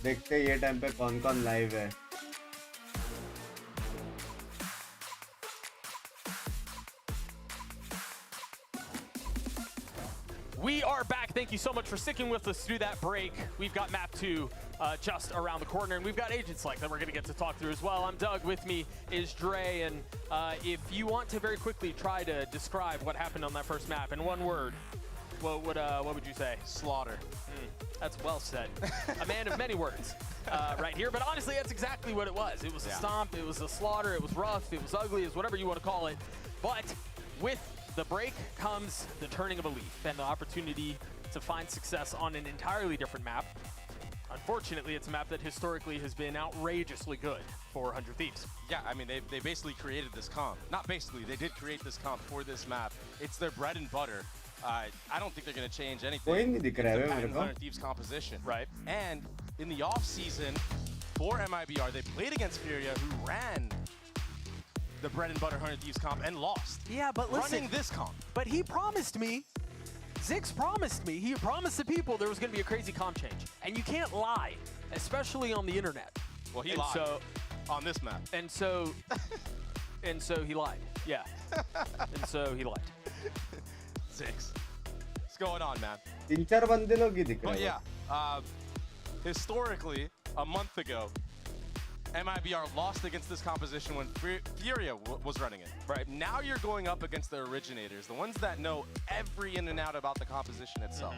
देखते हैं ये टाइम पे कौन-कौन लाइव है. We are back. Thank you so much for sticking with us through that break. We've got map 2 just around the corner, and we've got Agent Select that we're going to get to talk through as well. I'm Doug. With me is Dre, and if you want to very quickly try to describe what happened on that first map in one word, what would you say? Slaughter. That's well said. A man of many words right here, but honestly, that's exactly what it was. It was a stomp, it was a slaughter, it was rough, it was ugly, it was whatever you want to call it. But with the break comes the turning of a leaf and the opportunity to find success on an entirely different map. Unfortunately, it's a map that historically has been outrageously good for 100 Thieves. Yeah, I mean, they basically created this comp. Not basically, they did create this comp for this map. It's their bread and butter. I don't think they're going to change anything. It's the 100 Thieves composition. Right. And in the off season for MIBR, they played against Furia, who ran the bread and butter 100 Thieves comp and lost. Yeah, but listen, running this comp. But he promised me, Zix promised me, he promised the people there was going to be a crazy comp change. And you can't lie, especially on the internet. Well, he lied on this map. And so he lied. Yeah. And so he lied. Zix. What's going on, man? But yeah, historically, a month ago, MIBR lost against this composition when Furia was running it. Right. Now you're going up against the originators, the ones that know every in and out about the composition itself.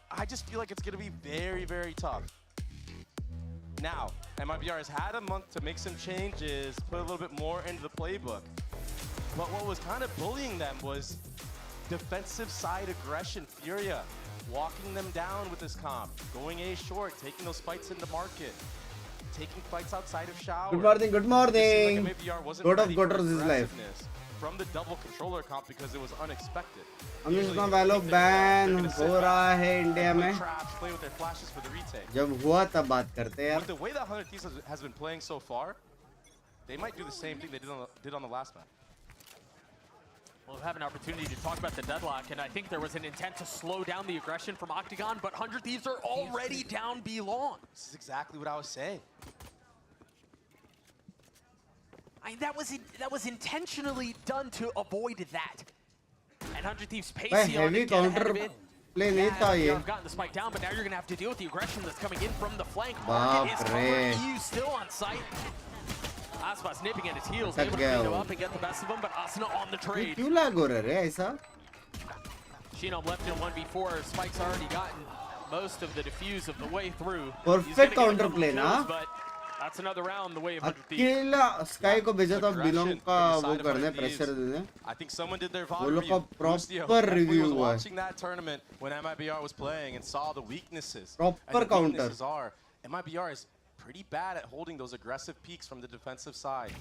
I just feel like it's going to be very, very tough. Now, MIBR has had a month to make some changes, put a little bit more into the playbook. But what was kind of bullying them was defensive side aggression. Furia walking them down with this comp, going A short, taking those fights into market, taking fights outside of shower. Good morning, good morning. Like God of Goders is live. From the double controller comp because it was unexpected. इसका वैलो ban हो रहा है India में जब हुआ तब बात करते हैं यार. With the way that 100 Thieves has been playing so far, they might do the same thing they did on the last map. We'll have an opportunity to talk about the deadlock, and I think there was an intent to slow down the aggression from Octagon, but 100 Thieves are already down B long. This is exactly what I was saying. That was intentionally done to avoid that. And 100 Thieves भाई pacey on heavy it, get ahead of counter it. play नहीं था ये. You've gotten the spike down, but now you're going to have to deal with the aggression that's coming in from the flank. बाप Market is रे. covered. EU still on site. Aspas nipping at his heels, able to beat him up and get the best of him, but Asuna on the trade. क्यों lag हो रहा है ऐसा? Shinom left in 1v4. Spike's already gotten most of the defuse of the way through. Perfect counter play ना. But that's another round the way of 100 Thieves. अकेला sky को भेजा था बिलोंग का वो करने प्रेशर देने. I think someone did their वो VOD लोग का review. proper review was हुआ है. watching that tournament when MIBR was playing and saw the weaknesses. Proper and the counter. weaknesses are MIBR is pretty bad at holding those aggressive peaks from the defensive side.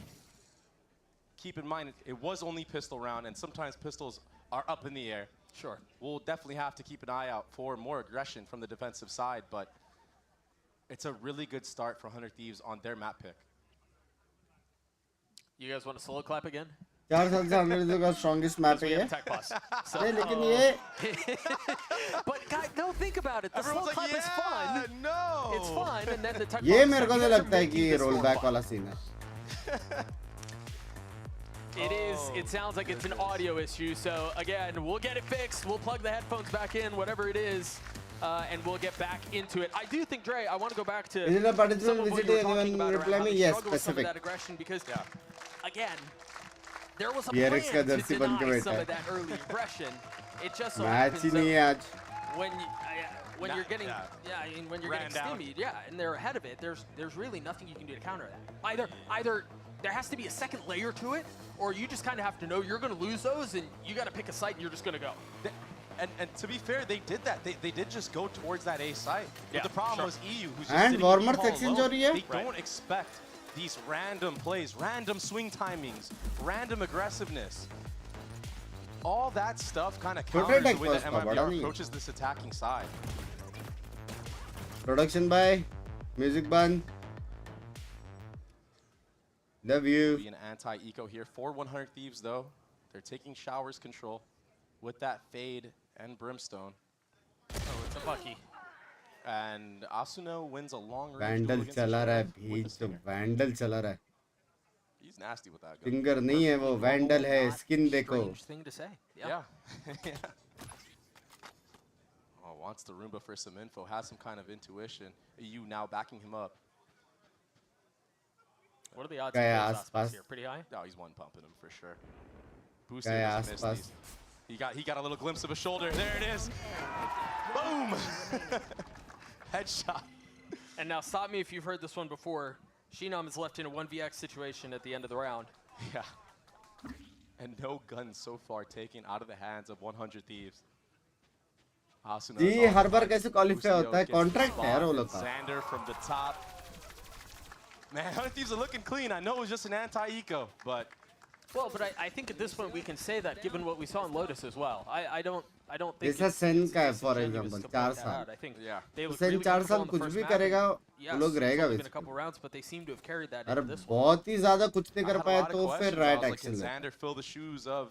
Keep in mind, it was only pistol round, and sometimes pistols are up in the air. Sure. We'll definitely have to keep an eye out for more aggression from the defensive side, but it's a really good start for 100 Thieves on their map pick. You guys want a solo clap again? 4 साल से 100 Thieves का strongest map है ये. लेकिन ये But guys, no, think about it. The slow clap is fun. No. It's fun, and then the tech ये box, मेरे को you नहीं guys are लगता है कि making this more rollback fun. वाला scene है. It is. It sounds like it's an audio issue. So again, we'll get it fixed. We'll plug the headphones back in, whatever it is, and we'll get back into it. I do think, Dre, I want to go back to Is it a participant some of what visit you were anyone talking about reply around how me? they Yes, struggle with some of specific. that aggression because, again, there was a PRX plan का to Jersey बन के deny बैठा some है. of that early aggression. It just so match happens ही नहीं है that आज. when you're getting when you're Ran getting down. stimmied, and they're ahead of it, there's really nothing you can do to counter that. Either there has to be a second layer to it, or you just kind of have to know you're going to lose those, and you got to pick a site, and you're just going to go. And to be fair, they did that. They did just go towards that A site. But the problem was EU, who's just And sitting warmer in section alone. जो रही है. They don't expect these random plays, random swing timings, random aggressiveness. All that stuff kind of counters the way that MIBR approaches this attacking side. Production by music band. Love you. Be an anti-eco here for 100 Thieves though. They're taking Shower's control with that fade and brimstone. Oh, it's a Bucky. And Asuno wins a long range Vandal duel against चला रहा है Shower भी with a तो stinger. Vandal चला रहा है. He's nasty with that gun. Finger नहीं है वो Vandal है. Skin देखो. Strange thing to say. Yeah. wants the Roomba for some info, has some kind of intuition. EU now backing him up. What are the odds of Aspas here? Pretty high? No, he's one pumping him for sure. Boosted doesn't miss these. He got a little glimpse of a shoulder. There it is. Boom! Headshot. And now stop me if you've heard this one before. Shinam is left in a 1vx situation at the end of the round. Yeah. And no guns so far taken out of the hands of 100 Thieves. जी हर बार कैसे qualify होता है contract है यार वो लोग का Xander from the top. Man, 100 Thieves are looking clean. I know it was just an anti-eco, but I think at this point we can say that given what we saw in Lotus as well. I don't think जैसा सेन का है for example 4 साल सेन 4 साल कुछ भी करेगा वो लोग रहेगा वैसे अरे बहुत ही ज्यादा कुछ नहीं कर पाया तो फिर right action Xander fill the shoes of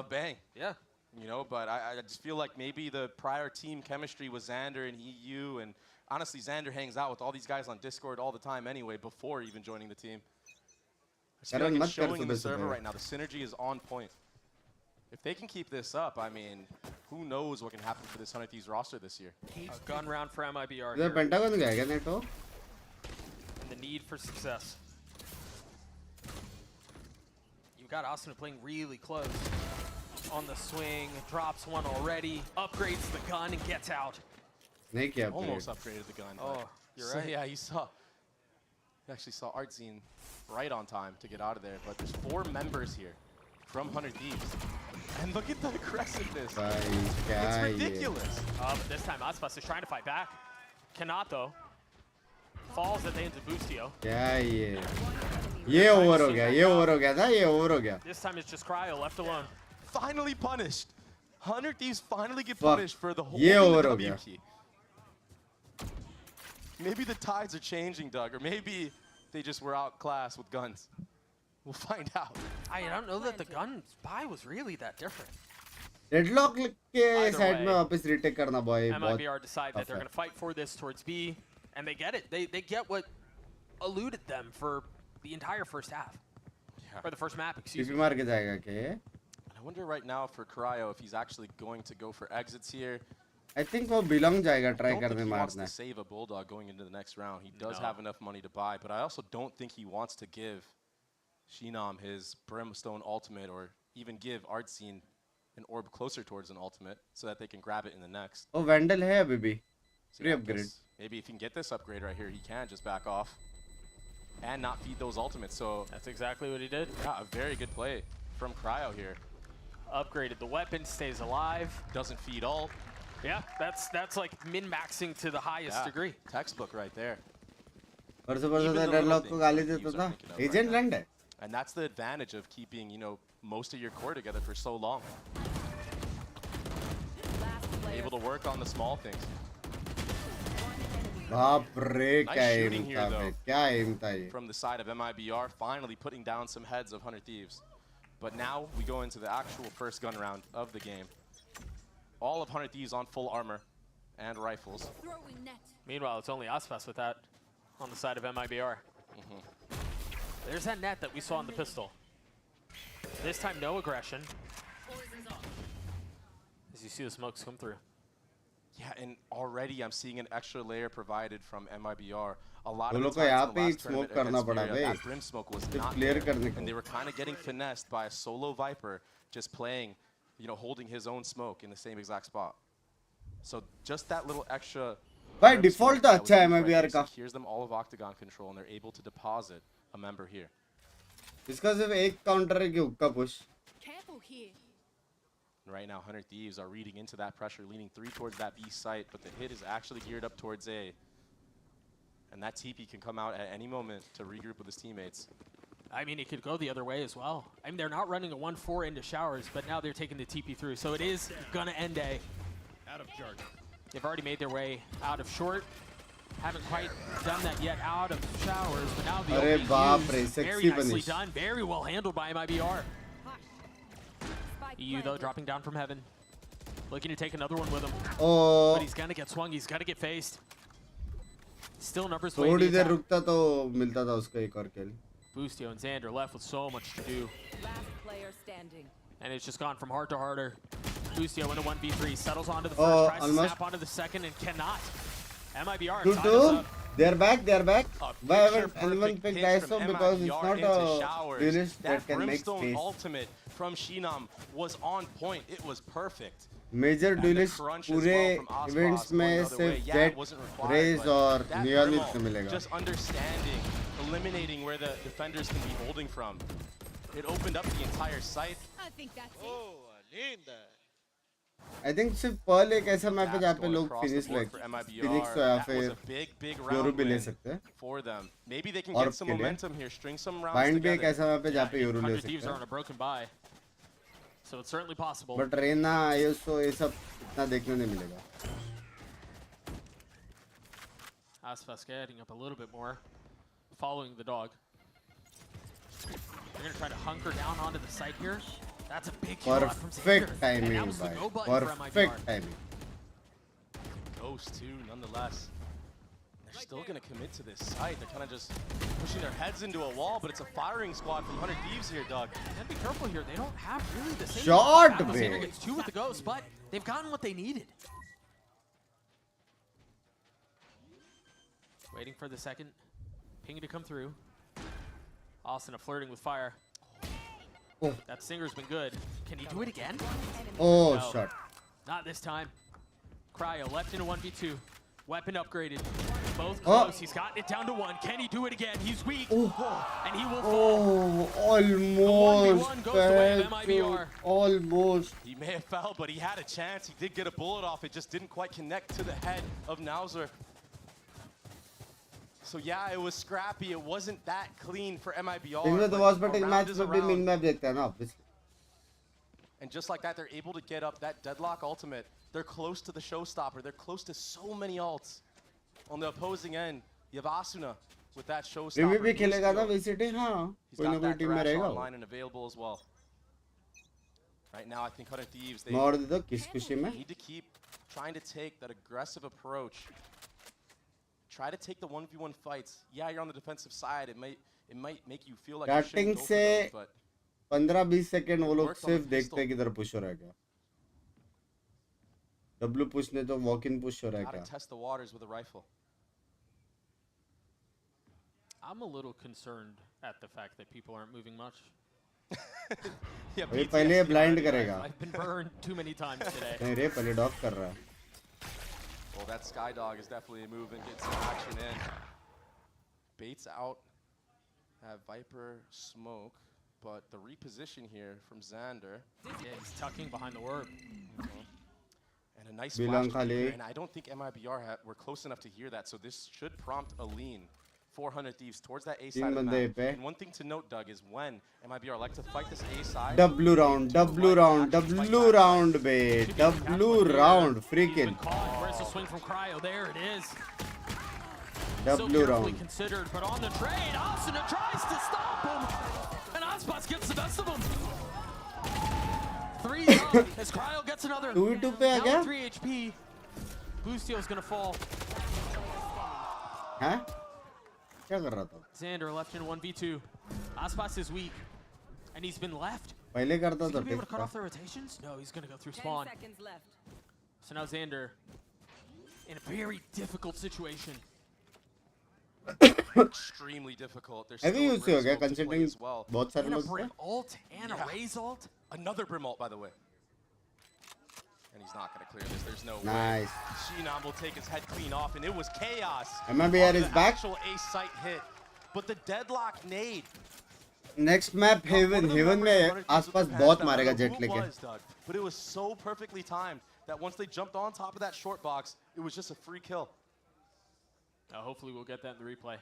Bang. Yeah. You know, but I just feel like maybe the prior team chemistry with Xander and EU, and honestly Xander hangs out with all these guys on Discord all the time anyway before even joining the team. I feel like it's showing in the server right now. The synergy is on point. If they can keep this up, I mean, who knows what can happen for this 100 Thieves roster this year. A gun round for MIBR here. Pentagon gaya kya neto? And the need for success. You've got Asuna playing really close. On the swing, drops one already, upgrades the gun and gets out. Almost upgraded the gun. Oh, you're right. Yeah, you actually saw Artzine right on time to get out of there. But there's 4 members here from 100 Thieves. And look at the aggressiveness. It's ridiculous. But this time Aspas is trying to fight back. Cannot though. Falls at the hands of Boostio. ये over हो गया, ये over हो गया था, ये over हो गया. This time it's just Cryo left alone. Finally punished. 100 Thieves finally get punished for the whole W key. Maybe the tides are changing, Doug, or maybe they just were outclassed with guns. We'll find out. I don't know that the gun buy was really that different. Deadlock के side में वापस retake करना boy. MIBR decide that they're going to fight for this towards B, and they get it. They get what eluded them for the entire first half. Yeah. Or the first map, excuse me. मार के जाएगा क्या? I wonder right now for Cryo if he's actually going to go for exits here. I think वो belong जाएगा try करने मारना. I don't think he wants to save a Bulldog going into the next round. He does have enough money to buy, but I also don't think he wants to give Shinam his Brimstone ultimate or even give Artzine an orb closer towards an ultimate so that they can grab it in the next. Oh, Vandal है अभी भी. Free upgrade. Maybe if he can get this upgrade right here, he can just back off and not feed those ultimates. So that's exactly what he did. Yeah, a very good play from Cryo here. Upgraded the weapon, stays alive. Doesn't feed ult. Yeah, that's like min-maxing to the highest degree. Textbook right there. Deadlock को गाली देता था. Agent land है. And that's the advantage of keeping, you know, most of your core together for so long. Able to work on the small things. बाप रे Nice क्या shooting aim here, था though, बे, क्या aim था ये. from the side of MIBR, finally putting down some heads of 100 Thieves. But now we go into the actual first gun round of the game. All of 100 Thieves on full armor and rifles. Meanwhile, it's only Aspas with that on the side of MIBR. There's that net that we saw in the pistol. This time, no aggression. As you see the smokes come through. Yeah, and already I'm seeing an extra layer provided from MIBR. A lot वो of लोग the को यहाँ times पे in the एक last smoke tournament करना against पड़ा Myriad, bay. that Brim smoke was सिर्फ not clear there, करने को. and they were kind of getting finessed by a solo Viper just playing, you know, holding his own smoke in the same exact spot. So just that little extra. By default तो अच्छा है MIBR का. Here's them all of Octagon control, and they're able to deposit a member here. इसका सिर्फ एक counter है कि हुक्का push. Careful here. Right now, 100 Thieves are reading into that pressure, leaning 3 towards that B site, but the hit is actually geared up towards A. And that TP can come out at any moment to regroup with his teammates. I mean, it could go the other way as well. I mean, they're not running a 1-4 into showers, but now they're taking the TP through. So it is going to end A. Out of charge. They've already made their way out of short. Haven't quite done that yet out of showers, but now the अरे बाप रे, is very sexy nicely punish. done. Very well handled by MIBR. EU, though, dropping down from heaven. Looking to take another one with him. Oh. But he's going to get swung. He's got to get faced. Still numbers way थोड़ी in the there attack. रुकता तो मिलता था उसका एक और kill. Boostio and Xander left with so much to do. Last player standing. And it's just gone from hard to harder. Busio in a 1v3, settles onto the first, tries to snap onto the second, and cannot. MIBR tied us up. They're back. Why haven't anyone picked ISO? Because it's not a duelist that can make space. Ultimate from Shinam was on point. It was perfect. Major duelist पूरे events में सिर्फ Jet, Raze और Neonit से मिलेगा. Just understanding, eliminating where the defenders can be holding from. It opened up the entire site. I think that's it. Oh, linda. I think सिर्फ Pearl एक ऐसा map है जहाँ पे लोग finish like Phoenix तो या फिर Yoru भी ले सकते हैं. For them. Maybe they can get some momentum here, string some rounds Bind together. भी एक ऐसा मैप है जहाँ पे Yoru ले सकते Thieves are on हैं. a broken bye. So it's certainly possible. But Reina, ISO ये सब इतना देखने नहीं मिलेगा. Aspas getting up a little bit more, following the dog. They're gonna try to hunker down onto the site here. That's a big kill out from Xander. Perfect timing, bhai. Perfect timing. Ghost too, nonetheless. They're still gonna commit to this site. They're kind of just pushing their heads into a wall, but it's a firing squad from 100 Thieves here, Doug. And be careful here. They don't have really the same. Shot, Xander gets 2 with the Ghost, but they've gotten what they needed. Waiting for the second ping to come through. Austin flirting with fire. Oh. That Singer's been good. Can he do it again? Oh, no. shot. Not this time. Cryo left into 1v2. Weapon upgraded. Both close. He's gotten it down to 1. Can he do it again? He's weak. And he will fall. Almost. He may have fell, but he had a chance. He did get a bullet off. It just didn't quite connect to the head of Nauser. So yeah, it was scrappy. It wasn't that clean for MIBR. The Watchparty match में भी min map देखते हैं ना, obviously. And just like that, they're able to get up that deadlock ultimate. They're close to the showstopper. They're close to so many ults. On the opposing end, you have Asuna with that showstopper. Remy भी खेलेगा ना VCT, हाँ. He's got that Thrash online and available as well. Right now, I think 100 Thieves, they need to keep trying to take that aggressive approach. Try to take the 1v1 fights. Yeah, you're on the defensive side. It might make you feel like starting you shouldn't go for those, but 15-20 second वो लोग सिर्फ देखते हैं किधर push हो रहा है क्या. W push ने तो walk in push हो रहा है क्या. Test the waters with a rifle. I'm a little concerned at the fact that people aren't moving much. Yeah, अभी पहले blind करेगा. I've been burned too many times today. नहीं रे पहले dog कर रहा है. Well, that Sky Dog is definitely a move and gets some action in. Baits out. Have Viper smoke, but the reposition here from Xander. Yeah, he's tucking behind the orb. And a nice flash here, and I don't think MIBR were close enough to hear that, so this should prompt a lean. 400 Thieves towards that A side of the map. And one thing to note, Doug, is when MIBR like to fight this A side. W round, babe. W round, freaking. Where's the swing from Cryo? There it is. W round. Considered, but on the trade, Asuna tries to stop him, and Aspas gets the best of him. 3 up as Cryo gets another. 2 पे आ गया. 3 HP. Bustio's gonna fall. Huh? क्या कर रहा था? Xander left in 1v2. Aspas is weak, and he's been left. पहले करता था. Be able to cut off the rotations? No, he's gonna go through spawn. 10 seconds left. So now Xander in a very difficult situation. Extremely difficult. There's Heavy use हो गया considering बहुत सारे लोग. A Brim ult and a Raze ult. Another Brim ult, by the way. And he's not going to clear this. There's no Nice. way. Shinam will take his head clean off, and it was chaos. MIBR is back. Actual A site hit, but the deadlock nade. Next map Heaven. Heaven में आसपास बहुत मारेगा Jet लेके. But it was so perfectly timed that once they jumped on top of that short box, it was just a free kill. Hopefully we'll get that in the replay.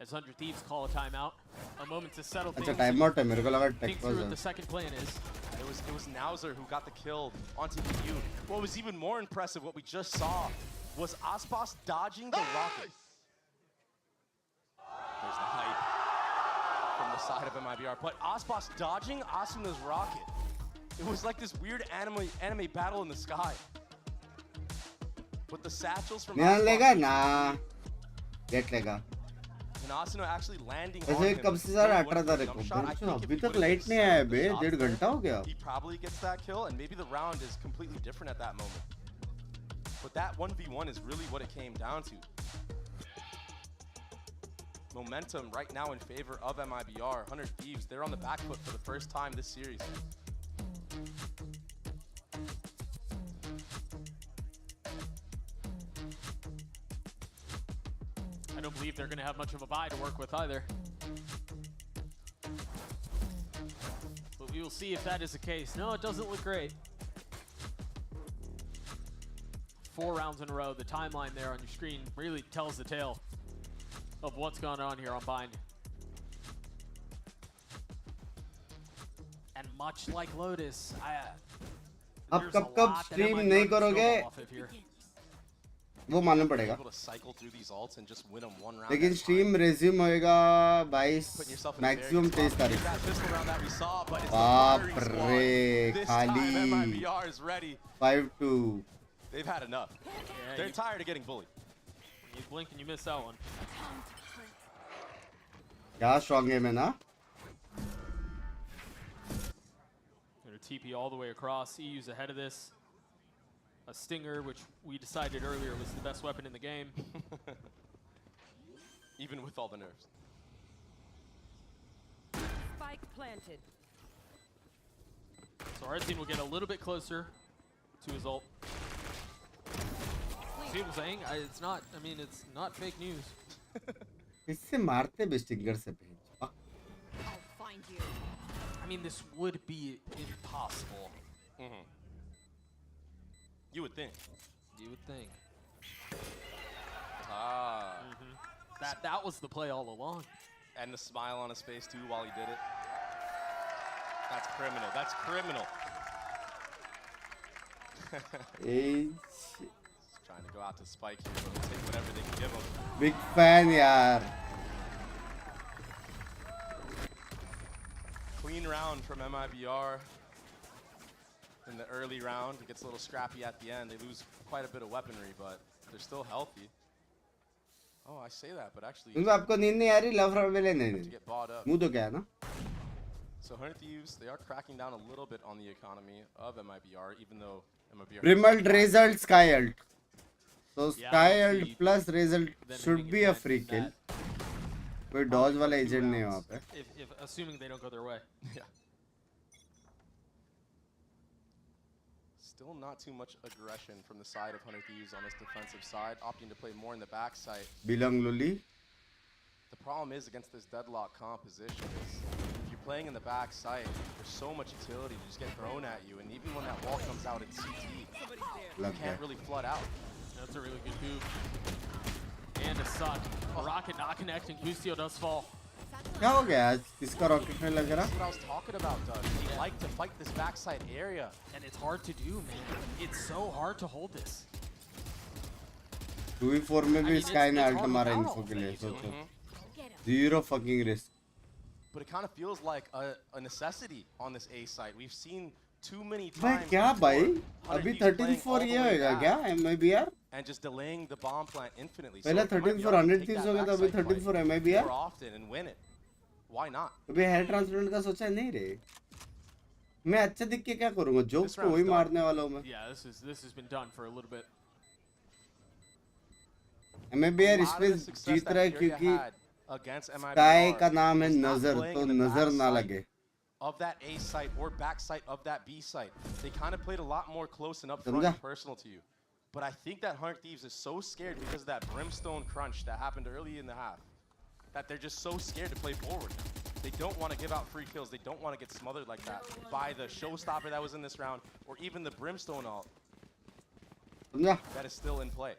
As 100 Thieves call a timeout, a moment to settle things. अच्छा timeout है मेरे को लगा Think through what the second plan is. It was Nauser who got the kill on TPU. What was even more impressive, what we just saw, was Aspas dodging the rocket. There's the hype from the side of MIBR. But Aspas dodging Asuna's rocket. It was like this weird anime battle in the sky. With the satchels from Aspas. लेगा ना. Get लेगा. And Asuna actually landing on ऐसे him. कब से सारा 18 तारीख को अभी तक लाइट नहीं आया बे 1.5 घंटा हो गया. He probably gets that kill, and maybe the round is completely different at that moment. But that 1v1 is really what it came down to. Momentum right now in favor of MIBR. 100 Thieves, they're on the back foot for the first time this series. I don't believe they're going to have much of a buy to work with either. But we will see if that is the case. No, it doesn't look great. 4 rounds in a row. The timeline there on your screen really tells the tale of what's going on here on Bind. And much like Lotus, अब कब stream नहीं करोगे वो मालूम पड़ेगा. लेकिन stream resume होएगा 22 maximum 23 तारीख. बाप रे खाली 5-2. They've had enough. They're tired of getting bullied. You blink and you miss that one. क्या स्ट्रांग गेम है ना. Gonna TP all the way across. EU's ahead of this. A stinger, which we decided earlier was the best weapon in the game. Even with all the nerfs. Spike planted. So our team will get a little bit closer to his ult. See what I'm saying? It's not, I mean, it's not fake news. इससे मारते भी stinger से भेज. I'll find you. I mean, this would be impossible. You would think. You would think. Ah. That was the play all along. And the smile on his face too while he did it. That's criminal. That's criminal. Trying to go out to Spike here, but they'll take whatever they can give him. Big fan, yaar. Clean round from MIBR in the early round. It gets a little scrappy at the end. They lose quite a bit of weaponry, but they're still healthy. Oh, I say that, but actually... आपको नींद नहीं आ रही? Love from वेले नहीं. मुंह तो क्या है ना? So 100 Thieves, they are cracking down a little bit on the economy of MIBR, even though MIBR... Primal result Sky ult. So Sky ult plus result should be a free kill. कोई dodge वाला agent नहीं है वहाँ पे. If assuming they don't go their way. Yeah. Still not too much aggression from the side of 100 Thieves on this defensive side, opting to play more in the back side. Bilang Luli. The problem is against this deadlock composition is if you're playing in the back side, there's so much utility to just get thrown at you, and even when that wall comes out in CT, you can't really flood out. That's a really good move. And a suck. Rocket not connecting. Bustio does fall. क्या हो गया आज? किसका rocket में लग रहा? That's what I was talking about, Doug. They like to fight this backside area. And it's hard to do, man. It's so hard to hold this. 2v4 में भी Sky ने ult मारा info के लिए. सोचो. Zero fucking risk. But it kind of feels like a necessity on this A side. We've seen too many times. भाई क्या भाई? अभी 13-4 ये होएगा क्या? MIBR? And just delaying the bomb plant infinitely. पहले 13-4 100 Thieves हो गया था, अभी 13-4 MIBR. More often and win it. Why not? अभी हेयर ट्रांसप्लांट का सोचा नहीं रे. मैं अच्छा दिख के क्या करूँगा? जोक्स को वही मारने वाला हूँ मैं. Yeah, this has been done for a little bit. MIBR इसमें जीत रहा है क्योंकि Sky का नाम है नजर, तो नजर ना लगे. Of that A site or back site of that B site, they kind of played a lot more close and up front and personal to you. But I think that 100 Thieves is so scared because of that brimstone crunch that happened early in the half, that they're just so scared to play forward. They don't want to give out free kills. They don't want to get smothered like that by the showstopper that was in this round, or even the brimstone ult that is still in play.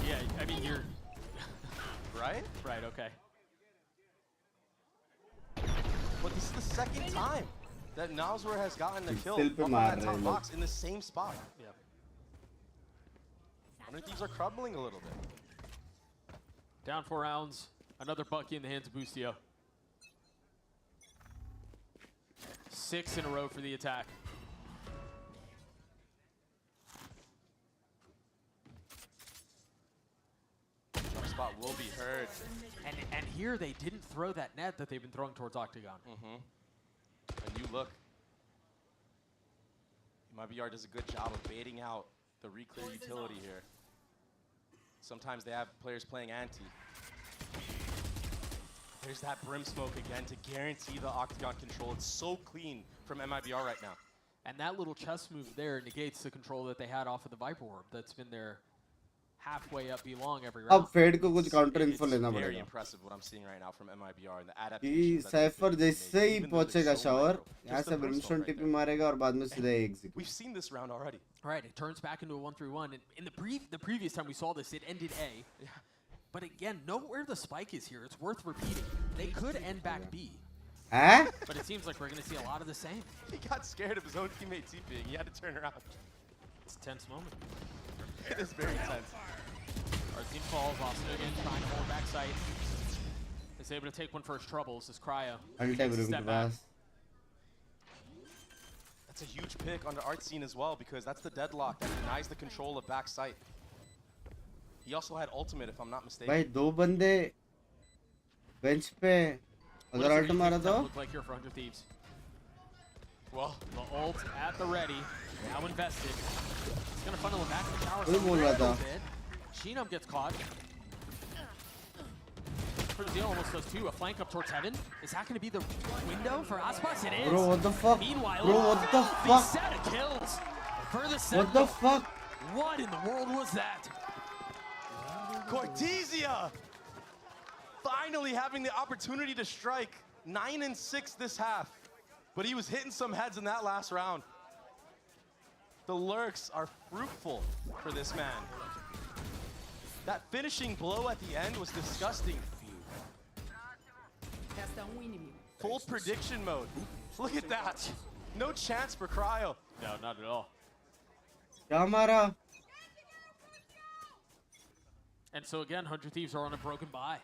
Yeah, I mean, you're... Right? Right, okay. But this is the second time that Nowswer has gotten a kill up on that top box in the same spot. Yeah. 100 Thieves are crumbling a little bit. Down 4 rounds. Another bucky in the hands of Bustio. 6 in a row for the attack. Jump spot will be heard. And here they didn't throw that net that they've been throwing towards Octagon. And you look. MIBR does a good job of baiting out the reclear utility here. Sometimes they have players playing anti. There's that Brim Smoke again to guarantee the Octagon control. It's so clean from MIBR right now. And that little chess move there negates the control that they had off of the Viper Orb that's been there halfway up B long every round. अब fade को कुछ counter info लेना Very पड़ेगा. impressive what I'm seeing right now from MIBR and the कि adaptations. Cipher जैसे ही पहुंचेगा shower यहाँ से ब्रिमस्टोन टिपी मारेगा और बाद में सीधा exit. We've seen this round already. Right, it turns back into a 1-3-1. And in the previous time we saw this, it ended A. Yeah. But again, note where the spike is here. It's worth repeating. They could end back B. Huh? But it seems like we're going to see a lot of the same. He got scared of his own teammate TPing. He had to turn around. It's a tense moment. It is very tense. Our team falls. Austin again trying to hold back sight. Is able to take one for his troubles. This Cryo. Step back. That's a huge pick on the art scene as well because that's the deadlock that denies the control of back sight. He also had ultimate if I'm not mistaken. भाई दो बंदे bench पे अगर alt मारा तो Look like here for 100 Thieves. Well, the ult at the ready, now invested. It's gonna funnel him back to the tower. वही बोल रहा था. Sheenum gets caught. Brazil almost does too. A flank up towards heaven. Is that going to be the window for Aspas? It is. Bro, what the fuck? Meanwhile, Bro, what the fuck? Set of kills for the What the fuck? What in the world was that? Cortesia finally having the opportunity to strike. 9 and 6 this half, but he was hitting some heads in that last round. The lurks are fruitful for this man. That finishing blow at the end was disgusting. Full prediction mode. Look at that. No chance for Cryo. No, not at all. Camera. And so again, 100 Thieves are on a broken bye.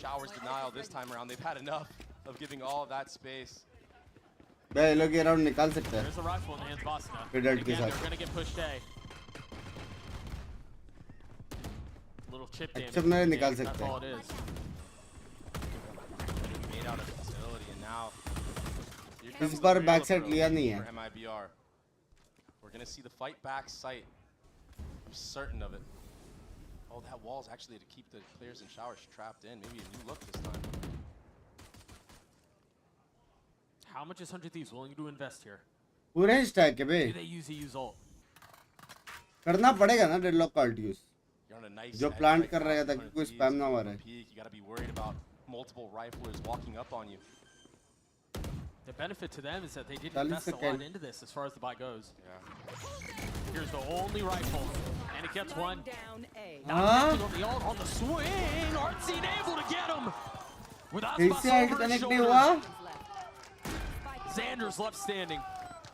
Showers denial this time around. They've had enough of giving all of that space. भाई लोग ये round निकाल सकते हैं. There's a rifle in the hands of Asuna. Again, they're going to get pushed A. Little chip damage. Chip नहीं निकाल That's सकते. all it is. Made out of facility and now. इस बार बैक साइड लिया नहीं है. For MIBR. We're going to see the fight back sight. I'm certain of it. Oh, that wall's actually to keep the players in showers trapped in. Maybe a new look this time. How much is 100 Thieves willing to invest here? पूरे stack है बे. Do they use ult? करना पड़ेगा ना Deadlock का ult use. You're on a nice जो plant कर रहेगा ताकि कोई स्पैम ना मारे. You got to be worried about multiple riflers walking up on you. The benefit to them is that they didn't invest a lot into this as far as the buy goes. Yeah. Here's the only rifle, and it gets one. Down A. On the ult, on the swing, Artsy able to get him. With Aspas over his shoulder. Xander's left standing.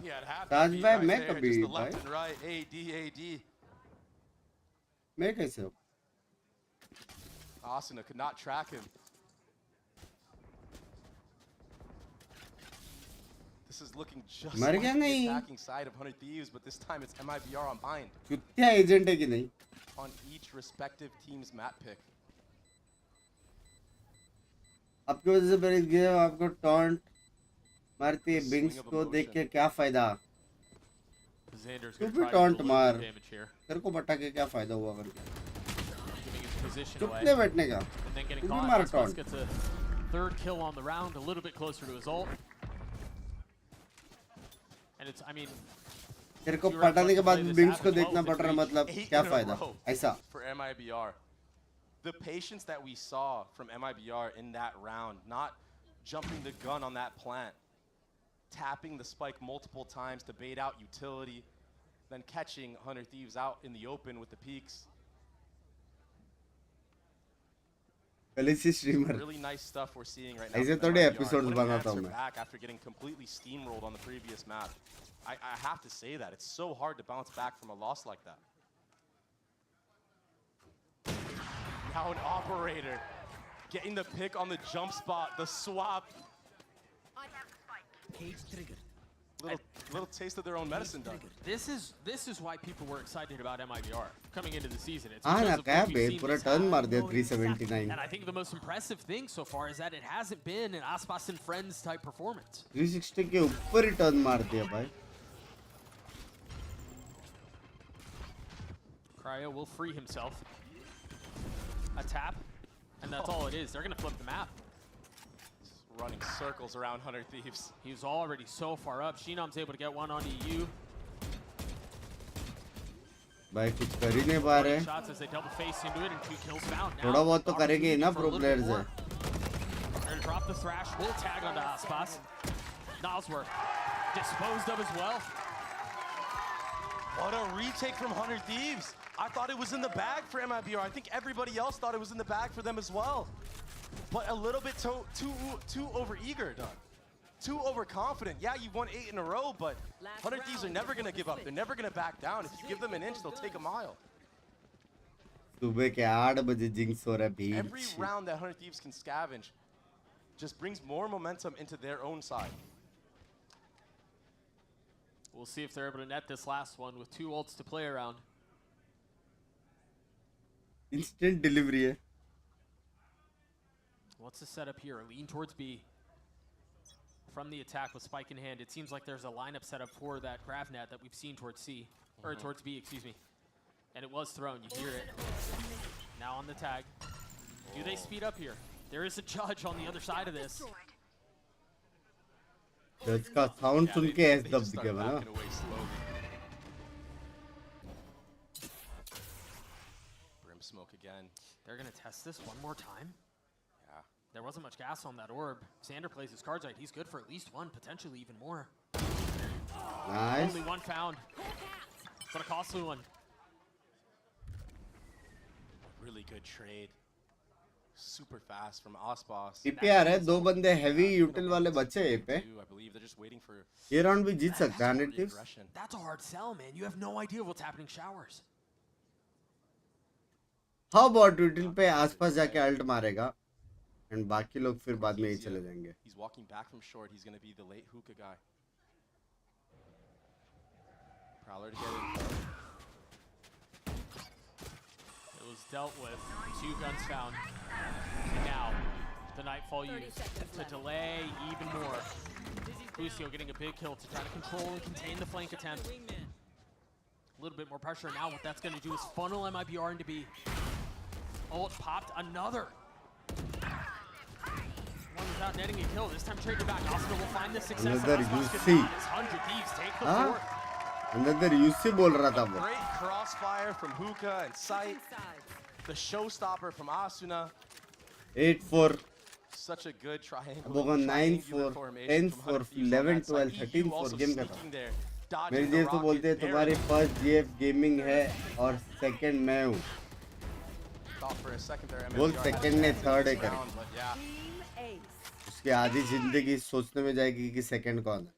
Yeah, it happened. Taj bhai, right मैं there, कभी just the भाई. left and right, AD. मैं कैसे हूँ? Asuna could not track him. This is looking just मर like गया the नहीं. attacking side of 100 Thieves, but this time it's MIBR on bind. चुत्तिया एजेंट है कि नहीं? On each respective team's map pick. आपकी वजह से मेरी गेम आपको टॉन्ट मारती है. बिंक्स को देख के क्या फायदा? तू भी टॉन्ट मार. तेरे को बटा के क्या फायदा हुआ करके? चुपने बैठने का. तू भी मार taunt. Third kill on the round, a little bit closer to his ult. And it's, I mean, तेरे को पटाने के बाद बिंक्स को देखना पड़ रहा मतलब क्या फायदा? ऐसा. For MIBR. The patience that we saw from MIBR in that round, not jumping the gun on that plant, tapping the spike multiple times to bait out utility, then catching 100 Thieves out in the open with the peaks. Really nice stuff we're seeing right now. ऐसे थोड़े episodes बनाता हूँ मैं. Back after getting completely steamrolled on the previous map. I have to say that. It's so hard to bounce back from a loss like that. Now an operator getting the pick on the jump spot, the swap. Cage triggered. little taste of their own medicine done. This is why people were excited about MIBR coming into the season. It's हाँ ना because of क्या what we've bay seen पूरा this turn half. मार दिया 379 And I think the most impressive thing so far is that it hasn't been an Aspas and Friends type performance. 360 के ऊपर ही turn मार दिया भाई. Cryo will free himself. A tap, and that's all it is. They're going to flip the map. Running circles around 100 Thieves. He's already so far up. Sheenom's able to get one onto you. भाई कुछ कर ही नहीं पा रहे. Shots as they double face into it and 2 kills found. Now, थोड़ा बहुत तो करेंगे ना pro players है. They're going to drop the thrash. We'll tag onto Aspas. Nosworth disposed of as well. What a retake from 100 Thieves. I thought it was in the bag for MIBR. I think everybody else thought it was in the bag for them as well. But a little bit too over-eager, Doug. Too overconfident. Yeah, you won 8 in a row, but 100 Thieves are never going to give up. They're never going to back down. If you give them an inch, they'll take a mile. सुबह के 8 बजे jinx हो रहा है. Every round that 100 Thieves can scavenge just brings more momentum into their own side. We'll see if they're able to net this last one with 2 ults to play around. Instant delivery है. What's the setup here? Lean towards B. From the attack with Spike in hand, it seems like there's a lineup set up for that grab net that we've seen towards C. Or towards B, excuse me. And it was thrown, you hear it. Now on the tag. Do they speed up here? There is a judge on the other side of this. जज का sound सुन के ऐसे दब गया ना. Brim smoke again. They're going to test this one more time. Yeah. There wasn't much gas on that orb. Xander plays his cards right. He's good for at least one, potentially even more. Nice. Only one found. But a costly one. Really good trade. Super fast from Aspas. PPR है 2 बंदे heavy util वाले बचे हैं पे. I believe they're just waiting for. ये round भी जीत सकता है 100 Thieves. That's a hard sell, man. You have no idea what's happening showers. How about util पे आसपास जाके ult मारेगा and बाकी लोग फिर बाद में ही चले जाएंगे. He's walking back from short. He's going to be the late hookah guy. Prowler to get in. It was dealt with. 2 guns found. And now, the Nightfall used to delay even more. Busio getting a big kill to try to control and contain the flank attempt. A little bit more pressure. Now what that's going to do is funnel MIBR into B. Ult popped another. One without netting a kill. This time traded back. Oscar will find the success. Another UC. 100 Thieves take the fort. Another UC बोल रहा था वो. Great crossfire from Hookah and Sight. The showstopper from Asuna. 8-4. Such a good triangle. अब होगा 9-4, 10-4, 11, 12, 13 4 game का था. मेरे GF तो बोलते हैं तुम्हारी फर्स्ट जीएफ गेमिंग है और सेकंड मैं हूँ. बोल सेकंड ने थर्ड है करे. उसकी आधी जिंदगी सोचने में जाएगी कि सेकंड कौन है.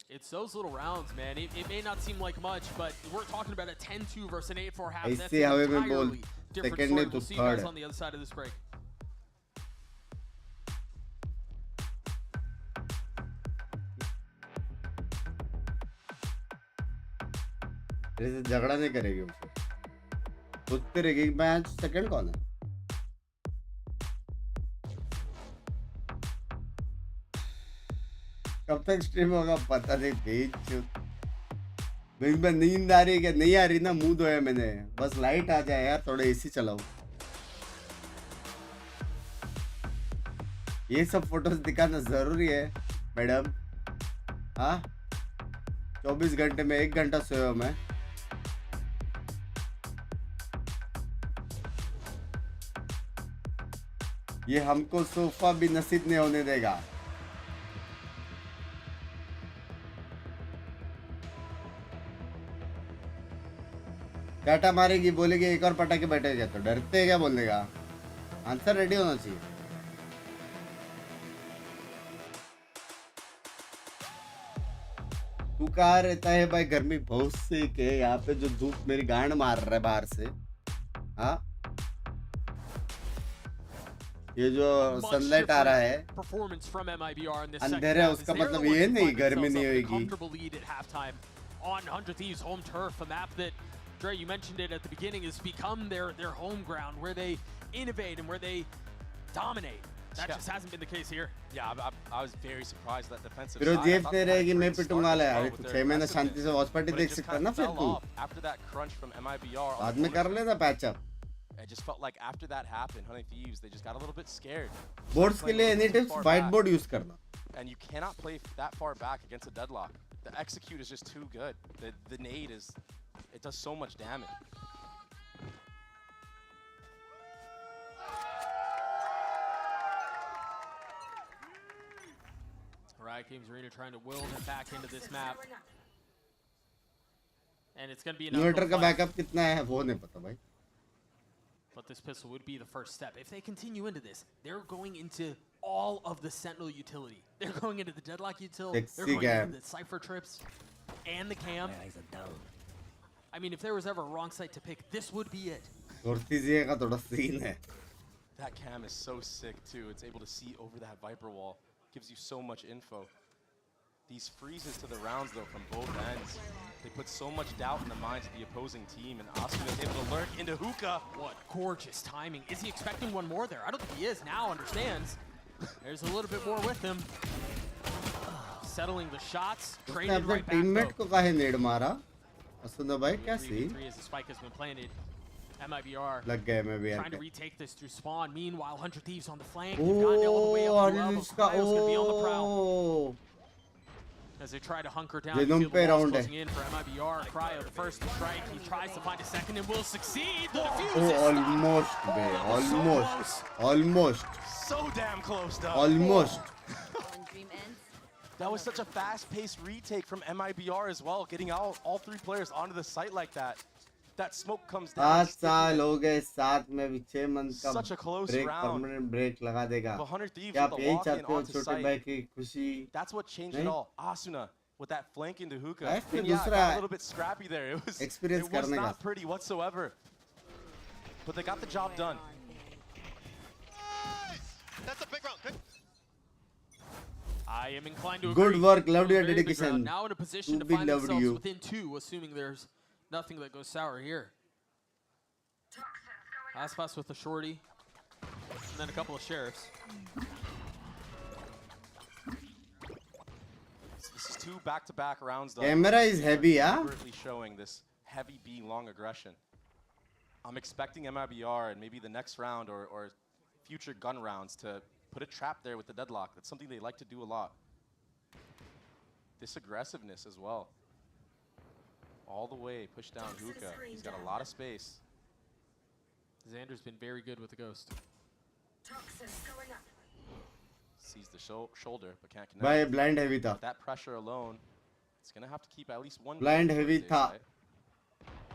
It's those little rounds, man. It may not seem like much, but we're talking about a 10-2 versus an 8-4 half. That's ऐसे हवे में बोल entirely different सेकंड ने story. तो We'll see you guys third on the other side of this break. है. झगड़ा नहीं करेगी उससे. सोचते रहेगी मैच सेकंड कौन है. कब तक स्ट्रीम होगा पता नहीं. बीच में नींद आ रही है क्या नहीं आ रही ना. मुंह धोया मैंने. बस लाइट आ जाए यार. थोड़ा एसी चलाओ. ये सब फोटोज दिखाना जरूरी है मैडम. हाँ 24 घंटे में 1 घंटा सोया मैं. ये हमको सोफा भी नसीब नहीं होने देगा. डाटा मारेगी बोलेगी एक और पटाके बैठेगा तो डरते क्या बोलने का. आंसर रेडी होना चाहिए. तू कहाँ रहता है भाई. गर्मी बहुत से के यहाँ पे जो धूप मेरी गांड मार रहा है बाहर से. हाँ ये जो सनलाइट आ रहा है अंधेरा है उसका मतलब ये नहीं गर्मी नहीं होगी on 100 Thieves home turf, a map that Dre, you mentioned it at the beginning, has become their home ground where they innovate and where they dominate. That just hasn't been the case here. Yeah, I was very surprised that defensive फिर side. जेब दे रहे कि मैं पिटूंगा ले यार तू 6 महीने शांति से वॉच पार्टी देख सकता ना फिर तू After that crunch from MIBR, बाद में कर लेना patch up I just felt like after that happened, Honey Thieves, they just got a little bit scared. Boards के लिए any tips white board use करना And you cannot play that far back against a deadlock. The execute is just too good. The nade is, it does so much damage. Riot Games Arena trying to will him back into this map. And it's going to be inverter का backup कितना है वो नहीं पता भाई. But this pistol would be the first step. If they continue into this, they're going into all of the Sentinel utility. They're going into the Deadlock utility. They're going into the Cypher trips and the cam. I mean, if there was ever a wrong site to pick, this would be it. That cam is so sick too. It's able to see over that Viper wall. Gives you so much info. These freezes to the rounds though from both ends. They put so much doubt in the minds of the opposing team, and Asuna is able to lurk into hookah. What gorgeous timing. Is he expecting one more there? I don't think he is now, understands. There's a little bit more with him. Settling the shots. Traded right back teammate को काहे नेड मारा? Asuna भाई क्या सी? As the spike has been planted. MIBR लग गए मैं भी trying to retake this through spawn. Meanwhile, 100 Thieves on the flank. They've gotten all the way up the level. Cryo's gonna be on the prowl. As they try to hunker down, you feel the walls closing in for MIBR. Cryo, the first to strike. He tries to find a second and will succeed. The defuse is almost, almost, almost. So damn close, though. Almost. That was such a fast-paced retake from MIBR as well, getting all three players onto the site like that. That smoke comes down. 7 साल हो गए साथ में भी 6 month का Such a close break, round. permanent break लगा देगा. But 100 Thieves क्या with आप the यही walk-in चाहते हो onto छोटे site. भाई की खुशी? That's what changed it all. Asuna with that flank into hookah. फिर And yeah, दूसरा got a little bit scrappy there. It was experience it was करने का. not pretty whatsoever. But they got the job done. That's a big round. Good. I am inclined to agree. Good work, loved your Very big dedication. round. Now in a position to We find loved themselves you. within 2, assuming there's nothing that goes sour here. Aspas with a shorty, and then a couple of sheriffs. This is 2 back-to-back rounds though. Camera is heavy, yeah? Deliberately showing this heavy B long aggression. I'm expecting MIBR and maybe the next round or future gun rounds to put a trap there with the deadlock. That's something they like to do a lot. This aggressiveness as well. All the way, push down hookah. He's got a lot of space. Xander's been very good with the ghost. Sees the shoulder, but can't connect. भाई blind heavy था. With that pressure alone, it's gonna have to keep at least one. Blind heavy था.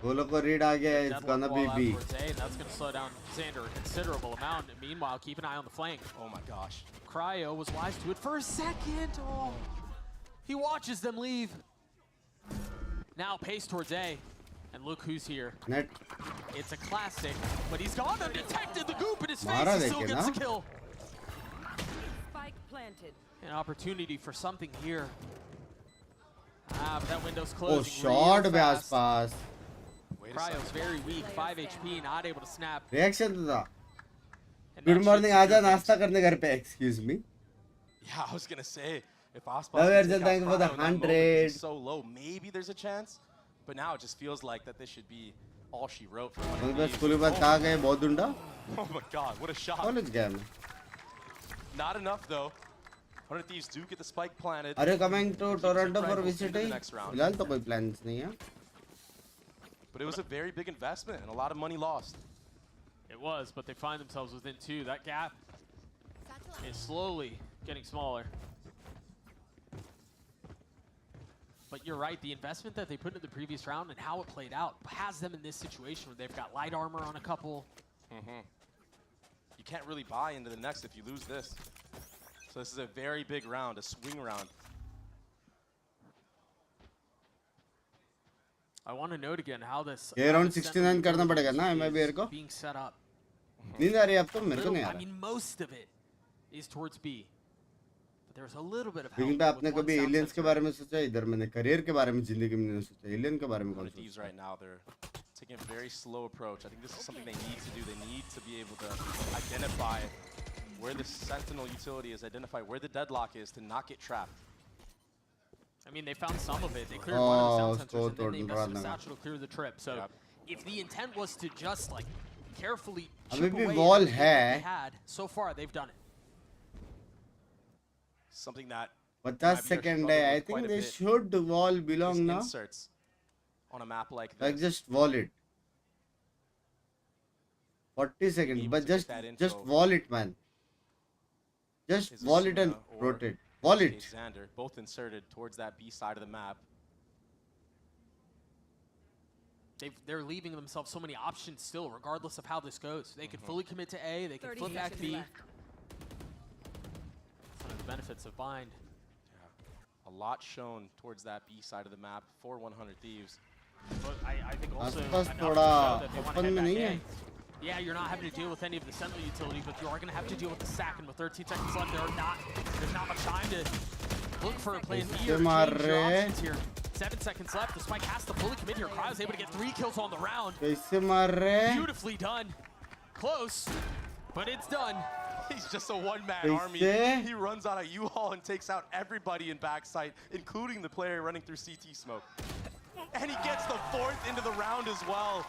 वो लोग को read आ गया. It's gonna be B. That's gonna slow down Xander a considerable amount. And meanwhile, keep an eye on the flank. Oh my gosh. Cryo was wise to it for a second. Oh, he watches them leave. Now pace towards A. And look who's here. Net. It's a classic, but he's gone undetected. The goop in his face. मारा He still देखे gets ना? the kill. Spike planted. An opportunity for something here. But that window's Oh, closing. short real be fast. आसपास. Cryo's very weak, 5 HP, not able to snap. Reaction तो था. Good morning, आजा नाश्ता करने घर पे. Excuse me. Yeah, I was gonna say if Aspas thank you for the 100. So low, maybe there's a chance. But now it just feels like that this should be all she wrote for मेरे one pass of school these. में था गए बहुत डूंढा. Oh my god, what a shot. College गया मैं. Not enough though. 100 Thieves do get the spike planted. Are you coming to Toronto for rifles into visiting? the next round. फिलहाल तो कोई plans नहीं है. But it was a very big investment and a lot of money lost. It was, but they find themselves within 2. That gap is slowly getting smaller. But you're right, the investment that they put in the previous round and how it played out has them in this situation where they've got light armor on a couple. You can't really buy into the next if you lose this. So this is a very big round, a swing round. I want to note again how this ये round 69 करना पड़ेगा ना MIBR को. being set up. नींद आ रही है अब तो मेरे को नहीं आ I रहा mean, most of it is towards B. But there's a little bit of लेकिन help पे with आपने one कभी sound एलियंस के sensor. बारे में सोचा इधर मैंने करियर के बारे में जिंदगी में नहीं सोचा एलियन के बारे में कौन Thieves सोचा right now, they're taking a very slow approach. I think this is something they need to do. They need to be able to identify where the sentinel utility is, identify where the deadlock is to not get trapped. I mean, they found some of it. They cleared one of the sound sensors, and then they तो messed with Satchel to clear the trip. So, if the intent was to just like carefully अभी chip भी away wall everything है that they had, so far they've done it. Something that 50 second है I think they should wall belong now inserts on a map like this. like just wall it 40 seconds but just wall it man just wall it and rotate wall it Xander, both inserted towards that B side of the map. They're leaving themselves so many options still, regardless of how this goes. They could fully commit to A, they could flip back B. That's one of the benefits of Bind. Yeah. A lot shown towards that B side of the map for 100 Thieves. But I think also आसपास enough to थोड़ा show that they want to open head में back नहीं A. है Yeah, you're not having to deal with any of the sentinel utility, but you are going to have to deal with the sack, and with 13 seconds left, there's not much time to look for a plan B or change your options here. 7 seconds left, the Spike has to fully commit here. Cryo's able to get 3 kills on the round. कैसे मार रहे हैं Beautifully done. Close, but it's done. He's just a one-man army. कैसे He runs out of U-Haul and takes out everybody in backside, including the player running through CT smoke. And he gets the 4th into the round as well.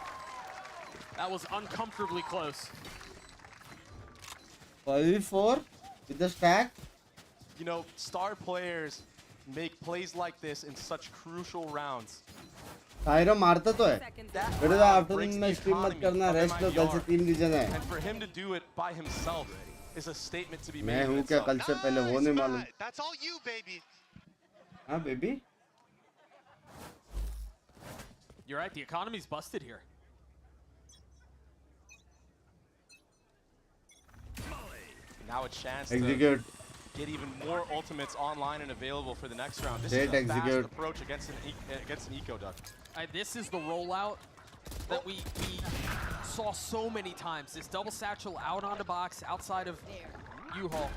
That was uncomfortably close. 5v4 with the stack You know, star players make plays like this in such crucial rounds. साइरो मारता तो है बेटा afternoon में stream मत करना rest लो कल से 3 reason है And for him to do it by himself is a statement to be made. मैं हूँ क्या कल से पहले वो नहीं मालूम That's all you, baby. हाँ baby You're right, the economy's busted here. Now a chance execute to get even more ultimates online and available for the next round. This Straight is a fast execute. approach against an eco duck. This is the rollout that we saw so many times. This double satchel out on the box outside of U-Haul.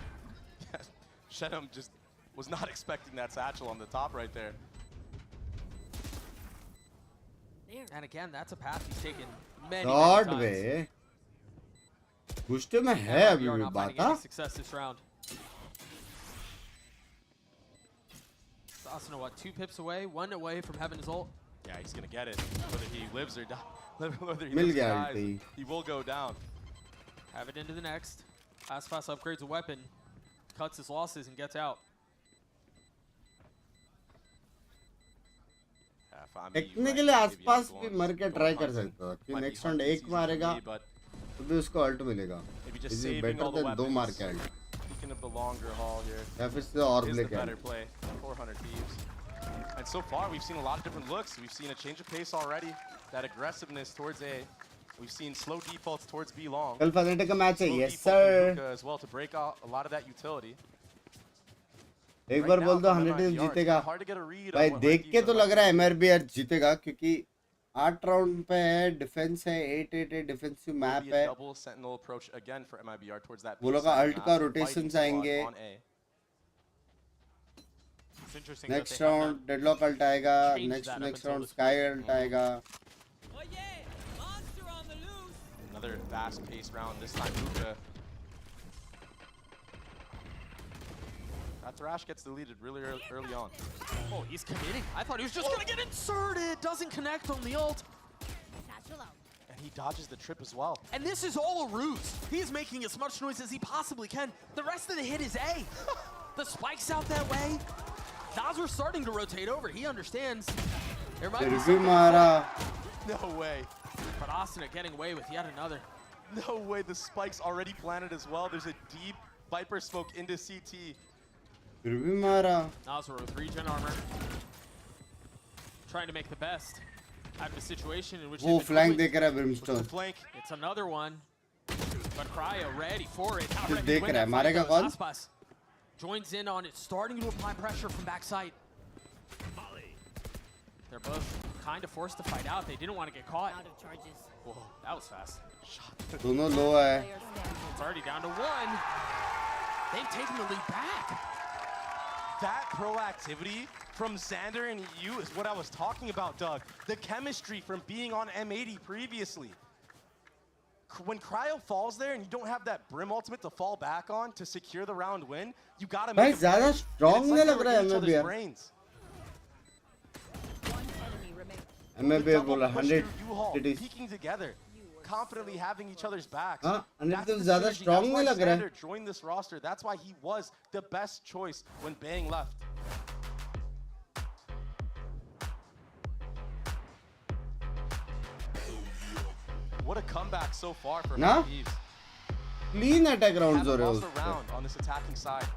Shenham just was not expecting that satchel on the top right there. And again, that's a path he's taken many shot times. वे गुस्टे में है Yeah, अभी we are भी not बात finding any success this round. Asuna, what, 2 pips away, 1 away from Heaven's ult. Yeah, he's gonna get it. Whether he lives or whether he mill lives or गया dies, ulti. he will go down. Have it into the next. Aspas upgrades a weapon, cuts his losses, and gets out. Technically आसपास भी मर के try कर सकता था कि next round एक मारेगा तो भी उसको अल्ट मिलेगा इज बेटर देन 2 मार के alt Speaking of the longer haul here, या फिर से और is ब्ले the के better play. 400 Thieves. And so far, we've seen a lot of different looks. We've seen a change of pace already. That aggressiveness towards A. We've seen slow defaults towards B long. कल phonetic का match है Slow yes default in sir hookah as well to break out a lot of that utility. एक बार बोल दो 100 team जीतेगा भाई देख के तो लग रहा है एमआरबी यार जीतेगा क्योंकि 8 राउंड पे है डिफेंस है 8-8 डिफेंसिव मैप है Double sentinel approach again for MIBR towards that. वो लोग का अल्ट का रोटेशंस आएंगे नेक्स्ट राउंड डेडलॉक अल्ट आएगा नेक्स्ट राउंड स्काई अल्ट आएगा Another fast-paced round. This time, Luka. That Thrash gets deleted really early on. Oh, he's committing. I thought he was just going to get inserted. Doesn't connect on the ult. And he dodges the trip as well. And this is all a ruse. He is making as much noise as he possibly can. The rest of the hit is A. The spike's out that way. Nazar's starting to rotate over. He understands. There might be something. No way. But Asuna getting away with yet another. No way. The spike's already planted as well. There's a deep Viper smoke into CT. Nazar with regen armor. Trying to make the best out of a situation in which वो flank देख रहा है Brimstone flank. It's another one. But Cryo ready for it. Not कुछ ready देख to win रहा है that मारेगा fight, though. कौन Aspas joins in on it, starting to apply pressure from backside. They're both kind of forced to fight out. They didn't want to get caught. Out of charges. Whoa, that was fast. दोनों low है. It's already down to 1. They've taken the lead back. That proactivity from Xander and EU is what I was talking about, Doug. The chemistry from being on M80 previously. When Cryo falls there and you don't have that Brim ultimate to fall back on to secure the round win, you gotta make it. ज़्यादा strong नहीं लग रहा है MBR. MBR बोला 100 cities. Peeking together, confidently having each other's backs. हाँ, अनिल तो ज़्यादा strong नहीं लग रहा है. Xander joined this roster. That's why he was the best choice when Bang left. What a comeback so far for Thieves. Clean attack rounds हो रहे हो उससे. On this attacking side.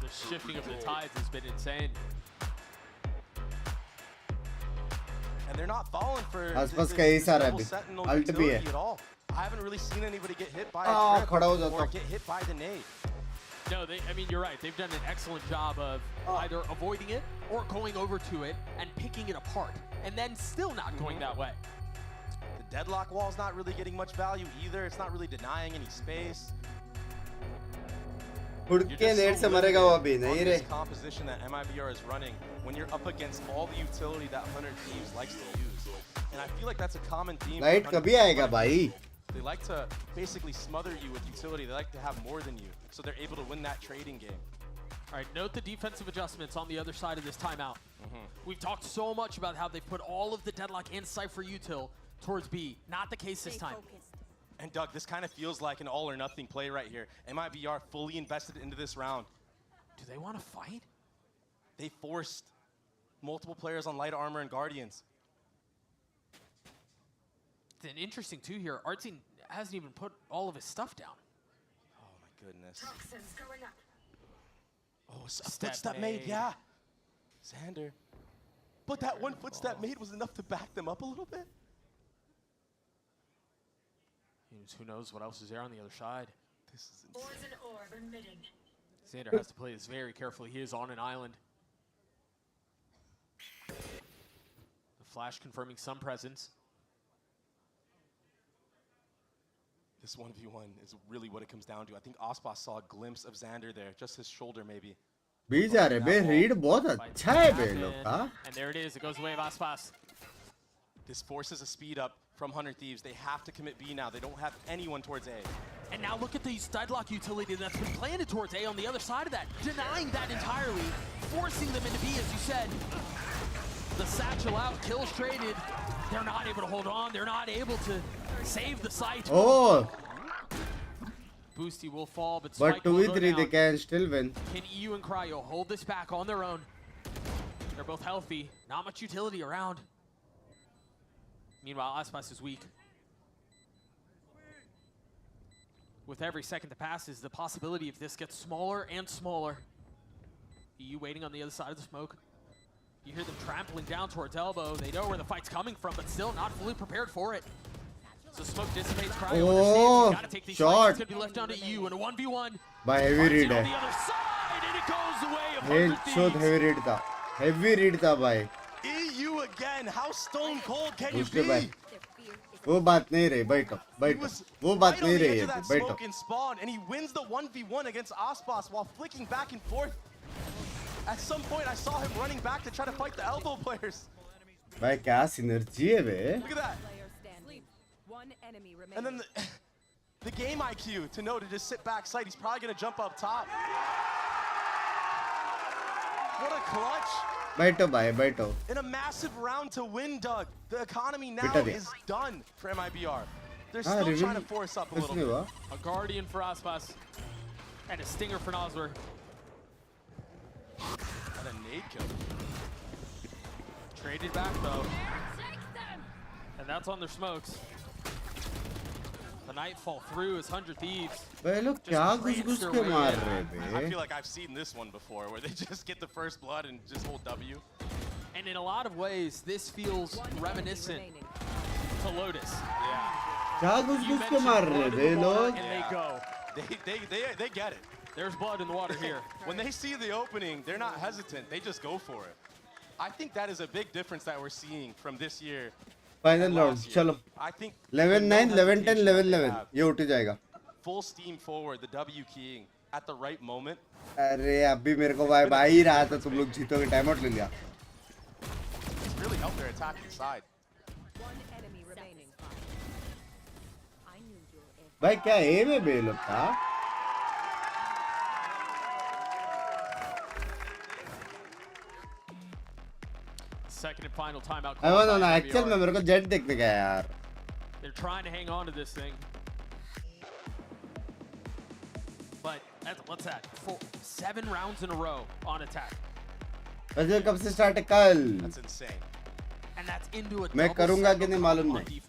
The shifting of the tides has been insane. And they're not falling for आसपास का यही सारा भी. Alt भी है. I haven't really seen anybody get hit by a trip or get hit by the nade. No, I mean, you're right. They've done an excellent job of either avoiding it or going over to it and picking it apart, and then still not going that way. The deadlock wall's not really getting much value either. It's not really denying any space. This composition that MIBR is running when you're up against all the utility that 100 Thieves likes to use. And I feel like that's a common theme. They like to basically smother you with utility. They like to have more than you. So they're able to win that trading game. All right, note the defensive adjustments on the other side of this timeout. We've talked so much about how they put all of the deadlock and Cypher util towards B. Not the case this time. And Doug, this kind of feels like an all or nothing play right here. MIBR fully invested into this round. Do they want to fight? They forced multiple players on light armor and Guardians. It's interesting too here. Artsy hasn't even put all of his stuff down. Oh my goodness. Going up. Oh, a footstep made, yeah. Xander. But that one footstep made was enough to back them up a little bit. Who knows what else is there on the other side. This is insane. Xander has to play this very carefully. He is on an island. The flash confirming some presence. This 1v1 is really what it comes down to. I think Ospas saw a glimpse of Xander there, just his shoulder maybe. And there it is. It goes away of Ospas. This forces a speed up from 100 Thieves. They have to commit B now. They don't have anyone towards A. And now look at the deadlock utility that's been planted towards A on the other side of that, denying that entirely, forcing them into B, as you said. The satchel out, kills traded. They're not able to hold on. They're not able to save the site. Oh! Boosty will fall, but 2v3 they can still win. Can EU and Cryo hold this back on their own? They're both healthy. Not much utility around. Meanwhile, Aspas is weak. With every second that passes, the possibility of this gets smaller and smaller. EU waiting on the other side of the smoke. You hear them trampling down towards elbow. They know where the fight's coming from, but still not fully prepared for it. So smoke dissipates. Cryo understands. Gotta take these shot. It's gonna be left down to EU in a 1v1. By heavy read. On the other side, and it goes the way of Headshot heavy read tha. Heavy read tha bhai. EU again. How stone cold can you be? वो बात नहीं रही. बैठो. वो बात नहीं रही है. बैठो. And he wins the 1v1 against Ospas while flicking back and forth. At some point, I saw him running back to try to fight the elbow players. भाई क्या synergy है बे? Look at that. And then the game IQ to know to just sit back side. He's probably going to jump up top. What a clutch. बैठो भाई बैठो. In a massive round to win, Doug. The economy now is done for MIBR. They're still trying to force up a little bit. A Guardian for Aspas. And a Stinger for Nosler. And a nade kill. Traded back though. And that's on their smokes. The nightfall through is 100 Thieves. भाई लोग क्या घुस-घुस के मार रहे बे? I feel like I've seen this one before, where they just get the first blood and just hold W. And in a lot of ways, this feels reminiscent to Lotus. Yeah. क्या घुस-घुस के मार रहे बे लोग? And they go. They get it. There's blood in the water here. When they see the opening, they're not hesitant. They just go for it. I think that is a big difference that we're seeing from this year. Final round, चलो. 11-9, 11-10, 11-11. ये उठ जाएगा. Full steam forward, the W keying at the right moment. अरे अभी मेरे को भाई ही रहा था तुम लोग जीतोगे टाइम आउट ले लिया. It's really helped their attacking side. भाई क्या ए में बेल था? Second and final timeout. ना एक्चुअल में मेरे को जेट देखने गया यार. They're trying to hang on to this thing. But what's that? 7 rounds in a row on attack. वैसे कब से स्टार्ट है कल? That's insane. And that's into a मैं करूँगा कि नहीं मालूम नहीं.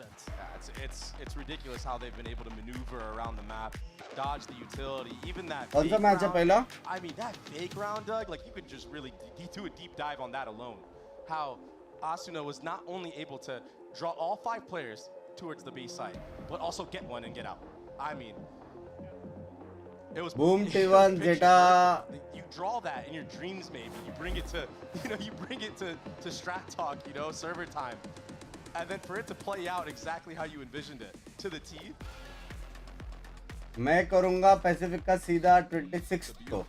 It's ridiculous how they've been able to maneuver around the map, dodge the utility, even that. कौन सा मैच है पहला? I mean that fake round, Doug. Like you could just really do a deep dive on that alone. How Asuna was not only able to draw all 5 players towards the B side, but also get one and get out. I mean, it was boom T1 Zeta. You draw that in your dreams, maybe. You bring it to, you bring it to Strat Talk, server time, and then for it to play out exactly how you envisioned it to the T. मैं करूँगा Pacific का सीधा 26 को.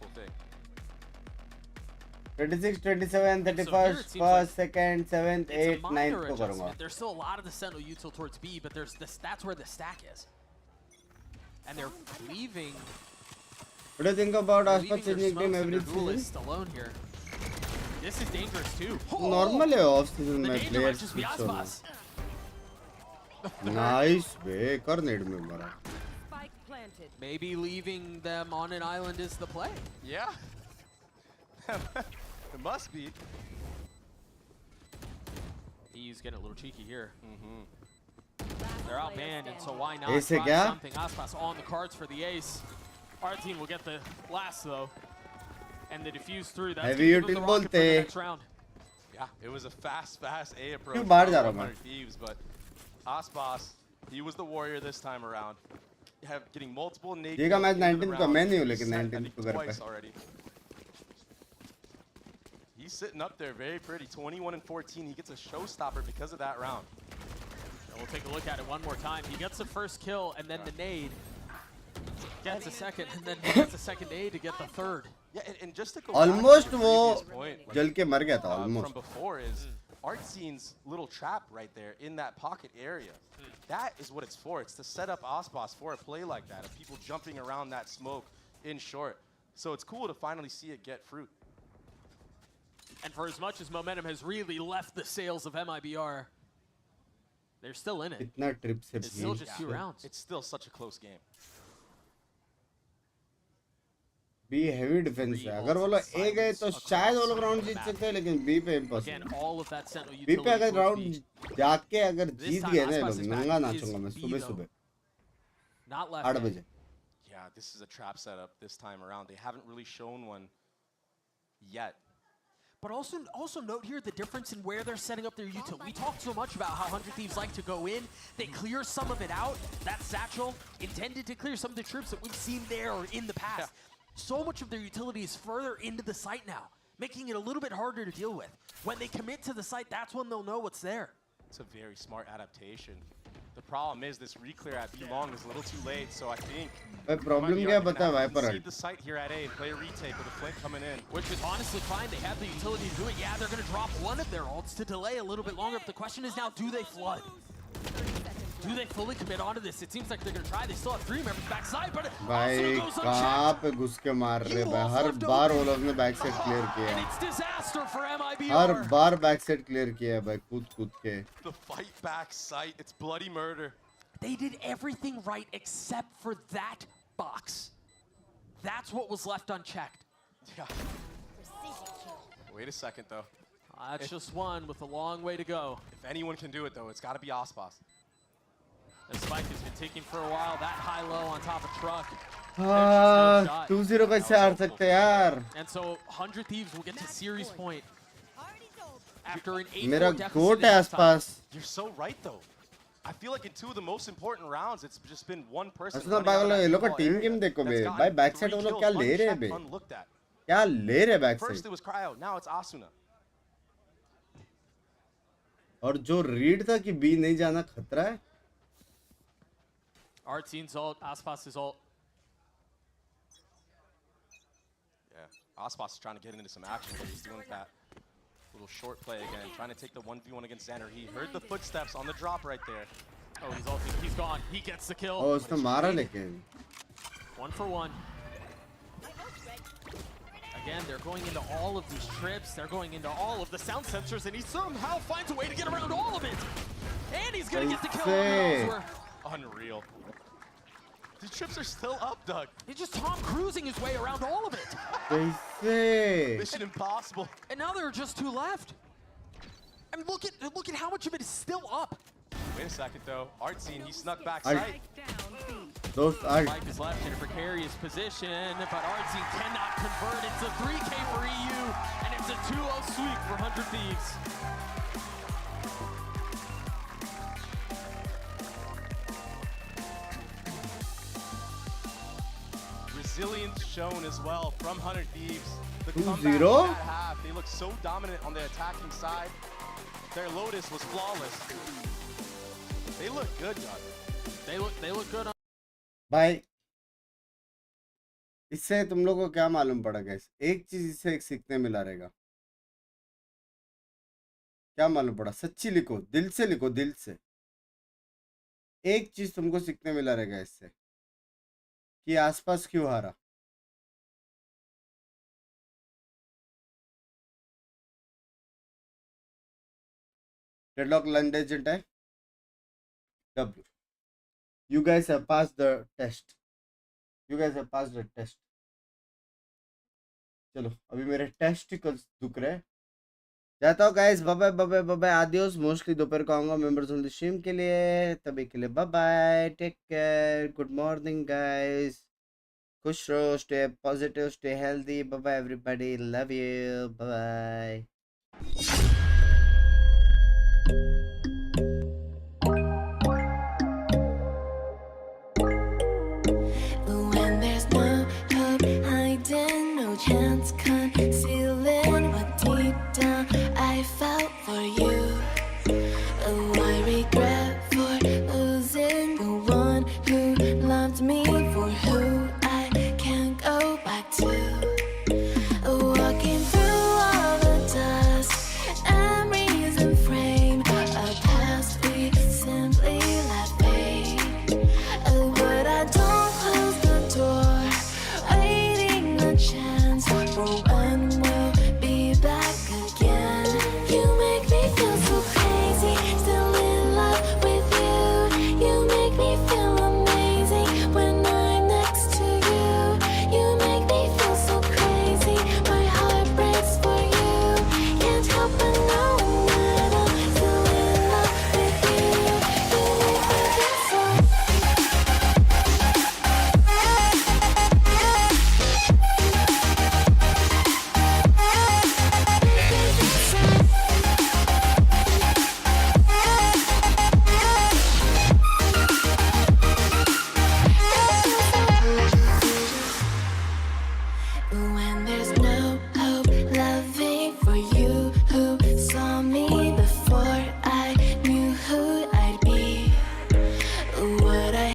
26, 27, 31st, 1st, 2nd, 7th, 8th, 9th को करूँगा. There's still a lot of the Sentinel util towards B, but that's where the stack is. And they're leaving. What do you think about Aspas changing team every season? Alone here. This is dangerous too. Normal है off season में players switch होना. Nice bे कर नेड में मरा. Maybe leaving them on an island is the play. Yeah. It must be. He's getting a little cheeky here. They're outmanned, and so why not try something? Aspas on the cards for the ace. Our team will get the last though, and the diffuse through. That's heavy util bolte. Next round. Yeah, it was a fast A approach. क्यों बाहर जा रहा हूँ मैं? Thieves, but Aspas, he was the warrior this time around. Getting multiple nades. ये का match 19 को मैं नहीं हूँ लेकिन 19 को घर पे. He's sitting up there very pretty, 21 and 14. He gets a showstopper because of that round. And we'll take a look at it one more time. He gets the first kill, and then the nade gets a second, and then he gets the second nade to get the third. Yeah, and just to go almost back to वो point, जल के मर गया था almost. From before is Artzine's little trap right there in that pocket area. That is what it's for. It's to set up Aspas for a play like that, of people jumping around that smoke in short. So it's cool to finally see it get fruit. And for as much as momentum has really left the sails of MIBR, they're still in it. It's still just 2 rounds. It's still such a close game. B heavy defense है. अगर वो लोग A गए तो शायद वो लोग round जीत सकते हैं लेकिन B पे impossible. B पे अगर round जाके अगर जीत गए ना लोग नंगा नाचूंगा मैं सुबह 8 बजे. Yeah, this is a trap setup this time around. They haven't really shown one yet. But also note here the difference in where they're setting up their util. We talked so much about how 100 Thieves like to go in. They clear some of it out. That satchel intended to clear some of the troops that we've seen there or in the past. Yeah. So much of their utility is further into the site now, making it a little bit harder to deal with. When they commit to the site, that's when they'll know what's there. It's a very smart adaptation. The problem is this reclear at B long is a little too late, so I think problem क्या बता Viper concede the site here at A and play a retake with a flank coming in. Which is honestly fine. They have the utility to do it. Yeah, they're going to drop one of their ults to delay a little bit longer. But the question is now, do they flood? Do they fully commit onto this? It seems like they're going to try. They still have 3 members backside, but भाई कहाँ पे घुस के मार रहे भाई हर बार वो लोग ने बैक साइड क्लियर किया and it's disaster for MIBR. Her bar back side clear किया है भाई कूद के. The fight back site, it's bloody murder. They did everything right except for that box. That's what was left unchecked. Yeah. Wait a second though. That's just one with a long way to go. If anyone can do it though, it's got to be Aspas. The spike has been ticking for a while. That high-low on top of truck. 2-0 कैसे हार सकते यार? And so 100 Thieves will get to series point after an 8-4 मेरा गोट है आसपास. You're so right though. I feel like in 2 of the most important rounds, it's just been one person. अच्छा पागल है ये लोग का टीम गेम देखो बे. भाई बैक साइड वो लोग क्या ले रहे हैं बे? क्या ले रहे हैं back side? First it was Cryo, now it's Asuna. और जो रीड था कि बी नहीं जाना खतरा है. Artzin's ult, Aspas' ult. Yeah, Aspas is trying to get into some action, but he's doing that little short play again, trying to take the 1v1 against Xander. He heard the footsteps on the drop right there. Oh, he's ulting. He's gone. He gets the kill. Oh, उसने मारा लेकिन. 1 for 1. Again, they're going into all of these trips. They're going into all of the sound sensors, and he somehow finds a way to get around all of it. And he's going to get the kill on the Elsewhere. Unreal. These trips are still up, Doug. He's just Tom Cruising his way around all of it. Mission impossible. And now there are just 2 left. I mean, look at how much of it is still up. Wait a second, though. Artzine, he snuck backside. Those are. Mike is left in a precarious position, but Artzine cannot convert. It's a 3K for EU, and it's a 2-0 sweep for 100 Thieves. Resilience shown as well from 100 Thieves. The 2-0? comeback in that half, they look so dominant on the attacking side. Their Lotus was flawless. They look good, Doug. They look good on. भाई इससे तुम लोगों को क्या मालूम पड़ा gas. एक चीज इससे एक सीखने मिला रहेगा. क्या मालूम पड़ा? सच्ची लिखो, दिल से लिखो, दिल से. एक चीज तुमको सीखने मिला रहेगा इससे कि आसपास क्यों हारा. डेडलॉक लैंडेजेंट है. W. You guys have passed the test. You guys have passed the test. चलो अभी मेरे टेस्टिकल्स दुख रहे. जाता हूँ guys. Bye bye bye bye. Adios. Mostly दोपहर को आऊंगा मेंबर्स ऑन द स्ट्रीम के लिए. तभी के लिए bye bye. Take care. Good morning guys. खुश रहो. Stay positive. Stay healthy. Bye bye everybody. Love you. Bye. Chance concealing what deep down I felt for you. Oh, I regret.